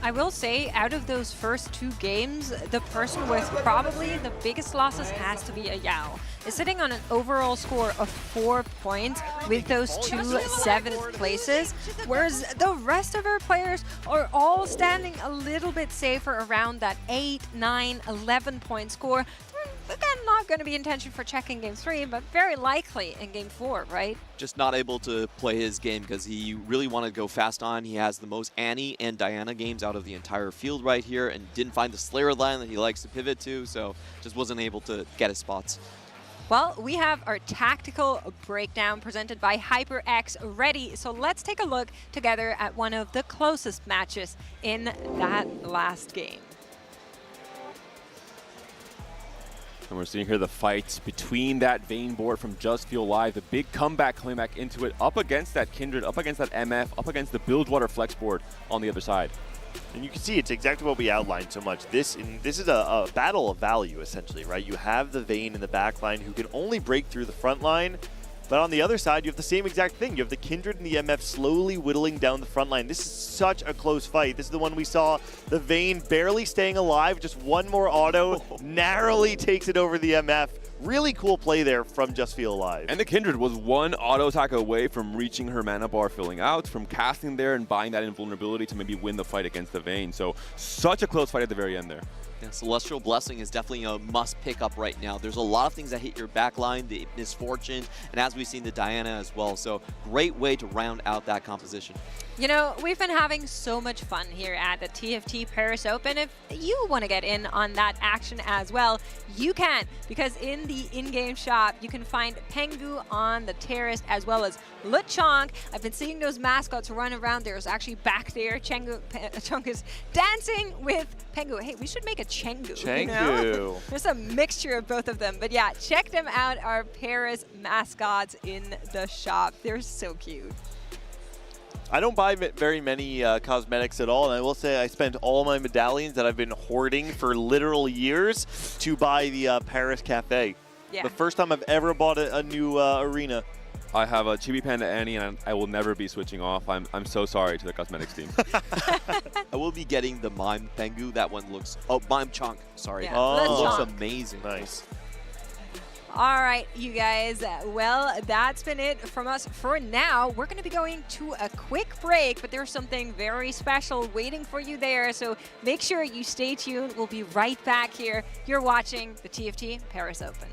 I will say, out of those first 2 games, the person with probably the biggest losses has to be a Yao. Is sitting on an overall score of 4 points with those 2 7th places, whereas the rest of our players are all standing a little bit safer around that 8, 9, 11 point score. Again, not going to be in tension for checking game 3, but very likely in game 4, right? Just not able to play his game because he really wanted to go fast on. He has the most Annie and Diana games out of the entire field right here and didn't find the Slayer line that he likes to pivot to, so just wasn't able to get his spots. Well, we have our tactical breakdown presented by HyperX ready, so let's take a look together at one of the closest matches in that last game. And we're seeing here the fights between that Vayne board from Just Feel Alive, the big comeback coming back into it, up against that Kindred, up against that MF, up against the Bilgewater Flex board on the other side. And you can see it's exactly what we outlined so much. This is a battle of value, essentially, right? You have the Vayne in the back line who can only break through the front line, but on the other side, you have the same exact thing. You have the Kindred and the MF slowly whittling down the front line. This is such a close fight. This is the one we saw the Vayne barely staying alive, just one more auto, narrowly takes it over the MF. Really cool play there from Just Feel Alive. And the Kindred was one auto attack away from reaching her mana bar filling out, from casting there and buying that invulnerability to maybe win the fight against the Vayne. So such a close fight at the very end there. Yeah, Celestial Blessing is definitely a must pick up right now. There's a lot of things that hit your back line, the Misfortune, and as we've seen, the Diana as well. So great way to round out that composition. You know, we've been having so much fun here at the TFT Paris Open. If you want to get in on that action as well, you can, because in the in-game shop, you can find Pengu on the terrace as well as Lechonk. I've been seeing those mascots run around. There's actually back there, Chonk is dancing with Pengu. Hey, we should make a Chengu. Chengu. You know? There's a mixture of both of them. But yeah, check them out, our Paris mascots in the shop. They're so cute. I don't buy very many cosmetics at all, and I will say I spent all my medallions that I've been hoarding for literal years to buy the Paris Cafe. Yeah. The first time I've ever bought a new arena. I have a Chibi Panda Annie, and I will never be switching off. I'm so sorry to the cosmetics team. I will be getting the Mime Pengu. That one looks... Oh, Mime Chonk. Sorry. Yeah, Oh, looks Lechonk. amazing. Nice. All right, you guys. Well, that's been it from us for now. We're going to be going to a quick break, but there's something very special waiting for you there. So make sure you stay tuned. We'll be right back here. You're watching the TFT Paris Open.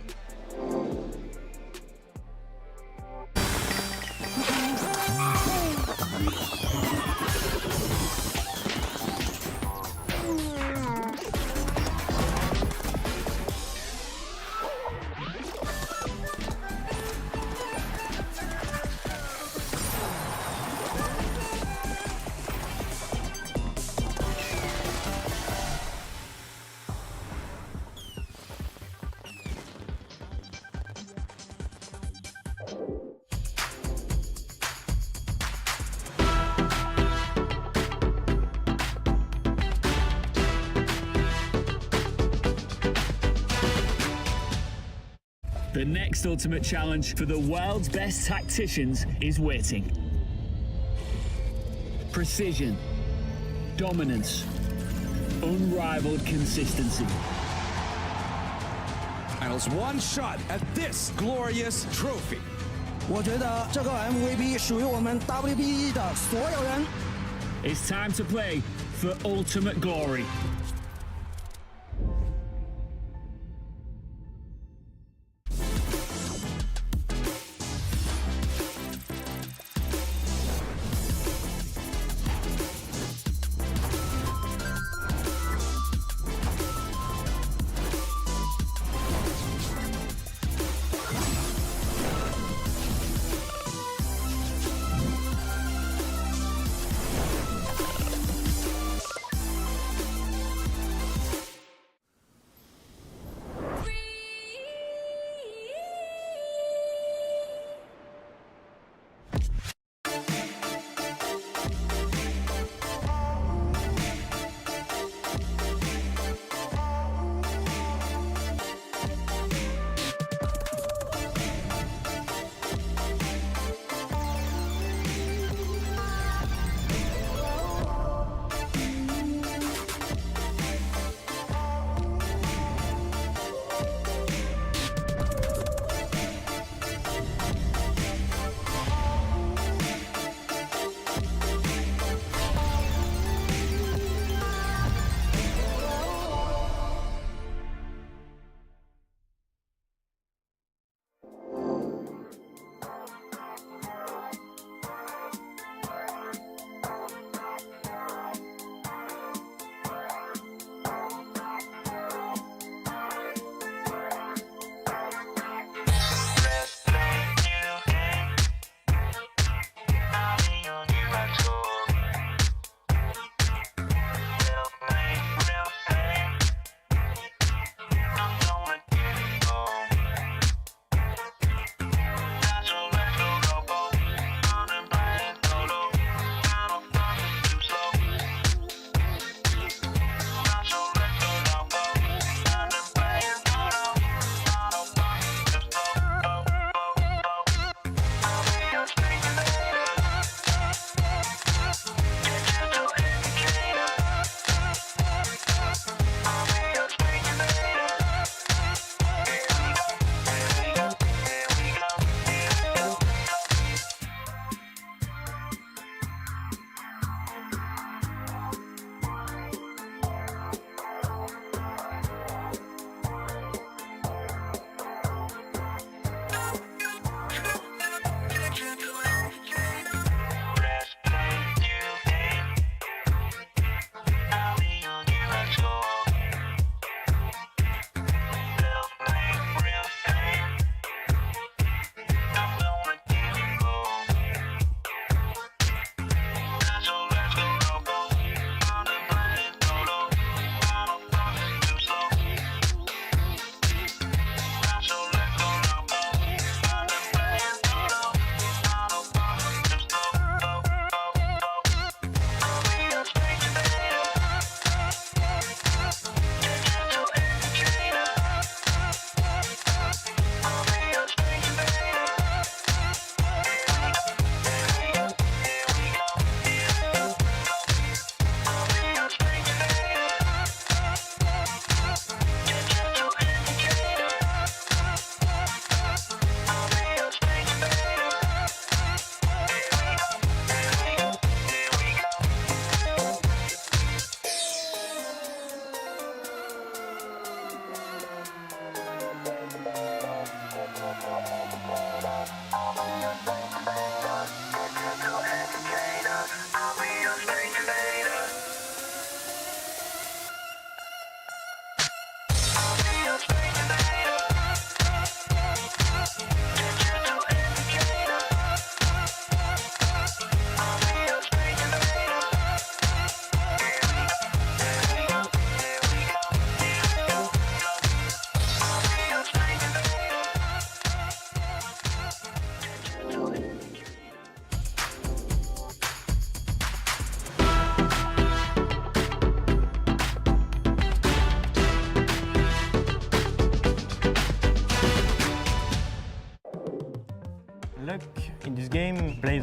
The next ultimate challenge for the world's best tacticians is waiting. Precision, dominance, unrivaled consistency. And it's one shot at this glorious trophy. 我觉得这个 MVP 属于我们 WBE 的所有人。 It's time to play for ultimate glory.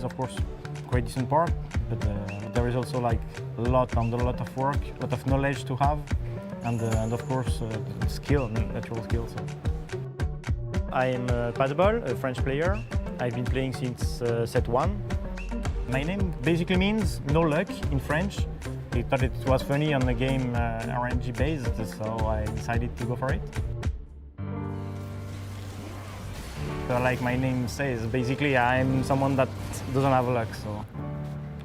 is of course quite decent part, but there is also like a lot of work, a lot of knowledge to have, and of course skill, natural skill. So. I'm Passball, a French player. I've been playing since set 1. My name basically means no luck in French. I thought it was funny on the game RNG based, so I decided to go for it. So like my name says, basically I'm someone that doesn't have luck, so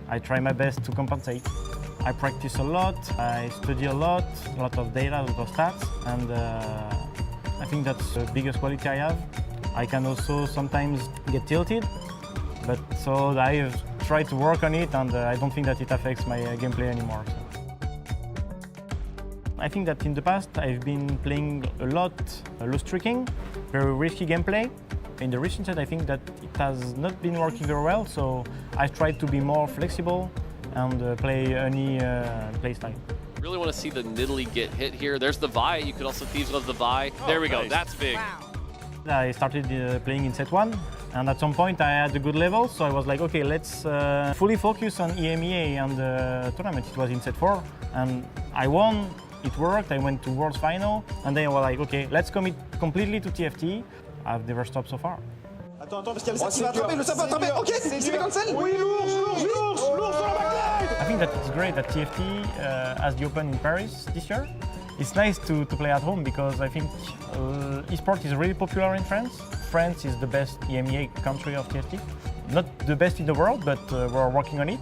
I try my best to compensate. I practice a lot, I study a lot of data, a lot of stats, and I think that's the biggest quality I have. I can also sometimes get tilted, but so I've tried to work on it, and I don't think that it affects my gameplay anymore. So. I think that in the past I've been playing a lot low streaking, very risky gameplay. In the recent set I think that it has not been working very well, so I tried to be more flexible and play any playstyle. Really want to see the Nidalee get hit here. There's the Vi. You could also Thieves Love the Vi. Oh, there we go. nice. That's big. Wow. I started playing in set 1, and at some point I had a good level, so I was like, okay, let's fully focus on EMEA and the tournament. It was in set 4, and I won. It worked. I went to World's Final, and then I was like, okay, let's commit completely to TFT. I've never stopped so far. Attends, parce qu'il y a le set qui va attraper, le set va attraper. Ok, il se fait cancel. Oui, lourd sur la backline. I think that it's great that TFT has the Open in Paris this year. It's nice to play at home because I think esports is really popular in France. France is the best EMEA country of TFT. Not the best in the world, but we're working on it.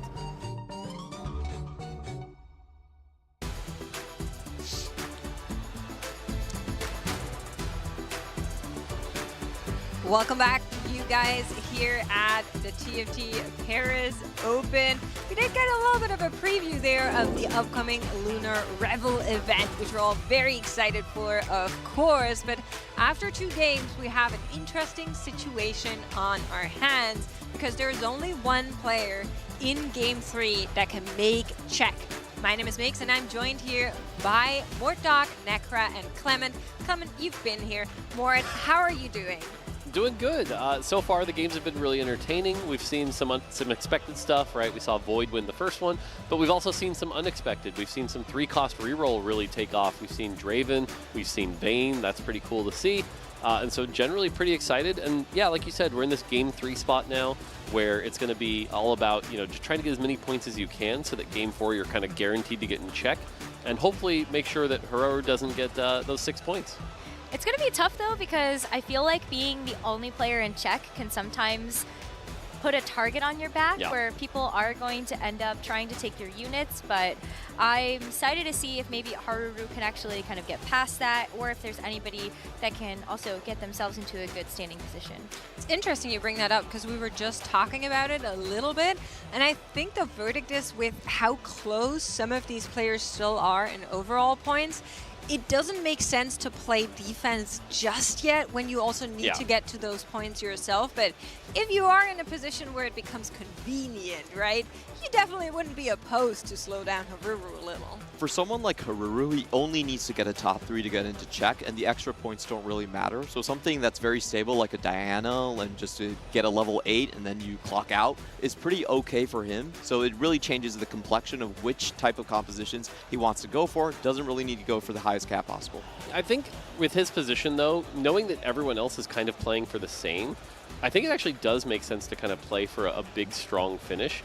Welcome back, you guys, here at the TFT Paris Open. We did get a little bit of a preview there of the upcoming Lunar Revel event, which we're all very excited for, of course. But after 2 games, we have an interesting situation on our hands because there is only one player in Game 3 that can make check. My name is Mix, and I'm joined here by Porte, Necra, and Clement. Clement, you've been here. Mort, how are you doing? Doing good. So far, the games have been really entertaining. We've seen some expected stuff, right? We saw Void win the first one, but we've also seen some unexpected. We've seen some 3-cost reroll really take off. We've seen Draven, we've seen Vayne. That's pretty cool to see. And so generally pretty excited. And yeah, like you said, we're in this Game 3 spot now where it's going to be all about, just trying to get as many points as you can so that Game 4 you're kind of guaranteed to get in check and hopefully make sure that Herrero doesn't get those 6 points. It's going to be tough, though, because I feel like being the only player in check can sometimes put a target on your back where people are going to end up trying to take your units, but I'm excited to see if maybe Haruru can actually kind of get past that, or if there's anybody that can also get themselves into a good standing position. It's interesting you bring that up because we were just talking about it a little bit, and I think the verdict is with how close some of these players still are in overall points. It doesn't make sense to play defense just yet when you also need to get to those points yourself. But if you are in a position where it becomes convenient, right, you definitely wouldn't be opposed to slow down Haruru a little. For someone like Haruru, he only needs to get a top 3 to get into check, and the extra points don't really matter. So something that's very stable like a Diana and just to get a level 8 and then you clock out is pretty okay for him. So it really changes the complexion of which type of compositions he wants to go for. Doesn't really need to go for the highest cap possible. I think with his position, though, knowing that everyone else is kind of playing for the same, I think it actually does make sense to kind of play for a big, strong finish,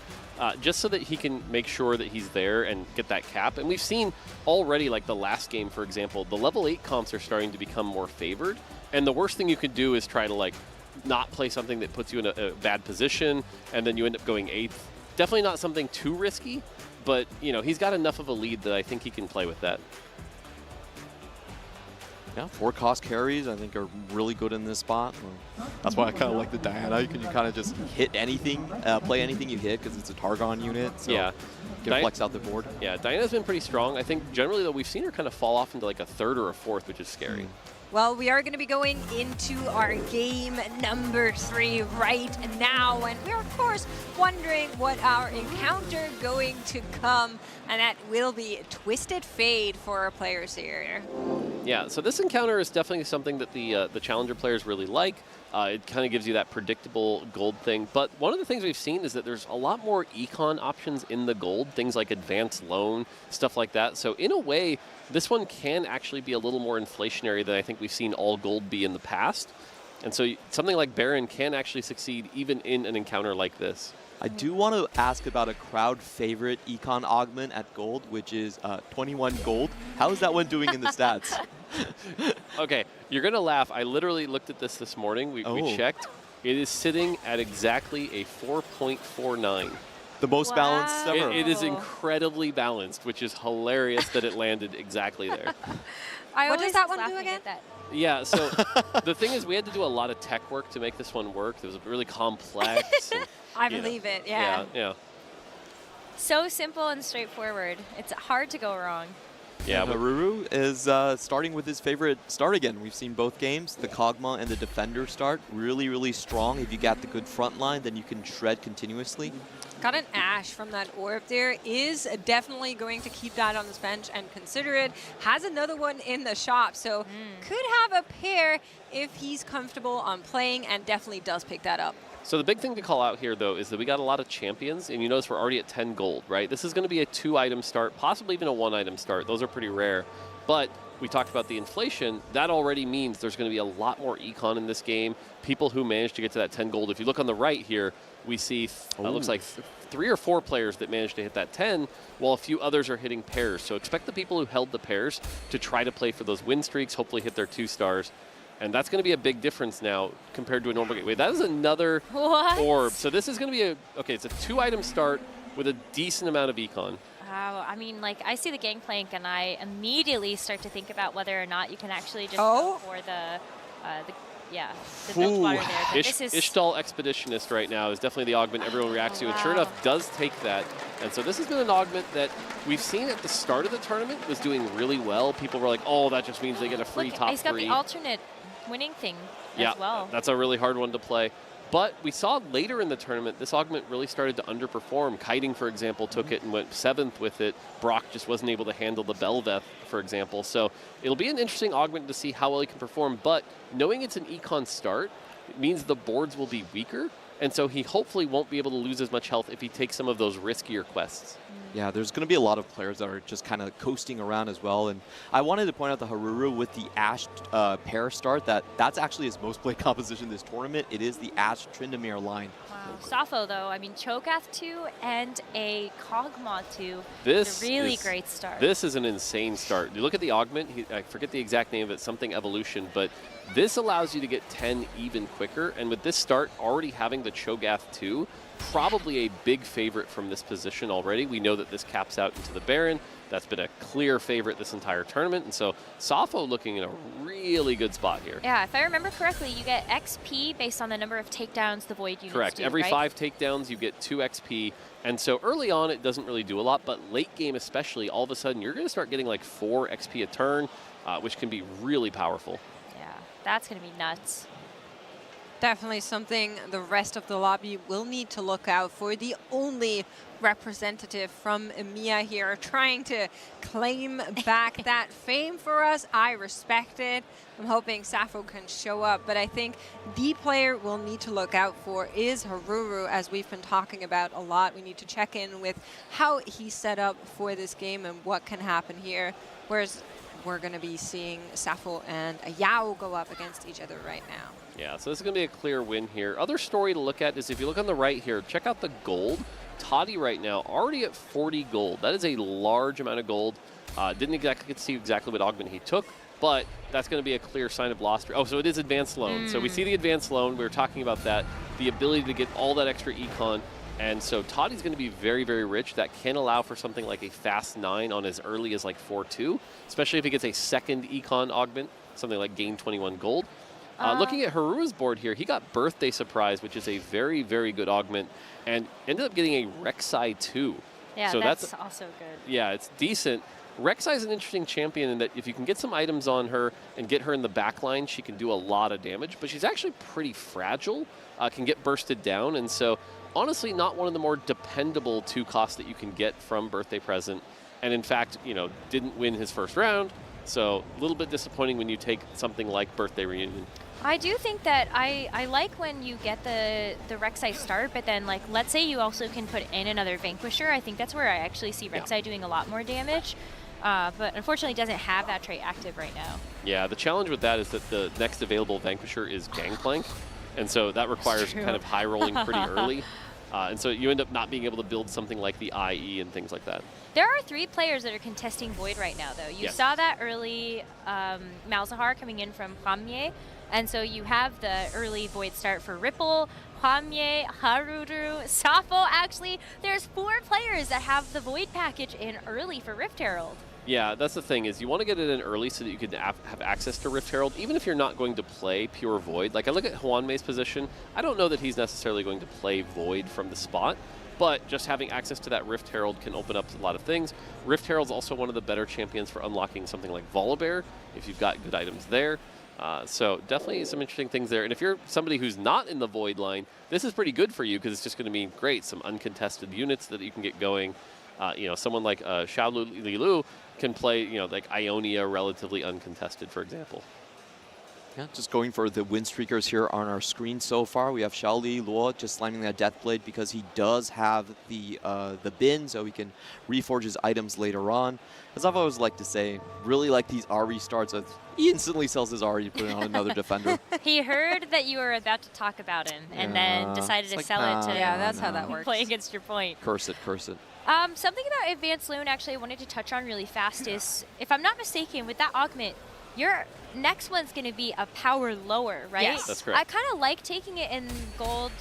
just so that he can make sure that he's there and get that cap. And we've seen already, like the last game, for example, the level 8 comps are starting to become more favored. And the worst thing you could do is try to, like, not play something that puts you in a bad position, and then you end up going 8th. Definitely not something too risky, but, he's got enough of a lead that I think he can play with that. Yeah, 4-cost carries I think are really good in this spot. That's why I kind of like the Diana. You can kind of just hit anything, play anything you hit because it's a Targon unit. So you can flex out the board. Yeah, Diana's been pretty strong. I think generally though we've seen her kind of fall off into like a 3rd or a 4th, which is scary. Well, we are going to be going into our game number 3 right now, and we're of course wondering what our encounter going to come, and that will be Twisted Fade for our players here. Yeah, so this encounter is definitely something that the Challenger players really like. It kind of gives you that predictable gold thing. But one of the things we've seen is that there's a lot more econ options in the gold, things like advanced loan, stuff like that. So in a way, this one can actually be a little more inflationary than I think we've seen all gold be in the past. And so something like Baron can actually succeed even in an encounter like this. I do want to ask about a crowd favorite econ augment at gold, which is 21 gold. How is that one doing in the stats? Okay, you're going to laugh. I literally looked at this morning. We checked. It is sitting at exactly a 4.49. The most balanced ever. It is incredibly balanced, which is hilarious that it landed exactly there. What does that one do again? Yeah, so the thing is we had to do a lot of tech work to make this one work. It was really complex. And, I believe it, yeah. Yeah. So simple and straightforward. It's hard to go wrong. Yeah, but Haruru is starting with his favorite start again. We've seen both games, the Kog'Maw and the Defender start, really, really strong. If you got the good front line, then you can shred continuously. Got an Ashe from that orb there. Is definitely going to keep that on his bench and consider it. Has another one in the shop, so could have a pair if he's comfortable on playing, and definitely does pick that up. So the big thing to call out here, though, is that we got a lot of champions, and you notice we're already at 10 gold, right? This is going to be a 2-item start, possibly even a 1-item start. Those are pretty rare. But we talked about the inflation. That already means there's going to be a lot more econ in this game. People who managed to get to that 10 gold. If you look on the right here, we see it looks like 3 or 4 players that managed to hit that 10, while a few others are hitting pairs. So expect the people who held the pairs to try to play for those win streaks, hopefully hit their 2 stars. And that's going to be a big difference now compared to a normal gateway. That is another orb. So this is going to be it's a 2-item start with a decent amount of econ. Wow, I mean, like, I see the Gangplank and I immediately start to think about whether or not you can actually just go for the Bilgewater there. But this is Ishtal Expeditionist right now is definitely the augment everyone reacts to, and sure enough does take that. And so this has been an augment that we've seen at the start of the tournament was doing really well. People were like, oh, that just means they get a free top 3. He's got the alternate winning thing as well. That's a really hard one to play. But we saw later in the tournament, this augment really started to underperform. Kiting, for example, took it and went 7th with it. Brock just wasn't able to handle the Belveth, for example. So it'll be an interesting augment to see how well he can perform. But knowing it's an econ start, it means the boards will be weaker. And so he hopefully won't be able to lose as much health if he takes some of those riskier quests. Yeah, there's going to be a lot of players that are just kind of coasting around as well. And I wanted to point out the Haruru with the Ashe pair start. That's actually his most played composition this tournament. It is the Ashe Tryndamere line. Wow. Sappho, though, I mean, Cho'Gath 2 and a Kog'Maw 2. This is a really great start. This is an insane start. You look at the augment, I forget the exact name of it, something evolution, but this allows you to get 10 even quicker. And with this start already having the Cho'Gath 2, probably a big favorite from this position already. We know that this caps out into the Baron. That's been a clear favorite this entire tournament. And so Sappho looking in a really good spot here. Yeah, if I remember correctly, you get XP based on the number of takedowns the Void units Correct. do, Every right? 5 takedowns, you get 2 XP. And so early on, it doesn't really do a lot. But late game especially, all of a sudden, you're going to start getting like 4 XP a turn, which can be really powerful. Yeah, that's going to be nuts. Definitely something the rest of the lobby will need to look out for. The only representative from EMEA here trying to claim back that fame for us. I respect it. I'm hoping Sappho can show up, but I think the player we'll need to look out for is Haruru, as we've been talking about a lot. We need to check in with how he's set up for this game and what can happen here. Whereas we're going to be seeing Sappho and Yao go up against each other right now. Yeah, so this is going to be a clear win here. Other story to look at is if you look on the right here, check out the gold. Toddy right now already at 40 gold. That is a large amount of gold. Didn't exactly get to see exactly what augment he took, but that's going to be a clear sign of lost. Oh, so it is advanced loan. So we see the advanced loan. We were talking about that. The ability to get all that extra econ. And so Toddy's going to be very, very rich. That can allow for something like a fast 9 on as early as like 4-2, especially if he gets a second econ augment, something like gain 21 gold. Looking at Haru's board here, he got Birthday Surprise, which is a very, very good augment, and ended up getting a Rek'Sai 2. Yeah, so that's also good. Yeah, it's decent. Rek'Sai is an interesting champion in that if you can get some items on her and get her in the back line, she can do a lot of damage, but she's actually pretty fragile, can get bursted down, and so honestly not one of the more dependable 2 costs that you can get from Birthday Present. And in fact, you know, didn't win his first round, So a little bit disappointing when you take something like Birthday Reunion. I do think that I like when you get the Rek'Sai start, but then like let's say you also can put in another Vanquisher. I think that's where I actually see Rek'Sai doing a lot more damage. But unfortunately doesn't have that trait active right now. Yeah, the challenge with that is that the next available Vanquisher is Gangplank, and so that requires kind of high rolling pretty early. And so you end up not being able to build something like the IE and things like that. There are 3 players that are contesting Void right now, though. You saw that early Malzahar coming in from Hwamye, and so you have the early Void start for Ripple, Hwamye, Haruru, Safo. Actually, there's 4 players that have the Void package in early for Rift Herald. Yeah, that's the thing, is you want to get it in early so that you can have access to Rift Herald, even if you're not going to play pure Void. Like, I look at Hwamye's position, I don't know that he's necessarily going to play Void from the spot, but just having access to that Rift Herald can open up a lot of things. Rift Herald's also one of the better champions for unlocking something like Volibear, if you've got good items there. So definitely some interesting things there. And if you're somebody who's not in the Void line, this is pretty good for you because it's just going to mean great, some uncontested units that you can get going. You know, someone like Xiao Lilu can play, you know, like Ionia relatively uncontested, for example. Yeah, just going for the win streakers here on our screen so far. We have Xiaoli Luo just slamming that Deathblade because he does have the bin, so he can reforge his items later on. As I've always liked to say, really like these RE starts. He instantly sells his RE to put on another defender. He heard that you were about to talk about him and then decided to sell it to that's how that works. play against your point. Curse it, curse it. Something about Advanced Loon actually I wanted to touch on really fast is, if I'm not mistaken, with that augment, your next one's going to be a power lower, right? Yes, that's correct. I kind of like taking it in gold.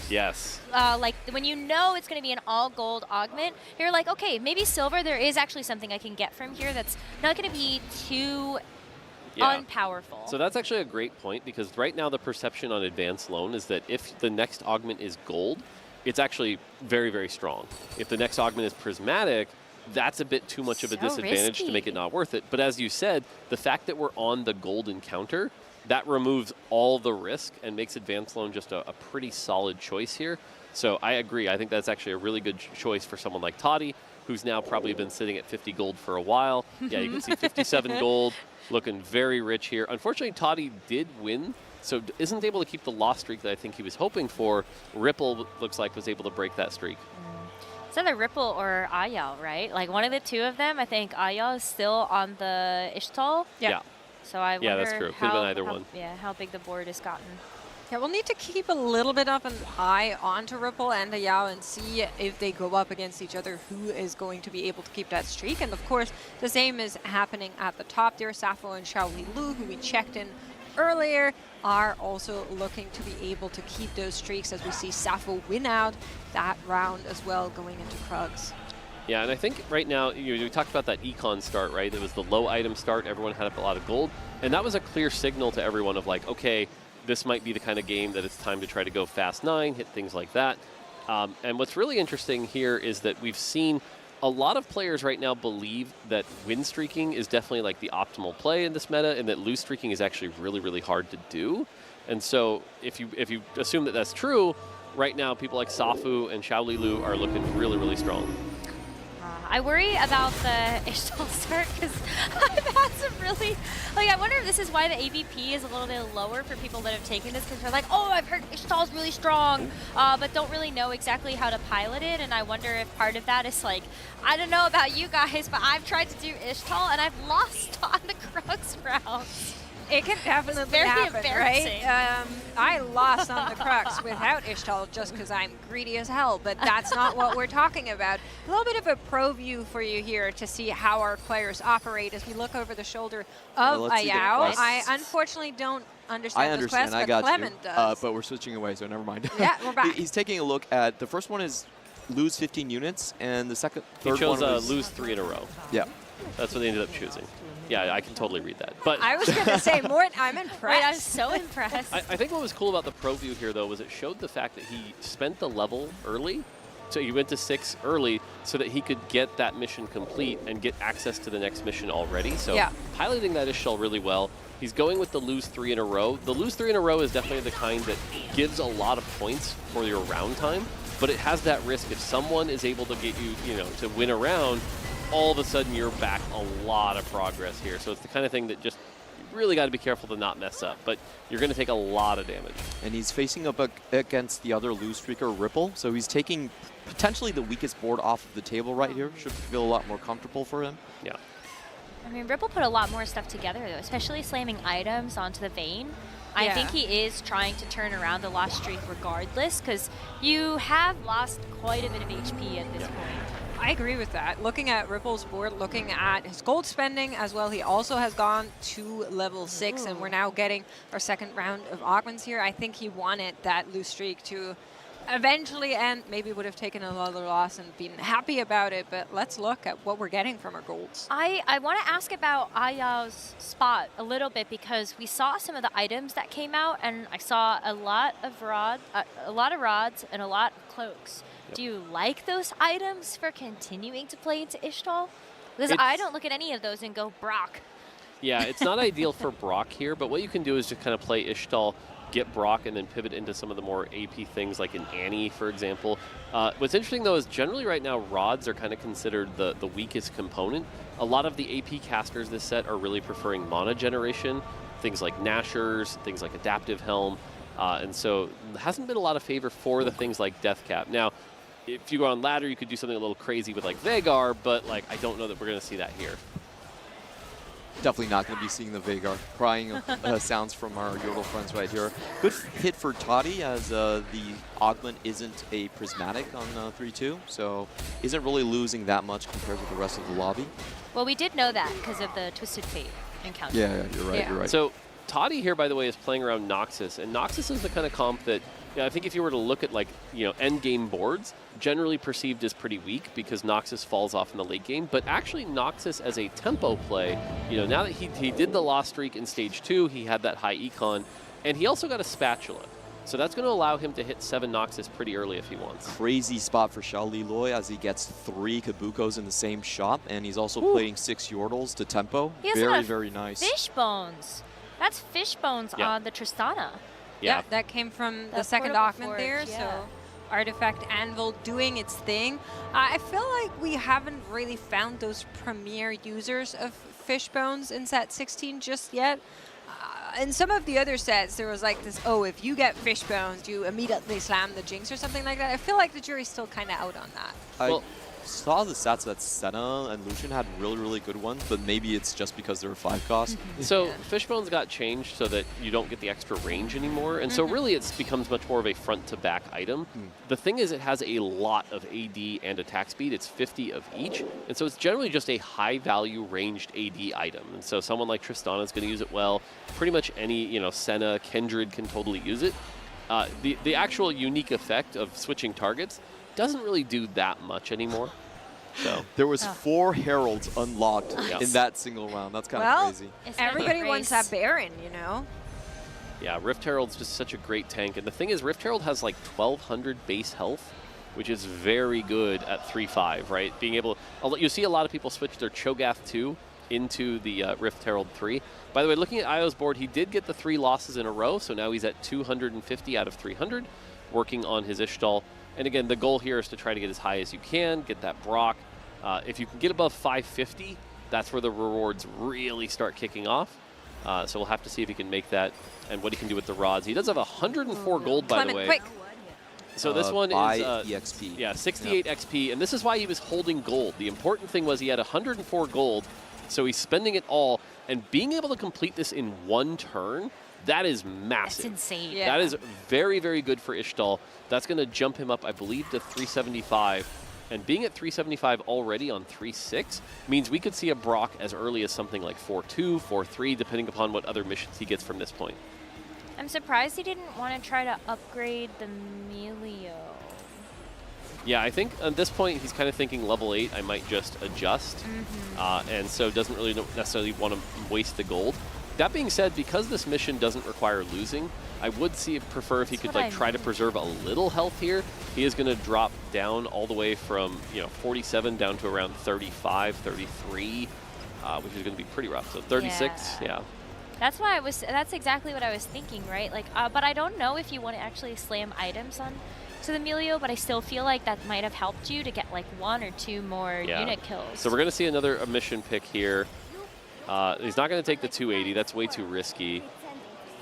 Yes. Like when you know it's going to be an all gold augment, you're like, okay, maybe silver, there is actually something I can get from here that's not going to be too unpowerful. So that's actually a great point, because right now the perception on Advanced Loan is that if the next augment is gold, it's actually very, very strong. If the next augment is prismatic, that's a bit too much of a disadvantage to make it not worth it. But as you said, the fact that we're on the gold encounter, that removes all the risk and makes Advanced Loan just a pretty solid choice here. So I agree. I think that's actually a really good choice for someone like Toddy, who's now probably been sitting at 50 gold for a while. Yeah, you can see 57 gold, looking very rich here. Unfortunately, Toddy did win, so isn't able to keep the loss streak that I think he was hoping for. Ripple looks like was able to break that streak. It's either Ripple or Ayal, right? Like one of the two of them. I think Ayal is still on the Ishtal. Yeah. So I wonder that's true. Could have been either one. Yeah, how big the board has gotten. Yeah, we'll need to keep a little bit of an eye onto Ripple and Yao and see if they go up against each other, who is going to be able to keep that streak. And of course, the same is happening at the top there. Safo and Xiaoli Lu, who we checked in earlier, are also looking to be able to keep those streaks, as we see Safo win out that round as well going into Krugs. Yeah, and I think right now, we talked about that econ start, right? It was the low item start. Everyone had up a lot of gold. And that was a clear signal to everyone of like, okay, this might be the kind of game that it's time to try to go fast 9, hit things like that. And what's really interesting here is that we've seen a lot of players right now believe that win streaking is definitely like the optimal play in this meta, and that lose streaking is actually really, really hard to do. And so if you assume that that's true, right now people like Safu and Xiaoli Lu are looking really, really strong. I worry about the Ishtal start because I've had some really, like, I wonder if this is why the AVP is a little bit lower for people that have taken this, because they're like, oh, I've heard Ishtal's really strong, but don't really know exactly how to pilot it. And I wonder if part of that is like, I don't know about you guys, but I've tried to do Ishtal and I've lost on the Krugs rounds. It can definitely happen, right? I lost on the Crux without Ishtal just because I'm greedy as hell, but that's not what we're talking about. A little bit of a pro view for you here to see how our players operate as we look over the shoulder of Ayao. I unfortunately don't understand those quests, but Clement does. But we're switching away, so never mind. Yeah, we're back. He's taking a look at, the first one is lose 15 units, and the third he chose one was lose 3 in a row. Yeah. That's what they ended up choosing. Yeah, I can totally read that. But I was going to say, more. I'm impressed. Wait, I'm so impressed. I think what was cool about the pro view here, though, was it showed the fact that he spent the level early. So he went to 6 early so that he could get that mission complete and get access to the next mission already. So piloting that Ishtal really well. He's going with the lose 3 in a row. The lose 3 in a row is definitely the kind that gives a lot of points for your round time, but it has that risk. If someone is able to get you, to win a round, all of a sudden you're back a lot of progress here. So it's the kind of thing that just you really got to be careful to not mess up, but you're going to take a lot of damage. And he's facing up against the other lose streaker, Ripple, so he's taking potentially the weakest board off of the table right here. Should feel a lot more comfortable for him. Yeah. I mean, Ripple put a lot more stuff together, though, especially slamming items onto the Vayne. I think he is trying to turn around the loss streak regardless, because you have lost quite a bit of HP at this point. I agree with that. Looking at Ripple's board, looking at his gold spending as well, he also has gone to level 6, and we're now getting our second round of augments here. I think he wanted that lose streak to eventually end. Maybe would have taken another loss and been happy about it, but let's look at what we're getting from our golds. I want to ask about Ayao's spot a little bit, because we saw some of the items that came out, and I saw a lot of rods and a lot of cloaks. Do you like those items for continuing to play into Ishtal? Because I don't look at any of those and go, Brock. Yeah, it's not ideal for Brock here, but what you can do is just kind of play Ishtal, get Brock, and then pivot into some of the more AP things like an Annie, for example. What's interesting, though, is generally right now rods are kind of considered the weakest component. A lot of the AP casters this set are really preferring mana generation, things like Nashers, things like Adaptive Helm, and so there hasn't been a lot of favor for the things like Deathcap. Now, if you go on ladder, you could do something a little crazy with like Veigar, but like I don't know that we're going to see that here. Definitely not going to be seeing the Veigar crying sounds from our Yordle friends right here. Good hit for Toddy, as the augment isn't a prismatic on 3-2, so isn't really losing that much compared with the rest of the lobby. Well, we did know that because of the Twisted Fate encounter. Yeah, you're right, you're right. So Toddy here, by the way, is playing around Noxus, and Noxus is the kind of comp that, I think if you were to look at like, end game boards, generally perceived as pretty weak because Noxus falls off in the late game, but actually Noxus as a tempo play, now that he did the loss streak in stage 2, he had that high econ, and he also got a spatula. So that's going to allow him to hit 7 Noxus pretty early if he wants. Crazy spot for Xiao Liloy as he gets 3 Kabukos in the same shot, and he's also playing 6 Yordles to tempo. Very, very nice. Fish bones. That's fish bones on the Tristana. Yeah, that came from the second augment there, so Artifact Anvil doing its thing. I feel like we haven't really found those premier users of fish bones in set 16 just yet. In some of the other sets, there was like this, if you get fish bones, you immediately slam the Jinx or something like that. I feel like the jury's still kind of out on that. I saw the stats that Senna and Lucian had really, really good ones, but maybe it's just because they were 5 cost. So Fishbones got changed so that you don't get the extra range anymore, and so really it becomes much more of a front-to-back item. The thing is, it has a lot of AD and attack speed. It's 50 of each, and so it's generally just a high-value ranged AD item. And so someone like Tristana is going to use it well. Pretty much any, Senna, Kindred can totally use it. The actual unique effect of switching targets doesn't really do that much anymore. So there was 4 Heralds unlocked in that single round. That's kind of crazy. Everybody wants that Baron, Yeah, Rift Herald's just such a great tank. And the thing is, Rift Herald has like 1,200 base health, which is very good at 3-5, right? Being able, you see a lot of people switch their Cho'Gath 2 into the Rift Herald 3. By the way, looking at Io's board, he did get the 3 losses in a row, so now he's at 250 out of 300, working on his Ishtal. And again, the goal here is to try to get as high as you can, get that Brock. If you can get above 550, that's where the rewards really start kicking off. So we'll have to see if he can make that and what he can do with the rods. He does have 104 gold, by the way. Quick. So this one is EXP. Yeah, 68 XP, and this is why he was holding gold. The important thing was he had 104 gold, so he's spending it all, and being able to complete this in 1 turn, that is massive. That's insane. That is very, very good for Ishtal. That's going to jump him up, I believe, to 375. And being at 375 already on 3-6 means we could see a Brock as early as something like 4-2, 4-3, depending upon what other missions he gets from this point. I'm surprised he didn't want to try to upgrade the Melio. Yeah, I think at this point he's kind of thinking level 8, I might just adjust. And so doesn't really necessarily want to waste the gold. That being said, because this mission doesn't require losing, I would prefer if he could try to preserve a little health here. He is going to drop down all the way from 47 down to around 35, 33, which is going to be pretty rough. So 36, yeah. That's why that's exactly what I was thinking, right? Like, but I don't know if you want to actually slam items on to the Melio, but I still feel like that might have helped you to get like 1 or 2 more unit kills. So we're going to see another mission pick here. He's not going to take the 280. That's way too risky.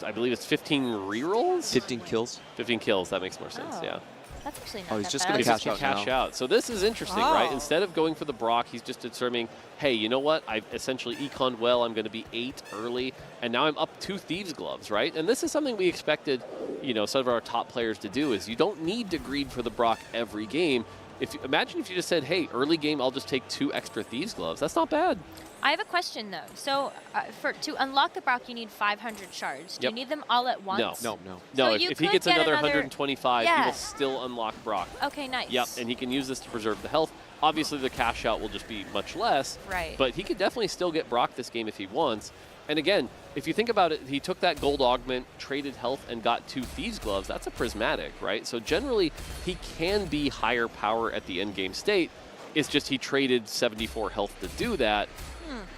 I believe it's 15 rerolls? 15 kills. 15 kills. That makes more sense, yeah. That's actually not he's that just bad. going to cash out. So this is interesting, right? Instead of going for the Brock, he's just determining, hey, you know what? I've essentially econned well. I'm going to be 8 early, and now I'm up 2 Thieves' Gloves, right? And this is something we expected, some of our top players to do, is you don't need to greed for the Brock every game. Imagine if you just said, hey, early game, I'll just take 2 extra Thieves' Gloves. That's not bad. I have a question though. So to unlock the Brock, you need 500 shards. Do you need them all at once? No. So If he gets another 125, he will still unlock Brock. Okay, nice. Yep, and he can use this to preserve the health. Obviously, the cash out will just be much less. Right. But he could definitely still get Brock this game if he wants. And again, if you think about it, he took that gold augment, traded health, and got 2 Thieves' Gloves. That's a prismatic, right? So generally, he can be higher power at the end game state. It's just he traded 74 health to do that.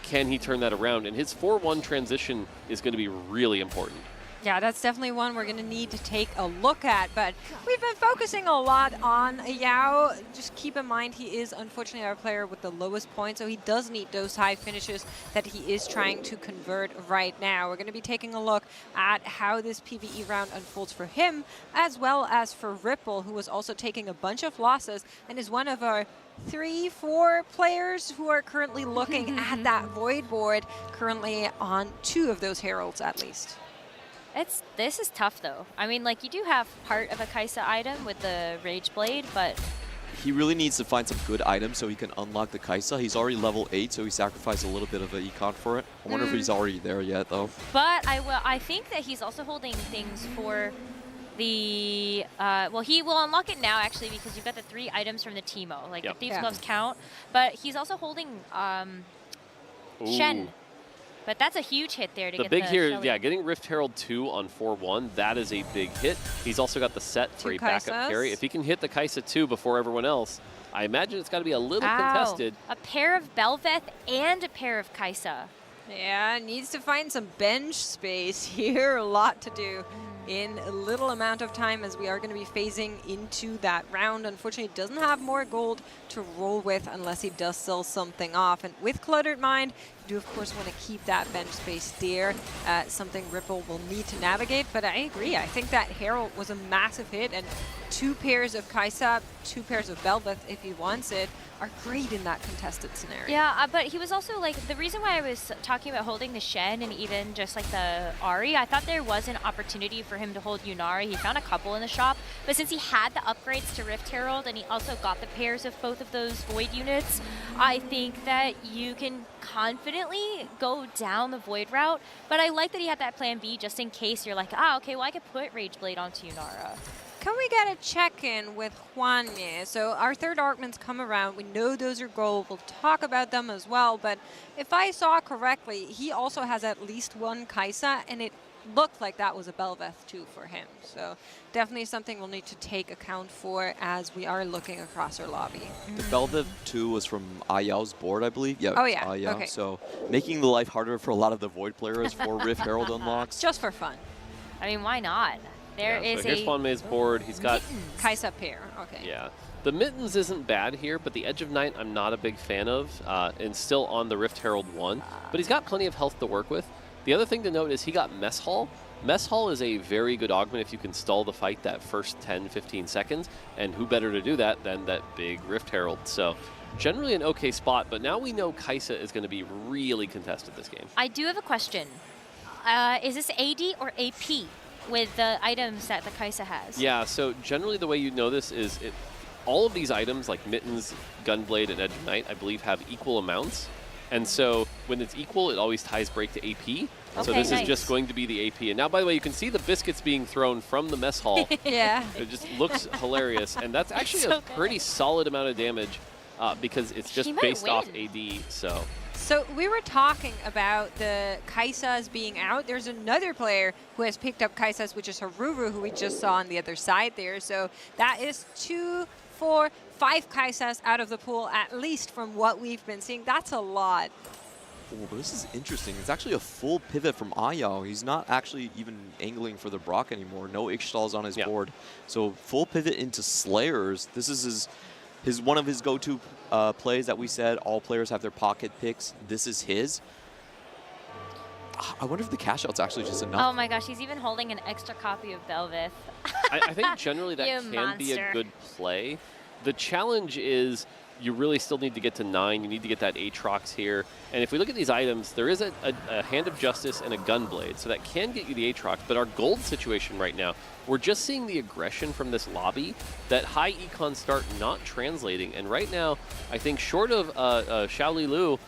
Can he turn that around? And his 4-1 transition is going to be really important. Yeah, that's definitely one we're going to need to take a look at. But we've been focusing a lot on Yao. Just keep in mind he is unfortunately our player with the lowest point, so he does need those high finishes that he is trying to convert right now. We're going to be taking a look at how this PvE round unfolds for him, as well as for Ripple, who was also taking a bunch of losses and is one of our 3-4 players who are currently looking at that void board, currently on 2 of those heralds at least. This is tough though. I mean, like, you do have part of a Kaisa item with the Rage Blade, but He really needs to find some good items so he can unlock the Kaisa. He's already level 8, so he sacrificed a little bit of an econ for it. I wonder if he's already there yet, though. But I think that he's also holding things for the well, he will unlock it now actually, because you've got the 3 items from the Teemo, like the Thieves' Gloves count. But he's also holding Shen. But that's a huge hit there to get the here, Shelly. getting Rift Herald 2 on 4-1, that is a big hit. He's also got the set for a backup carry. If he can hit the Kaisa 2 before everyone else, I imagine it's got to be a little contested. A pair of Belveth and a pair of Kaisa. Yeah, needs to find some bench space here. A lot to do in a little amount of time, as we are going to be phasing into that round. Unfortunately, doesn't have more gold to roll with unless he does sell something off. And with Cluttered Mind, you do of course want to keep that bench space there. Something Ripple will need to navigate. But I agree. I think that Herald was a massive hit, and 2 pairs of Kaisa, 2 pairs of Belveth, if he wants it, are great in that contested scenario. Yeah, but he was also like, the reason why I was talking about holding the Shen and even just like the Ahri, I thought there was an opportunity for him to hold Yunara. He found a couple in the shop, but since he had the upgrades to Rift Herald and he also got the pairs of both of those Void units, I think that you can confidently go down the Void route. But I like that he had that plan B just in case you're like, okay, well I could put Rage Blade onto Yunara. Can we get a check-in with Juanye? So our 3rd Augments come around. We know those are gold. We'll talk about them as well. But if I saw correctly, he also has at least 1 Kaisa, and it looked like that was a Belveth too for him. So definitely something we'll need to take account for as we are looking across our lobby. The Belveth 2 was from Ayao's board, I believe. Yeah. Oh, yeah. Ayao. Okay. So making the life harder for a lot of the Void players for Rift Herald unlocks. Just for fun. I mean, why not? There is so here's Juanme's board. He's got Kaisa pair. Okay. Yeah. The Mittens isn't bad here, but the Edge of Night I'm not a big fan of, and still on the Rift Herald 1. But he's got plenty of health to work with. The other thing to note is he got Mess Hall. Mess Hall is a very good augment if you can stall the fight that first 10-15 seconds, and who better to do that than that big Rift Herald. So generally an okay spot, but now we know Kaisa is going to be really contested this game. I do have a question. Is this AD or AP with the items that the Kaisa has? Yeah, so generally the way you know this is all of these items like Mittens, Gunblade, and Edge of Night, I believe have equal amounts. And so when it's equal, it always ties break to AP. So this is just going to be the AP. And now, by the way, you can see the biscuits being thrown from the mess hall. Yeah. It just looks hilarious. And that's actually a pretty solid amount of damage because it's just based off AD. So we were talking about the Kaisas being out. There's another player who has picked up Kaisas, which is Haruru, who we just saw on the other side there. So that is 2, 4, 5 Kaisas out of the pool, at least from what we've been seeing. That's a lot. Oh, but this is interesting. It's actually a full pivot from Ayao. He's not actually even angling for the Brock anymore. No Ixtal's on his board. So full pivot into Slayers. This is his one of his go-to plays that we said all players have their pocket picks. This is his. I wonder if the cash out's actually just enough. Oh my gosh, he's even holding an extra copy of Belveth. I think generally that You can be a monster. good play. The challenge is you really still need to get to 9. You need to get that Aatrox here. And if we look at these items, there is a Hand of Justice and a Gunblade, so that can get you the Aatrox. But our gold situation right now, we're just seeing the aggression from this lobby, that high econ start not translating. And right now, I think short of Xiaoli Lu,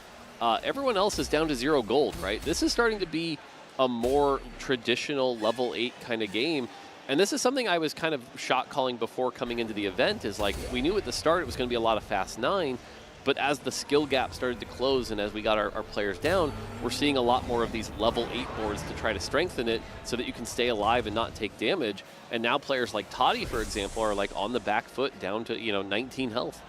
everyone else is down to 0 gold, right? This is starting to be a more traditional level 8 kind of game. And this is something I was kind of shot calling before coming into the event, is like, we knew at the start it was going to be a lot of fast 9, but as the skill gap started to close and as we got our players down, we're seeing a lot more of these level 8 boards to try to strengthen it so that you can stay alive and not take damage. And now players like Toddy, for example, are like on the back foot down to, 19 health.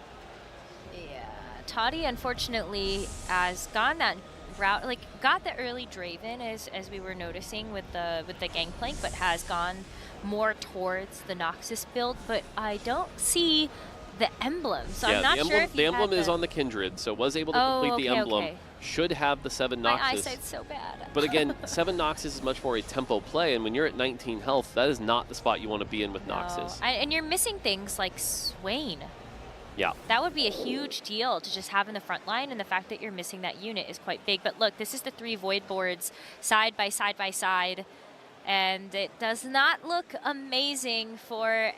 Toddy, unfortunately, has gone that route, like got the early Draven as we were noticing with the Gangplank, but has gone more towards the Noxus build. But I don't see the emblem, so I'm not sure if the emblem is on the Kindred, so was able to complete the emblem. Should have the 7 Noxus. My eyesight's so bad. But again, 7 Noxus is much more a tempo play, and when you're at 19 health, that is not the spot you want to be in with Noxus. And you're missing things like Swain. Yeah. That would be a huge deal to just have in the front line, and the fact that you're missing that unit is quite big. But look, this is the 3 Void boards side by side by side, and it does not look amazing for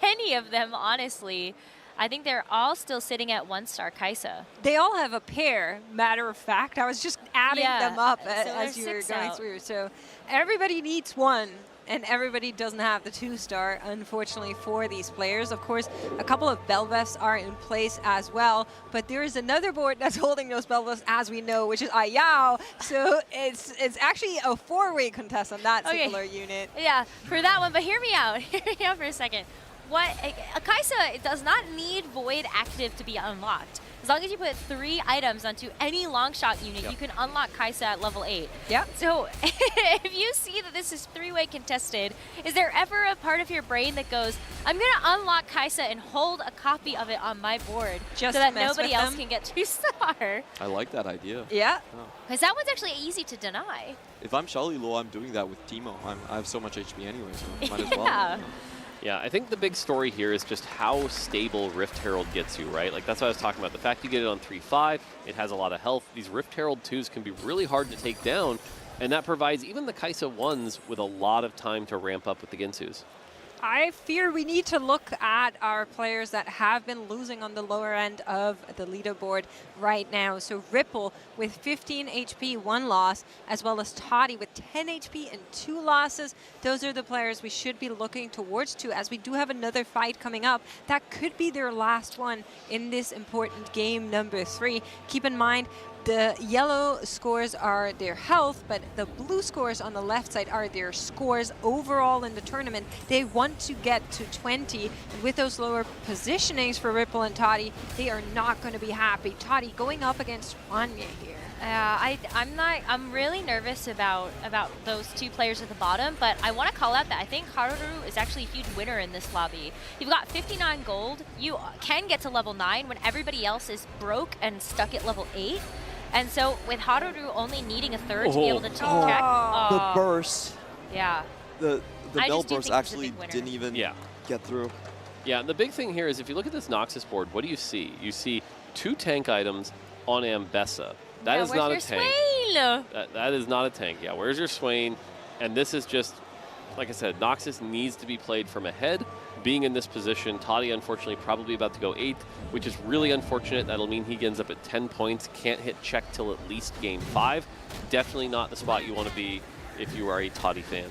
any of them, honestly. I think they're all still sitting at 1-star Kaisa. They all have a pair, matter of fact. I was just adding them up so as you were there's 6 going out. through. So everybody needs 1. And everybody doesn't have the 2-star, unfortunately, for these players. Of course, a couple of Belveths are in place as well, but there is another board that's holding those Belveths, as we know, which is Ayao. So it's actually a 4-way contest on that singular unit. Yeah, for that one, but hear me out. Hear me out for a second. A Kaisa, it does not need Void active to be unlocked. As long as you put 3 items onto any long shot unit, you can unlock Kaisa at level 8. Yep. So if you see that this is 3-way contested, is there ever a part of your brain that goes, I'm going to unlock Kaisa and hold a copy of it on my board Just so that to mess nobody with else them? can get 2-star? I like that idea. Yeah. Because that one's actually easy to deny. If I'm Xiaoli Lu, I'm doing that with Teemo. I have so much HP anyway, so might as well. Yeah. Yeah, I think the big story here is just how stable Rift Herald gets you, right? Like, that's what I was talking about. The fact you get it on 3-5, it has a lot of health. These Rift Herald 2s can be really hard to take down, and that provides even the Kaisa 1s with a lot of time to ramp up with the Ginsus. I fear we need to look at our players that have been losing on the lower end of the leaderboard right now. So Ripple with 15 HP, 1 loss, as well as Toddy with 10 HP and 2 losses. Those are the players we should be looking towards to, as we do have another fight coming up. That could be their last one in this important game number 3. Keep in mind, the yellow scores are their health, but the blue scores on the left side are their scores overall in the tournament. They want to get to 20, and with those lower positionings for Ripple and Toddy, they are not going to be happy. Toddy going up against Wanya here. I'm really nervous about those 2 players at the bottom, but I want to call out that I think Haruru is actually a huge winner in this lobby. You've got 59 gold. You can get to level 9 when everybody else is broke and stuck at level 8. And so with Haruru only needing a 3rd to be able to check. The burst. Yeah. The I Bell just do burst think he's a actually big winner. didn't even get through. Yeah, the big thing here is if you look at this Noxus board, what do you see? You see 2 tank items on Ambessa. That is not a tank. That is not a tank. Yeah, where's your Swain? And this is just, like I said, Noxus needs to be played from ahead. Being in this position, Toddy unfortunately probably about to go 8th, which is really unfortunate. That'll mean he ends up at 10 points, can't hit check till at least game 5. Definitely not the spot you want to be if you are a Toddy fan.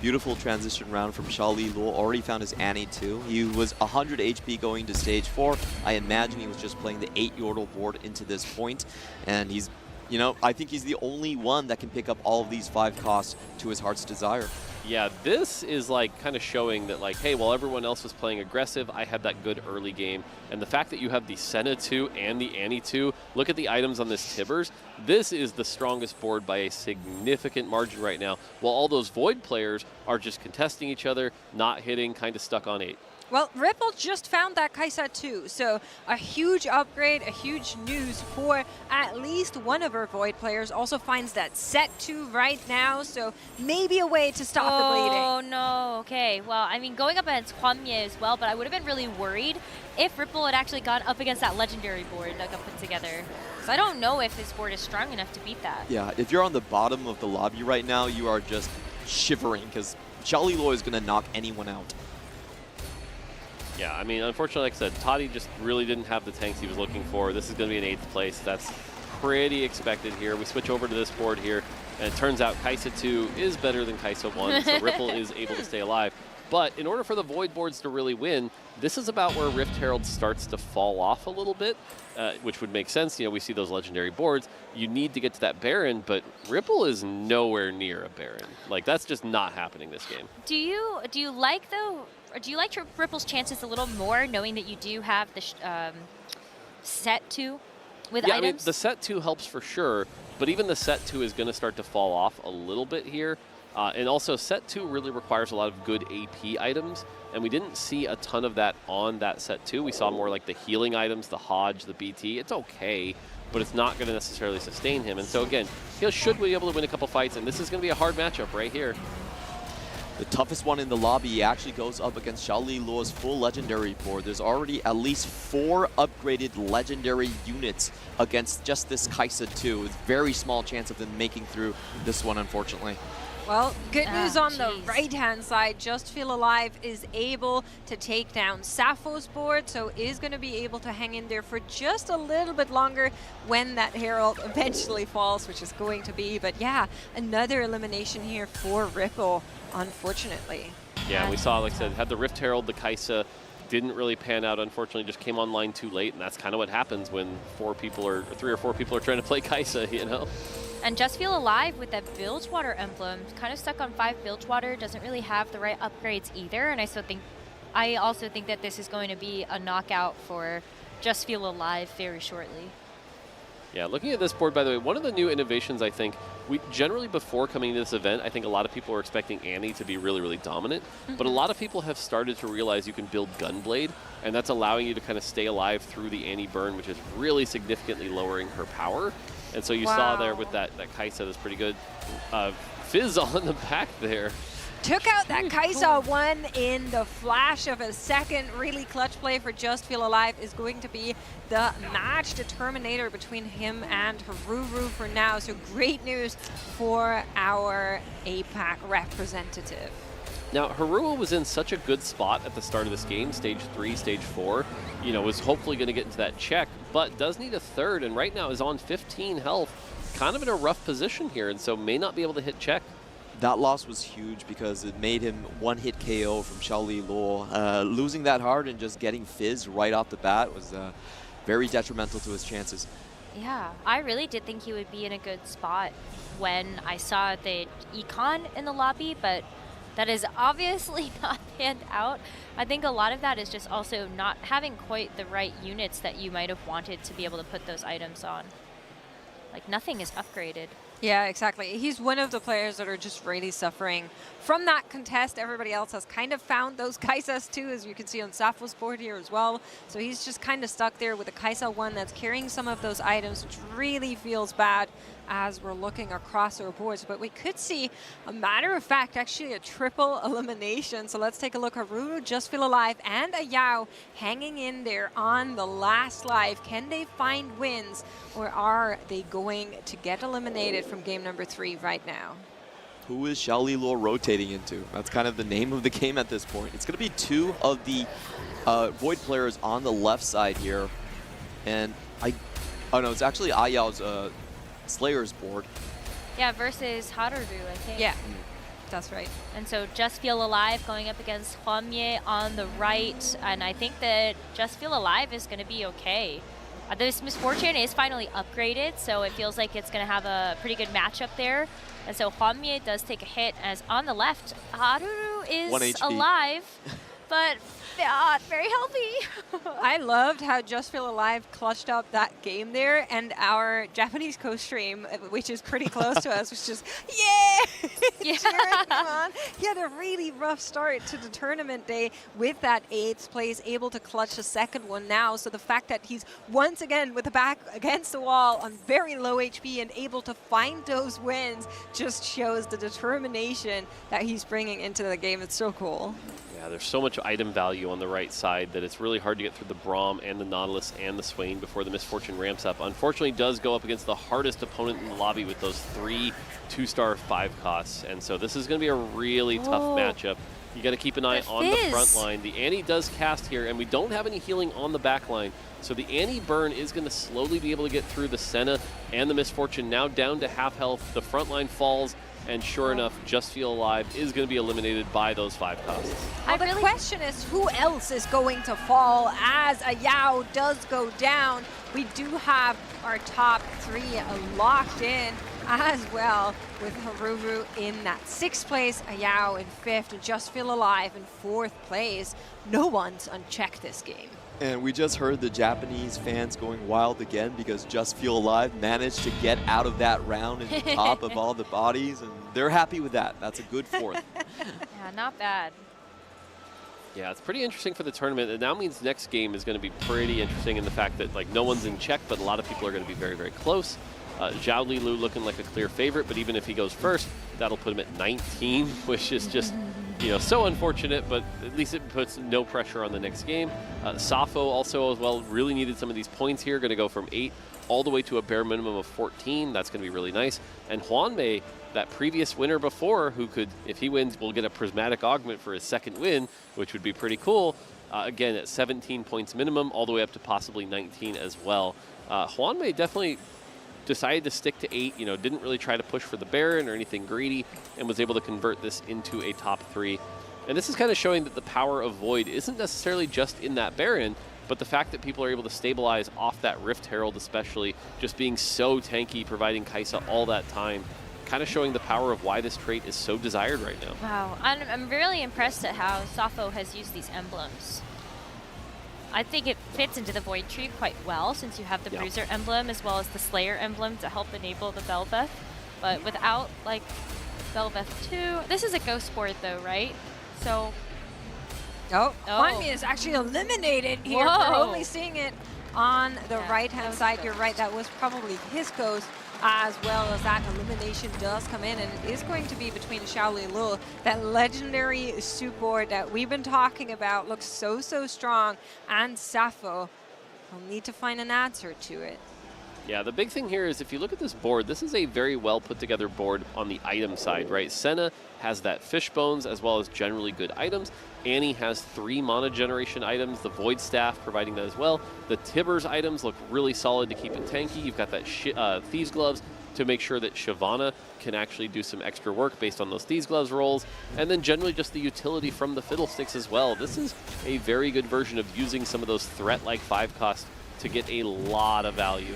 Beautiful transition round from Xiaoli Lu. Already found his Annie too. He was 100 HP going to stage 4. I imagine he was just playing the 8 Yordle board into this point, and he's, I think he's the only one that can pick up all of these 5 costs to his heart's desire. Yeah, this is like kind of showing that like, hey, while everyone else was playing aggressive, I had that good early game. And the fact that you have the Senna 2 and the Annie 2, look at the items on this Tibbers. This is the strongest board by a significant margin right now, while all those Void players are just contesting each other, not hitting, kind of stuck on 8. Well, Ripple just found that Kai'Sa too, so a huge upgrade, a huge news for at least one of our Void players. Also finds that set 2 right now, so maybe a way to stop the bleeding. Oh no, okay. Well, I mean, going up against Kwamye as well, but I would have been really worried if Ripple had actually gone up against that legendary board that got put together. So I don't know if his board is strong enough to beat that. Yeah, if you're on the bottom of the lobby right now, you are just shivering because Xiaoli Luo is going to knock anyone out. Yeah, I mean, unfortunately, like I said, Toddy just really didn't have the tanks he was looking for. This is going to be an 8th place. That's pretty expected here. We switch over to this board here, and it turns out Kai'Sa 2 is better than Kai'Sa 1, so Ripple is able to stay alive. But in order for the Void boards to really win, this is about where Rift Herald starts to fall off a little bit, which would make sense. You know, we see those legendary boards. You need to get to that Baron, but Ripple is nowhere near a Baron. Like, that's just not happening this game. Do you like, though, or do you like Ripple's chances a little more, knowing that you do have the set 2 with yeah, items? I mean, the set 2 helps for sure, but even the set 2 is going to start to fall off a little bit here. And also, set 2 really requires a lot of good AP items, and we didn't see a ton of that on that set 2. We saw more like the healing items, the Hodge, the BT. It's okay, but it's not going to necessarily sustain him. And so again, he should be able to win a couple fights, and this is going to be a hard matchup right here. The toughest one in the lobby actually goes up against Xiaoli Luo's full legendary board. There's already at least 4 upgraded legendary units against just this Kai'Sa 2. With very small chance of them making through this one, unfortunately. Well, good news on the right-hand side. Just Feel Alive is able to take down Sappho's board, so is going to be able to hang in there for just a little bit longer when that Herald eventually falls, which is going to be. But yeah, another elimination here for Ripple, unfortunately. Yeah, we saw, like I said, had the Rift Herald, the Kai'Sa didn't really pan out, unfortunately, just came online too late, and that's kind of what happens when 3 or 4 people are trying to play Kai'Sa, you know? And Just Feel Alive with that Bilgewater emblem, kind of stuck on 5 Bilgewater, doesn't really have the right upgrades either, and I also think that this is going to be a knockout for Just Feel Alive very shortly. Yeah, looking at this board, by the way, one of the new innovations, I think, we generally before coming to this event, I think a lot of people were expecting Annie to be really, really dominant, but a lot of people have started to realize you can build Gunblade, and that's allowing you to kind of stay alive through the Annie burn, which is really significantly lowering her power. And so you saw there with that Kai'Sa, that's pretty good. Fizz all in the back there. Took out that Kai'Sa 1 in the flash of a second. Really clutch play for Just Feel Alive is going to be the match determinator between him and Haruru for now. So great news for our APAC representative. Now, Harua was in such a good spot at the start of this game, stage 3, stage 4, you know, was hopefully going to get into that check, but does need a third, and right now is on 15 health, kind of in a rough position here, and so may not be able to hit check. That loss was huge because it made him one-hit KO from Xiaoli Luo. Losing that hard and just getting Fizz right off the bat was very detrimental to his chances. Yeah, I really did think he would be in a good spot when I saw the econ in the lobby, but that is obviously not panned out. I think a lot of that is just also not having quite the right units that you might have wanted to be able to put those items on. Like, nothing is upgraded. Yeah, exactly. He's one of the players that are just really suffering from that contest. Everybody else has kind of found those Kai'Sas too, as you can see on Sappho's board here as well. So he's just kind of stuck there with a Kai'Sa 1 that's carrying some of those items, which really feels bad as we're looking across our boards. But we could see, a matter of fact, actually a triple elimination. So let's take a look. Haruru, Just Feel Alive, and a Yao hanging in there on the last life. Can they find wins, or are they going to get eliminated from game number 3 right now? Who is Xiaoli Luo rotating into? That's kind of the name of the game at this point. It's going to be 2 of the Void players on the left side here. And oh no, it's actually Ayao's Slayer's board. Yeah, versus Harudu, I think. Yeah, that's right. And so Just Feel Alive going up against Hwamye on the right, and I think that Just Feel Alive is going to be okay. This Misfortune is finally upgraded, so it feels like it's going to have a pretty good matchup there. And so Hwanmye does take a hit, as on the left, Haruru is 1 HP. alive, but not very healthy. I loved how Just Feel Alive clutched up that game there, and our Japanese co-stream, which is pretty close to us, was just, yeah! Cheering him on. He had a really rough start to the tournament day with that 8th place, able to clutch the second one now. So the fact that he's once again with the back against the wall on very low HP and able to find those wins just shows the determination that he's bringing into the game. It's so cool. Yeah, there's so much item value on the right side that it's really hard to get through the Braum and the Nautilus and the Swain before the Misfortune ramps up. Unfortunately, does go up against the hardest opponent in the lobby with those 3 2-star 5 costs. And so this is going to be a really tough matchup. You got to keep an eye on the front line. The Annie does cast here, and we don't have any healing on the back line. So the Annie burn is going to slowly be able to get through the Senna and the Misfortune. Now down to half health. The front line falls. And sure enough, Just Feel Alive is going to be eliminated by those 5 costs. Well, the question is, who else is going to fall as a Yao does go down? We do have our top 3 locked in as well, with Haruru in that 6th place, a Yao in 5th, and Just Feel Alive in 4th place. No one's unchecked this game. And we just heard the Japanese fans going wild again because Just Feel Alive managed to get out of that round in the top of all the bodies, and they're happy with that. That's a good 4th. Yeah, not bad. Yeah, it's pretty interesting for the tournament. It now means next game is going to be pretty interesting in the fact that like no one's in check, but a lot of people are going to be very, very close. Zhao Lilu looking like a clear favorite, but even if he goes first, that'll put him at 19, which is just, you know, so unfortunate, but at least it puts no pressure on the next game. Safo also as well really needed some of these points here, going to go from 8 all the way to a bare minimum of 14. That's going to be really nice. And Hwanmye, that previous winner before, who could, if he wins, will get a prismatic augment for his 2nd win, which would be pretty cool. Again, at 17 points minimum, all the way up to possibly 19 as well. Hwanmye definitely decided to stick to 8, you know, didn't really try to push for the Baron or anything greedy, and was able to convert this into a top 3. And this is kind of showing that the power of Void isn't necessarily just in that Baron, but the fact that people are able to stabilize off that Rift Herald, especially just being so tanky, providing Kai'Sa all that time, kind of showing the power of why this trait is so desired right now. Wow, I'm really impressed at how Safo has used these emblems. I think it fits into the Void tree quite well, since you have the Bruiser emblem as well as the Slayer emblem to help enable the Bel'Veth. But without, like, Bel'Veth 2... This is a Ghost board, though, right? So... Hwanmye is actually eliminated here. Whoa. We're only seeing it on the right-hand side. You're right, that was probably his Ghost, as well as that elimination does come in, and it is going to be between Xiao Lilu, that legendary support that we've been talking about, looks so strong, and Safo will need to find an answer to it. Yeah, the big thing here is if you look at this board, this is a very well put together board on the item side, right? Senna has that fish bones as well as generally good items. Annie has 3 mana generation items, the Void Staff providing that as well. The Tibbers items look really solid to keep it tanky. You've got that Thieves Gloves to make sure that Shyvana can actually do some extra work based on those Thieves Gloves rolls. And then generally just the utility from the Fiddlesticks as well. This is a very good version of using some of those threat-like 5 costs to get a lot of value.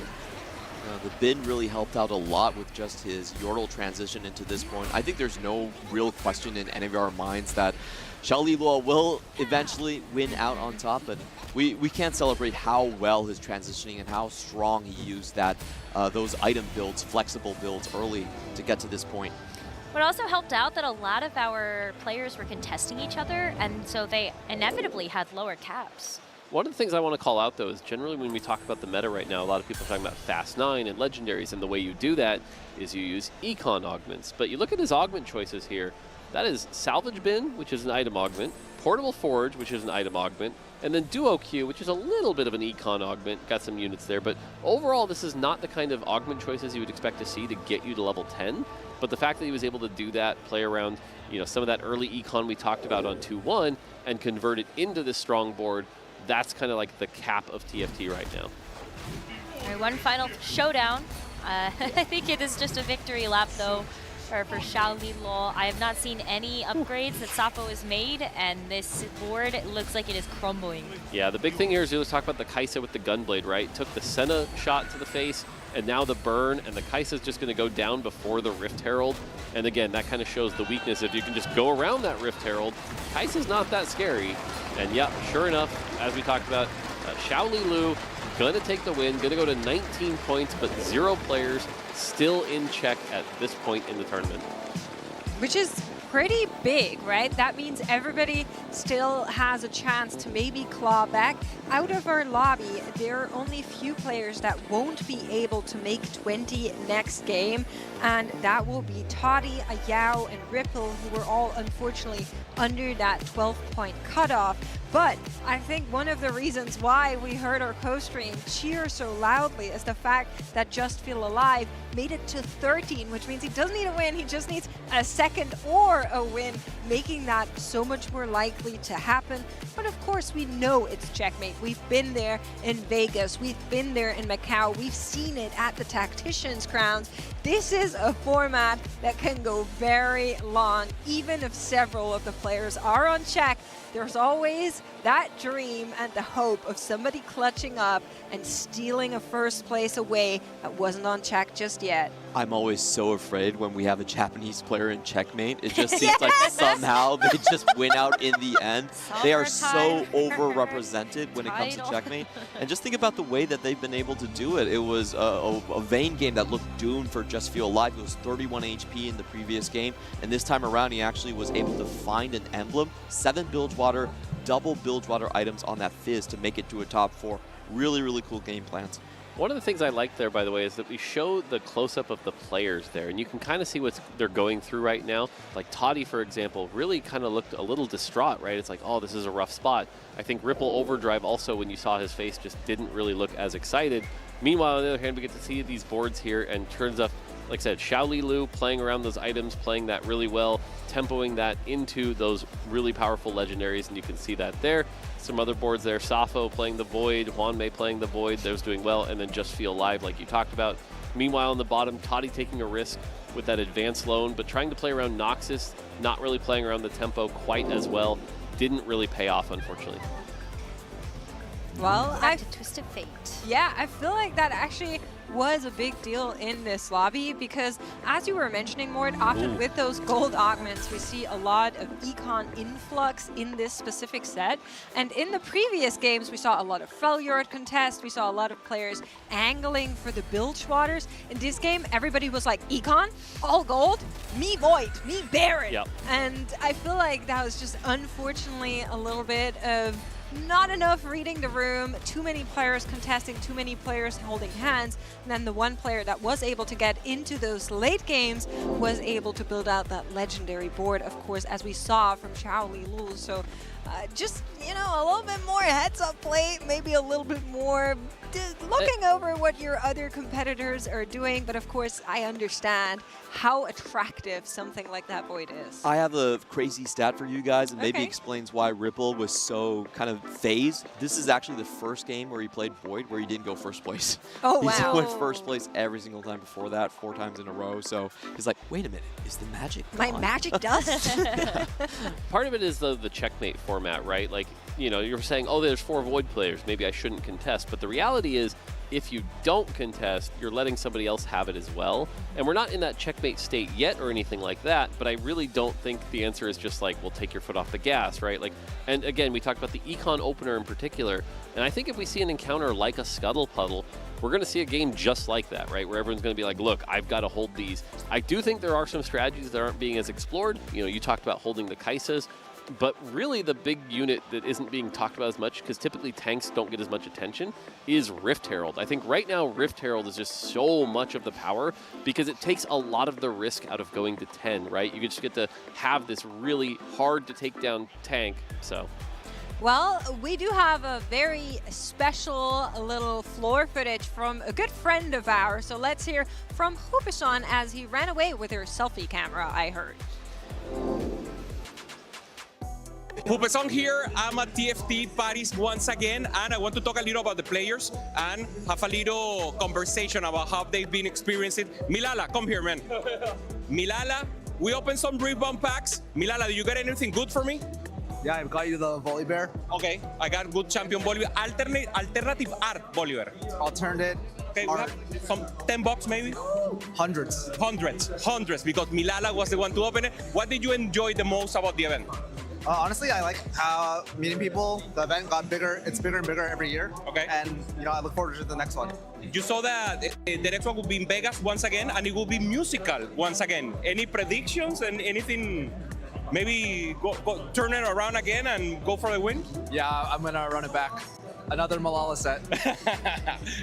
The Bin really helped out a lot with just his Yordle transition into this point. I think there's no real question in any of our minds that Xiao Lilu will eventually win out on top, but we can't celebrate how well his transitioning and how strong he used that those item builds, flexible builds early to get to this point. What also helped out that a lot of our players were contesting each other, and so they inevitably had lower caps. One of the things I want to call out, though, is generally when we talk about the meta right now, a lot of people are talking about Fast 9 and Legendaries, and the way you do that is you use Econ augments. But you look at his augment choices here, that is Salvage Bin, which is an item augment, Portable Forge, which is an item augment, and then Duo Q, which is a little bit of an Econ augment, got some units there. But overall, this is not the kind of augment choices you would expect to see to get you to level 10. But the fact that he was able to do that, play around, you know, some of that early Econ we talked about on 2-1, and convert it into this strong board, that's kind of like the cap of TFT right now. All right, one final showdown. I think it is just a victory lap, though, or for Shaoli Lol. I have not seen any upgrades that Sappho has made, and this board looks like it is crumbling. Yeah, the big thing here is let's talk about the Kaisa with the Gunblade, right? Took the Senna shot to the face, and now the burn, and the Kaisa's just going to go down before the Rift Herald. And again, that kind of shows the weakness. If you can just go around that Rift Herald, Kaisa's not that scary. And yeah, sure enough, as we talked about, Shaoli Lu going to take the win, going to go to 19 points, but 0 players still in check at this point in the tournament. Which is pretty big, right? That means everybody still has a chance to maybe claw back. Out of our lobby, there are only a few players that won't be able to make 20 next game, and that will be Toddy, Ayao, and Ripple, who were all unfortunately under that 12-point cutoff. But I think one of the reasons why we heard our co-stream cheer so loudly is the fact that Just Feel Alive made it to 13, which means he doesn't need a win, he just needs a second or a win, making that so much more likely to happen. But of course, we know it's checkmate. We've been there in Vegas, we've been there in Macau, we've seen it at the Tactician's Crowns. This is a format that can go very long, even if several of the players are on check. There's always that dream and the hope of somebody clutching up and stealing a first place away that wasn't on check just yet. I'm always so afraid when we have a Japanese player in checkmate. It just seems like somehow they just win out in the end. They are so overrepresented when it comes to checkmate. And just think about the way that they've been able to do it. It was a Vayne game that looked doomed for Just Feel Alive. It was 31 HP in the previous game. And this time around, he actually was able to find an emblem, 7 Bilgewater, double Bilgewater items on that Fizz to make it to a top 4. Really, really cool game plans. One of the things I like there, by the way, is that we show the close-up of the players there, and you can kind of see what they're going through right now. Like Toddy, for example, really kind of looked a little distraught, right? It's like, oh, this is a rough spot. I think Ripple Overdrive also, when you saw his face, just didn't really look as excited. Meanwhile, on the other hand, we get to see these boards here, and turns up, like I said, Shaoli Lu playing around those items, playing that really well, tempoing that into those really powerful legendaries, and you can see that there. Some other boards there, Sappho playing the Void, Juanmei playing the Void, those doing well, and then Just Feel Alive like you talked about. Meanwhile, on the bottom, Toddy taking a risk with that advanced loan, but trying to play around Noxus, not really playing around the tempo quite as well. Didn't really pay off, unfortunately. Well, Back to Twisted Fate. Yeah, I feel like that actually was a big deal in this lobby because, as you were mentioning, Mort, often with those gold augments, we see a lot of econ influx in this specific set. And in the previous games, we saw a lot of Freljord contest. We saw a lot of players angling for the Bilgewaters. In this game, everybody was like, econ, all gold, me Void, me Baron. Yep. And I feel like that was just unfortunately a little bit of not enough reading the room, too many players contesting, too many players holding hands, and then the one player that was able to get into those late games was able to build out that legendary board, of course, as we saw from Shaoli Lu. So just, you know, a little bit more heads up play, maybe a little bit more looking over what your other competitors are doing, but of course I understand how attractive something like that Void is. I have a crazy stat for you guys, and maybe explains why Ripple was so kind of phased. This is actually the first game where he played Void where he didn't go first place. Oh, He's wow. went first place every single time before that, 4 times in a row. So he's like, wait a minute, is the magic My gone? magic dust? Part of it is the checkmate format, right? Like, you know, you're saying, oh, there's 4 Void players, maybe I shouldn't contest. But the reality is, if you don't contest, you're letting somebody else have it as well. And we're not in that checkmate state yet or anything like that, but I really don't think the answer is just like, well, take your foot off the gas, right? Like, and again, we talked about the Econ opener in particular, and I think if we see an encounter like a Scuttle Puddle, we're going to see a game just like that, right? Where everyone's going to be like, look, I've got to hold these. I do think there are some strategies that aren't being as explored. You know, you talked about holding the Kaisas, but really the big unit that isn't being talked about as much, because typically tanks don't get as much attention, is Rift Herald. I think right now Rift Herald is just so much of the power because it takes a lot of the risk out of going to 10, right? You just get to have this really hard to take down tank, so. Well, we do have a very special little floor footage from a good friend of ours. So let's hear from Hupison as he ran away with her selfie camera, I heard. Hupesong here. I'm at TFT Paris once again, and I want to talk a little about the players and have a little conversation about how they've been experiencing. Milala, come here, man. Milala, we opened some rebound packs. Milala, do you get anything good for me? Yeah, I've got you the Volley Bear. Okay, I got good champion Bolivar. Alternative art Bolivar. Alternate. Okay, we have some $10 maybe? Hundreds. Hundreds, because Milala was the one to open it. What did you enjoy the most about the event? Honestly, I like how meeting people. The event got bigger. It's bigger and bigger every year. Okay. And I look forward to the next one. You saw that the next one will be in Vegas once again, and it will be musical once again. Any predictions and anything? Maybe go turn it around again and go for the win? Yeah, I'm gonna run it back. Another Malala set.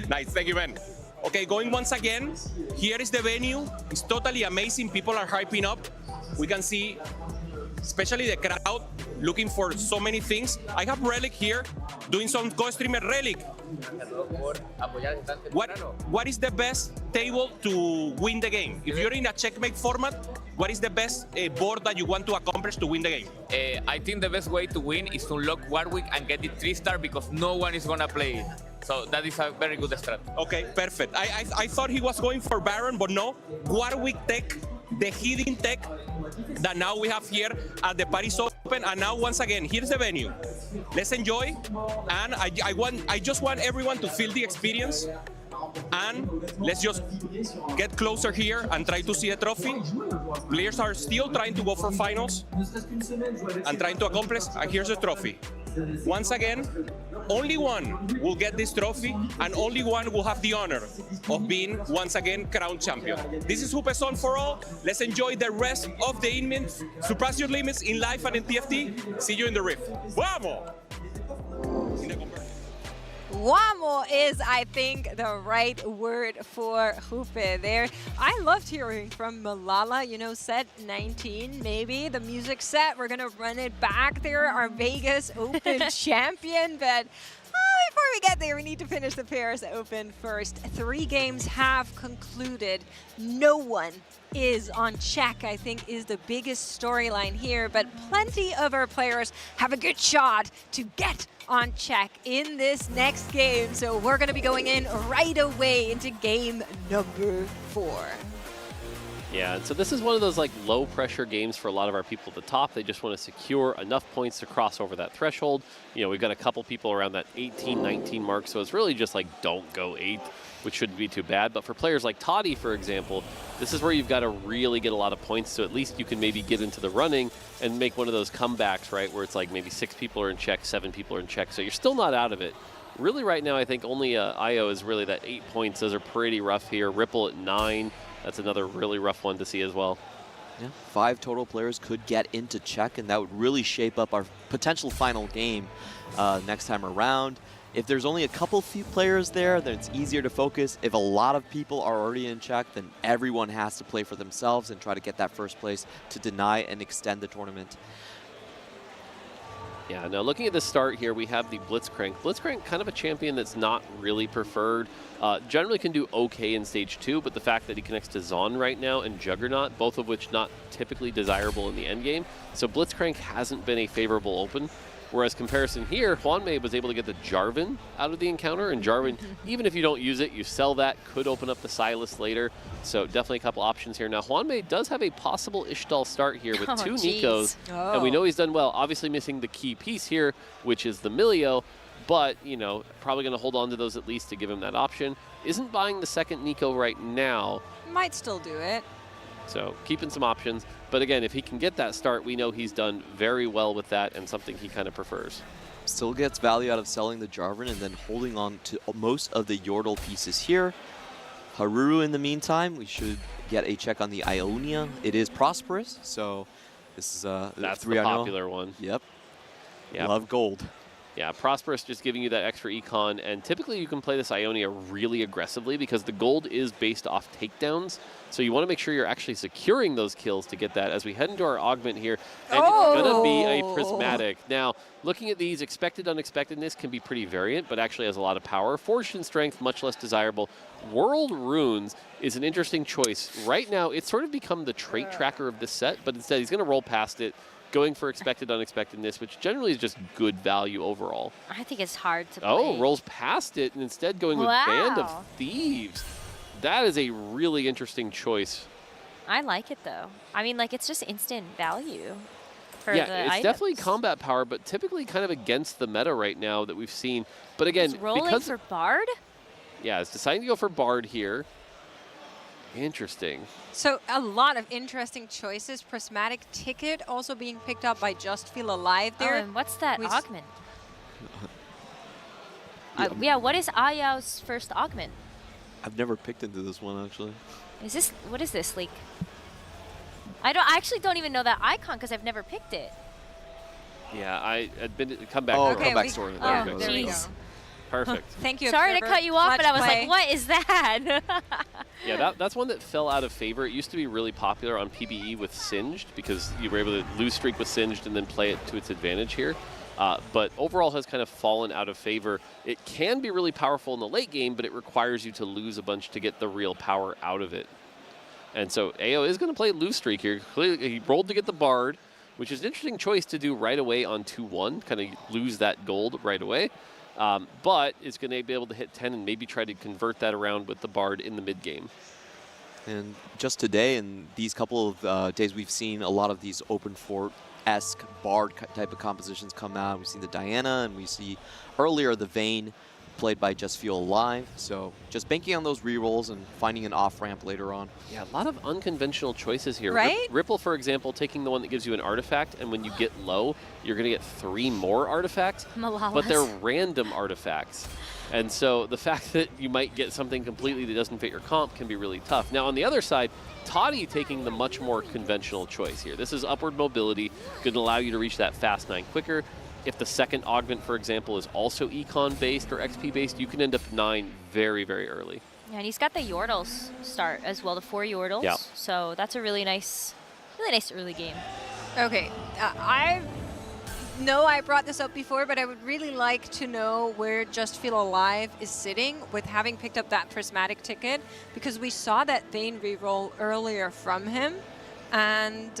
Nice, thank you, man. Okay, going once again. Here is the venue. It's totally amazing. People are hyping up. We can see, especially the crowd, looking for so many things. I have Relic here, doing some co-streamer. Relic. What is the best table to win the game? If you're in a checkmate format, what is the best board that you want to accomplish to win the game? I think the best way to win is to unlock Warwick and get it 3-star because no one is gonna play it. So that is a very good strat. Okay, perfect. I thought he was going for Baron, but no. Warwick tech, the hidden tech that now we have here at the Paris Open. And now once again, here's the venue. Let's enjoy. And I just want everyone to feel the experience. And let's just get closer here and try to see a trophy. Players are still trying to go for finals and trying to accomplish. And here's the trophy. Once again, only one will get this trophy, and only one will have the honor of being once again crowned champion. This is Hoopes for all. Let's enjoy the rest of the event. Surpass your limits in life and in TFT. See you in the Rift. Vamos! Wamo is, I think, the right word for Hoope there. I loved hearing from Malala, set 19, maybe, the music set. We're going to run it back there, our Vegas Open champion. But before we get there, we need to finish the Paris Open first. 3 games have concluded. No one is on check, I think, is the biggest storyline here. But plenty of our players have a good shot to get on check in this next game. So we're going to be going in right away into game number 4. Yeah, and so this is one of those low pressure games for a lot of our people at the top. They just want to secure enough points to cross over that threshold. We've got a couple people around that 18, 19 mark, so it's really just don't go 8th, which shouldn't be too bad. But for players like Toddy, for example, this is where you've got to really get a lot of points, so at least you can maybe get into the running and make one of those comebacks, right, where it's maybe 6 people are in check, 7 people are in check, so you're still not out of it. Really right now, I think only IO is really that 8 points. Those are pretty rough here. Ripple at 9. That's another really rough one to see as well. Yeah, 5 total players could get into check, and that would really shape up our potential final game next time around. If there's only a few players there, then it's easier to focus. If a lot of people are already in check, then everyone has to play for themselves and try to get that first place to deny and extend the tournament. Yeah, now looking at the start here, we have the Blitzcrank. Blitzcrank, kind of a champion that's not really preferred. Generally can do okay in stage 2, but the fact that he connects to Zon right now and Juggernaut, both of which not typically desirable in the endgame. So Blitzcrank hasn't been a favorable open. Whereas comparison here, Hwanmei was able to get the Jarvan out of the encounter, and Jarvan, even if you don't use it, you sell that, could open up the Silas later. So definitely a couple options here. Now, Hwanmei does have a possible Ishtal start here with 2 Nikos, and we know he's done well. Obviously missing the key piece here, which is the Milio, but, probably going to hold on to those at least to give him that option. Isn't buying the second Nico right now. Might still do it. So keeping some options. But again, if he can get that start, we know he's done very well with that and something he kind of prefers. Still gets value out of selling the Jarvan and then holding on to most of the Yordle pieces here. Haruru in the meantime, we should get a check on the Ionia. It is Prosperous, so this is that's the popular one. Yep. Love gold. Yeah, Prosperous just giving you that extra econ, and typically you can play this Ionia really aggressively because the gold is based off takedowns, so you want to make sure you're actually securing those kills to get that as we head into our augment here, and it's going to be a Prismatic. Now, looking at these, expected unexpectedness can be pretty variant, but actually has a lot of power. Forged in Strength, much less desirable. World Runes is an interesting choice. Right now, it's sort of become the trait tracker of this set, but instead he's going to roll past it, going for expected unexpectedness, which generally is just good value overall. I think it's hard to play. Oh, rolls past it and instead going with Band of Thieves. That is a really interesting choice. I like it though. I mean, like, it's just instant value for the it's items. definitely combat power, but typically kind of against the meta right now that we've seen. But again, He's rolling because for Bard? yeah, it's deciding to go for Bard here. Interesting. So a lot of interesting choices. Prismatic Ticket also being picked up by Just Feel Alive there. Oh, and what's that We s- augment? Yeah, what is Ayao's first augment? I've never picked into this one, actually. Is this, what is this, like? I actually don't even know that icon because I've never picked it. Yeah, I had been come back. Oh, story. come back story. There we go. there we go. Perfect. Thank you, Sorry to Observer. cut you off, but I was Let's like, what is that? Yeah, that's one that fell out of favor. It used to be really popular on PBE with Singed because you were able to lose streak with Singed and then play it to its advantage here. But overall has kind of fallen out of favor. It can be really powerful in the late game, but it requires you to lose a bunch to get the real power out of it. And so AO is going to play lose streak here. Clearly, he rolled to get the Bard, which is an interesting choice to do right away on 2-1, kind of lose that gold right away. But is going to be able to hit 10 and maybe try to convert that around with the Bard in the mid game. And just today and these couple of days, we've seen a lot of these open fort-esque Bard type of compositions come out. We've seen the Diana, and we see earlier the Vayne played by Just Feel Alive. So just banking on those rerolls and finding an off-ramp later on. Yeah, a lot of unconventional choices here. Right? Ripple, for example, taking the one that gives you an artifact, and when you get low, you're going to get 3 more artifacts, but they're random artifacts. And so the fact that you might get something completely that doesn't fit your comp can be really tough. Now, on the other side, Toddy taking the much more conventional choice here. This is upward mobility, going to allow you to reach that fast 9 quicker. If the second augment, for example, is also econ-based or XP-based, you can end up 9 very, very early. Yeah, and he's got the Yordles start as well, the 4 Yordles. Yeah. So that's a really nice early game. Okay, I know I brought this up before, but I would really like to know where Just Feel Alive is sitting with having picked up that Prismatic Ticket, because we saw that Vayne reroll earlier from him, and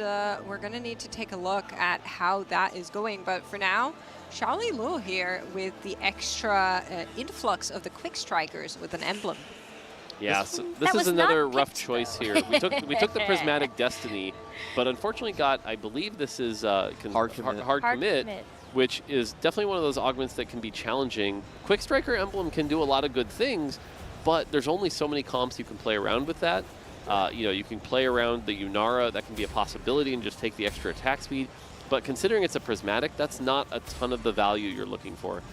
we're going to need to take a look at how that is going. But for now, Charlie Lu here with the extra influx of the Quick Strikers with an emblem. Yeah, so this is another rough choice here. We took the Prismatic Destiny, but unfortunately got, I believe this is hard commit, which is definitely one of those augments that can be challenging. Quick Striker Emblem can do a lot of good things, but there's only so many comps you can play around with that. You can play around the Yunara, that can be a possibility, and just take the extra attack speed. But considering it's a Prismatic, that's not a ton of the value you're looking for.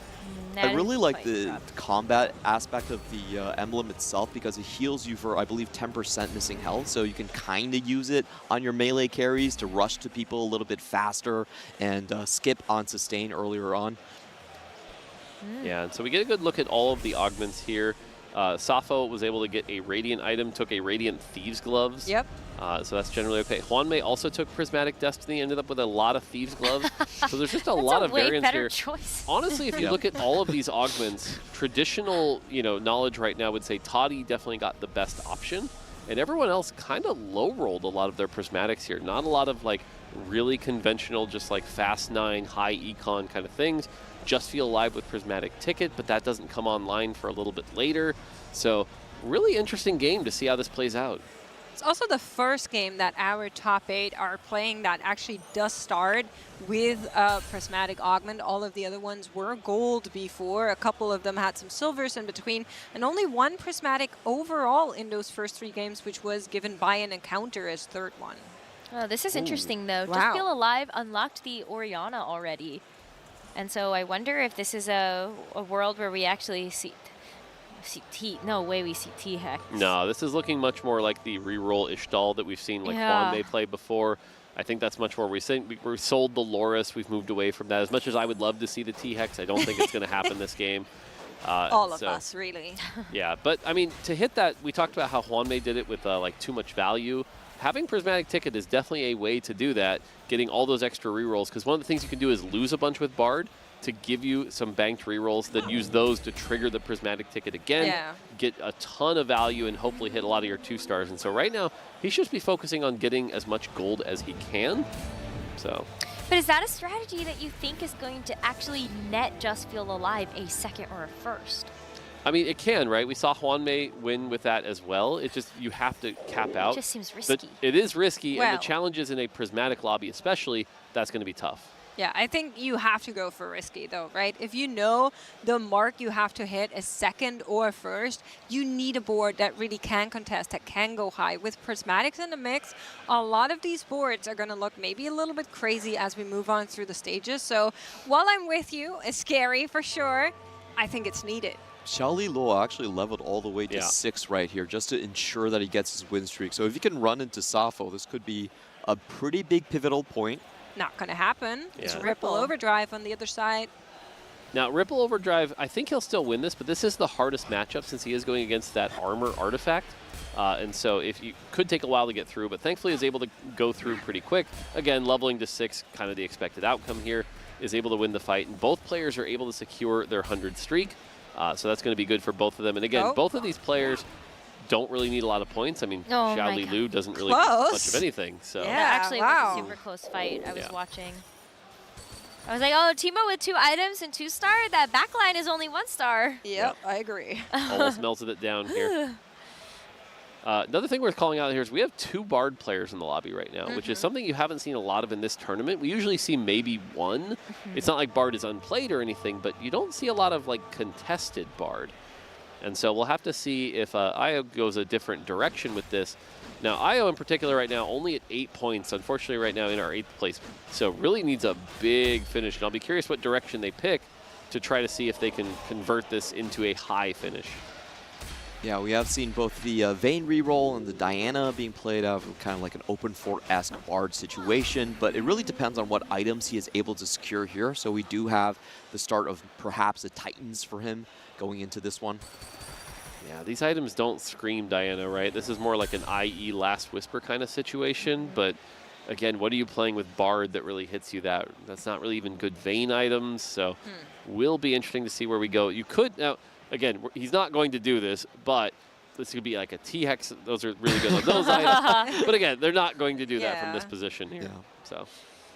I really like the combat aspect of the emblem itself because it heals you for, I believe, 10% missing health. So you can kind of use it on your melee carries to rush to people a little bit faster and skip on sustain earlier on. Yeah, and so we get a good look at all of the augments here. Safo was able to get a Radiant item, took a Radiant Thieves Gloves. Yep. So that's generally okay. Huanmei also took Prismatic Destiny, ended up with a lot of Thieves Gloves. So there's just a lot of variance here. Choice. Honestly, if you look at all of these augments, traditional knowledge right now would say Toddy definitely got the best option. And everyone else kind of low-rolled a lot of their Prismatics here. Not a lot of like really conventional, just like fast 9, high econ kind of things. Just Feel Alive with Prismatic Ticket, but that doesn't come online for a little bit later. So really interesting game to see how this plays out. It's also the first game that our top 8 are playing that actually does start with a Prismatic Augment. All of the other ones were gold before. A couple of them had some silvers in between. And only one Prismatic overall in those first 3 games, which was given by an encounter as third one. Oh, this is interesting, though. Wow. Just Feel Alive unlocked the Orianna already. And so I wonder if this is a world where we actually see T. No way we see T-Hex. No, this is looking much more like the reroll Ishtal that we've seen like Huanmei play before. I think that's much more recent. We sold the Loris. We've moved away from that. As much as I would love to see the T-Hex, I don't think it's going to happen this game. All of us, really. Yeah, but I mean, to hit that, we talked about how Huanmei did it with like too much value. Having Prismatic Ticket is definitely a way to do that, getting all those extra rerolls, because one of the things you can do is lose a bunch with Bard to give you some banked rerolls, then use those to trigger the Prismatic Ticket again, get a ton of value, and hopefully hit a lot of your 2-stars. And so right now, he should be focusing on getting as much gold as he can. So. But is that a strategy that you think is going to actually net Just Feel Alive a second or a first? I mean, it can, right? We saw Juanmei win with that as well. It just, you have to cap out. It just seems risky. But it is risky, and Well. the challenge is in a prismatic lobby especially, that's going to be tough. Yeah, I think you have to go for risky though, right? If you know the mark you have to hit is second or first, you need a board that really can contest, that can go high. With prismatics in the mix, a lot of these boards are going to look maybe a little bit crazy as we move on through the stages. So while I'm with you, it's scary for sure, I think it's needed. Xiaoli Luo actually leveled all the way to Yeah. 6 right here just to ensure that he gets his win streak. So if he can run into Safo, this could be a pretty big pivotal point. Not going to happen. It's Yeah. Ripple Overdrive on the other side. Now, Ripple Overdrive, I think he'll still win this, but this is the hardest matchup since he is going against that armor artifact. And so if you could take a while to get through, but thankfully is able to go through pretty quick. Again, leveling to 6, kind of the expected outcome here, is able to win the fight. And both players are able to secure their 100 streak. So that's going to be good for both of them. And again, both of these players don't really need a lot of points. I mean, Oh my Xiaoli God. Lu doesn't really need much of anything. So Yeah, actually, it was a super close fight. I was watching. I was like, oh, Timo with 2 items and 2-star? That backline is only 1-star. Yep, I agree. almost melted it down here. Another thing worth calling out here is we have 2 Bard players in the lobby right now, which is something you haven't seen a lot of in this tournament. We usually see maybe 1. It's not like Bard is unplayed or anything, but you don't see a lot of like contested Bard. And so we'll have to see if Io goes a different direction with this. Now, Io in particular right now only at 8 points, unfortunately right now in our 8th place. So really needs a big finish. And I'll be curious what direction they pick to try to see if they can convert this into a high finish. Yeah, we have seen both the Vayne reroll and the Diana being played out of kind of like an open fort-esque Bard situation, but it really depends on what items he is able to secure here. So we do have the start of perhaps a Titans for him going into this one. Yeah, these items don't scream Diana, right? This is more like an IE Last Whisper kind of situation, but again, what are you playing with Bard that really hits you that? That's not really even good Vayne items, so will be interesting to see where we go. You could, now, again, he's not going to do this, but this could be like a T-Hex. Those are really good on those items. But again, they're not going to do that from this position here. So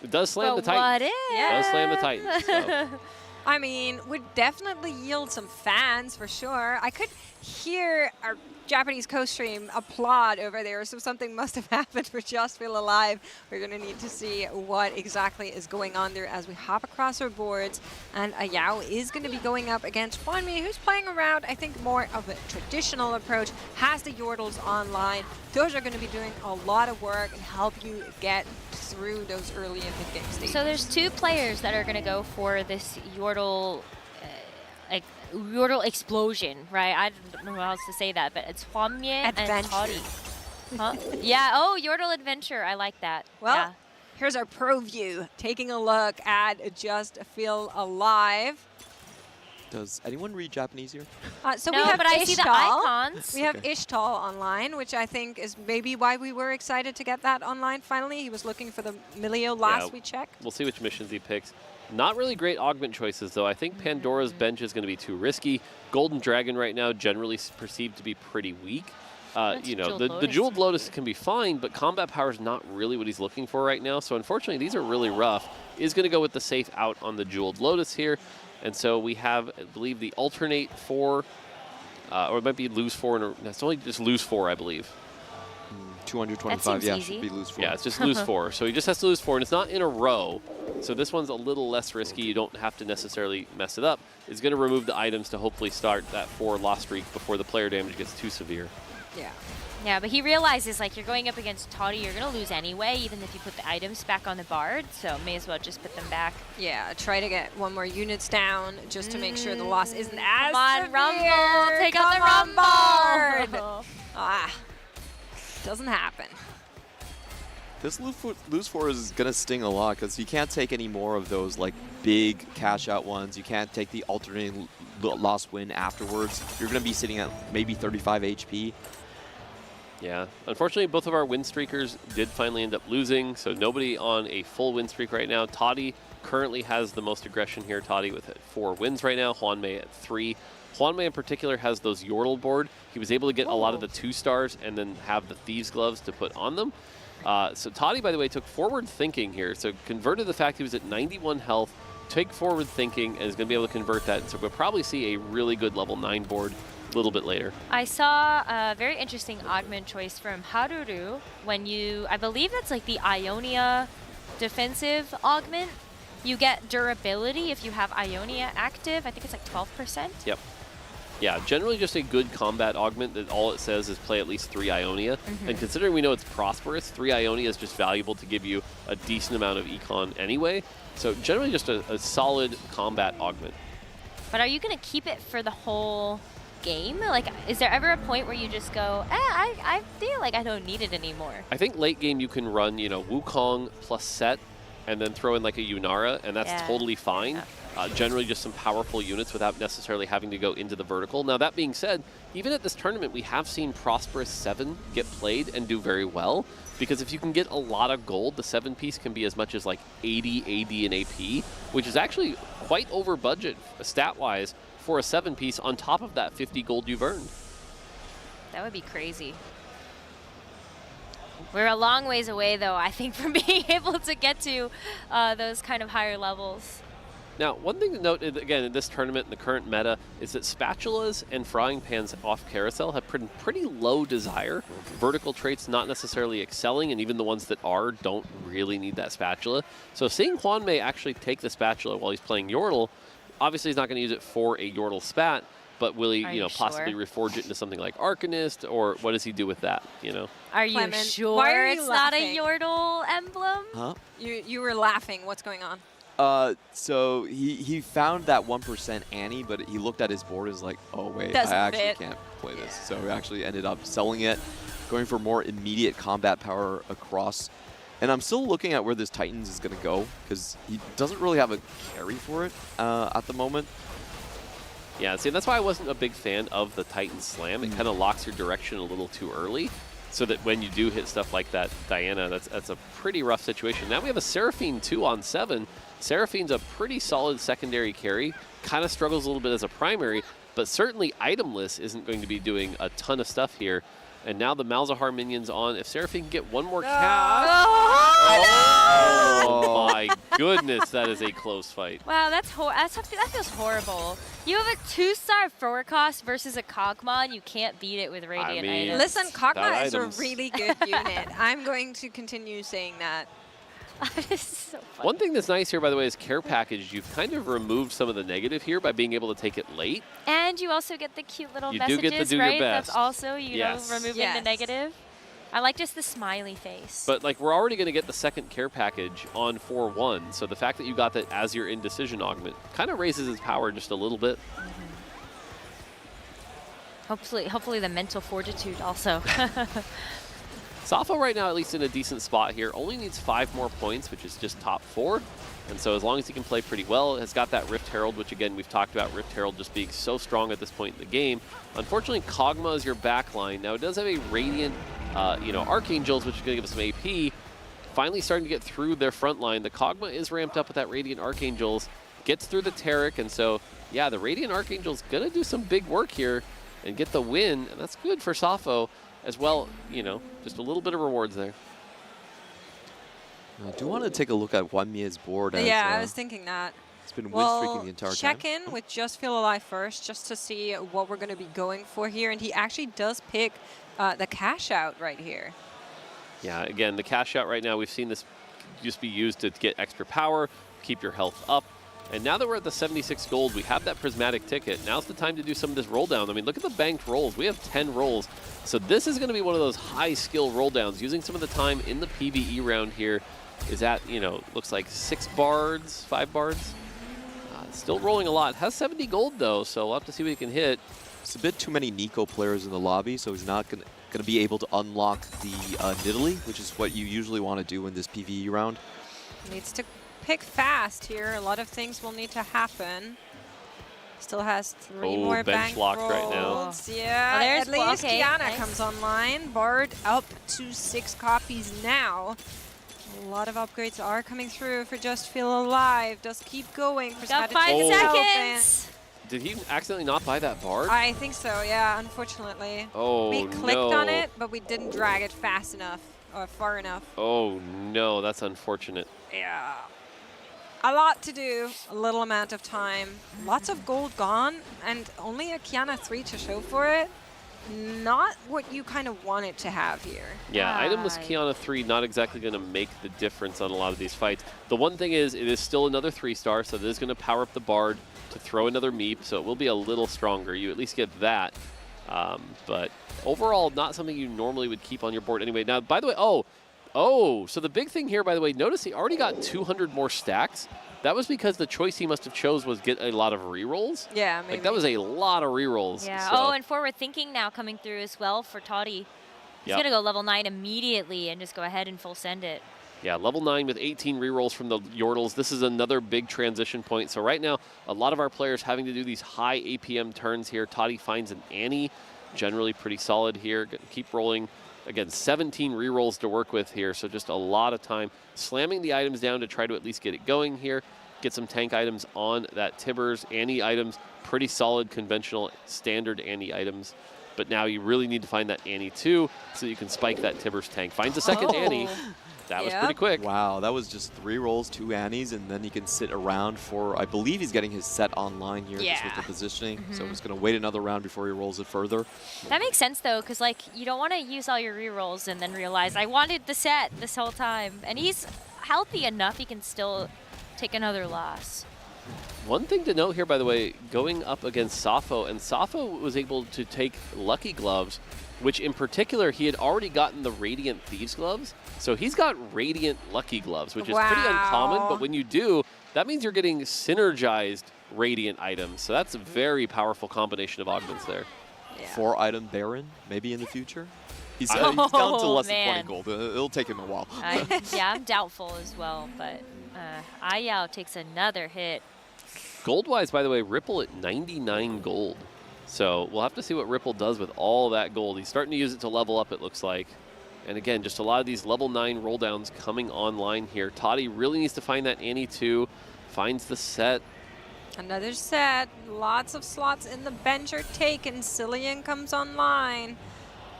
it does slam the Titans. What It does slam the Titans. So. I mean, would definitely yield some fans for sure. I could hear our Japanese co-stream applaud over there, so something must have happened for Just Feel Alive. We're going to need to see what exactly is going on there as we hop across our boards. And Ayao is going to be going up against Juanmei, who's playing around, I think, more of a traditional approach, has the Yordles online. Those are going to be doing a lot of work and help you get through those early and mid-game stages. So there's 2 players that are going to go for this Yordle, Yordle explosion, right? I don't know how else to say that, but it's Juanmei and Toddy. Huh? Yeah, oh, Yordle Adventure. I like that. Well, yeah. Here's our pro view, taking a look at Just Feel Alive. Does anyone read Japanese here? So No, we have but I see the icons. We have Ishtal online, which I think is maybe why we were excited to get that online finally. He was looking for the Milio last we checked. We'll see which missions he picks. Not really great augment choices, though. I think Pandora's Bench is going to be too risky. Golden Dragon right now generally perceived to be pretty weak. You know, the Jeweled Lotus can be fine, but combat power is not really what he's looking for right now. So unfortunately, these are really rough. Is going to go with the safe out on the Jeweled Lotus here. And so we have, I believe, the alternate 4, or it might be lose 4. And it's only just lose 4, I believe. 225, yeah, should be lose 4. Yeah, it's just lose 4. So he just has to lose 4, and it's not in a row. So this one's a little less risky. You don't have to necessarily mess it up. It's going to remove the items to hopefully start that 4 loss streak before the player damage gets too severe. Yeah. Yeah, but he realizes, like, you're going up against Toddy, you're going to lose anyway, even if you put the items back on the Bard, so may as well just put them back. Yeah, try to get 1 more units down just to make sure the loss isn't as Come on, severe. Rumble! Take out the Rumble! Doesn't happen. This lose 4 is going to sting a lot because you can't take any more of those like big cash out ones. You can't take the alternating loss win afterwards. You're going to be sitting at maybe 35 HP. Yeah, unfortunately, both of our win streakers did finally end up losing, so nobody on a full win streak right now. Toddy currently has the most aggression here. Toddy with 4 wins right now, Juanmei at 3. Juanmei in particular has those Yordle board. He was able to get a lot of the 2-stars and then have the Thieves' Gloves to put on them. So Toddy, by the way, took forward thinking here. So converted the fact he was at 91 health, take forward thinking and is going to be able to convert that. So we'll probably see a really good level 9 board a little bit later. I saw a very interesting augment choice from Haruru when you, I believe that's like the Ionia defensive augment. You get durability if you have Ionia active. I think it's like 12%. Yep. Yeah, generally just a good combat augment that all it says is play at least 3 Ionia. And considering we know it's prosperous, 3 Ionia is just valuable to give you a decent amount of econ anyway. So generally just a solid combat augment. But are you going to keep it for the whole game? Like, is there ever a point where you just go, I feel like I don't need it anymore? I think late game you can run, you know, Wukong plus Set and then throw in like a Yunara, and that's totally fine. Generally just some powerful units without necessarily having to go into the vertical. Now that being said, even at this tournament we have seen Prosperous 7 get played and do very well, because if you can get a lot of gold, the 7-piece can be as much as like 80 AD and AP, which is actually quite over budget stat-wise for a 7-piece on top of that 50 gold you've earned. That would be crazy. We're a long ways away though, I think, from being able to get to those kind of higher levels. Now, one thing to note, again, in this tournament, in the current meta, is that spatulas and frying pans off carousel have pretty low desire. Vertical traits not necessarily excelling, and even the ones that are don't really need that spatula. So seeing Hwanmei actually take the spatula while he's playing Yordle, obviously he's not going to use it for a Yordle spat, but will he, possibly reforge it into something like Arcanist, or what does he do with that, you know? Are you Clement, sure why are you it's not a laughing? Yordle emblem? Huh? You were laughing. What's going on? So he found that 1% Annie, but he looked at his board and was like, oh wait, Doesn't I actually fit. can't play this. So he actually ended up selling it, going for more immediate combat power across. And I'm still looking at where this Titans is going to go, because he doesn't really have a carry for it at the moment. Yeah, see, that's why I wasn't a big fan of the Titan Slam. It kind of locks your direction a little too early, so that when you do hit stuff like that, Diana, that's a pretty rough situation. Now we have a Seraphine 2 on 7. Seraphine's a pretty solid secondary carry, kind of struggles a little bit as a primary, but certainly itemless isn't going to be doing a ton of stuff here. And now the Malzahar minions on. If Seraphine can get one more cast. Oh my goodness, that is a close fight. Wow, that feels horrible. You have a 2-star forward cost versus a Kog'Maw, and you can't beat it with Radiant items. Listen, Kog'Maw is items. a really good unit. I'm going to continue saying that. So One thing that's nice here, by the way, is care package. You've kind of removed some of the negative here by being able to take it late. And you also get the cute little You do messages, get to do your right? best. That's also, you know, Yes. removing the negative. I like just the smiley face. But like we're already going to get the second care package on 4-1, so the fact that you got that as your indecision augment kind of raises its power just a little bit. Hopefully the mental fortitude also. Safo right now at least in a decent spot here, only needs 5 more points, which is just top 4. And so as long as he can play pretty well, has got that Rift Herald, which again, we've talked about Rift Herald just being so strong at this point in the game. Unfortunately, Kog'Maw is your backline. Now it does have a Radiant, Archangels, which is going to give us some AP. Finally starting to get through their front line. The Kog'Maw is ramped up with that Radiant Archangels, gets through the Taric, and so, yeah, the Radiant Archangel's going to do some big work here and get the win, and that's good for Safo as well, you know, just a little bit of rewards there. I do want to take a look at Hwanmei's board. As, Yeah, I was thinking that. It's been win streaking the entire check time. in with Just Feel Alive first, just to see what we're going to be going for here. And he actually does pick the cash out right here. Yeah, again, the cash out right now, we've seen this just be used to get extra power, keep your health up. And now that we're at the 76 gold, we have that prismatic ticket. Now's the time to do some of this roll down. I mean, look at the banked rolls. We have 10 rolls. So this is going to be one of those high skill roll downs. Using some of the time in the PvE round here is at, you know, looks like 6 bards, 5 bards. Still rolling a lot. Has 70 gold though, so we'll have to see what he can hit. It's a bit too many Nico players in the lobby, so he's not going to be able to unlock the Nidalee, which is what you usually want to do in this PvE round. Needs to pick fast here. A lot of things will need to happen. Still has 3 more bench locked right now. rolls. Yeah, Oh, there's at least okay, Kiana nice. comes online. Bard up to 6 copies now. A lot of upgrades are coming through for Just Feel Alive. Does keep going for Got Strategy 5 Elephant. seconds. Did he accidentally not buy that bard? I think so, yeah, unfortunately. Oh, we clicked on no. it, but we didn't drag it fast enough or far enough. Oh no, that's unfortunate. Yeah. A lot to do, a little amount of time, lots of gold gone, and only a Kiana 3 to show for it. Not what you kind of want it to have here. Yeah, itemless Kiana 3 not exactly going to make the difference on a lot of these fights. The one thing is, it is still another 3-star, so it is going to power up the Bard to throw another Meep, so it will be a little stronger. You at least get that. But overall, not something you normally would keep on your board anyway. Now, by the way, so the big thing here, by the way, notice he already got 200 more stacks. That was because the choice he must have chose was get a lot of rerolls. Yeah, maybe. Like, that was a lot of rerolls. Yeah. So. Oh, and forward thinking now coming through as well for Toddy. He's going to go level 9 immediately and just go ahead and full send it. Yeah, level 9 with 18 rerolls from the Yordles. This is another big transition point. So right now, a lot of our players having to do these high APM turns here. Toddy finds an Annie, generally pretty solid here. Keep rolling. Again, 17 rerolls to work with here, so just a lot of time slamming the items down to try to at least get it going here. Get some tank items on that Tibbers. Annie items, pretty solid, conventional, standard Annie items. But now you really need to find that Annie too, so you can spike that Tibbers tank. Finds a second Annie. That was pretty quick. Wow, that was just 3 rolls, 2 Annies, and then he can sit around for, I believe he's getting his set online here just with the positioning. So he's going to wait another round before he rolls it further. That makes sense, though, because, like, you don't want to use all your rerolls and then realize, I wanted the set this whole time. And he's healthy enough, he can still take another loss. One thing to note here, by the way, going up against Safo, and Safo was able to take Lucky Gloves, which in particular, he had already gotten the Radiant Thieves Gloves. So he's got Radiant Lucky Gloves, which is pretty uncommon, but when you do, that means you're getting synergized Radiant items. So that's a very powerful combination of augments there. 4-item Baron, maybe in the future? He's down to less than 20 gold. It'll take him a while. Yeah, I'm doubtful as well, but Ayao takes another hit. Gold-wise, by the way, Ripple at 99 gold. So we'll have to see what Ripple does with all that gold. He's starting to use it to level up, it looks like. And again, just a lot of these level 9 roll downs coming online here. Toddy really needs to find that Annie too. Finds the set. Another set. Lots of slots in the bench are taken. Cillian comes online.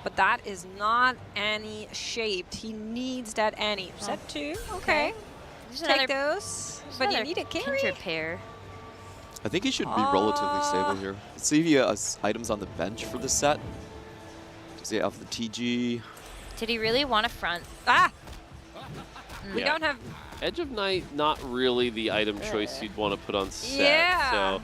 But that is not Annie shaped. He needs that Annie. Set 2. Okay. Take those. But you need a carry. Pair. I think he should be relatively stable here. Let's see if he has items on the bench for the set. Does he have the TG? Did he really want a front? We don't have... Edge of Night, not really the item choice you'd want to put on set. Yeah. So,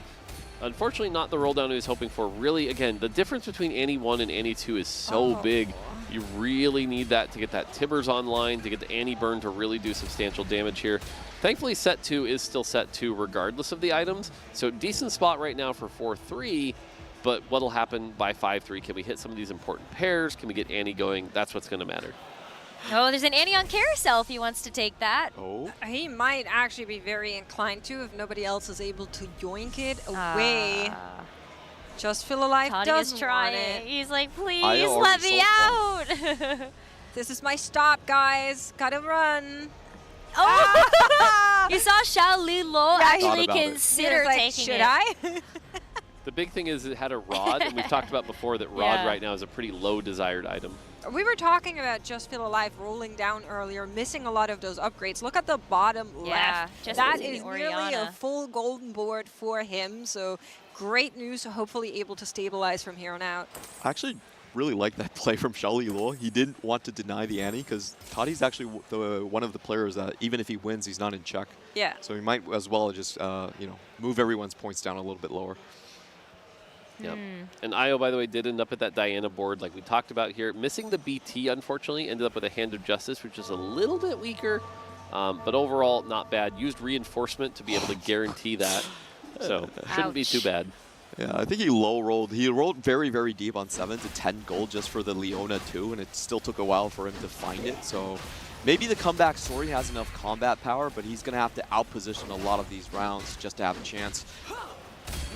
unfortunately, not the roll down he was hoping for. Really, again, the difference between Annie 1 and Annie 2 is so big. You really need that to get that Tibbers online, to get the Annie burn to really do substantial damage here. Thankfully, set 2 is still set 2 regardless of the items. So, decent spot right now for 4-3. But what'll happen by 5-3? Can we hit some of these important pairs? Can we get Annie going? That's what's going to matter. Oh, there's an Annie on carousel if he wants to take that. Oh. He might actually be very inclined to if nobody else is able to yoink it away. Just Feel Alive doesn't want it. He's like, please let me out. This is my stop, guys. Gotta run. Oh! You saw Xiao Li Lo actually consider like, taking should it. I? The big thing is it had a rod, and we've talked about before that rod right now is a pretty low desired item. We were talking about Just Feel Alive rolling down earlier, missing a lot of those upgrades. Look at the bottom left. Just that missing is the nearly a Orianna. full golden board for him. So great news, hopefully able to stabilize from here on out. I actually really like that play from Xiaoli Luo. He didn't want to deny the Annie because Toddy's actually one of the players that even if he wins, he's not in check. Yeah. So he might as well just move everyone's points down a little bit lower. Yep. And Io, by the way, did end up at that Diana board like we talked about here. Missing the BT, unfortunately, ended up with a Hand of Justice, which is a little bit weaker. But overall, not bad. Used reinforcement to be able to guarantee that. So shouldn't be too bad. Yeah, I think he low rolled. He rolled very, very deep on 7 to 10 gold just for the Leona too, and it still took a while for him to find it. So maybe the comeback story has enough combat power, but he's going to have to outposition a lot of these rounds just to have a chance.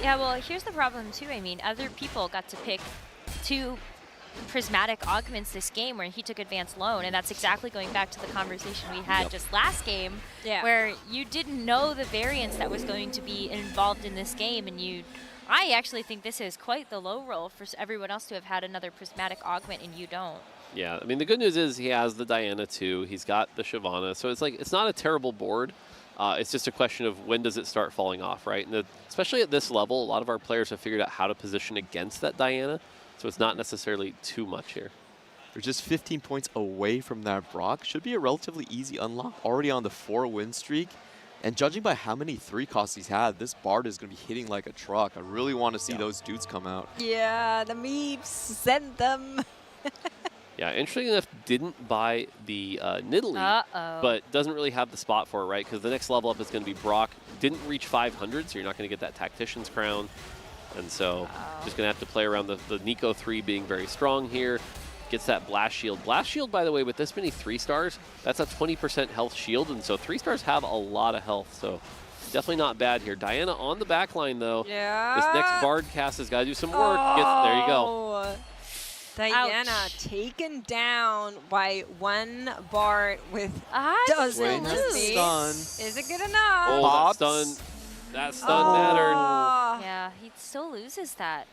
Yeah, well, here's the problem, too. I mean, other people got to pick 2 prismatic augments this game where he took advanced loan, and that's exactly going back to the conversation we had just last game, where you didn't know the variance that was going to be involved in this game, and I actually think this is quite the low roll for everyone else to have had another prismatic augment, and you don't. Yeah, I mean, the good news is he has the Diana too. He's got the Shyvana, so it's like it's not a terrible board. It's just a question of when does it start falling off, right? And especially at this level, a lot of our players have figured out how to position against that Diana, so it's not necessarily too much here. They're just 15 points away from that Brock. Should be a relatively easy unlock. Already on the 4-win streak. And judging by how many 3 costs he's had, this Bard is going to be hitting like a truck. I really want to see those dudes come out. Yeah, the memes, send them. Yeah, interesting enough, didn't buy the Nidalee, but doesn't really have the spot for it, right? Because the next level up is going to be Brock. Didn't reach 500, so you're not going to get that Tactician's crown. And so just going to have to play around the Nico 3 being very strong here. Gets that Blast Shield. Blast Shield, by the way, with this many 3-stars, that's a 20% health shield, and so 3-stars have a lot of health, so definitely not bad here. Diana on the back line, though. Yeah. This next Bard cast has got to do some work. There you go. Diana taken down by 1 Bard with dozens of mates. Is it good enough? Oh, that stun. That stun mattered. Yeah, he still loses that.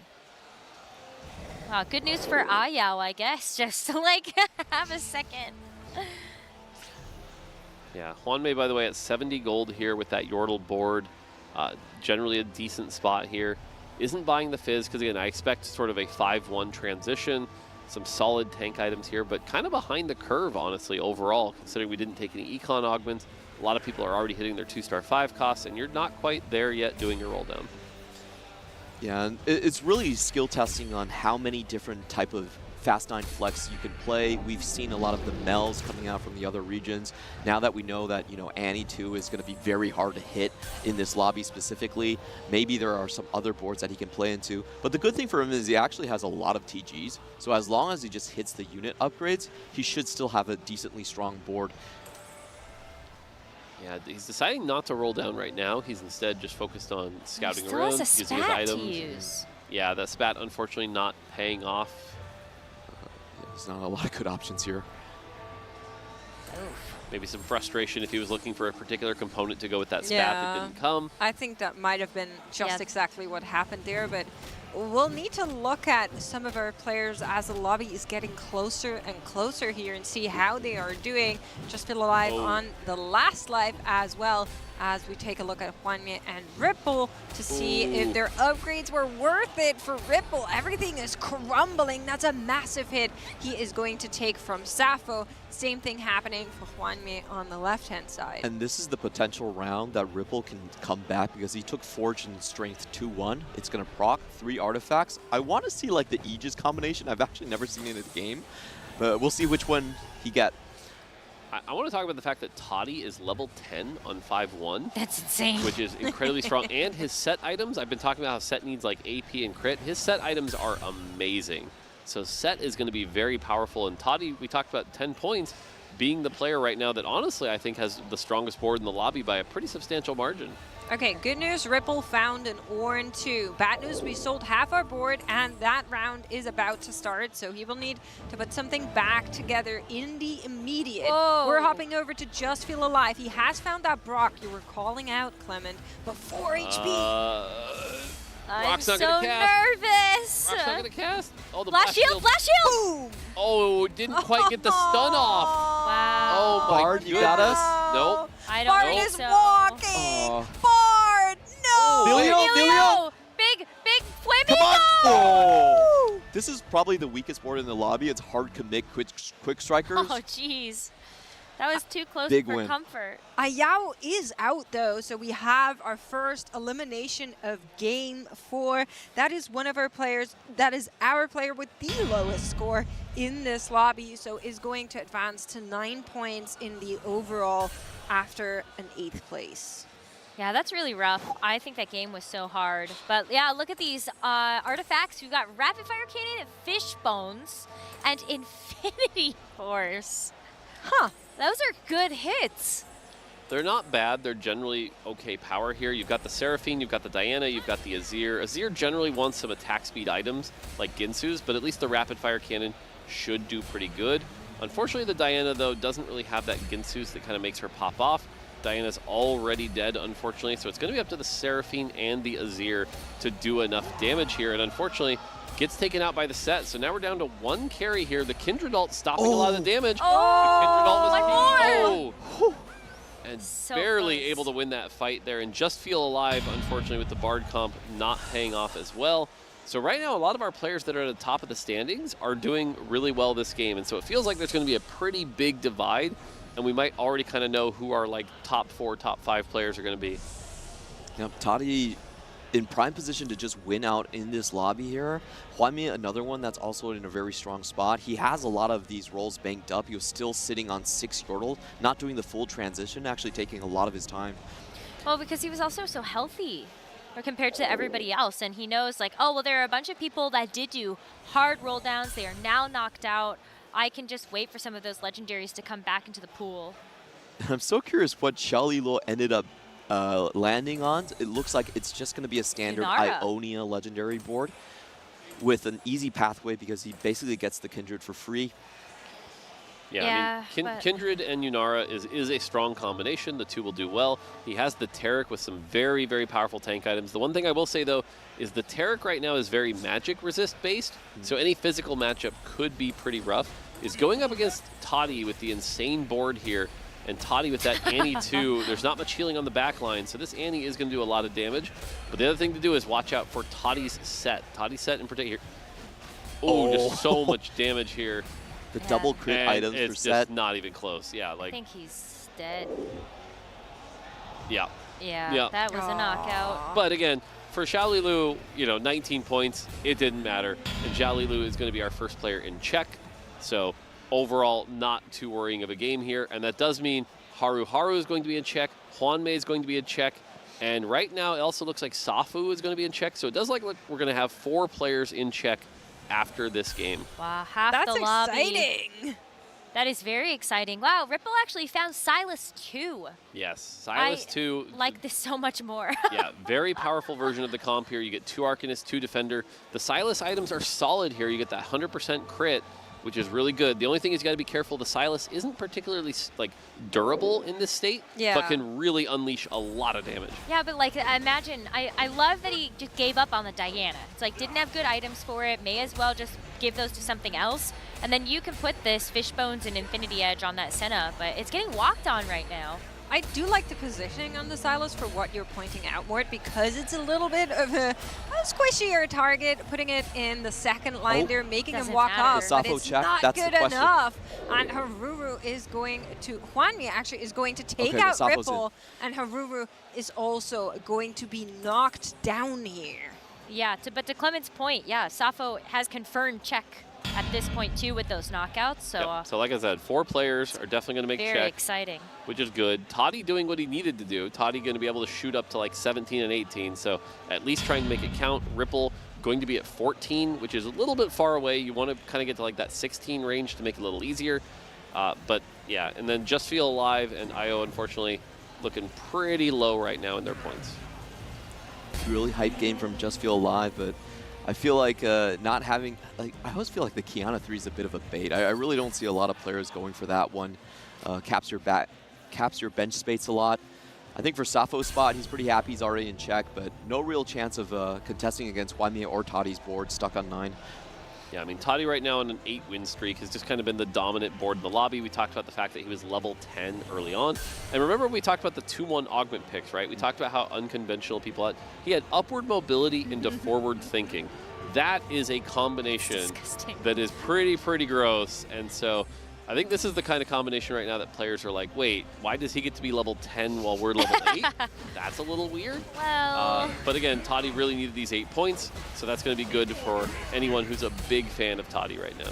Wow, good news for Ayao, I guess, just to like have a second. Yeah, Hwanmei, by the way, at 70 gold here with that Yordle board. Generally a decent spot here. Isn't buying the Fizz because, again, I expect sort of a 5-1 transition. Some solid tank items here, but kind of behind the curve, honestly, overall, considering we didn't take any econ augments. A lot of people are already hitting their 2-star 5 costs, and you're not quite there yet doing your roll down. Yeah, and it's really skill testing on how many different type of Fast 9 flex you can play. We've seen a lot of the Mels coming out from the other regions. Now that we know that, you know, Annie 2 is going to be very hard to hit in this lobby specifically, maybe there are some other boards that he can play into. But the good thing for him is he actually has a lot of TGs. So as long as he just hits the unit upgrades, he should still have a decently strong board. Yeah, he's deciding not to roll down right now. He's instead just focused on scouting still around, has a using his spat items. to use. Yeah, that spat unfortunately not paying off. There's not a lot of good options here. Maybe some frustration if he was looking for a particular component to go with that spat that didn't come. I think that might have been just exactly what happened there, but we'll need to look at some of our players as the lobby is getting closer and closer here and see how they are doing. Just feel alive on the last life as well, as we take a look at Hwanmei and Ripple to see if their upgrades were worth it for Ripple. Everything is crumbling. That's a massive hit he is going to take from Sappho. Same thing happening for Hwanmei on the left-hand side. And this is the potential round that Ripple can come back because he took Forge and Strength 2-1. It's going to proc 3 artifacts. I want to see like the Aegis combination. I've actually never seen it in the game, but we'll see which one he get. I want to talk about the fact that Toddy is level 10 on 5-1. That's insane. Which is incredibly strong. And his set items, I've been talking about how set needs like AP and crit. His set items are amazing. So set is going to be very powerful. And Toddy, we talked about 10 points, being the player right now that honestly I think has the strongest board in the lobby by a pretty substantial margin. Okay, good news, Ripple found an Ornn 2. Bad news, we sold half our board and that round is about to start, so he will need to put something back together in the immediate. Whoa. We're hopping over to Just Feel Alive. He has found that Brock you were calling out, Clement, but 4 HP. I'm Brock's not so gonna cast. nervous. Brock's not going to cast. Oh, the Blast shield, blast shield! Boom! Oh, didn't quite get the stun off. Wow. Oh, my Bard, you got us? Nope. I don't Bard think is so. walking! Bard, no! Emilio! Big Flaming! Come on! Oh. This is probably the weakest board in the lobby. It's hard commit quick strikers. Oh, jeez. That was too close Big for win. comfort. Ayao is out though, so we have our first elimination of game 4. That is one of our players, that is our player with the lowest score in this lobby, so is going to advance to 9 points in the overall after an 8th place. Yeah, that's really rough. I think that game was so hard. But yeah, look at these artifacts. We've got Rapid Fire Cannon, Fish Bones, and Infinity Force. Huh, those are good hits. They're not bad. They're generally okay power here. You've got the Seraphine, you've got the Diana, you've got the Azir. Azir generally wants some attack speed items like Ginsu's, but at least the Rapid Fire Cannon should do pretty good. Unfortunately, the Diana, though, doesn't really have that Ginsu's that kind of makes her pop off. Diana's already dead, unfortunately, so it's going to be up to the Seraphine and the Azir to do enough damage here, and unfortunately, gets taken out by the set, so now we're down to 1 carry here. The Kindred ult stopping a lot of the damage. Oh, the Kindred ult was and So barely close. able to win that fight there, and Just Feel Alive, unfortunately, with the Bard comp not paying off as well. So right now, a lot of our players that are at the top of the standings are doing really well this game, and so it feels like there's going to be a pretty big divide, and we might already kind of know who our like top 4, top 5 players are going to be. Yep, Toddy in prime position to just win out in this lobby here. Hwanmi, another one that's also in a very strong spot. He has a lot of these rolls banked up. He was still sitting on 6 Yordle, not doing the full transition, actually taking a lot of his time. Well, because he was also so healthy or compared to everybody else, and he knows like, oh, well, there are a bunch of people that did do hard roll downs. They are now knocked out. I can just wait for some of those legendaries to come back into the pool. I'm so curious what Xiaolilo ended up landing on. It looks like it's just going to be a standard Yunara. Ionia legendary board with an easy pathway because he basically gets the Kindred for free. Yeah, I mean, Kindred and Yunara is a strong combination. The two will do well. He has the Taric with some very, very powerful tank items. The one thing I will say, though, is the Taric right now is very magic resist based, so any physical matchup could be pretty rough. Is going up against Toddy with the insane board here, and Toddy with that Annie too. There's not much healing on the back line, so this Annie is going to do a lot of damage. But the other thing to do is watch out for Toddy's set. Toddy's set in particular. Oh, just so much damage here. The double crit And items it's for just set. not even close. Yeah, I like think he's dead. yeah. Yeah, that was a knockout. But again, for Xiaolilu, 19 points, it didn't matter. And Xiaolilu is going to be our first player in Czech. So overall, not too worrying of a game here. And that does mean Haru is going to be in Czech, Hwanmi is going to be in Czech, and right now it also looks like Safu is going to be in Czech. So it does look like we're going to have 4 players in Czech after this game. Wow, half That's the lobby. exciting. That is very exciting. Wow, Ripple actually found Silas too. Yes, Silas 2. Like this so much more. Yeah, very powerful version of the comp here. You get 2 Arcanists, 2 Defender. The Silas items are solid here. You get that 100% crit, which is really good. The only thing is you got to be careful. The Silas isn't particularly durable in this state, but can really unleash a lot of damage. Yeah, but like imagine, I love that he just gave up on the Diana. It's like didn't have good items for it. May as well just give those to something else. And then you can put this Fishbones and Infinity Edge on that Senna, but it's getting walked on right now. I do like the positioning on the Silas for what you're pointing out, Mort, because it's a little bit of a squishier target, putting it in the second line there, making him walk off, but it's not good enough. And Haruru is going to, Hwanmi actually is going to take out Ripple, and Haruru is also going to be knocked down here. Yeah, but to Clement's point, yeah, Safo has confirmed Czech at this point too with those knockouts. So, yep. So like I said, 4 players are definitely going to make very Czech, exciting. which is good. Toddy doing what he needed to do. Toddy going to be able to shoot up to like 17 and 18, so at least trying to make it count. Ripple going to be at 14, which is a little bit far away. You want to kind of get to like that 16 range to make it a little easier. But yeah, and then Just Feel Alive and IO, unfortunately, looking pretty low right now in their points. Really hype game from Just Feel Alive, but I feel like not having, I always feel like the Kiana 3 is a bit of a bait. I really don't see a lot of players going for that one. Caps your bench space a lot. I think for Safo's spot, he's pretty happy he's already in Czech, but no real chance of contesting against Hwanmi or Toddy's board, stuck on 9. Yeah, I mean, Toddy right now on an 8-win streak has just kind of been the dominant board in the lobby. We talked about the fact that he was level 10 early on. And remember we talked about the 2-1 augment picks, right? We talked about how unconventional people had. He had upward mobility into forward thinking. That is a combination that is pretty gross. And so I think this is the kind of combination right now that players are like, wait, why does he get to be level 10 while we're level 8? That's a little weird. Well. But again, Toddy really needed these 8 points, so that's going to be good for anyone who's a big fan of Toddy right now.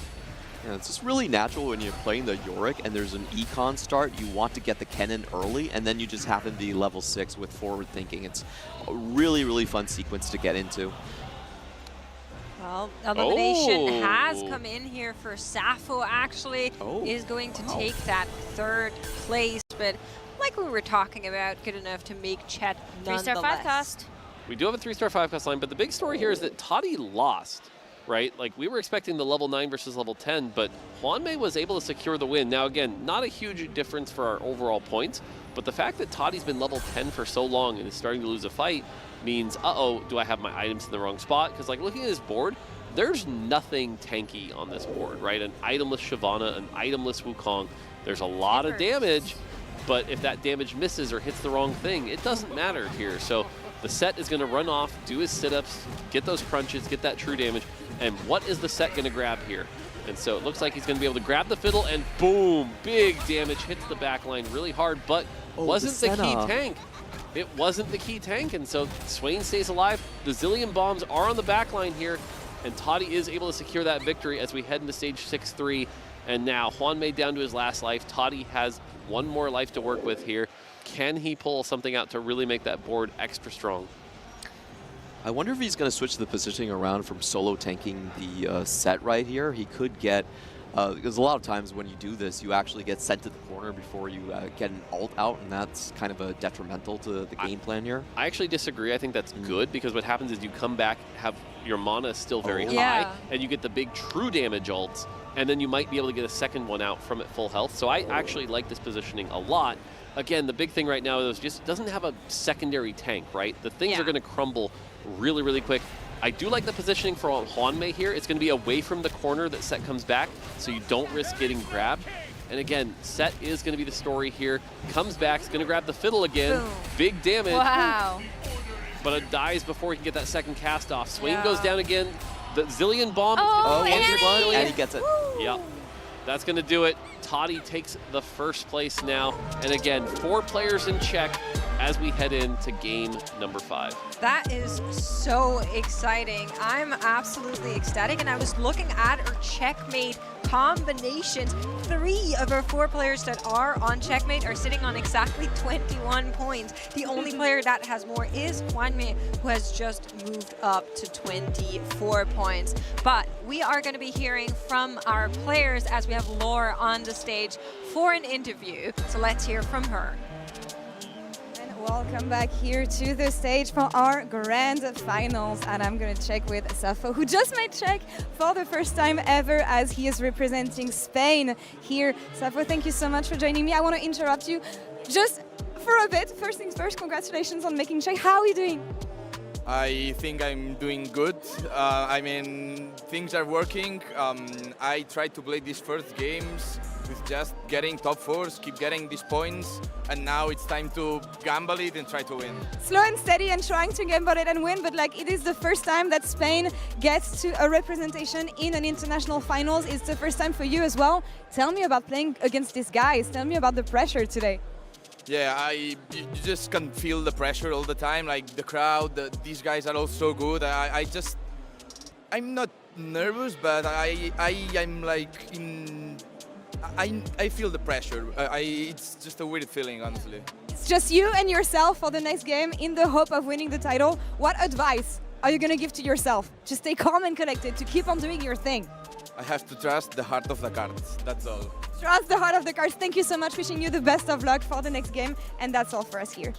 Yeah, it's just really natural when you're playing the Yorick and there's an econ start, you want to get the cannon early, and then you just happen to be level 6 with forward thinking. It's a really fun sequence to get into. Well, elimination has come in here for Safo, actually, is going to take that 3rd place, but like we were talking about, good enough to make Chet nonetheless. 3-star 5 cost. We do have a 3-star 5 cost line, but the big story here is that Toddy lost, right? Like, we were expecting the level 9 versus level 10, but Hwanmi was able to secure the win. Now, again, not a huge difference for our overall points, but the fact that Toddy's been level 10 for so long and is starting to lose a fight means, do I have my items in the wrong spot? Because, like, looking at his board, there's nothing tanky on this board, right? An itemless Shyvana, an itemless Wukong. There's a lot of damage, but if that damage misses or hits the wrong thing, it doesn't matter here. So the Set is going to run off, do his sit-ups, get those crunches, get that true damage, and what is the Set going to grab here? And so it looks like he's going to be able to grab the fiddle, and boom, big damage, hits the back line really hard, but wasn't the key tank. It wasn't the key tank, and so Swain stays alive. The Zillion bombs are on the back line here, and Toddy is able to secure that victory as we head into stage 6-3. And now Hwanmei down to his last life. Toddy has one more life to work with here. Can he pull something out to really make that board extra strong? I wonder if he's going to switch the positioning around from solo tanking the Set right here. He could get, because a lot of times when you do this, you actually get sent to the corner before you get an ult out, and that's kind of a detrimental to the game plan here. I actually disagree. I think that's good, because what happens is you come back, have your mana still very high, and you get the big true damage ults, and then you might be able to get a second one out from at full health. So I actually like this positioning a lot. Again, the big thing right now is just doesn't have a secondary tank, right? The things are going to crumble really, really quick. I do like the positioning for Hwanmei here. It's going to be away from the corner that Set comes back, so you don't risk getting grabbed. And again, Set is going to be the story here. Comes back, is going to grab the fiddle again. Boom. Big damage. Wow. But it dies before he can get that second cast off. Swain goes down again. The Zillion bomb. And he gets it. Yep. That's going to do it. Toddy takes the first place now. And again, 4 players in check as we head into game number 5. That is so exciting. I'm absolutely ecstatic, and I was looking at our checkmate combinations. 3 of our 4 players that are on checkmate are sitting on exactly 21 points. The only player that has more is Hwanmei, who has just moved up to 24 points. But we are going to be hearing from our players as we have Laura on the stage for an interview. So let's hear from her. Welcome back here to the stage for our grand finals, and I'm going to check with Safo, who just made check for the first time ever as he is representing Spain here. Safo, thank you so much for joining me. I want to interrupt you just for a bit. First things first, congratulations on making check. How are you doing? I think I'm doing good. I mean, things are working. I tried to play these first games with just getting top 4s, keep getting these points, and now it's time to gamble it and try to win. Slow and steady and trying to gamble it and win, but like it is the first time that Spain gets to a representation in an international finals. It's the first time for you as well. Tell me about playing against these guys. Tell me about the pressure today. Yeah, you just can feel the pressure all the time, like the crowd, these guys are all so good. I'm not nervous, but I'm like I feel the pressure. It's just a weird feeling, honestly. It's just you and yourself for the next game in the hope of winning the title. What advice are you going to give to yourself to stay calm and collected, to keep on doing your thing? I have to trust the heart of the cards, that's all. Trust the heart of the cards. Thank you so much. Wishing you the best of luck for the next game. And that's all for us here.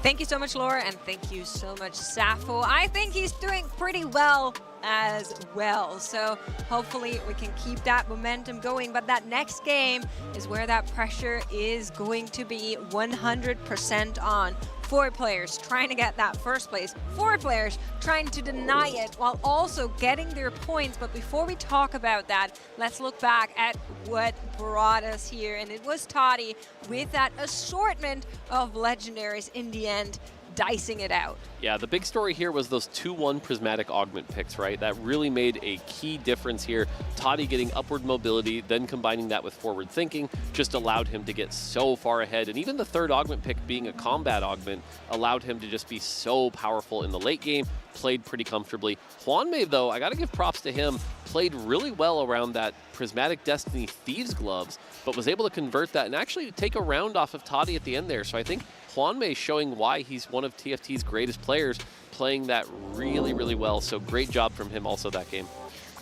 Thank you so much, Laura, and thank you so much, Safo. I think he's doing pretty well as well. So hopefully we can keep that momentum going. But that next game is where that pressure is going to be 100% on. 4 players trying to get that first place. 4 players trying to deny it while also getting their points. But before we talk about that, let's look back at what brought us here. And it was Toddy with that assortment of legendaries in the end, dicing it out. Yeah, the big story here was those 2-1 prismatic augment picks, right? That really made a key difference here. Toddy getting upward mobility, then combining that with forward thinking just allowed him to get so far ahead. And even the 3rd augment pick being a combat augment allowed him to just be so powerful in the late game, played pretty comfortably. Hwanmei, though, I gotta give props to him, played really well around that Prismatic Destiny Thieves gloves, but was able to convert that and actually take a round off of Toddy at the end there. So I think Hwanmei showing why he's one of TFT's greatest players, playing that really, really well. So great job from him also that game.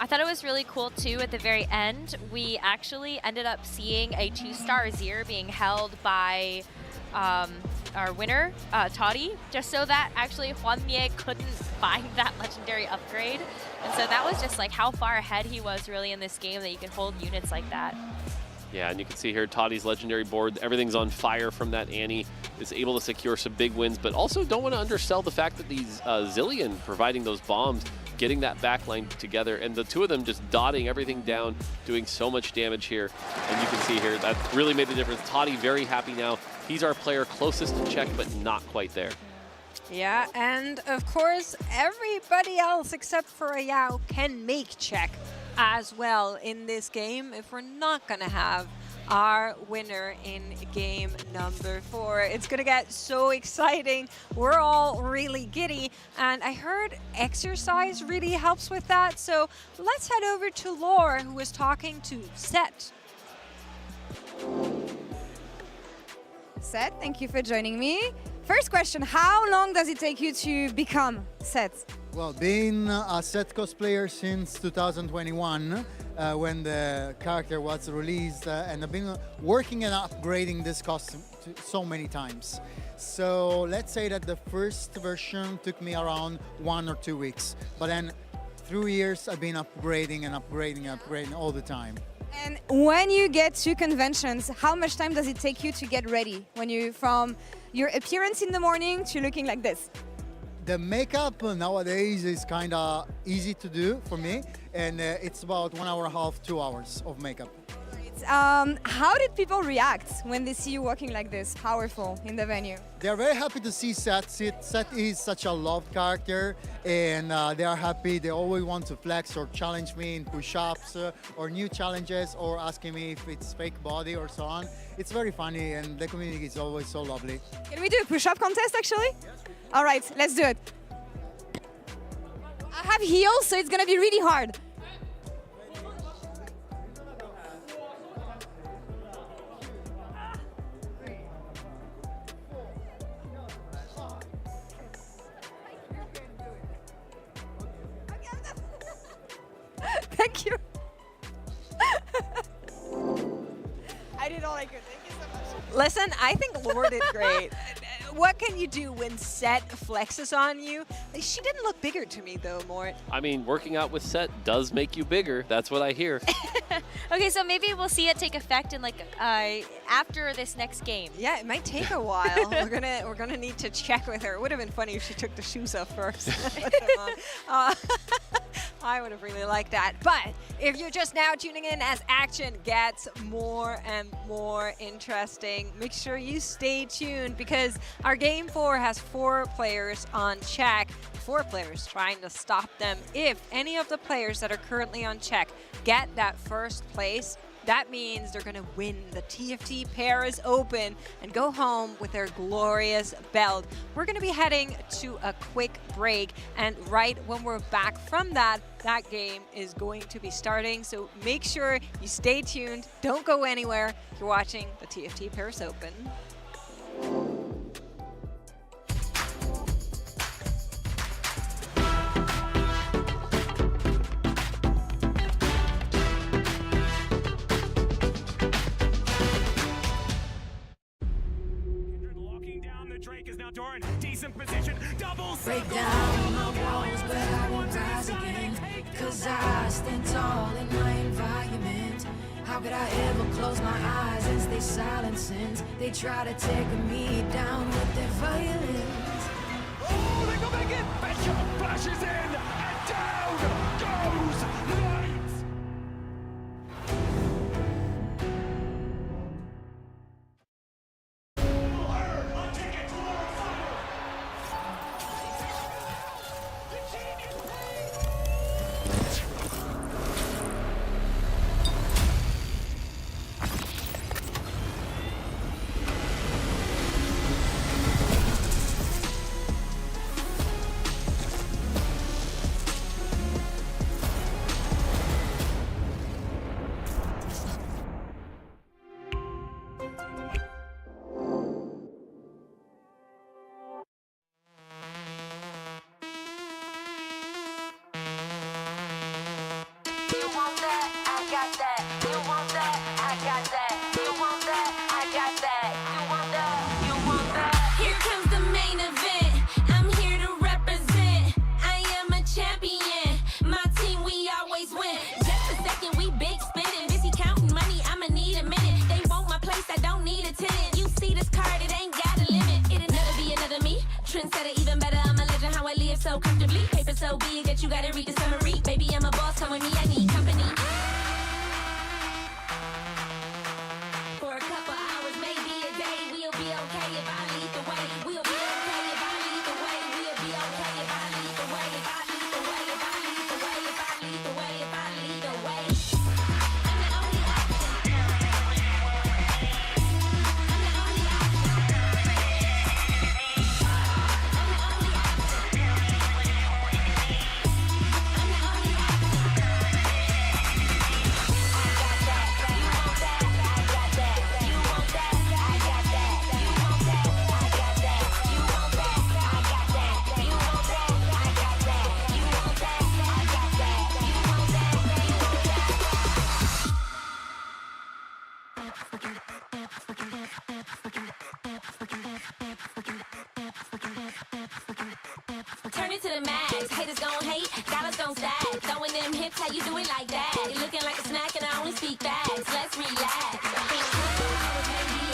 I thought it was really cool too at the very end. We actually ended up seeing a 2-star Azir being held by our winner, Toddy, just so that actually Hwanmei couldn't find that legendary upgrade. And so that was just like how far ahead he was really in this game that you could hold units like that. Yeah, and you can see here Toddy's legendary board. Everything's on fire from that Annie. Is able to secure some big wins, but also don't want to undersell the fact that these Zillion providing those bombs, getting that backline together, and the two of them just dotting everything down, doing so much damage here. And you can see here, that really made the difference. Toddy very happy now. He's our player closest to check, but not quite there. Yeah, and of course, everybody else except for Ayao can make check as well in this game if we're not going to have our winner in game number 4. It's going to get so exciting. We're all really giddy, and I heard exercise really helps with that. So let's head over to Laure, who was talking to Set. Set, thank you for joining me. First question, how long does it take you to become Set? Well, being a Set cosplayer since 2021, when the character was released, and I've been working and upgrading this costume so many times. So let's say that the first version took me around 1 or 2 weeks, but then through years I've been upgrading and upgrading and upgrading all the time. And when you get to conventions, how much time does it take you to get ready? When you, from your appearance in the morning to looking like this? The makeup nowadays is kind of easy to do for me, and it's about 1.5 hours, 2 hours of makeup. How did people react when they see you walking like this, powerful, in the venue? They're very happy to see Set. Set is such a loved character, and they are happy. They always want to flex or challenge me in push-ups or new challenges, or asking me if it's fake body or so on. It's very funny, and the community is always so lovely. Can we do a push-up contest, actually? Yes. All right, let's do it. I have heels, so it's gonna be really hard. Thank you. I did all I could. Thank you so much. Listen, I think Laure did great. What can you do when Set flexes on you? She didn't look bigger to me, though, Mort. I mean, working out with Set does make you bigger. That's what I hear. Okay, so maybe we'll see it take effect in after this next game. Yeah, it might take a while. we're gonna need to check with her. It would have been funny if she took the shoes off first. I would have really liked that. But if you're just now tuning in as action gets more and more interesting, make sure you stay tuned, because our game 4 has 4 players on check, 4 players trying to stop them. If any of the players that are currently on check get that first place, that means they're going to win the TFT Paris Open and go home with their glorious belt. We're going to be heading to a quick break, and right when we're back from that game is going to be starting. So make sure you stay tuned. Don't go anywhere. You're watching the TFT Paris Open. Decent position, double break down my walls, but I won't rise again, cause I stand tall in my environment. How could I ever close my eyes and stay silent since they try to take me down with their violence? Oh, they go back in, Bishop flashes in, and down goes Light! Trendsetter, even better, I'm a legend, how I live so comfortably. Paper so big that you gotta read the summary. Baby, I'm a boss, come with me, I need company. For a couple hours, maybe a day, we'll be okay if I lead the way. We'll be okay if I lead the way. We'll be okay if I lead the way. If I lead the way, if I lead the way, if I lead the way, if I lead the way. Turn it to the max, haters gon' hate, dollars gon' stack. Throwing them hips, how you do it like that? You're looking like a snack and I only speak facts. Let's relax. Maybe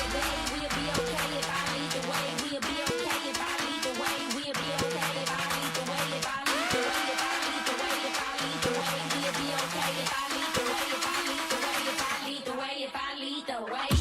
a day, we'll be okay if I lead the way. We'll be okay if I lead the way. We'll be okay if I lead the way. If I lead the way, if I lead the way, if I lead the way. We'll be okay if I lead the way. If I lead the way, if I lead the way, if I lead the way.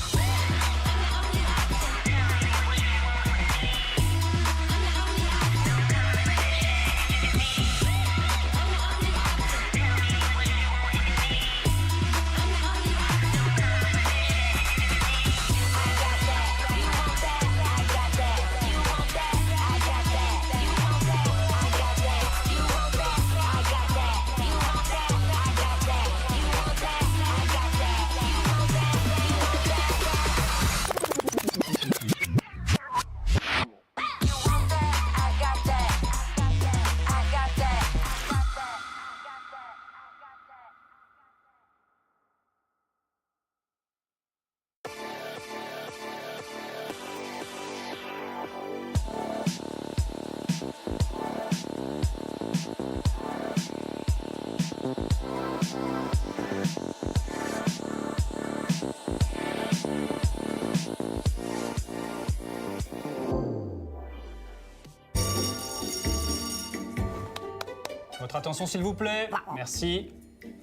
Votre attention s'il vous plaît. Merci.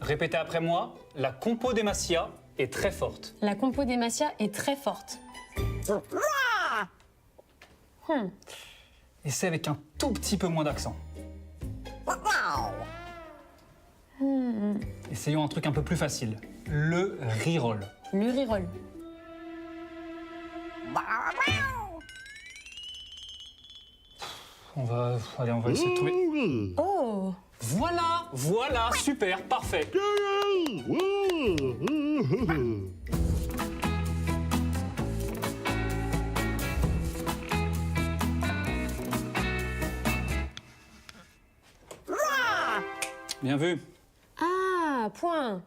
Répétez après moi. La compo des Masia est très forte. La compo des Masia est très forte. Et c'est avec un tout petit peu moins d'accent. Essayons un truc un peu plus facile. Le reroll. Le reroll. On va essayer de trouver. Oh! Voilà, super, parfait. Bien vu. Ah, point.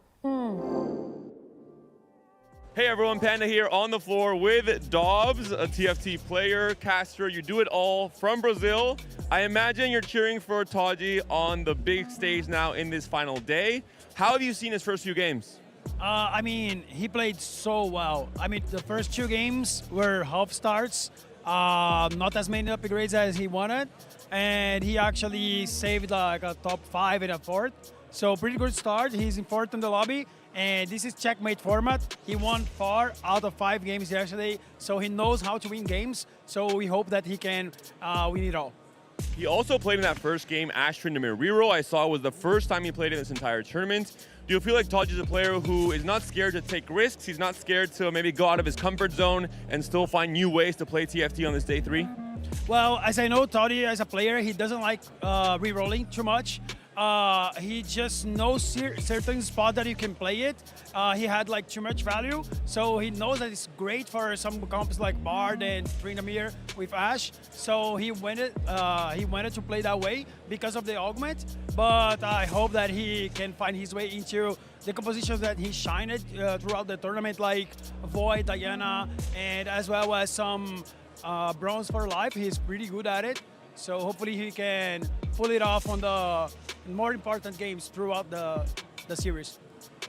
Hey everyone, Panda here on the floor with Dobbs, a TFT player, caster. You do it all from Brazil. I imagine you're cheering for Taji on the big stage now in this final day. How have you seen his first few games? I mean, he played so well. I mean, the first two games were half starts, not as many upgrades as he wanted, and he actually saved like a top 5 in a fourth. So pretty good start. He's in fourth in the lobby, and this is checkmate format. He won 4 out of 5 games yesterday, so he knows how to win games. So we hope that he can win it all. He also played in that first game, Astra Namir reroll. I saw it was the first time he played in this entire tournament. Do you feel like Taji is a player who is not scared to take risks? He's not scared to maybe go out of his comfort zone and still find new ways to play TFT on this day 3? Well, as I know, Taji as a player, he doesn't like re-rolling too much. He just knows certain spot that you can play it. He had like too much value, so he knows that it's great for some comps like Bard and Trinamir with Ashe. So he wanted to play that way because of the augment. But I hope that he can find his way into the compositions that he shined throughout the tournament, like Void, Diana, and as well as some Bronze for Life. He's pretty good at it. So hopefully he can pull it off on the more important games throughout the series.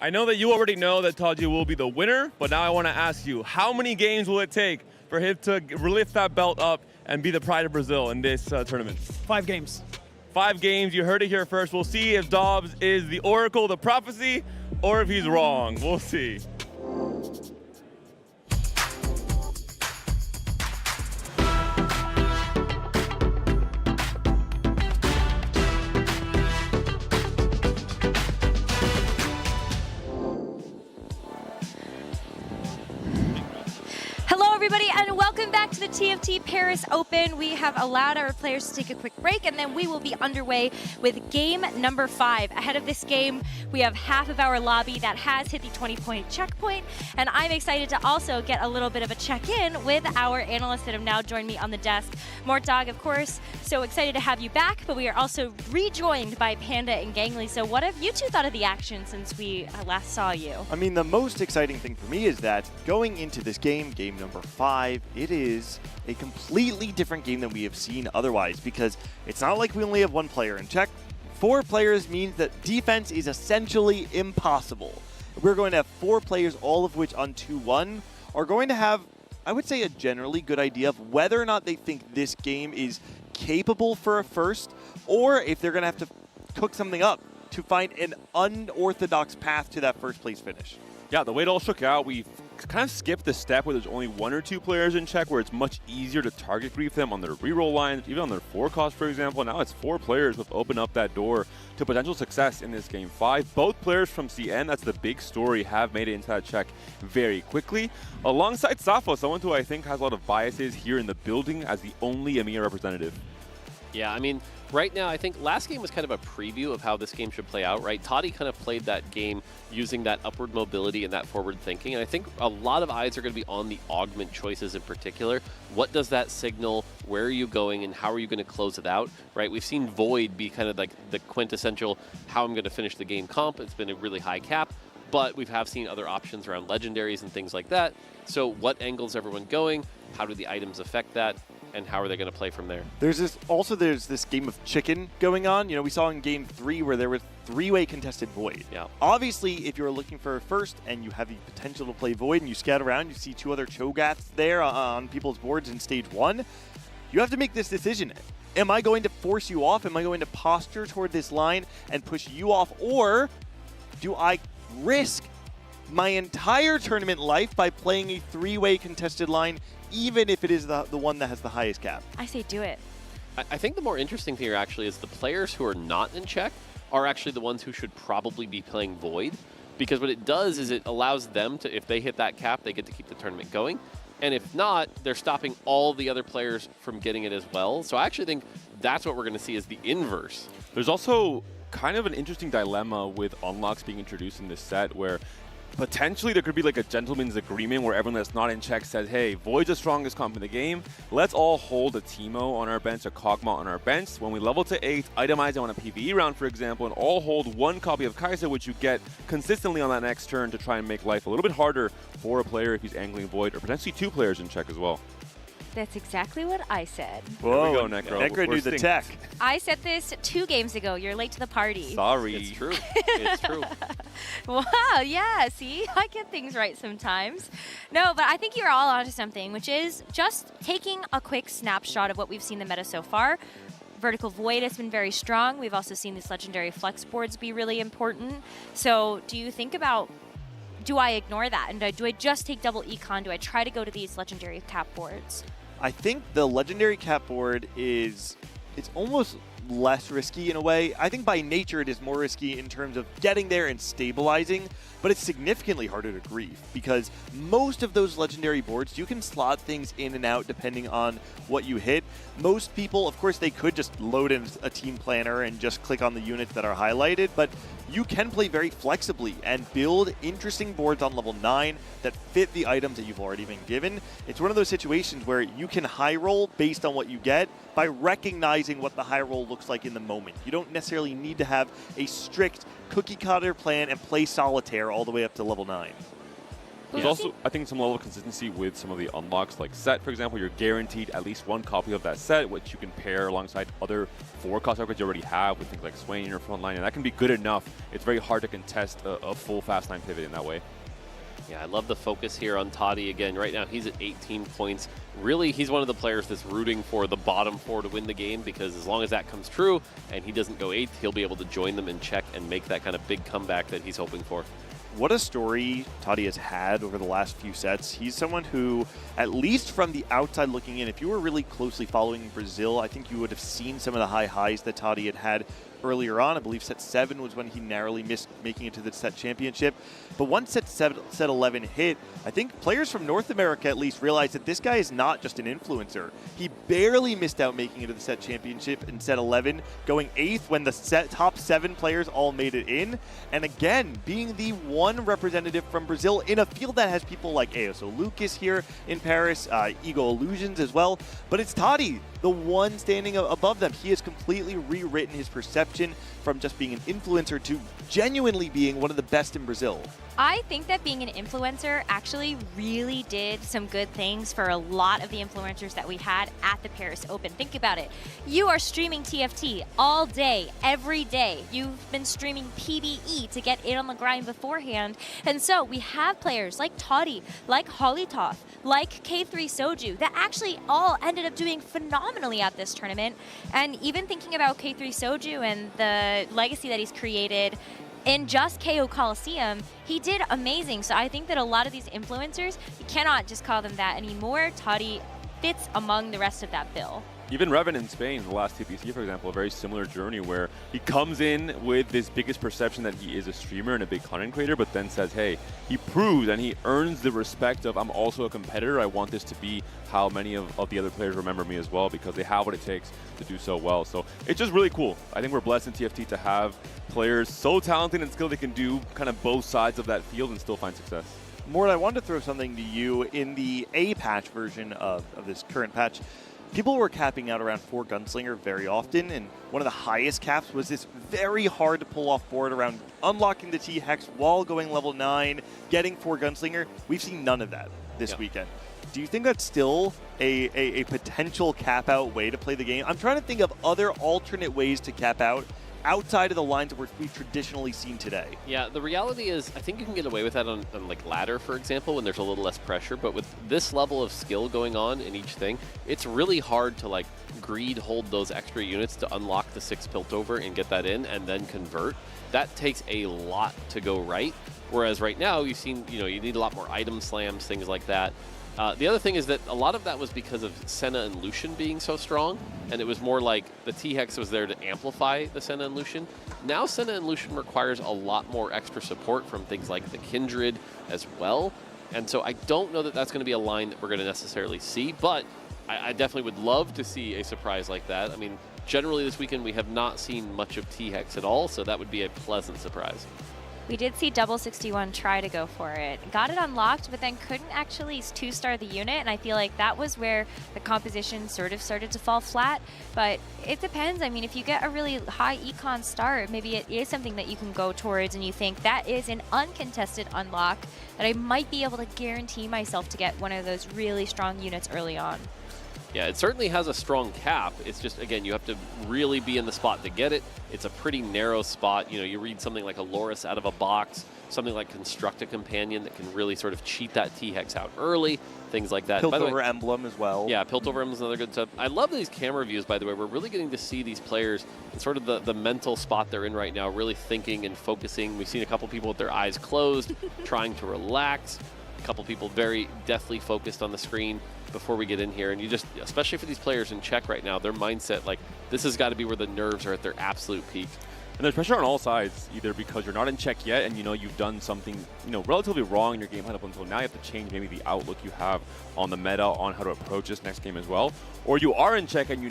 I know that you already know that Taji will be the winner, but now I want to ask you, how many games will it take for him to lift that belt up and be the pride of Brazil in this tournament? 5 games. 5 games, you heard it here first. We'll see if Dobbs is the oracle, the prophecy, or if he's wrong. We'll see. Hello, everybody, and welcome back to the TFT Paris Open. We have allowed our players to take a quick break, and then we will be underway with game number 5. Ahead of this game, we have half of our lobby that has hit the 20-point checkpoint, and I'm excited to also get a little bit of a check-in with our analysts that have now joined me on the desk. Mortdog, of course, so excited to have you back, but we are also rejoined by Panda and Gangly. So what have you two thought of the action since we last saw you? I mean, the most exciting thing for me is that going into this game, game number 5, it is a completely different game than we have seen otherwise, because it's not like we only have 1 player in check. 4 players means that defense is essentially impossible. We're going to have 4 players, all of which on 2-1 are going to have, I would say, a generally good idea of whether or not they think this game is capable for a first, or if they're going to have to cook something up to find an unorthodox path to that first place finish. Yeah, the way it all shook out, we kind of skipped the step where there's only 1 or 2 players in check, where it's much easier to target grief them on their reroll lines, even on their 4 cost, for example. Now it's 4 players who have opened up that door to potential success in this game 5. Both players from CN, that's the big story, have made it into that check very quickly. Alongside Safo, someone who I think has a lot of biases here in the building as the only EMEA representative. Yeah, I mean, right now, I think last game was kind of a preview of how this game should play out, right? Toddy kind of played that game using that upward mobility and that forward thinking, and I think a lot of eyes are going to be on the augment choices in particular. What does that signal? Where are you going, and how are you going to close it out, right? We've seen Void be kind of like the quintessential how I'm going to finish the game comp. It's been a really high cap, but we have seen other options around legendaries and things like that. So what angles everyone going? How do the items affect that? And how are they going to play from there? There's this game of chicken going on. You know, we saw in game 3 where there was 3-way contested Void. Yeah. Obviously, if you're looking for a first and you have the potential to play Void and you scout around, you see 2 other Cho'Gaths there on people's boards in stage 1, you have to make this decision. Am I going to force you off? Am I going to posture toward this line and push you off? Or do I risk my entire tournament life by playing a 3-way contested line, even if it is the one that has the highest cap? I say do it. I think the more interesting thing here actually is the players who are not in check are actually the ones who should probably be playing Void, because what it does is it allows them to, if they hit that cap, they get to keep the tournament going. And if not, they're stopping all the other players from getting it as well. So I actually think that's what we're going to see is the inverse. There's also kind of an interesting dilemma with unlocks being introduced in this set, where potentially there could be like a gentleman's agreement where everyone that's not in check says, hey, Void's the strongest comp in the game. Let's all hold a Teemo on our bench, a Kog'Maw on our bench. When we level to 8, itemize it on a PvE round, for example, and all hold 1 copy of Kai'Sa, which you get consistently on that next turn to try and make life a little bit harder for a player if he's angling Void, or potentially 2 players in check as well. That's exactly what I said. Whoa, there we go, Necro. Necro knew the tech. I said this 2 games ago. You're late to the party. Sorry. It's true. It's true. Wow, yeah, see? I get things right sometimes. No, but I think you're all onto something, which is just taking a quick snapshot of what we've seen in the meta so far. Vertical Void has been very strong. We've also seen these legendary flex boards be really important. So do you think about, do I ignore that? And do I just take double econ? Do I try to go to these legendary cap boards? I think the legendary cap board it's almost less risky in a way. I think by nature it is more risky in terms of getting there and stabilizing, but it's significantly harder to grief because most of those legendary boards, you can slot things in and out depending on what you hit. Most people, of course, they could just load in a team planner and just click on the units that are highlighted, but you can play very flexibly and build interesting boards on level 9 that fit the items that you've already been given. It's one of those situations where you can high roll based on what you get by recognizing what the high roll looks like in the moment. You don't necessarily need to have a strict cookie cutter plan and play solitaire all the way up to level 9. There's also, I think, some level of consistency with some of the unlocks, like set, for example. You're guaranteed at least 1 copy of that set, which you can pair alongside other 4-cost upgrades you already have with things like Swain or Frontline, and that can be good enough. It's very hard to contest a full fast 9 pivot in that way. Yeah, I love the focus here on Toddy. Again, right now he's at 18 points. Really, he's one of the players that's rooting for the bottom 4 to win the game, because as long as that comes true and he doesn't go 8th, he'll be able to join them in check and make that kind of big comeback that he's hoping for. What a story Toddy has had over the last few sets. He's someone who, at least from the outside looking in, if you were really closely following Brazil, I think you would have seen some of the high highs that Toddy had earlier on. I believe set 7 was when he narrowly missed making it to the set championship. But once set 11 hit, I think players from North America at least realized that this guy is not just an influencer. He barely missed out making it to the set championship in set 11, going 8th when the top 7 players all made it in. And again, being the one representative from Brazil in a field that has people like ASO Lucas here in Paris, Ego Illusions as well. But it's Toddy, the one standing above them. He has completely rewritten his perception from just being an influencer to genuinely being one of the best in Brazil. I think that being an influencer actually really did some good things for a lot of the influencers that we had at the Paris Open. Think about it. You are streaming TFT all day, every day. You've been streaming PvE to get in on the grind beforehand. And so we have players like Toddy, like Hollytoff, like K3 Soju that actually all ended up doing phenomenally at this tournament. And even thinking about K3 Soju and the legacy that he's created in just KO Coliseum, he did amazing. So I think that a lot of these influencers, you cannot just call them that anymore. Toddy fits among the rest of that bill. Even Revan in Spain, the last TPC, for example, a very similar journey where he comes in with this biggest perception that he is a streamer and a big content creator, but then says, hey, he proves and he earns the respect of, I'm also a competitor. I want this to be how many of the other players remember me as well, because they have what it takes to do so well. So it's just really cool. I think we're blessed in TFT to have players so talented and skilled they can do kind of both sides of that field and still find success. Mort, I wanted to throw something to you. In the A patch version of this current patch, people were capping out around 4 Gunslinger very often, and one of the highest caps was this very hard to pull off board around unlocking the T-Hex while going level 9, getting 4 Gunslinger. We've seen none of that this weekend. Do you think that's still a potential cap out way to play the game? I'm trying to think of other alternate ways to cap out outside of the lines that we've traditionally seen today. Yeah, the reality is I think you can get away with that on like ladder, for example, when there's a little less pressure. But with this level of skill going on in each thing, it's really hard to like greed hold those extra units to unlock the 6 Piltover and get that in and then convert. That takes a lot to go right. Whereas right now you've seen, you need a lot more item slams, things like that. The other thing is that a lot of that was because of Senna and Lucian being so strong, and it was more like the T-Hex was there to amplify the Senna and Lucian. Now Senna and Lucian requires a lot more extra support from things like the Kindred as well, and so I don't know that that's going to be a line that we're going to necessarily see, but I definitely would love to see a surprise like that. I mean, generally this weekend we have not seen much of T-Hex at all, so that would be a pleasant surprise. We did see Double 61 try to go for it. Got it unlocked, but then couldn't actually 2-star the unit, and I feel like that was where the composition sort of started to fall flat. But it depends. I mean, if you get a really high econ start, maybe it is something that you can go towards and you think that is an uncontested unlock that I might be able to guarantee myself to get one of those really strong units early on. Yeah, it certainly has a strong cap. It's just, again, you have to really be in the spot to get it. It's a pretty narrow spot. You read something like a Loris out of a box, something like Construct a Companion that can really sort of cheat that T-Hex out early, things like that. Piltover Emblem as well. Yeah, Piltover Emblem is another good stuff. I love these camera views, by the way. We're really getting to see these players in sort of the mental spot they're in right now, really thinking and focusing. We've seen a couple people with their eyes closed, trying to relax. A couple people very deathly focused on the screen before we get in here, and you just, especially for these players in Czech right now, their mindset, like, this has got to be where the nerves are at their absolute peak. And there's pressure on all sides, either because you're not in check yet and you've done something relatively wrong in your game up until now. You have to change maybe the outlook you have on the meta, on how to approach this next game as well. Or you are in check and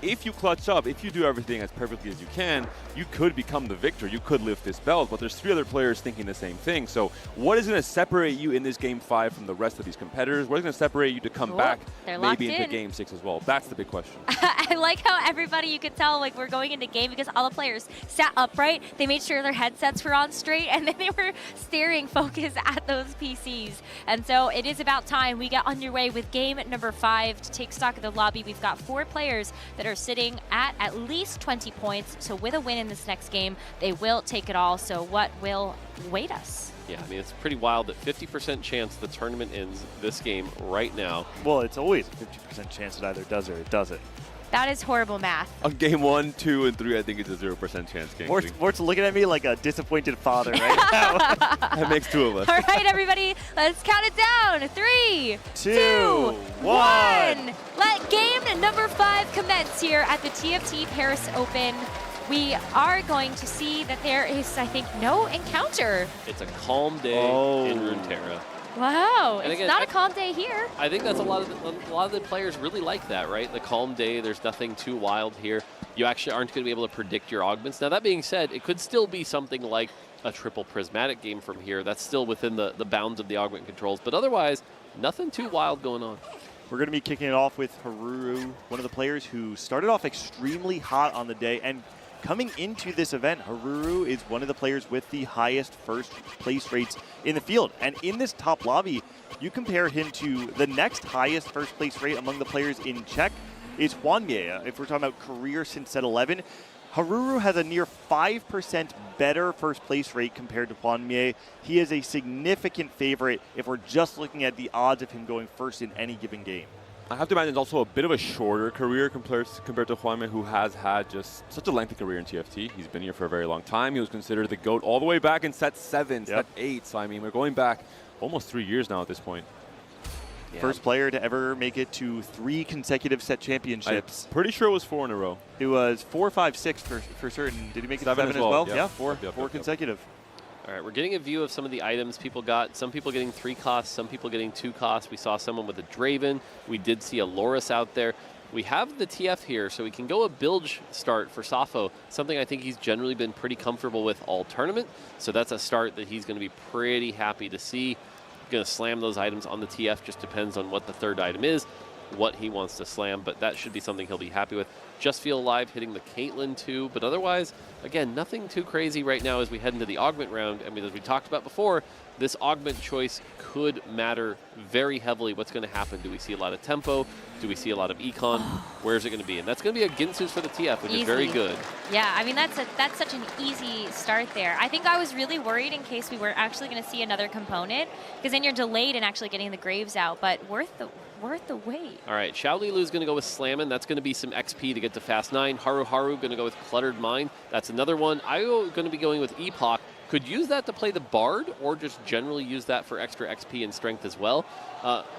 if you clutch up, if you do everything as perfectly as you can, you could become the victor. You could lift this belt, but there's 3 other players thinking the same thing. So what is going to separate you in this game 5 from the rest of these competitors? What is going to separate you to come back maybe into game 6 as well? That's the big question. I like how everybody, you could tell, like, we're going into game because all the players sat upright, they made sure their headsets were on straight, and then they were staring focus at those PCs. And so it is about time we get underway with game number 5 to take stock of the lobby. We've got 4 players that are sitting at least 20 points. So with a win in this next game, they will take it all. So what will await us? Yeah, I mean, it's pretty wild that 50% chance the tournament ends this game right now. Well, it's always a 50% chance it either does or it doesn't. That is horrible math. On game 1, 2, and 3, I think it's a 0% chance game. Mort's looking at me like a disappointed father right now. That makes 2 of us. All right, everybody, let's count it down. 3, 2, 1. Let game number 5 commence here at the TFT Paris Open. We are going to see that there is, I think, no encounter. It's a calm day in Runeterra. Wow, And it's again, not a calm day here. I think that's a lot of the players really like that, right? The calm day, there's nothing too wild here. You actually aren't going to be able to predict your augments. Now, that being said, it could still be something like a triple prismatic game from here. That's still within the bounds of the augment controls. But otherwise, nothing too wild going on. We're going to be kicking it off with Haruru, one of the players who started off extremely hot on the day. And coming into this event, Haruru is one of the players with the highest first place rates in the field. And in this top lobby, you compare him to the next highest first place rate among the players in Czech is Juanmie. If we're talking about career since set 11, Haruru has a near 5% better first place rate compared to Juanmie. He is a significant favorite if we're just looking at the odds of him going first in any given game. I have to imagine it's also a bit of a shorter career compared to Juanmie, who has had just such a lengthy career in TFT. He's been here for a very long time. He was considered the GOAT all the way back in set 7, set 8. So, I mean, we're going back almost 3 years now at this point. Yeah. First player to ever make it to 3 consecutive set championships. I'm pretty sure it was 4 in a row. It was 4, 5, 6 for certain. Did he make it 7 as well? Yep. Yeah, 4 consecutive. All right, we're getting a view of some of the items people got. Some people getting 3 costs, some people getting 2 costs. We saw someone with a Draven. We did see a Loris out there. We have the TF here, so we can go a bilge start for Safo, something I think he's generally been pretty comfortable with all tournament. So that's a start that he's going to be pretty happy to see. Going to slam those items on the TF, just depends on what the third item is, what he wants to slam, but that should be something he'll be happy with. Just Feel Alive hitting the Caitlyn too, but otherwise, again, nothing too crazy right now as we head into the augment round. I mean, as we talked about before, this augment choice could matter very heavily. What's going to happen? Do we see a lot of tempo? Do we see a lot of econ? Where's it going to be? And that's going to be a Ginsu's for the TF, which is very good. Yeah, I mean, that's such an easy start there. I think I was really worried in case we were actually going to see another component, because then you're delayed in actually getting the Graves out, but worth the wait. All right, Xiao Lilu's going to go with Slammin'. That's going to be some XP to get to Fast 9. Haru going to go with Cluttered Mind. That's another one. I'm going to be going with Epoch. Could use that to play the Bard, or just generally use that for extra XP and strength as well.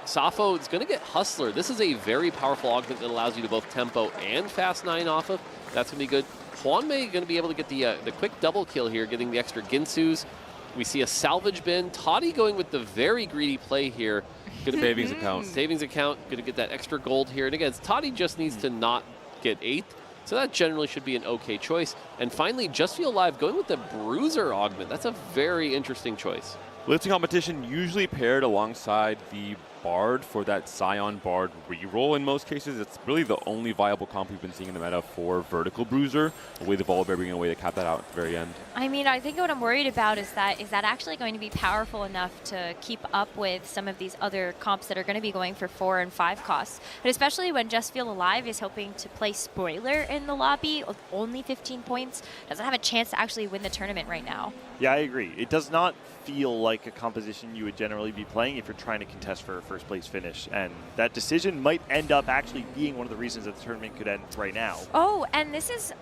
Safo is going to get Hustler. This is a very powerful augment that allows you to both tempo and Fast 9 off of. That's going to be good. Juanmie going to be able to get the quick double kill here, getting the extra Ginsu's. We see a Salvage Bin. Toddy going with the very greedy play here. Savings account. Savings account, going to get that extra gold here. And again, Toddy just needs to not get 8th. So that generally should be an okay choice. And finally, Just Feel Alive going with the Bruiser augment. That's a very interesting choice. Lifting competition usually paired alongside the Bard for that Scion Bard reroll in most cases. It's really the only viable comp we've been seeing in the meta for Vertical Bruiser, with the Volibear being a way to cap that out at the very end. I mean, I think what I'm worried about is that actually going to be powerful enough to keep up with some of these other comps that are going to be going for 4 and 5 costs. But especially when Just Feel Alive is hoping to play Spoiler in the lobby with only 15 points, doesn't have a chance to actually win the tournament right now. Yeah, I agree. It does not feel like a composition you would generally be playing if you're trying to contest for a first place finish. And that decision might end up actually being one of the reasons that the tournament could end right now. Oh, and this is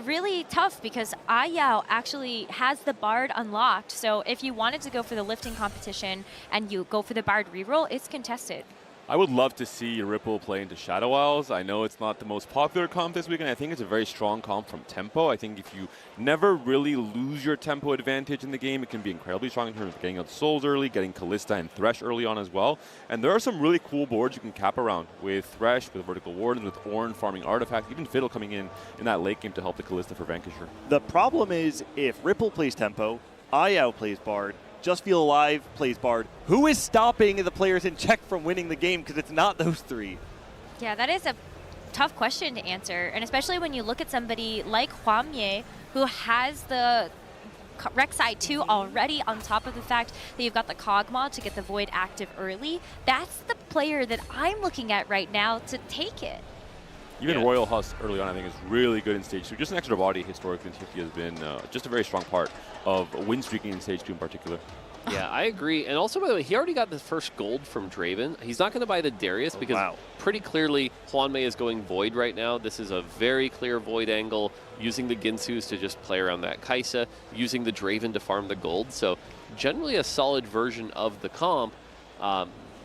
really tough because Ayao actually has the Bard unlocked. So if you wanted to go for the lifting competition and you go for the Bard reroll, it's contested. I would love to see Ripple play into Shadow Isles. I know it's not the most popular comp this weekend. I think it's a very strong comp from tempo. I think if you never really lose your tempo advantage in the game, it can be incredibly strong in terms of getting out Souls early, getting Callista and Thresh early on as well. And there are some really cool boards you can cap around with Thresh, with Vertical Wardens, with Ornn farming artifacts, even Fiddle coming in that late game to help the Callista for Vanquisher. The problem is if Ripple plays tempo, Ayao plays Bard, Just Feel Alive plays Bard, who is stopping the players in Czech from winning the game? Because it's not those 3. Yeah, that is a tough question to answer. And especially when you look at somebody like Juanmie, who has the Rek'Sai 2 already, on top of the fact that you've got the Kog'Maw to get the Void active early. That's the player that I'm looking at right now to take it. Even Royal Husk early on, I think, is really good in Stage 2. Just an extra body historically in TFT has been just a very strong part of win streaking in Stage 2 in particular. Yeah, I agree. And also, by the way, he already got the first gold from Draven. He's not going to buy the Darius because pretty clearly Hwanmei is going Void right now. This is a very clear Void angle, using the Ginsus to just play around that Kai'Sa, using the Draven to farm the gold. So generally a solid version of the comp.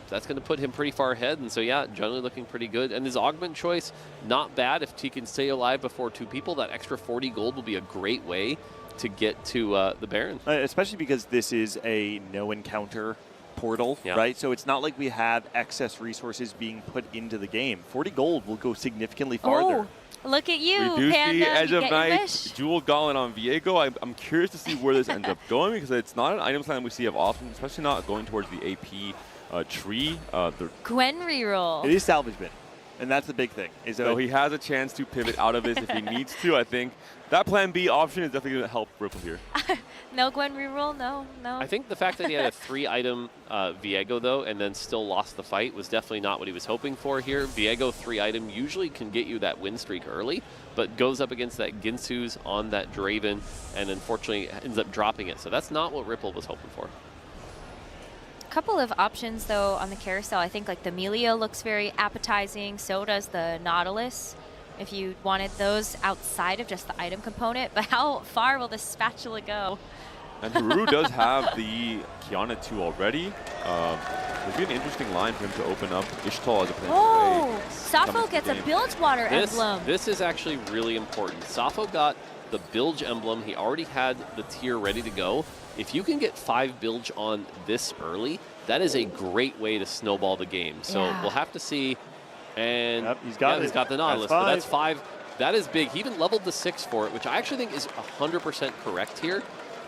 That's going to put him pretty far ahead. And so, yeah, generally looking pretty good. And his augment choice, not bad. If he can stay alive before 2 people, that extra 40 gold will be a great way to get to the Baron. Especially because this is a no-encounter portal, right? So it's not like we have excess resources being put into the game. 40 gold will go significantly farther. Oh, look at you, We do Panda. see Edge of Get your Night, wish. Jewel Gauntlet on Viego. I'm curious to see where this ends up going because it's not an item slam we see of often, especially not going towards the AP tree. Gwen reroll. It is salvagement, and that's the big thing. So he has a chance to pivot out of this if he needs to. I think that plan B option is definitely going to help Ripple here. No Gwen reroll, no. I think the fact that he had a 3-item Viego, though, and then still lost the fight was definitely not what he was hoping for here. Viego 3-item usually can get you that win streak early, but goes up against that Ginsu's on that Draven, and unfortunately ends up dropping it. So that's not what Ripple was hoping for. Couple of options though on the carousel. I think like the Melia looks very appetizing, so does the Nautilus, if you wanted those outside of just the item component. But how far will the spatula go? And Haru does have the Kiana 2 already. It'd be an interesting line for him to open up Ishtal as a plan. Oh, Sappho gets a Bilgewater emblem. This is actually really important. Sappho got the Bilge emblem. He already had the tier ready to go. If you can get 5 Bilge on this early, that is a great way to snowball the game. So we'll have to see. And he's got he's got the Nautilus, that's but that's 5. That is big. He even leveled the 6 for it, which I actually think is 100% correct here.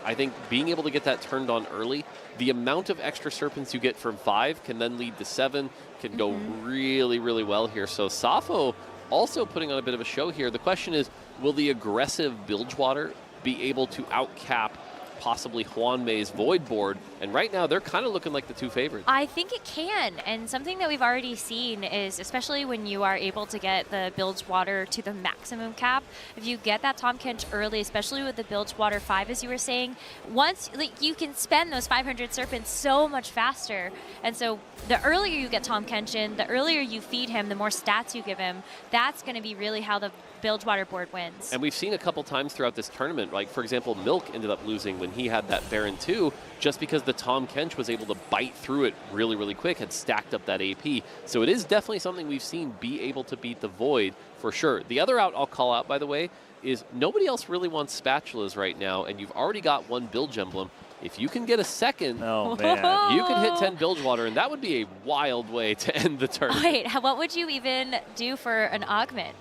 I think being able to get that turned on early, the amount of extra Serpents you get from 5 can then lead to 7, can go really, really well here. So Sappho also putting on a bit of a show here. The question is, will the aggressive Bilgewater be able to outcap possibly Hwanmei's Void board? And right now, they're kind of looking like the 2 favorites. I think it can, and something that we've already seen is, especially when you are able to get the Bilgewater to the maximum cap, if you get that Tahm Kench early, especially with the Bilgewater 5, as you were saying, once you can spend those 500 Serpents so much faster. And so the earlier you get Tahm Kench in, the earlier you feed him, the more stats you give him, that's going to be really how the Bilgewater board wins. And we've seen a couple times throughout this tournament, like for example, Milk ended up losing when he had that Baron 2, just because the Tahm Kench was able to bite through it really, really quick, had stacked up that AP. So it is definitely something we've seen be able to beat the Void for sure. The other out I'll call out, by the way, is nobody else really wants spatulas right now, and you've already got 1 Bilge emblem. If you can get a second, you can hit 10 Bilgewater, and that would be a wild way to end the tournament. Wait, what would you even do for an augment?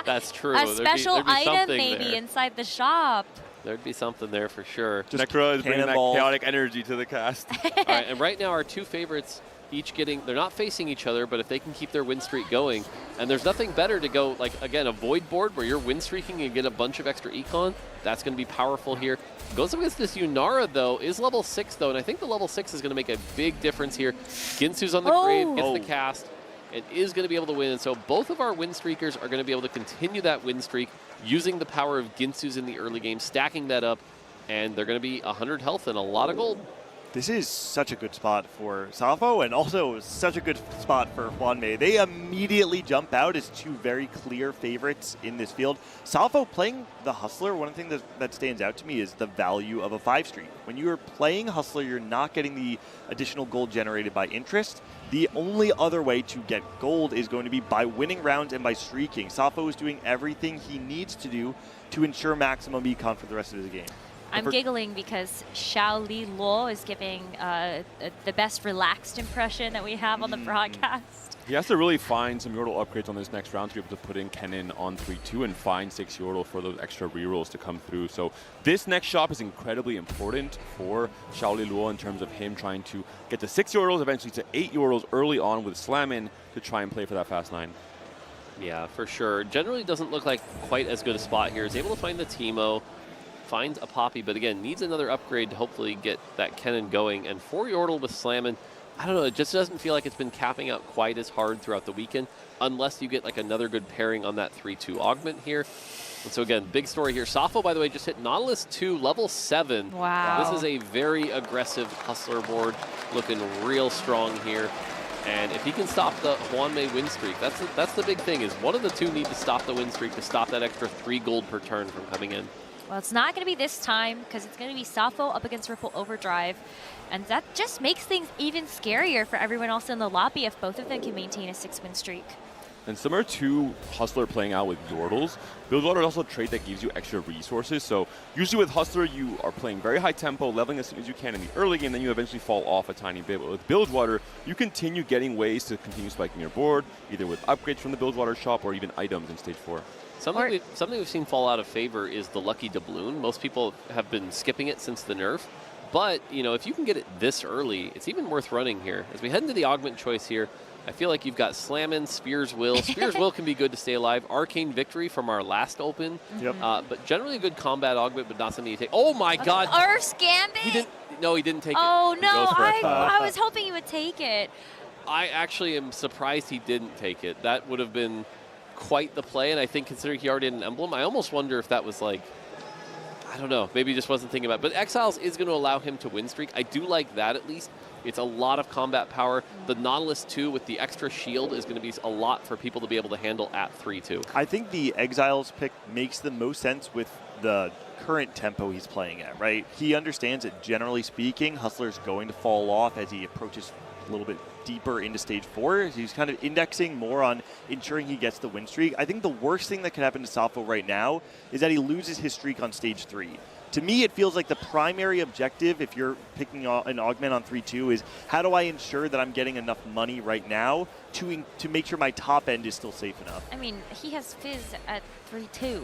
That's true. A special there'd be item maybe there. inside the shop. There'd be something there for sure. Necro is bringing that chaotic energy to the cast. All right, and right now our 2 favorites each getting, they're not facing each other, but if they can keep their win streak going, and there's nothing better to go, like, again, a Void board where you're win streaking and get a bunch of extra econ, that's going to be powerful here. Goes up against this Yunara, though, is level 6, though, and I think the level 6 is going to make a big difference here. Ginsu's on the grave, gets the cast, and is going to be able to win. And so both of our win streakers are going to be able to continue that win streak using the power of Ginsu's in the early game, stacking that up, and they're going to be 100 health and a lot of gold. This is such a good spot for Sappho, and also such a good spot for Hwanmei. They immediately jump out as 2 very clear favorites in this field. Sappho playing the Hustler, one thing that stands out to me is the value of a 5 streak. When you are playing Hustler, you're not getting the additional gold generated by interest. The only other way to get gold is going to be by winning rounds and by streaking. Sappho is doing everything he needs to do to ensure maximum econ for the rest of his game. I'm giggling because Xiao Li Luo is giving the best relaxed impression that we have on the broadcast. He has to really find some Yordle upgrades on this next round to be able to put in Kennen on 3-2 and find 6 Yordle for those extra rerolls to come through. So this next shop is incredibly important for Xiao Li Luo in terms of him trying to get to 6 Yordles, eventually to 8 Yordles early on with Slammin to try and play for that fast 9. Yeah, for sure. Generally doesn't look like quite as good a spot here. Is able to find the Teemo, finds a Poppy, but again, needs another upgrade to hopefully get that cannon going. And for Yordle with Slammin', I don't know, it just doesn't feel like it's been capping out quite as hard throughout the weekend, unless you get like another good pairing on that 3-2 augment here. And so again, big story here. Safo, by the way, just hit Nautilus 2, level 7. Wow. This is a very aggressive Hustler board, looking real strong here. And if he can stop the Hwanmei win streak, that's the big thing, is one of the two need to stop the win streak to stop that extra 3 gold per turn from coming in. Well, it's not going to be this time because it's going to be Safo up against Ripple Overdrive. And that just makes things even scarier for everyone else in the lobby if both of them can maintain a 6-win streak. And similar to Hustler playing out with Yordles, Bilgewater is also a trait that gives you extra resources. So usually with Hustler, you are playing very high tempo, leveling as soon as you can in the early game, then you eventually fall off a tiny bit. But with Bilgewater, you continue getting ways to continue spiking your board, either with upgrades from the Bilgewater shop or even items in Stage 4. Something we've seen fall out of favor is the Lucky Doubloon. Most people have been skipping it since the nerf. But, you know, if you can get it this early, it's even worth running here. As we head into the augment choice here, I feel like you've got Slammin', Spear's Will. Spear's Will can be good to stay alive. Arcane Victory from our last Open. Yep. But generally a good combat augment, but not something you take. Oh my God! Earth's Gambit? He didn't take it. Oh no, Goes for it. I was hoping you would take it. I actually am surprised he didn't take it. That would have been quite the play, and I think considering he already had an emblem, I almost wonder if that was like, I don't know, maybe he just wasn't thinking about it. But Exiles is going to allow him to win streak. I do like that at least. It's a lot of combat power. The Nautilus 2 with the extra shield is going to be a lot for people to be able to handle at 3-2. I think the Exiles pick makes the most sense with the current tempo he's playing at, right? He understands that generally speaking, Hustler's going to fall off as he approaches a little bit deeper into Stage 4. He's kind of indexing more on ensuring he gets the win streak. I think the worst thing that could happen to Safo right now is that he loses his streak on Stage 3. To me, it feels like the primary objective, if you're picking an augment on 3-2, is how do I ensure that I'm getting enough money right now to make sure my top end is still safe enough? I mean, he has Fizz at 3-2.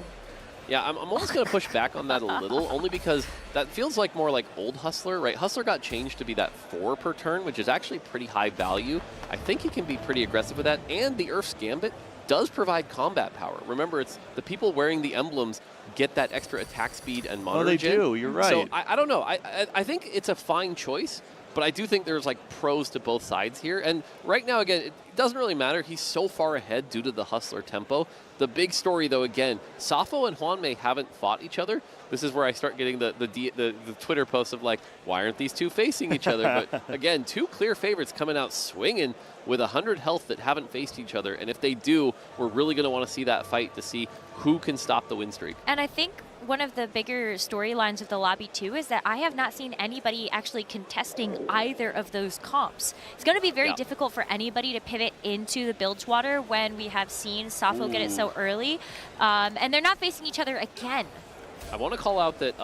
Yeah, I'm almost going to push back on that a little, only because that feels like more like old Hustler, right? Hustler got changed to be that 4 per turn, which is actually pretty high value. I think he can be pretty aggressive with that, and the Earth's Gambit does provide combat power. Remember, it's the people wearing the emblems get that extra attack speed and mono they gen. do, you're right. So I don't know. I think it's a fine choice, but I do think there's like pros to both sides here. And right now, again, it doesn't really matter. He's so far ahead due to the Hustler tempo. The big story, though, again, Safo and Hwanmei haven't fought each other. This is where I start getting the Twitter posts of like, why aren't these two facing each other? But again, two clear favorites coming out swinging with 100 health that haven't faced each other. And if they do, we're really going to want to see that fight to see who can stop the win streak. And I think one of the bigger storylines of the lobby too is that I have not seen anybody actually contesting either of those comps. It's going to be very difficult for anybody to pivot into the Bilgewater when we have seen Safo get it so early. And they're not facing each other again. I want to call out that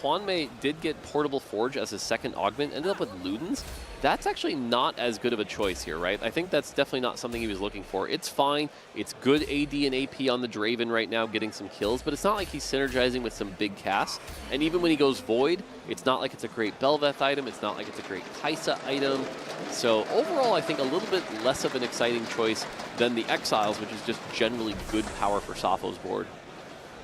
Hwanmei did get Portable Forge as his second augment, ended up with Ludens. That's actually not as good of a choice here, right? I think that's definitely not something he was looking for. It's fine. It's good AD and AP on the Draven right now, getting some kills, but it's not like he's synergizing with some big casts. And even when he goes Void, it's not like it's a great Belveth item. It's not like it's a great Kaisa item. So overall, I think a little bit less of an exciting choice than the Exiles, which is just generally good power for Safo's board.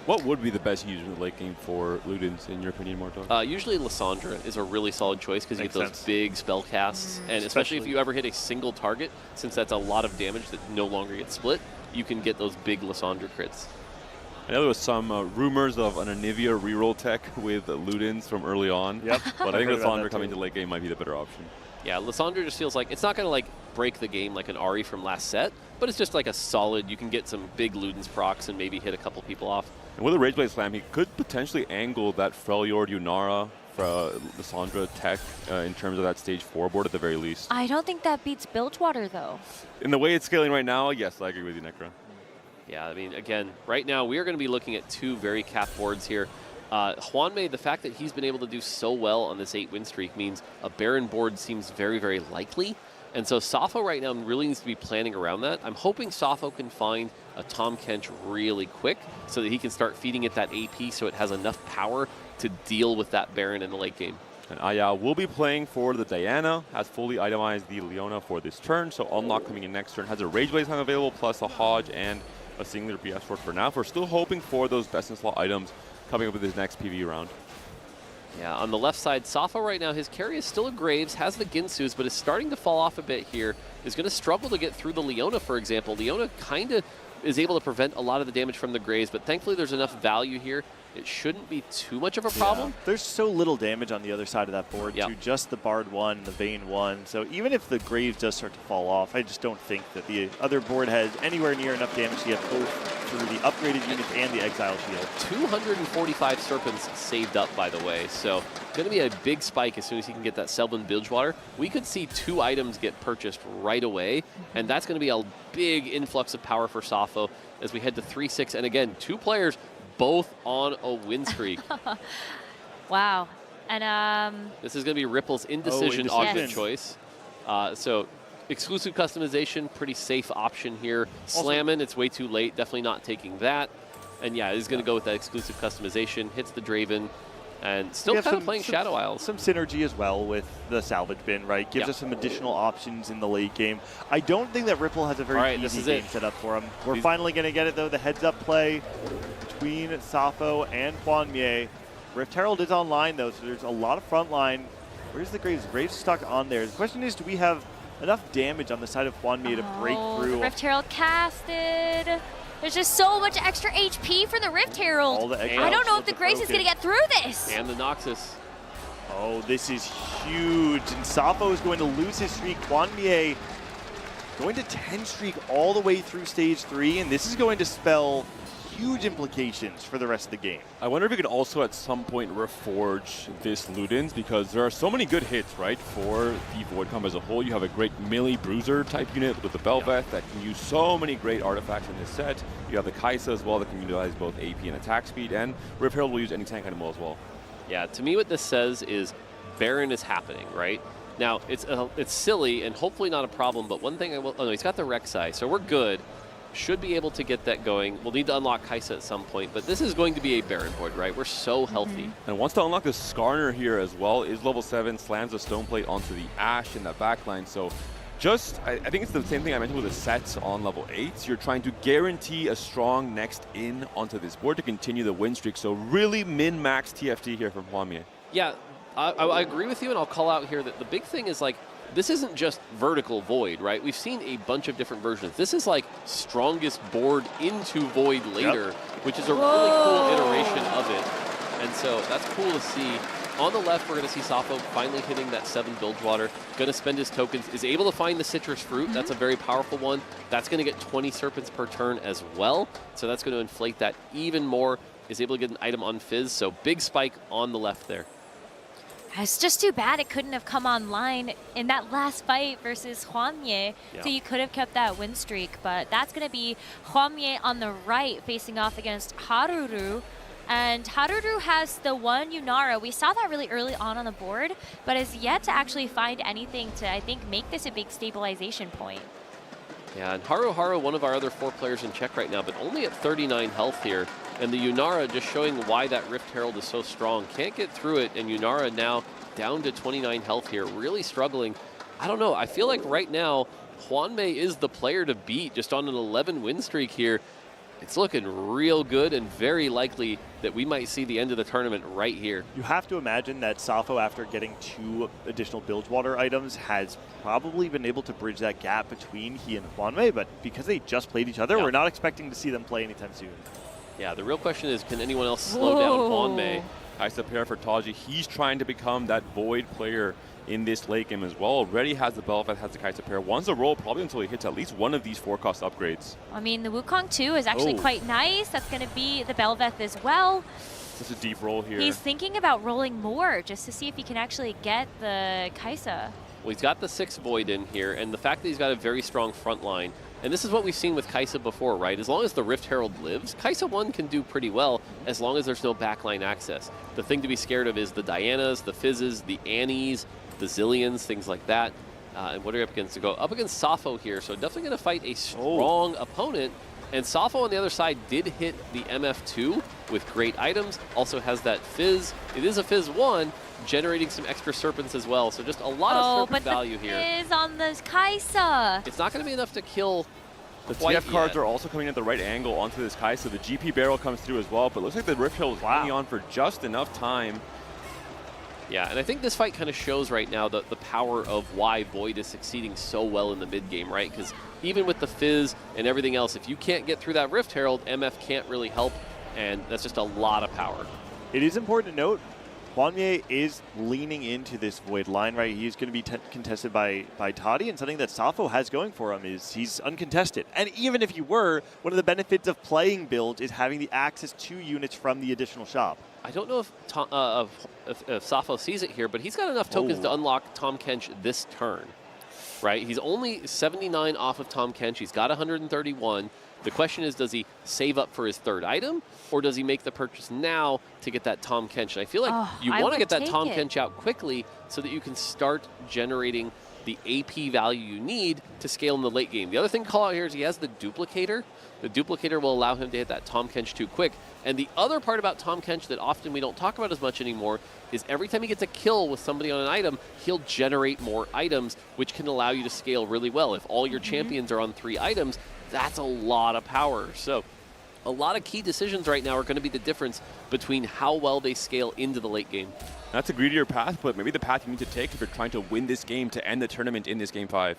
What would be the best user in the late game for Ludens, in your opinion, Mortar? Usually Lissandra is a really solid choice because you get those big spell casts, and especially if you ever hit a single target, since that's a lot of damage that no longer gets split, you can get those big Lissandra crits. I know there was some rumors of an Anivia reroll tech with Ludens from early on. Yep. But I think Lissandra coming to late game might be the better option. Yeah, Lissandra just feels like it's not going to like break the game like an Ahri from last set, but it's just like a solid, you can get some big Ludens procs and maybe hit a couple people off. And with a Rageblade Slam, he could potentially angle that Freljord Yunara for Lissandra tech in terms of that Stage 4 board at the very least. I don't think that beats Bilgewater, though. In the way it's scaling right now, yes, I agree with you, Necro. Yeah, I mean, again, right now we are going to be looking at two very capped boards here. Hwanmei, the fact that he's been able to do so well on this 8-win streak means a Baron board seems very, very likely. And so Safo right now really needs to be planning around that. I'm hoping Safo can find a Tahm Kench really quick so that he can start feeding it that AP so it has enough power to deal with that Baron in the late game. And Aya will be playing for the Diana, has fully itemized the Leona for this turn, so Unlock coming in next turn, has a Rageblade Slam available, plus a Hodge and a singular BS short for now. We're still hoping for those best-in-slot items coming up with his next PvE round. Yeah, on the left side, Safo right now, his carry is still a Graves, has the Ginsus, but is starting to fall off a bit here. Is going to struggle to get through the Leona, for example. Leona kind of is able to prevent a lot of the damage from the Graves, but thankfully there's enough value here. It shouldn't be too much of a problem. Yeah. There's so little damage on the other side of that board to just the Bard 1, the Vayne 1. So even if the Graves does start to fall off, I just don't think that the other board has anywhere near enough damage to get both through the upgraded units and the Exile Shield. 245 Serpents saved up, by the way. So going to be a big spike as soon as he can get that Selbin Bilgewater. We could see 2 items get purchased right away, and that's going to be a big influx of power for Safo as we head to 3-6. And again, 2 players both on a win streak. Wow. And this is going to be Ripple's Indecision augment choice. So exclusive customization, pretty safe option here. Slammin', it's way too late. Definitely not taking that. And yeah, he's going to go with that exclusive customization. Hits the Draven. And still kind of playing Shadow Isles. Some synergy as well with the salvage bin, right? Gives us some additional options in the late game. I don't think that Ripple has a very easy game set up for him. We're finally going to get it, though. The heads-up play between Safo and Hwanmie. Rift Herald is online, though, so there's a lot of front line. Where's the Graves? Graves stuck on there. The question is, do we have enough damage on the side of Hwanmie to break through? The Rift Herald casted. There's just so much extra HP for the Rift Herald. I don't know if the Grace is going to get through this. And the Noxus. Oh, this is huge. And Safo is going to lose his streak. Hwanmie going to 10 streak all the way through stage 3, and this is going to spell huge implications for the rest of the game. I wonder if we could also at some point reforge this Ludens, because there are so many good hits, right, for the Void Comp as a whole. You have a great melee bruiser type unit with the Belveth that can use so many great artifacts in this set. You have the Kaisa as well that can utilize both AP and attack speed, and Rift Herald will use any tank animal as well. Yeah, to me what this says is Baron is happening, right? Now, it's silly and hopefully not a problem, but one thing I will... Oh, no, he's got the Rek'Sai, so we're good. Should be able to get that going. We'll need to unlock Kaisa at some point, but this is going to be a Baron board, right? We're so healthy. And wants to unlock the Skarner here as well. Is level 7, slams the Stone Plate onto the Ashe in that backline. So just, I think it's the same thing I mentioned with the sets on level 8. You're trying to guarantee a strong next in onto this board to continue the win streak. So really min-max TFT here from Hwanmie. Yeah, I agree with you, and I'll call out here that the big thing is like, this isn't just vertical Void, right? We've seen a bunch of different versions. This is like strongest board into Void later, which is a really cool iteration of it. And so that's cool to see. On the left, we're going to see Safo finally hitting that 7 Bilgewater. Going to spend his tokens. Is able to find the Citrus Fruit. That's a very powerful one. That's going to get 20 Serpents per turn as well. So that's going to inflate that even more. Is able to get an item on Fizz. So big spike on the left there. It's just too bad it couldn't have come online in that last fight versus Hwanmie. So you could have kept that win streak, but that's going to be Hwanmie on the right facing off against Haruru. And Haruru has the one Yunara. We saw that really early on the board, but has yet to actually find anything to, I think, make this a big stabilization point. Yeah, and Haru, one of our other 4 players in check right now, but only at 39 health here. And the Yunara just showing why that Rift Herald is so strong. Can't get through it, and Yunara now down to 29 health here, really struggling. I don't know, I feel like right now, Hwanmie is the player to beat just on an 11 win streak here. It's looking real good and very likely that we might see the end of the tournament right here. You have to imagine that Safo, after getting 2 additional Bilgewater items, has probably been able to bridge that gap between he and Hwanmie, but because they just played each other, we're not expecting to see them play anytime soon. Yeah, the real question is, can anyone else slow down Hwanmie? Kaisa pair for Taji. He's trying to become that Void player in this late game as well. Already has the Belveth, has the Kaisa pair. Wants to roll probably until he hits at least one of these 4-cost upgrades. I mean, the Wukong 2 is actually quite nice. That's going to be the Belveth as well. Such a deep roll here. He's thinking about rolling more just to see if he can actually get the Kaisa. Well, he's got the 6 Void in here, and the fact that he's got a very strong front line. And this is what we've seen with Kaisa before, right? As long as the Rift Herald lives, Kaisa 1 can do pretty well as long as there's no backline access. The thing to be scared of is the Dianas, the Fizzes, the Annies, the Zillions, things like that. And what are you up against? To go up against Safo here, so definitely going to fight a strong opponent. And Safo on the other side did hit the MF2 with great items, also has that Fizz. It is a Fizz 1, generating some extra Serpents as well, so just a lot of Serpent value here. Fizz on the Kaisa. It's not going to be enough to kill The quite TF cards yet. are also coming at the right angle onto this Kai, so the GP barrel comes through as well, but looks like the Rift Hill is hanging on for just enough time. Yeah, and I think this fight kind of shows right now the power of why Void is succeeding so well in the mid game, right? Because even with the Fizz and everything else, if you can't get through that Rift Herald, MF can't really help, and that's just a lot of power. It is important to note, Hwanmye is leaning into this Void line, right? He's going to be contested by Toddy, and something that Safo has going for him is he's uncontested. And even if he were, one of the benefits of playing builds is having the access to units from the additional shop. I don't know if Safo sees it here, but he's got enough tokens to unlock Tahm Kench this turn, right? He's only 79 off of Tahm Kench. He's got 131. The question is, does he save up for his third item, or does he make the purchase now to get that Tahm Kench? And I feel like you want to get that Tahm Kench out quickly so that you can start generating the AP value you need to scale in the late game. The other thing to call out here is he has the Duplicator. The Duplicator will allow him to hit that Tahm Kench too quick. And the other part about Tahm Kench that often we don't talk about as much anymore is every time he gets a kill with somebody on an item, he'll generate more items, which can allow you to scale really well. If all your champions are on 3 items, that's a lot of power. So a lot of key decisions right now are going to be the difference between how well they scale into the late game. That's a greedier path, but maybe the path you need to take if you're trying to win this game to end the tournament in this Game 5.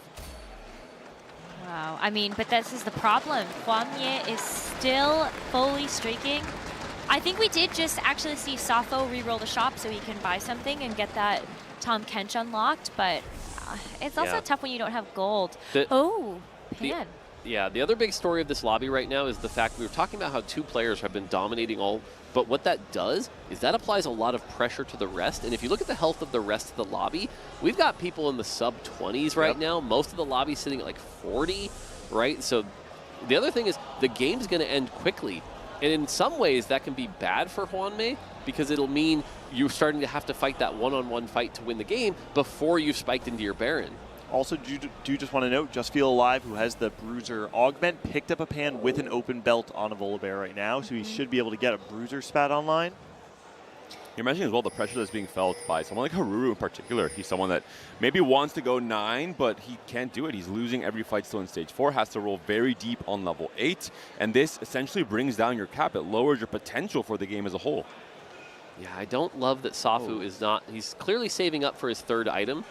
Wow, I mean, but this is the problem. Hwanmye is still fully streaking. I think we did just actually see Safo re-roll the shop so he can buy something and get that Tahm Kench unlocked, but it's also tough when you don't have gold. Pan. Yeah, the other big story of this lobby right now is the fact we were talking about how 2 players have been dominating all, but what that does is that applies a lot of pressure to the rest. And if you look at the health of the rest of the lobby, we've got people in the sub-20s right now. Most of the lobby sitting at like 40, right? So the other thing is the game's going to end quickly. And in some ways, that can be bad for Hwanmye because it'll mean you're starting to have to fight that one-on-one fight to win the game before you've spiked into your Baron. Also, do just want to note, Just Feel Alive, who has the Bruiser Augment, picked up a pan with an open belt on a Volibear right now, so he should be able to get a Bruiser spat online. You're mentioning as well the pressure that's being felt by someone like Haruru in particular. He's someone that maybe wants to go 9, but he can't do it. He's losing every fight still in Stage 4, has to roll very deep on level 8, and this essentially brings down your cap. It lowers your potential for the game as a whole. Yeah, I don't love that Safu is not... He's clearly saving up for his third item.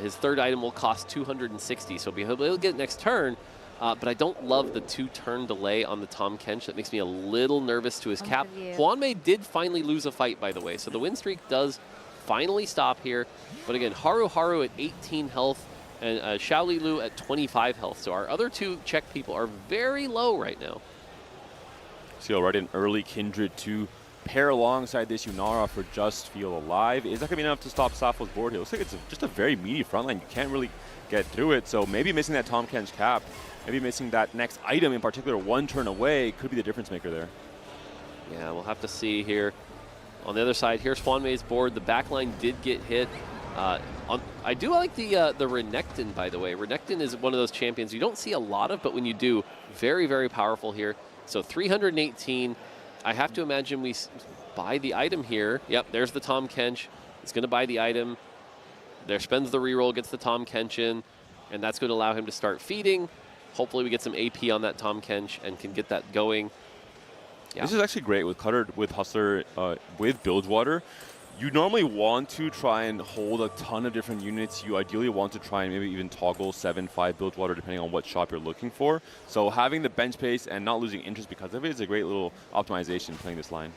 His third item will cost 260, so he'll be able to get it next turn. But I don't love the 2-turn delay on the Tahm Kench. That makes me a little nervous to his cap. Hwanmye did finally lose a fight, by the way, so the win streak does finally stop here. But again, Haru at 18 health and Xiaoli Lu at 25 health. So our other 2 Czech people are very low right now. See already an early Kindred to pair alongside this Yunara for Just Feel Alive. Is that going to be enough to stop Safo's board here? Looks like it's just a very meaty front line. You can't really get through it. So maybe missing that Tahm Kench cap, maybe missing that next item in particular, 1 turn away, could be the difference maker there. Yeah, we'll have to see here. On the other side, here's Hwanmye's board. The backline did get hit. I do like the Renekton, by the way. Renekton is one of those champions you don't see a lot of, but when you do, very, very powerful here. So 318. I have to imagine we buy the item here. Yep, there's the Tahm Kench. It's going to buy the item. There spends the reroll, gets the Tahm Kench in, and that's going to allow him to start feeding. Hopefully we get some AP on that Tahm Kench and can get that going. Yeah. This is actually great with Cutter, with Hustler, with Bilgewater. You normally want to try and hold a ton of different units. You ideally want to try and maybe even toggle 7-5 Bilgewater depending on what shop you're looking for. So having the bench space and not losing interest because of it is a great little optimization playing this line.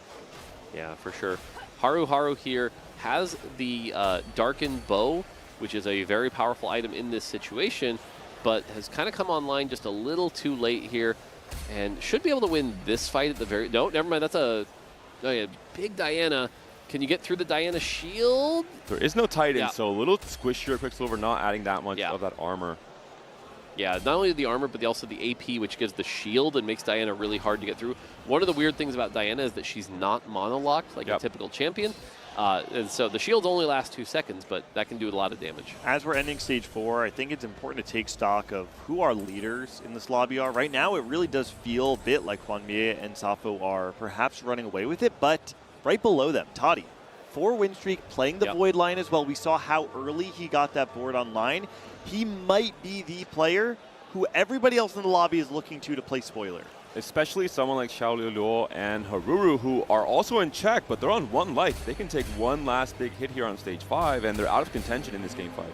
Yeah, for sure. Haru here has the Darkened Bow, which is a very powerful item in this situation, but has kind of come online just a little too late here and should be able to win this fight at the very... No, never mind. That's a big Diana. Can you get through the Diana shield? There is no Titan, so a little squishier Quicksilver, not adding that much of that armor. Yeah, not only the armor, but also the AP, which gives the shield and makes Diana really hard to get through. One of the weird things about Diana is that she's not monolocked like a typical champion. And so the shields only last 2 seconds, but that can do a lot of damage. As we're ending Stage 4, I think it's important to take stock of who our leaders in this lobby are. Right now, it really does feel a bit like Hwanmye and Safo are perhaps running away with it, but right below them, Toddy, 4-win streak, playing the Void line as well. We saw how early he got that board online. He might be the player who everybody else in the lobby is looking to play spoiler. Especially someone like Xiao Liuluo and Haruru, who are also in check, but they're on 1 life. They can take one last big hit here on stage 5, and they're out of contention in this game 5.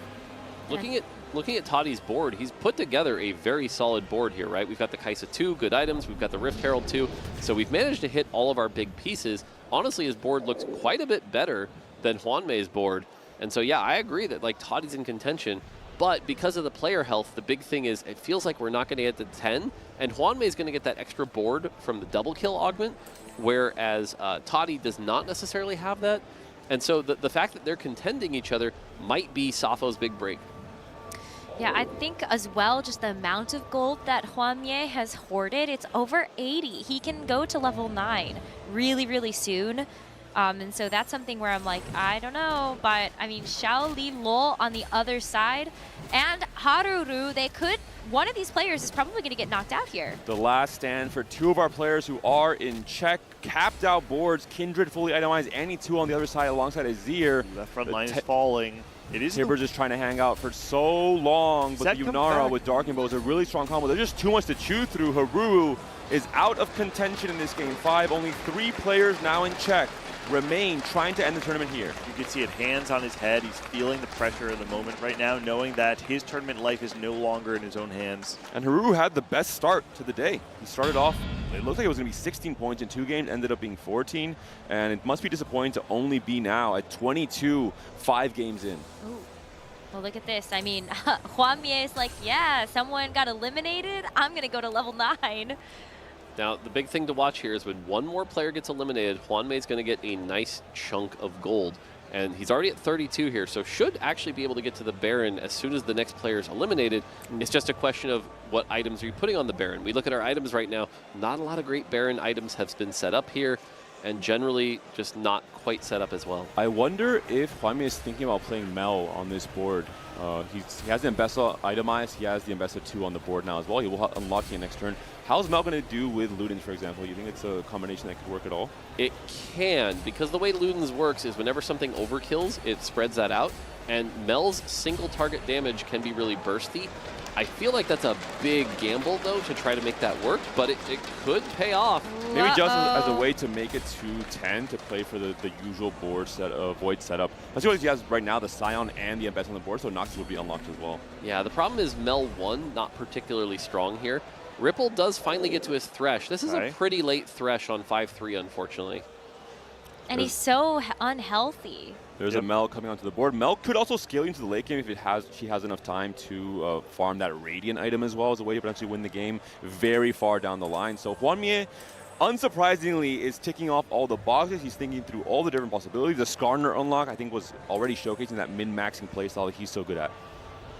Looking at Toddy's board, he's put together a very solid board here, right? We've got the Kaisa 2, good items. We've got the Rift Herald 2. So we've managed to hit all of our big pieces. Honestly, his board looks quite a bit better than Hwanmei's board. And so, yeah, I agree that like Toddy's in contention. But because of the player health, the big thing is it feels like we're not going to get to 10. And Hwanmei's going to get that extra board from the double kill augment, whereas Toddy does not necessarily have that. And so the fact that they're contending each other might be Safo's big break. Yeah, I think as well, just the amount of gold that Hwanmei has hoarded, it's over 80. He can go to level 9 really, really soon. And so that's something where I'm like, I don't know. But, I mean, Xiao Liuluo on the other side and Haruru, one of these players is probably going to get knocked out here. The last stand for 2 of our players who are in check. Capped out boards, Kindred fully itemized, Annie 2 on the other side alongside Azir. That front line is falling. It is Tibbers just trying to hang out for so long, but the Yunara with Dark Bow is a really strong combo. There's just too much to chew through. Haruru is out of contention in this game 5. Only 3 players now in check remain trying to end the tournament here. You can see it, hands on his head. He's feeling the pressure of the moment right now, knowing that his tournament life is no longer in his own hands. And Haruru had the best start to the day. He started off, it looked like it was going to be 16 points in 2 games, ended up being 14. And it must be disappointing to only be now at 22, 5 games in. Ooh. Well, look at this. I mean, Hwanmei is like, yeah, someone got eliminated. I'm going to go to level 9. Now, the big thing to watch here is when one more player gets eliminated, Hwanmei's going to get a nice chunk of gold. And he's already at 32 here, so should actually be able to get to the Baron as soon as the next player is eliminated. It's just a question of what items are you putting on the Baron. We look at our items right now. Not a lot of great Baron items have been set up here, and generally just not quite set up as well. I wonder if Hwanmei is thinking about playing Mel on this board. He has the Mbessa itemized. He has the Mbessa 2 on the board now as well. He will unlock it next turn. How's Mel going to do with Ludens, for example? You think it's a combination that could work at all? It can, because the way Ludens works is whenever something overkills, it spreads that out. And Mel's single target damage can be really bursty. I feel like that's a big gamble, though, to try to make that work, but it could pay off. Maybe just as a way to make it to 10 to play for the usual board set of Void setup. Let's see what he has right now, the Scion and the Mbess on the board, so Noxus would be unlocked as well. Yeah, the problem is Mel 1, not particularly strong here. Ripple does finally get to his Thresh. This is a pretty late Thresh on 5-3, unfortunately. And he's so unhealthy. There's a Mel coming onto the board. Mel could also scale into the late game if she has enough time to farm that Radiant item as well as a way to potentially win the game very far down the line. So Hwanmei, unsurprisingly, is ticking off all the boxes. He's thinking through all the different possibilities. The Skarner unlock, I think, was already showcasing that min-maxing playstyle that he's so good at.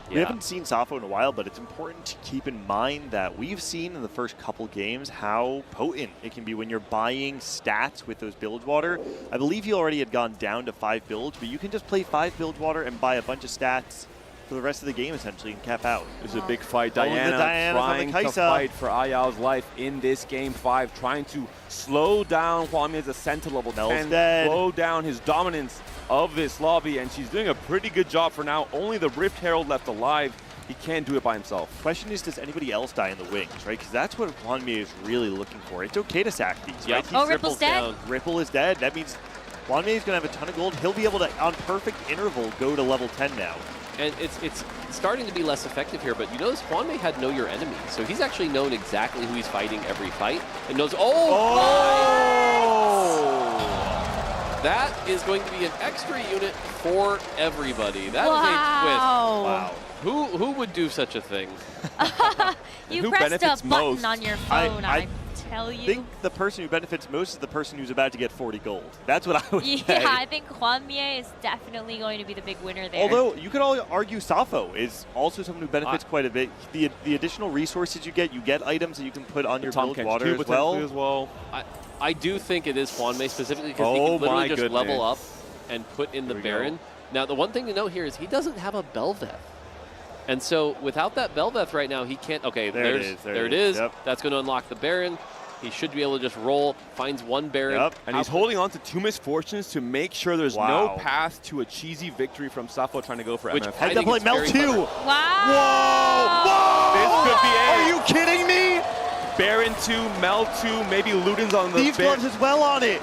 We haven't seen Safo in a while, but it's important to keep in mind that we've seen in the first couple games how potent it can be when you're buying stats with those bilge water. I believe he already had gone down to 5 bilge, but you can just play 5 bilge water and buy a bunch of stats for the rest of the game, essentially, and cap out. This is a big fight. Diana trying to fight for Ayao's life in this game 5, trying to slow down Hwanmei's ascent to level 10, slow down his dominance of this lobby, and she's doing a pretty good job for now. Only the Rift Herald left alive. He can't do it by himself. Question is, does anybody else die in the wings, right? Because that's what Hwanmei is really looking for. It's okay to sack these, right? Oh, Ripple's dead. Ripple is dead. That means Hwanmei is going to have a ton of gold. He'll be able to, on perfect interval, go to level 10 now. And it's starting to be less effective here, but you notice Hwanmei had Know Your Enemy, so he's actually known exactly who he's fighting every fight, and knows, that is going to be an extra unit for everybody. That is a twist. Who would do such a thing? You pressed a button on your phone, I tell you. I think the person who benefits most is the person who's about to get 40 gold. That's what I would say. Yeah, I think Hwanmei is definitely going to be the big winner there. Although, you could all argue Safo is also someone who benefits quite a bit. The additional resources you get items that you can put on your bilge water as well. I do think it is Hwanmei specifically because he can literally just level up and put in the Baron. Now, the one thing to note here is he doesn't have a Bel'Veth. And so without that Bel'Veth right now, he can't. Okay, there it is. Yep. That's going to unlock the Baron. He should be able to just roll, finds one Baron. Yep, and he's holding on to two misfortunes to make sure there's no path to a cheesy victory from Safo trying to go for MF. Head to play Mel 2. Wow! Whoa! This could be it. Are you kidding me? Baron 2, Mel 2, maybe Luden's on the Thieves gloves as well on it.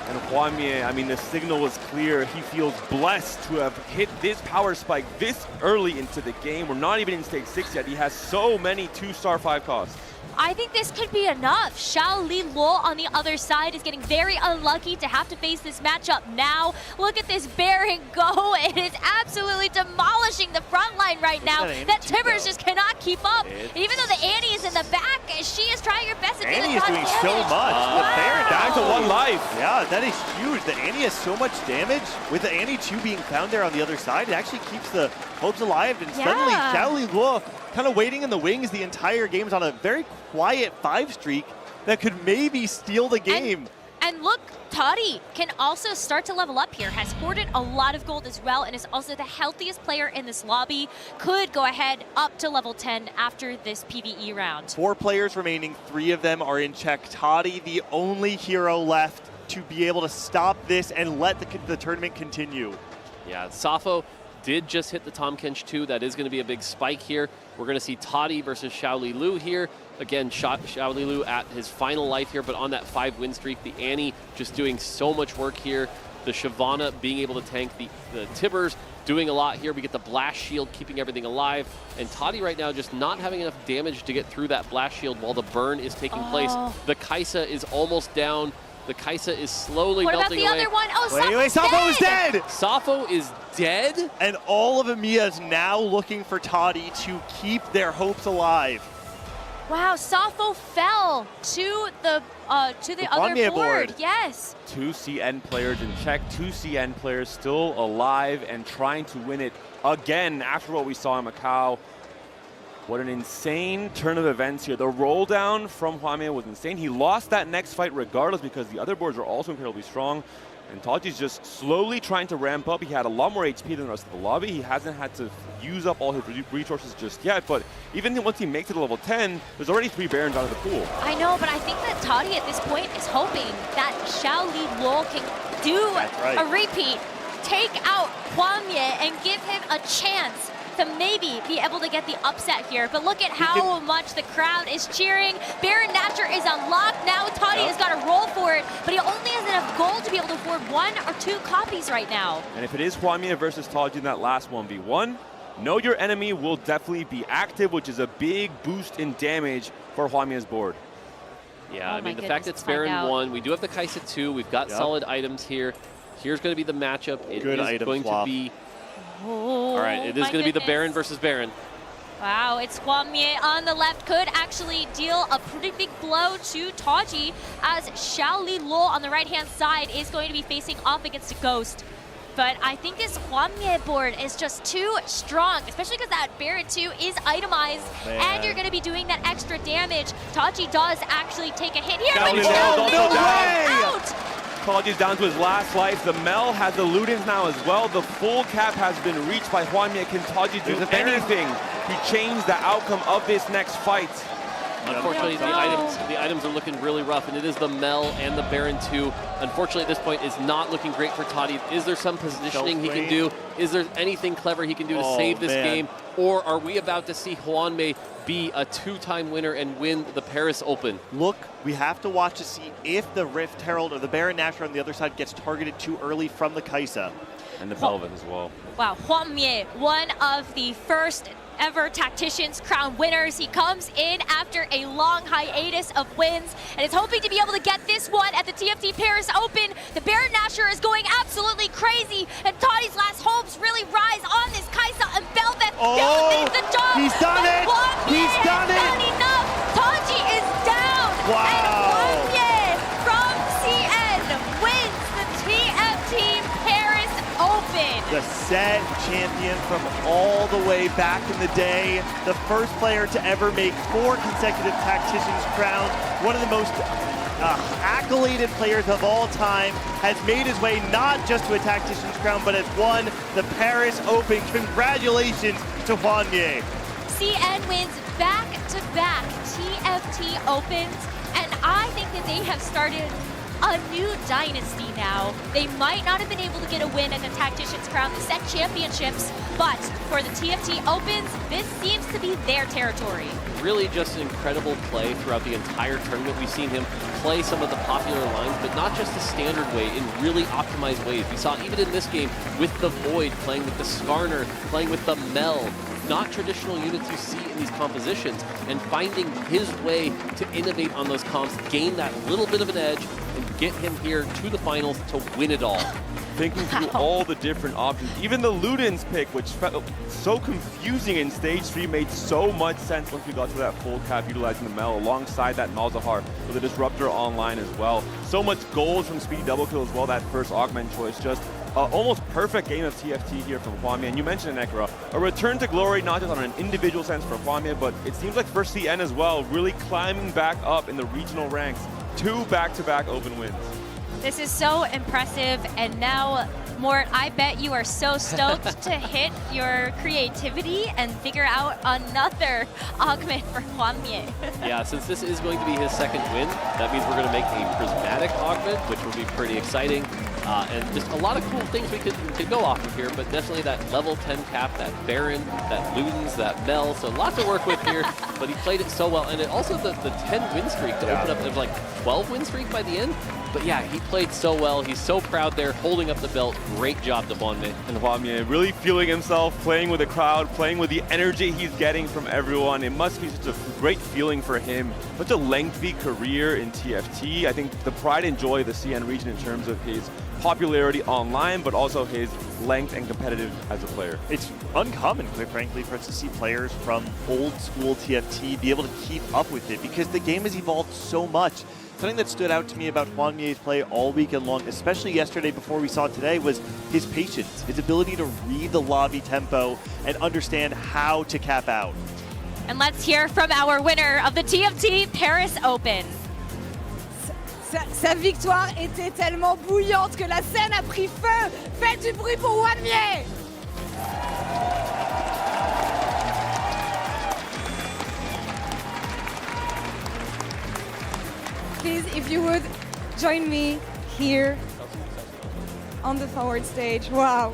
And Hwamie, I mean, the signal was clear. He feels blessed to have hit this power spike this early into the game. We're not even in stage 6 yet. He has so many 2-star 5 costs. I think this could be enough. Xiao Li Luo on the other side is getting very unlucky to have to face this matchup now. Look at this Baron go. It is absolutely demolishing the front line right now. That Tibbers just cannot keep up. Even though the Annie is in the back, she is trying her best to do Annie the is doing damage. so much. The Baron down to 1 life. Yeah, that is huge. The Annie has so much damage. With the Annie 2 being found there on the other side, it actually keeps the hopes alive. And suddenly, Xiao Li Luo kind of waiting in the wings the entire game's on a very quiet 5 streak that could maybe steal the game. And look, Toddy can also start to level up here, has hoarded a lot of gold as well, and is also the healthiest player in this lobby. Could go ahead up to level 10 after this PvE round. 4 players remaining, 3 of them are in check. Toddy, the only hero left to be able to stop this and let the tournament continue. Yeah, Safo did just hit the Tahm Kench 2. That is going to be a big spike here. We're going to see Toddy versus Xiao Li Lu here. Again, Xiao Li Lu at his final life here, but on that 5-win streak. The Annie just doing so much work here. The Shyvana being able to tank the Tibbers, doing a lot here. We get the Blast Shield keeping everything alive. And Toddy right now just not having enough damage to get through that Blast Shield while the burn is taking place. The Kaisa is almost down. The Kaisa is slowly melting away. What about the other one? Oh, Wait, Safo is dead! Safo is dead? And all of EMEA is now looking for Toddy to keep their hopes alive. Wow, Safo fell to the other board. Yes. 2 CN players in check, 2 CN players still alive and trying to win it again after what we saw in Macau. What an insane turn of events here. The roll down from Hwamie was insane. He lost that next fight regardless because the other boards are also incredibly strong. And Toddy's just slowly trying to ramp up. He had a lot more HP than the rest of the lobby. He hasn't had to use up all his resources just yet. But even once he makes it to level 10, there's already 3 Barons out of the pool. I know, but I think that Toddy at this point is hoping that Xiao Li Luo can do a repeat, take out Hwamie, and give him a chance to maybe be able to get the upset here. But look at how much the crowd is cheering. Baron Nashor is unlocked. Now Toddy has got to roll for it, but he only has enough gold to be able to afford 1 or 2 copies right now. And if it is Hwamie versus Toddy in that last 1v1, know your enemy will definitely be active, which is a big boost in damage for Hwamie's board. Yeah, I mean, the fact that it's Baron 1, we do have the Kaisa 2, we've got solid items here. Here's going to be the matchup. It is going to be... Oh, all right, it is going to be the Baron versus Baron. Wow, it's Hwamie on the left. Could actually deal a pretty big blow to Toddy, as Xiao Li Luo on the right-hand side is going to be facing off against a Ghost. But I think this Hwamie board is just too strong, especially because that Baron 2 is itemized, and you're going to be doing that extra damage. Toddy does actually take a hit here, but Xiao Li Luo out! Toddy's down to his last life. The Mel has the Ludens now as well. The full cap has been reached by Hwamie. Can Toddy do anything to change the outcome of this next fight? Unfortunately, the items are looking really rough, and it is the Mel and the Baron 2. Unfortunately, at this point, is not looking great for Toddy. Is there some positioning he can do? Is there anything clever he can do to save this game? Or are we about to see Hwamie be a 2-time winner and win the Paris Open? Look, we have to watch to see if the Rift Herald or the Baron Nashor on the other side gets targeted too early from the Kaisa. And the Velvet as well. Wow, Hwamie, one of the first ever Tacticians crown winners. He comes in after a long hiatus of wins and is hoping to be able to get this one at the TFT Paris Open. The Baron Nashor is going absolutely crazy, and Toddy's last hopes really rise on this Kaisa and Velvet. He'll the job. He's done it! He's done it! Not enough. Toddy is down. Wow. And Hwamie from CN wins the TFT Paris Open. The set champion from all the way back in the day. The first player to ever make 4 consecutive Tacticians crowns. One of the most accoladed players of all time. Has made his way not just to a Tactician's crown, but has won the Paris Open. Congratulations to Hwamie. CN wins back-to-back TFT Opens. And I think that they have started a new dynasty now. They might not have been able to get a win at the Tactician's Crown, the set championships, but for the TFT Opens, this seems to be their territory. Really just incredible play throughout the entire tournament. We've seen him play some of the popular lines, but not just the standard way, in really optimized ways. We saw even in this game with the Void, playing with the Skarner, playing with the Mel, not traditional units you see in these compositions, and finding his way to innovate on those comps, gain that little bit of an edge, and get him here to the finals to win it all. Thinking through all the different options. Even the Luden's pick, which felt so confusing in stage 3, made so much sense once we got to that full cap utilizing the Mel alongside that Malzahar with a Disruptor online as well. So much gold from Speedy Double Kill as well, that first augment choice. Just almost perfect game of TFT here from Hwamie. And you mentioned it, Necro. A return to glory, not just on an individual sense for Hwamie, but it seems like for CN as well, really climbing back up in the regional ranks. 2 back-to-back open wins. This is so impressive, and now, Mort, I bet you are so stoked to hit your creativity and figure out another augment for Hwamie. Yeah, since this is going to be his second win, that means we're going to make a prismatic augment, which will be pretty exciting. And just a lot of cool things we could go off of here, but definitely that level 10 cap, that Baron, that Ludens, that Mel, so lots to work with here, but he played it so well. And it also the 10 win streak to open up, it was like 12 win streak by the end. But yeah, he played so well. He's so proud there, holding up the belt. Great job to Hwamie. And Hwamie really feeling himself, playing with the crowd, playing with the energy he's getting from everyone. It must be such a great feeling for him. Such a lengthy career in TFT. I think the pride and joy of the CN region in terms of his popularity online, but also his length and competitive as a player. It's uncommon, quite frankly, for us to see players from old school TFT be able to keep up with it because the game has evolved so much. Something that stood out to me about Hwamie's play all weekend long, especially yesterday before we saw today, was his patience, his ability to read the lobby tempo and understand how to cap out. And let's hear from our winner of the TFT Paris Open. Sa victoire était tellement bouillante que la scène a pris feu. Faites du bruit pour Hwamie! Please, if you would join me here on the forward stage. Wow.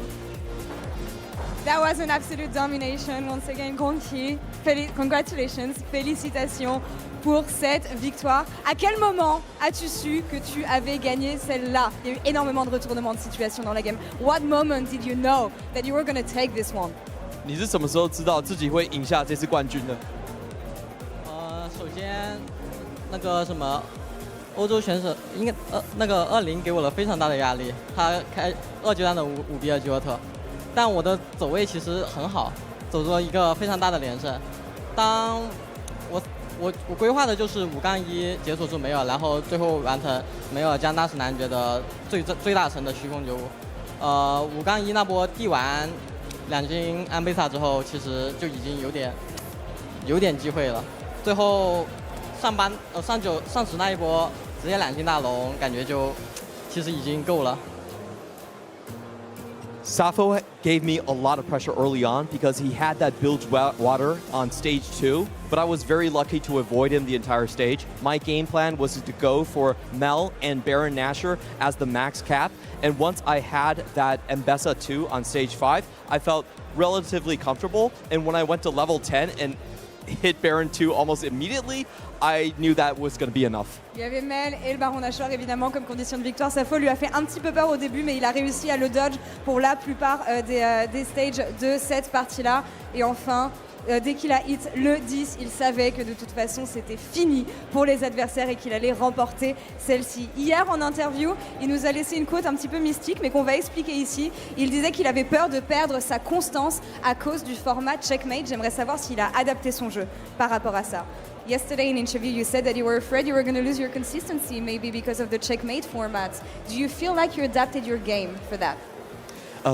That was an absolute domination. Once again, congratulations, félicitations pour cette victoire. À quel moment as-tu su que tu avais gagné celle-là? Il y a eu énormément de retournements de situation dans la game. What moment did you know that you were going to take this one? 你是什么时候知道自己会赢下这次冠军的？首先那个什么。欧洲选手应该那个20给我了非常大的压力，他开2阶段的5比2吉沃特，但我的走位其实很好，走出了一个非常大的连胜。当我规划的就是5-1解锁住没有，然后最后完成没有将纳什男爵的最大成的虚空95。5-1那波递完2金安贝萨之后，其实就已经有点机会了。最后上10那一波直接2金大龙，感觉就其实已经够了。Safo gave me a lot of pressure early on because he had that bilge water on stage 2, but I was very lucky to avoid him the entire stage. My game plan was to go for Mel and Baron Nashor as the max cap, and once I had that Mbessa 2 on stage 5, I felt relatively comfortable, and when I went to level 10 and hit Baron 2 almost immediately, I knew that was going to be enough. Il y avait Mel et le Baron Nashor évidemment comme condition de victoire. Safo lui a fait un petit peu peur au début, mais il a réussi à le dodge pour la plupart des stages de cette partie-là. Et enfin, dès qu'il a hit le 10, il savait que de toute façon c'était fini pour les adversaires et qu'il allait remporter celle-ci. Hier en interview, il nous a laissé une quote un petit peu mystique mais qu'on va expliquer ici. Il disait qu'il avait peur de perdre sa constance à cause du format checkmate. J'aimerais savoir s'il a adapté son jeu par rapport à ça. Yesterday in interview you said that you were afraid you were going to lose your consistency maybe because of the checkmate format. Do you feel like you adapted your game for that?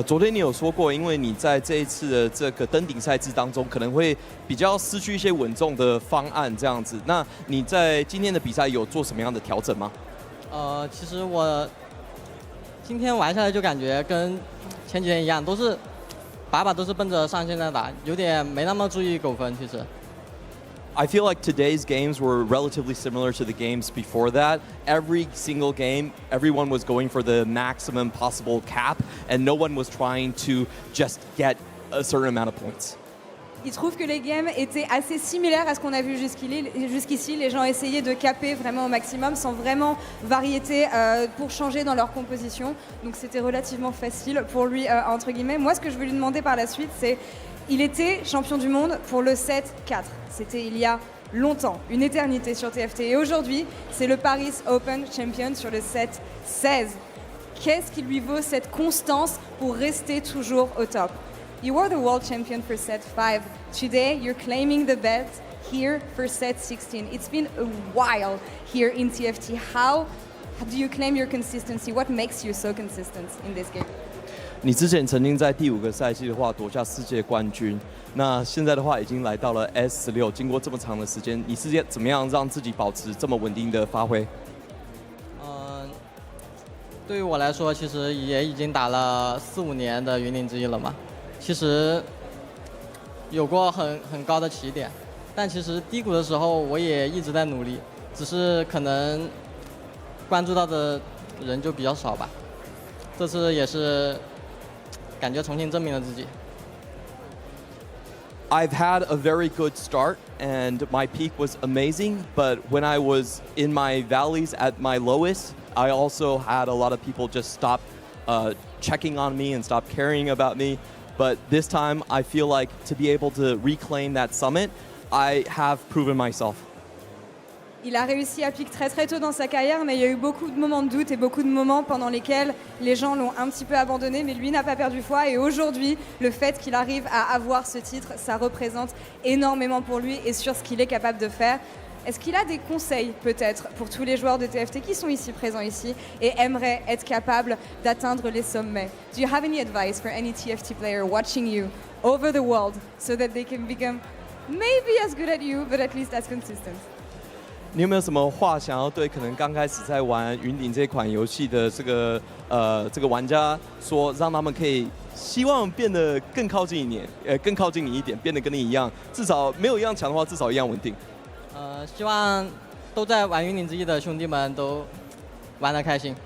昨天你有说过，因为你在这一次的这个登顶赛制当中，可能会比较失去一些稳重的方案这样子。那你在今天的比赛有做什么样的调整吗？其实我今天玩下来就感觉跟前几天一样，都是把都是奔着上限在打，有点没那么注意狗分其实。I feel like today's games were relatively similar to the games before that. Every single game, everyone was going for the maximum possible cap, and no one was trying to just get a certain amount of points. Il trouve que les games étaient assez similaires à ce qu'on a vu jusqu'ici. Les gens essayaient de caper vraiment au maximum sans vraiment variété pour changer dans leur composition. Donc c'était relativement facile pour lui, entre guillemets. Moi, ce que je veux lui demander par la suite, c'est... Il était champion du monde pour le 7-4. C'était il y a longtemps, une éternité sur TFT. Et aujourd'hui, c'est le Paris Open champion sur le 7-16. Qu'est-ce qui lui vaut cette constance pour rester toujours au top? You were the world champion for set 5. Today, you're claiming the belt here for set 16. It's been a while here in TFT. How do you claim your consistency? What makes you so consistent in this game? 你之前曾经在第5个赛季的话夺下世界冠军，那现在的话已经来到了 S16，经过这么长的时间，你是怎么样让自己保持这么稳定的发挥？对于我来说，其实也已经打了4、5年的云顶之一了嘛。其实有过很高的起点，但其实低谷的时候我也一直在努力，只是可能关注到的人就比较少吧。这次也是感觉重新证明了自己。I've had a very good start and my peak was amazing, but when I was in my valleys at my lowest, I also had a lot of people just stop checking on me and stop caring about me. But this time, I feel like to be able to reclaim that summit, I have proven myself. Il a réussi à pic très très tôt dans sa carrière, mais il y a eu beaucoup de moments de doute et beaucoup de moments pendant lesquels les gens l'ont un petit peu abandonné, mais lui n'a pas perdu foi. Et aujourd'hui, le fait qu'il arrive à avoir ce titre, ça représente énormément pour lui et sur ce qu'il est capable de faire. Est-ce qu'il a des conseils peut-être pour tous les joueurs de TFT qui sont présents ici et aimeraient être capables d'atteindre les sommets? Do you have any advice for any TFT player watching you over the world so that they can become maybe as good as you, but at least as consistent? 你有没有什么话想要对可能刚开始在玩云顶这款游戏的这个玩家说，让他们可以希望变得更靠近你一点，变得跟你一样，至少没有一样强的话，至少一样稳定。希望都在玩云顶之一的兄弟们都玩得开心。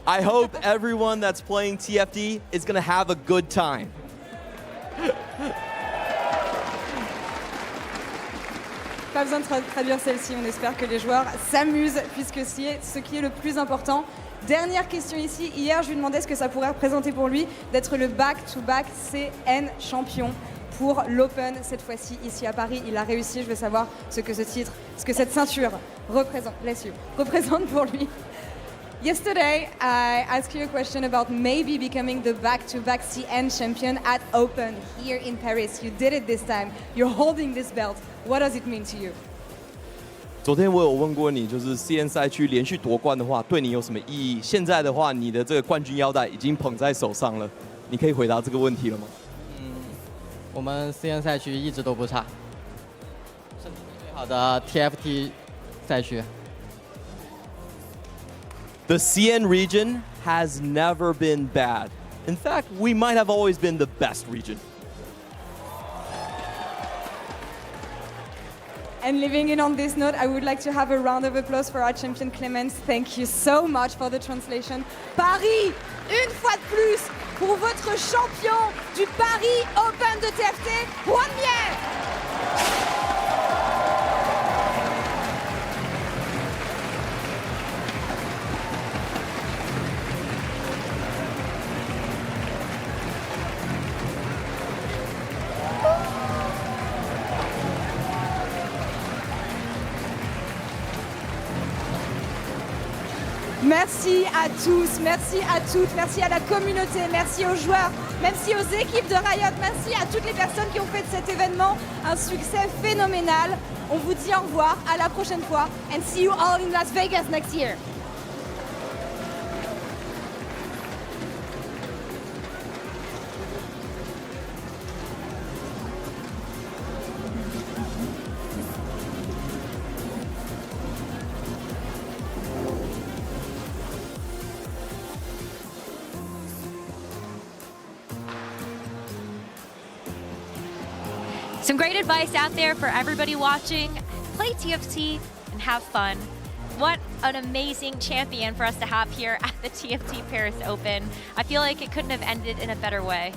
I hope everyone that's playing TFT is gonna have a good time. Pas besoin de traduire celle-ci, on espère que les joueurs s'amusent puisque c'est ce qui est le plus important. Dernière question ici, hier je lui demandais ce que ça pourrait représenter pour lui d'être le back-to-back CN champion pour l'Open cette fois-ci ici à Paris. Il a réussi, je veux savoir ce que ce titre, ce que cette ceinture représente pour lui. Yesterday, I asked you a question about maybe becoming the back-to-back CN champion at Open here in Paris. You did it this time. You're holding this belt. What does it mean to you? 昨天我有问过你，就是 CN 赛区连续夺冠的话，对你有什么意义？现在的话，你的这个冠军腰带已经捧在手上了，你可以回答这个问题了吗？我们 CN 赛区一直都不差，是最好的 TFT 赛区。The CN region has never been bad. In fact, we might have always been the best region. And leaving it on this note, I would like to have a round of applause for our champion Clemens. Thank you so much for the translation. Paris, une fois de plus, pour votre champion du Paris Open de TFT, Juan Mier. Merci à tous, merci à toutes, merci à la communauté, merci aux joueurs, merci aux équipes de Riot, merci à toutes les personnes qui ont fait de cet événement un succès phénoménal. On vous dit au revoir, à la prochaine fois, and see you all in Las Vegas next year. Some great advice out there for everybody watching. Play TFT and have fun. What an amazing champion for us to have here at the TFT Paris Open. I feel like it couldn't have ended in a better way.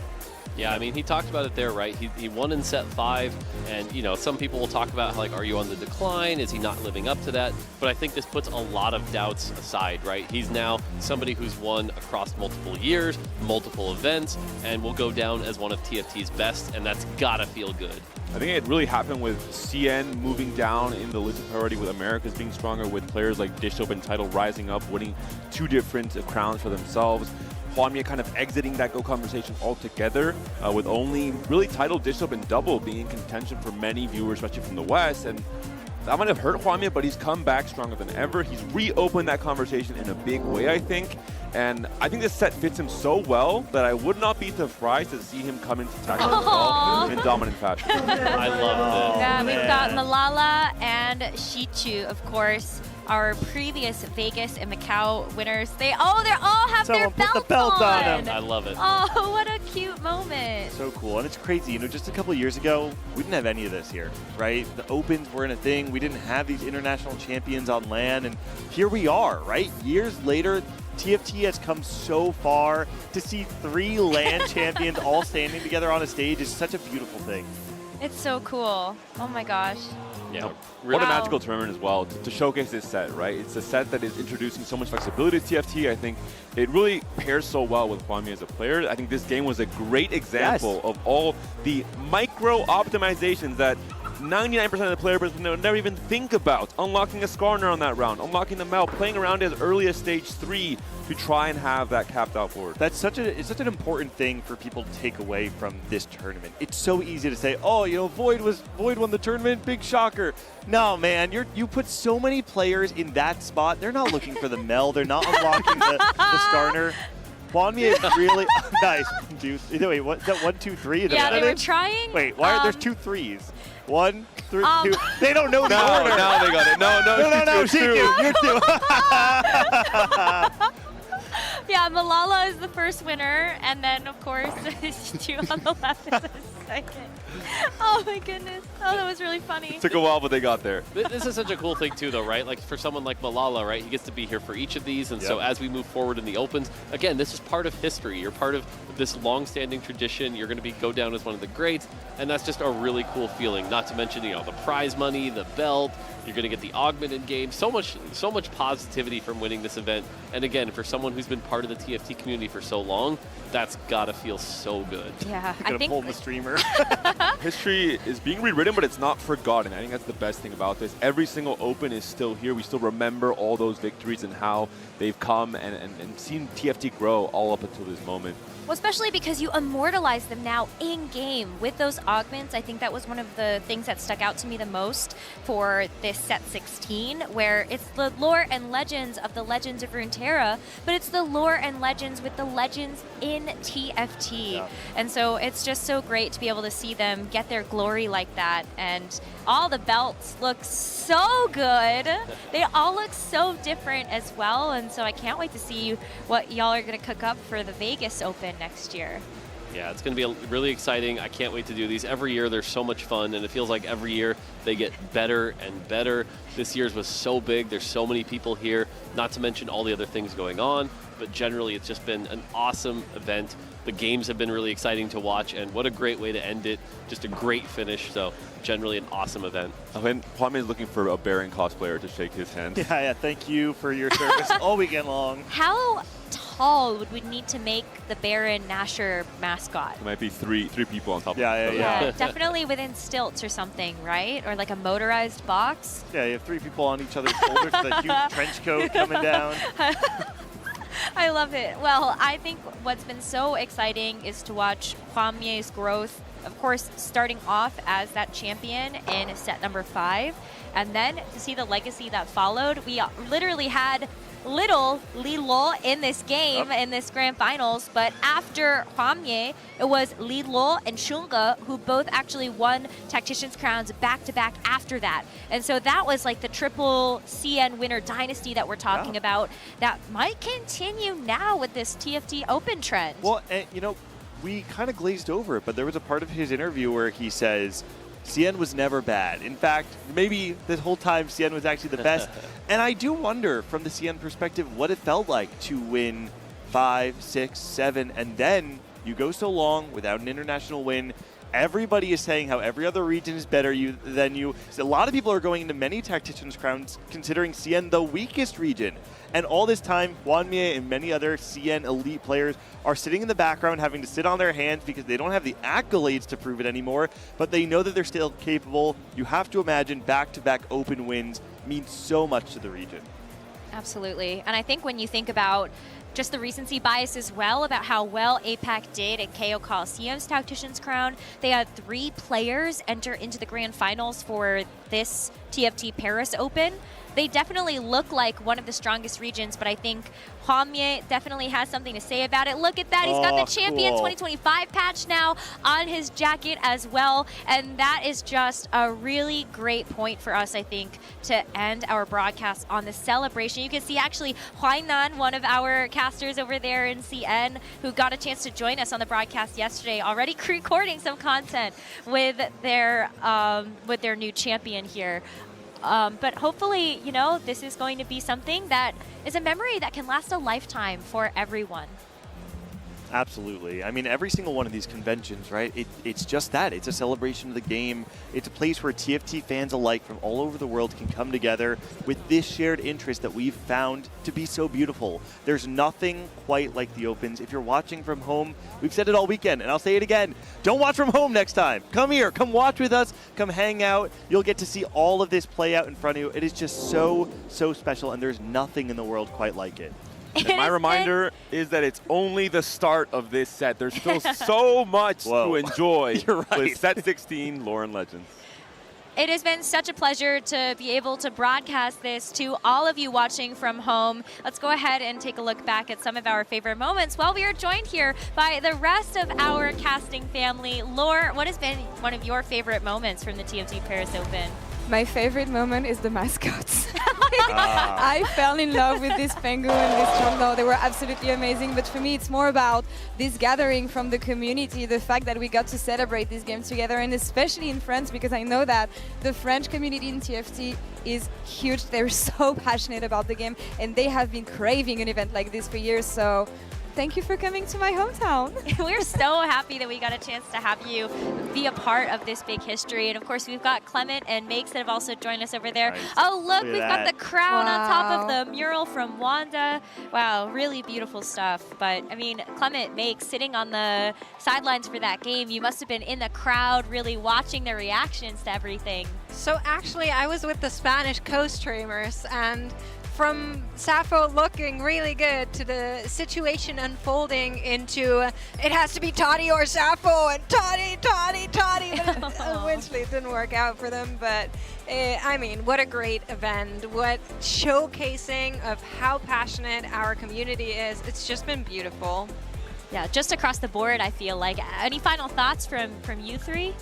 Yeah, I mean, he talked about it there, right? He won in set 5, and, you know, some people will talk about, like, are you on the decline? Is he not living up to that? But I think this puts a lot of doubts aside, right? He's now somebody who's won across multiple years, multiple events, and will go down as one of TFT's best, and that's gotta feel good. I think it really happened with CN moving down in the list of priority, with Americas being stronger, with players like Dish Open Title rising up, winning 2 different crowns for themselves. Hwamye kind of exiting that Go conversation altogether, with only really Title, Dish Open Double being in contention for many viewers, especially from the West. And that might have hurt Hwamye, but he's come back stronger than ever. He's reopened that conversation in a big way, I think. And I think this set fits him so well that I would not be surprised to see him come into Tactician in dominant fashion. I love this. Yeah, we've got Malala and Shichu, of course, our previous Vegas and Macau winners. They all have Someone their put belts the belt on on. them. I love it. Oh, what a cute moment. So cool, and it's crazy. You know, just a couple of years ago, we didn't have any of this here, right? The Opens weren't a thing. We didn't have these international champions on LAN, and here we are, right? Years later, TFT has come so far. To see 3 LAN champions all standing together on a stage is such a beautiful thing. It's so cool. Oh my gosh. Yeah. What a magical tournament as well to showcase this set, right? It's a set that is introducing so much flexibility to TFT. I think it really pairs so well with Hwamye as a player. I think this game was a great example of all the micro optimizations that 99% of the player base would never even think about. Unlocking a Skarner on that round, unlocking the Mel, playing around as early as stage 3 to try and have that capped out forward. That's it's such an important thing for people to take away from this tournament. It's so easy to say, oh, you know, Void won the tournament, big shocker. No, man, you put so many players in that spot. They're not looking for the Mel. They're not unlocking the Skarner. Hwamye is really nice. Wait, what? Is that 1, 2, 3? Yeah, they were trying. Wait, why are there 2 3s? 1, 3, 2. They don't know the order. Now they got it. No, Shichu, you're 2. Yeah, Malala is the first winner, and then, of course, Shichu on the left is the second. Oh, my goodness. Oh, that was really funny. Took a while, but they got there. This is such a cool thing, too, though, right? Like, for someone like Malala, right, he gets to be here for each of these, and so as we move forward in the Opens, again, this is part of history. You're part of this long-standing tradition. You're going to go down as one of the greats, and that's just a really cool feeling. Not to mention, you know, the prize money, the belt. You're going to get the augmented game. So much positivity from winning this event. And again, for someone who's been part of the TFT community for so long, that's got to feel so good. Yeah, I think pull the streamer. History is being rewritten, but it's not forgotten. I think that's the best thing about this. Every single Open is still here. We still remember all those victories and how they've come and seen TFT grow all up until this moment. Well, especially because you immortalize them now in-game with those augments. I think that was one of the things that stuck out to me the most for this set 16, where it's the lore and legends of the Legends of Runeterra, but it's the lore and legends with the legends in TFT. Yeah. And so it's just so great to be able to see them get their glory like that. And all the belts look so good. They all look so different as well. And so I can't wait to see what y'all are going to cook up for the Vegas Open next year. Yeah, it's going to be really exciting. I can't wait to do these. Every year they're so much fun, and it feels like every year they get better and better. This year's was so big. There's so many people here, not to mention all the other things going on. But generally, it's just been an awesome event. The games have been really exciting to watch, and what a great way to end it. Just a great finish, so generally an awesome event. Hwamye is looking for a Baron cosplayer to shake his hand. Yeah, thank you for your service all weekend long. How tall would we need to make the Baron Nashor mascot? It might be three people on top of Yeah, definitely within stilts or something, right? Or like a motorized box. Yeah, you have 3 people on each other's shoulders with a huge trench coat coming down. I love it. Well, I think what's been so exciting is to watch Hwamye's growth. Of course, starting off as that champion in set number 5, and then to see the legacy that followed. We literally had little Li Luo in this game, in this grand finals, but after Hwamye, it was Li Luo and Shunga who both actually won Tactician's crowns back-to-back after that. And so that was like the triple CN winner dynasty that we're talking about that might continue now with this TFT Open trend. Well, and, you know, we kind of glazed over it, but there was a part of his interview where he says, Cien was never bad. In fact, maybe this whole time Cien was actually the best. And I do wonder, from the Cien perspective, what it felt like to win 5, 6, 7, and then you go so long without an international win. Everybody is saying how every other region is better than you. So a lot of people are going into many Tacticians crowns considering Cien the weakest region. And all this time, Hwanmie and many other Cien elite players are sitting in the background having to sit on their hands because they don't have the accolades to prove it anymore, but they know that they're still capable. You have to imagine back-to-back open wins means so much to the region. Absolutely. And I think when you think about just the recency bias as well about how well APAC did at KO Coliseum's Tactician's Crown. They had 3 players enter into the grand finals for this TFT Paris Open. They definitely look like one of the strongest regions, but I think Hwanmie definitely has something to say about it. Look at that. He's got the Champion cool. 2025 patch now on his jacket as well. And that is just a really great point for us, I think, to end our broadcast on the celebration. You can see actually Huainan, one of our casters over there in CN, who got a chance to join us on the broadcast yesterday, already recording some content with their new champion here. But hopefully, you know, this is going to be something that is a memory that can last a lifetime for everyone. Absolutely. I mean, every single one of these conventions, right? It's just that. It's a celebration of the game. It's a place where TFT fans alike from all over the world can come together with this shared interest that we've found to be so beautiful. There's nothing quite like the Opens. If you're watching from home, we've said it all weekend, and I'll say it again. Don't watch from home next time. Come here. Come watch with us. Come hang out. You'll get to see all of this play out in front of you. It is just so, so special, and there's nothing in the world quite like it. And my reminder is that it's only the start of this set. There's still so much to enjoy with set 16, Lauren Legends. It has been such a pleasure to be able to broadcast this to all of you watching from home. Let's go ahead and take a look back at some of our favorite moments while we are joined here by the rest of our casting family. Laure, what has been one of your favorite moments from the TFT Paris Open? My favorite moment is the mascots. I fell in love with this penguin and this Chongno. They were absolutely amazing. But for me, it's more about this gathering from the community, the fact that we got to celebrate this game together, and especially in France, because I know that the French community in TFT is huge. They're so passionate about the game, and they have been craving an event like this for years. So thank you for coming to my hometown. We're so happy that we got a chance to have you be a part of this big history. And of course, we've got Clement and Makes that have also joined us over there. Nice. Oh, look, we've got the crown on top of the mural from Wanda. Wow, really beautiful stuff. But I mean, Clement, Makes, sitting on the sidelines for that game, you must have been in the crowd really watching their reactions to everything. So actually, I was with the Spanish co-streamers, and from Sappho looking really good to the situation unfolding into it has to be Toddy or Sappho, and Toddy. But eventually it didn't work out for them. But I mean, what a great event. What showcasing of how passionate our community is. It's just been beautiful. Yeah, just across the board, I feel like. Any final thoughts from you three?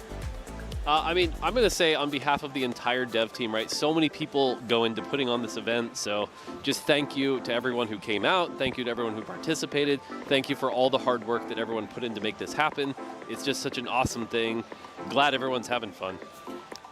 I mean, I'm going to say on behalf of the entire dev team, right, so many people go into putting on this event, so just thank you to everyone who came out, thank you to everyone who participated, thank you for all the hard work that everyone put in to make this happen. It's just such an awesome thing. Glad everyone's having fun.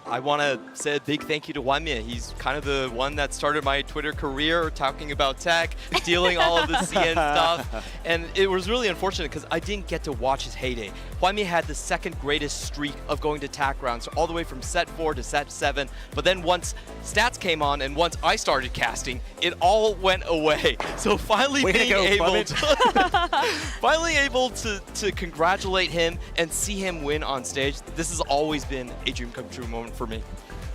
I want to say a big thank you to Hwanmie. He's kind of the one that started my Twitter career, talking about tech, stealing all of the CN stuff. And it was really unfortunate because I didn't get to watch his heyday. Hwanmie had the second greatest streak of going to TAC rounds, all the way from set 4 to set 7. But then once stats came on and once I started casting, it all went away. So finally finally able to congratulate him and see him win on stage. This has always been a dream come true moment for me.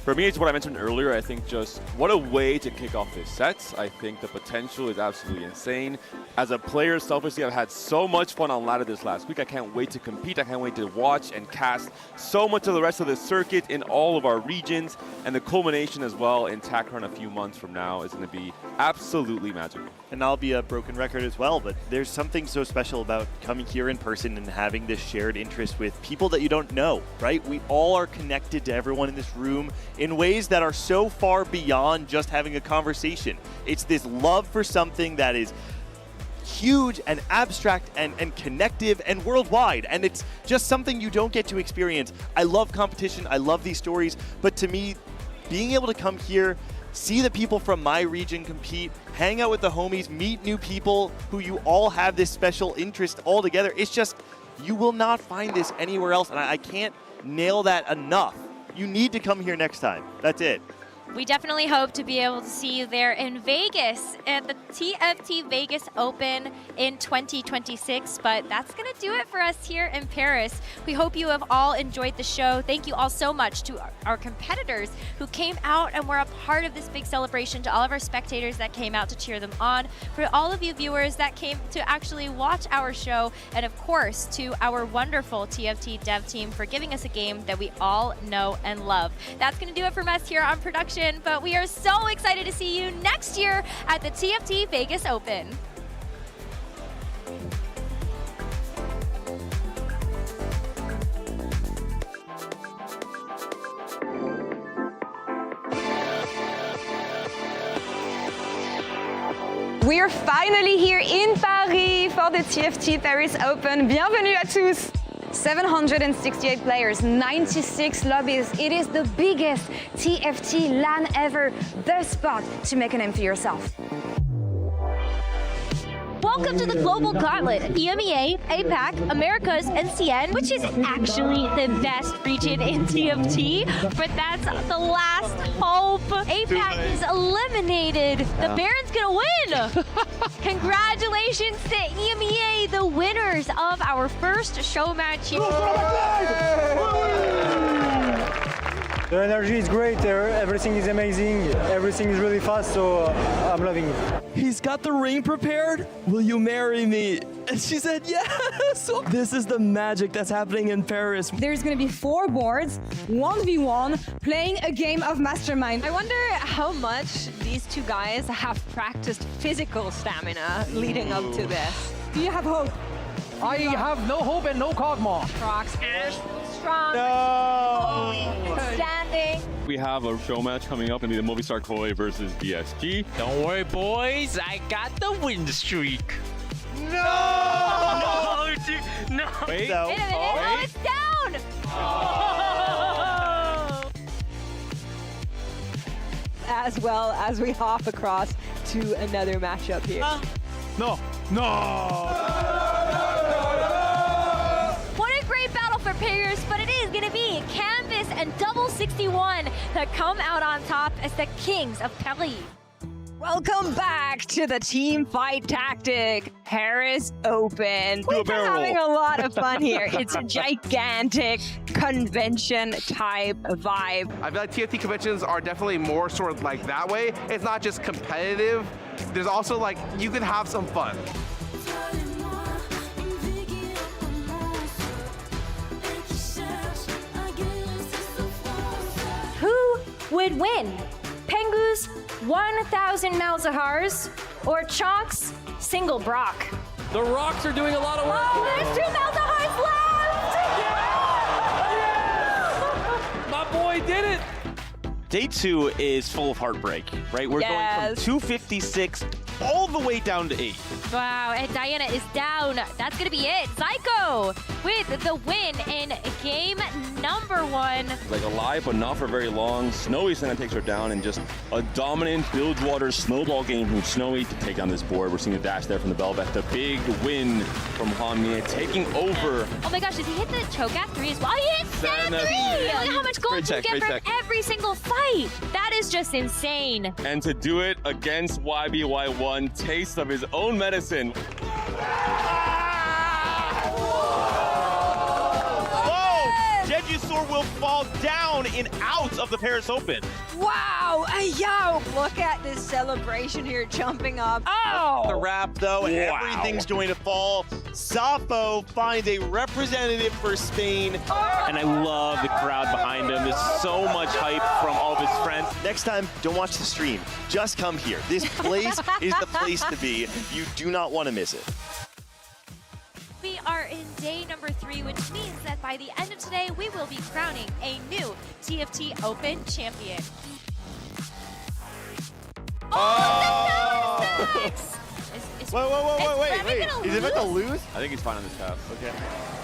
For me, it's what I mentioned earlier. I think just what a way to kick off this set. I think the potential is absolutely insane. As a player, selfishly, I've had so much fun on ladder this last week. I can't wait to compete. I can't wait to watch and cast so much of the rest of the circuit in all of our regions. And the culmination as well in TACRON a few months from now is going to be absolutely magical. And I'll be a broken record as well, but there's something so special about coming here in person and having this shared interest with people that you don't know, right? We all are connected to everyone in this room in ways that are so far beyond just having a conversation. It's this love for something that is huge and abstract and connective and worldwide, and it's just something you don't get to experience. I love competition, I love these stories, but to me, being able to come here, see the people from my region compete, hang out with the homies, meet new people who you all have this special interest all together, it's just, you will not find this anywhere else, and I can't nail that enough. You need to come here next time. That's it. We definitely hope to be able to see you there in Vegas at the TFT Vegas Open in 2026, but that's going to do it for us here in Paris. We hope you have all enjoyed the show. Thank you all so much to our competitors who came out and were a part of this big celebration, to all of our spectators that came out to cheer them on, for all of you viewers that came to actually watch our show, and of course to our wonderful TFT dev team for giving us a game that we all know and love. That's going to do it from us here on production, but we are so excited to see you next year at the TFT Vegas Open. We're finally here in Paris for the TFT Paris Open. Bienvenue à tous! 768 players, 96 lobbies. It is the biggest TFT LAN ever. The spot to make a name for yourself. Welcome to the Global Gauntlet, EMEA, APAC, Americas, and CN, which is actually the best region in TFT, but that's the last hope. APAC is eliminated. The Baron's gonna win. Congratulations to EMEA, the winners of our first show match here. The energy is great, everything is amazing, everything is really fast, so I'm loving it. He's got the ring prepared. Will you marry me? And she said yes. This is the magic that's happening in Paris. There's gonna be 4 boards, 1v1, playing a game of Mastermind. I wonder how much these two guys have practiced physical stamina leading up to this. Do you have hope? I have no hope and no Kog'Maw. Crocs is strong. No! Standing. We have a show match coming up, and the Movistar Koi versus DSG. Don't worry, boys. I got the win streak. No! No! No! Wait, Wait a minute. Oh, it's down! Oh. As well as we hop across to another matchup here. No! What a great battle for Paris, but it is going to be Canvas and Double 61 that come out on top as the kings of Paris. Welcome back to the Teamfight Tactics Paris Open. We're having a lot of fun here. It's a gigantic convention type vibe. I feel like TFT conventions are definitely more sort of like that way. It's not just competitive. There's also like, you can have some fun. Who would win? Pengu's 1,000 Malzahars or Chalk's single Brock? The Rocks are doing a lot of work. Oh, there's 2 Malzahars left! My boy did it. Day 2 is full of heartbreak, right? We're going from 256 all the way down to 8. Wow, and Diana is down. That's going to be it. Psycho with the win in game number 1. Like alive, but not for very long. Snowy Santa takes her down in just a dominant Bilgewater snowball game from Snowy to take down this board. We're seeing the dash there from the Belveth. The big win from Hanmie taking over. Oh my gosh, does he hit the choke at 3 as well? He hit Santa 3! Look how much gold you get from every single fight. That is just insane. And to do it against YBY1, taste of his own medicine. Jejusaur will fall down and out of the Paris Open. Wow! Yo, look at this celebration here, jumping up. Oh! The wrap, though, and everything's going to fall. Sappho finds a representative for Spain. And I love the crowd behind him. There's so much hype from all of his friends. Next time, don't watch the stream. Just come here. This place is the place to be. You do not want to miss it. We are in day number 3, which means that by the end of today, we will be crowning a new TFT Open champion. Oh, the power stacks! Is Is Remy gonna Is he about to lose? lose? I think he's fine on this path. Okay.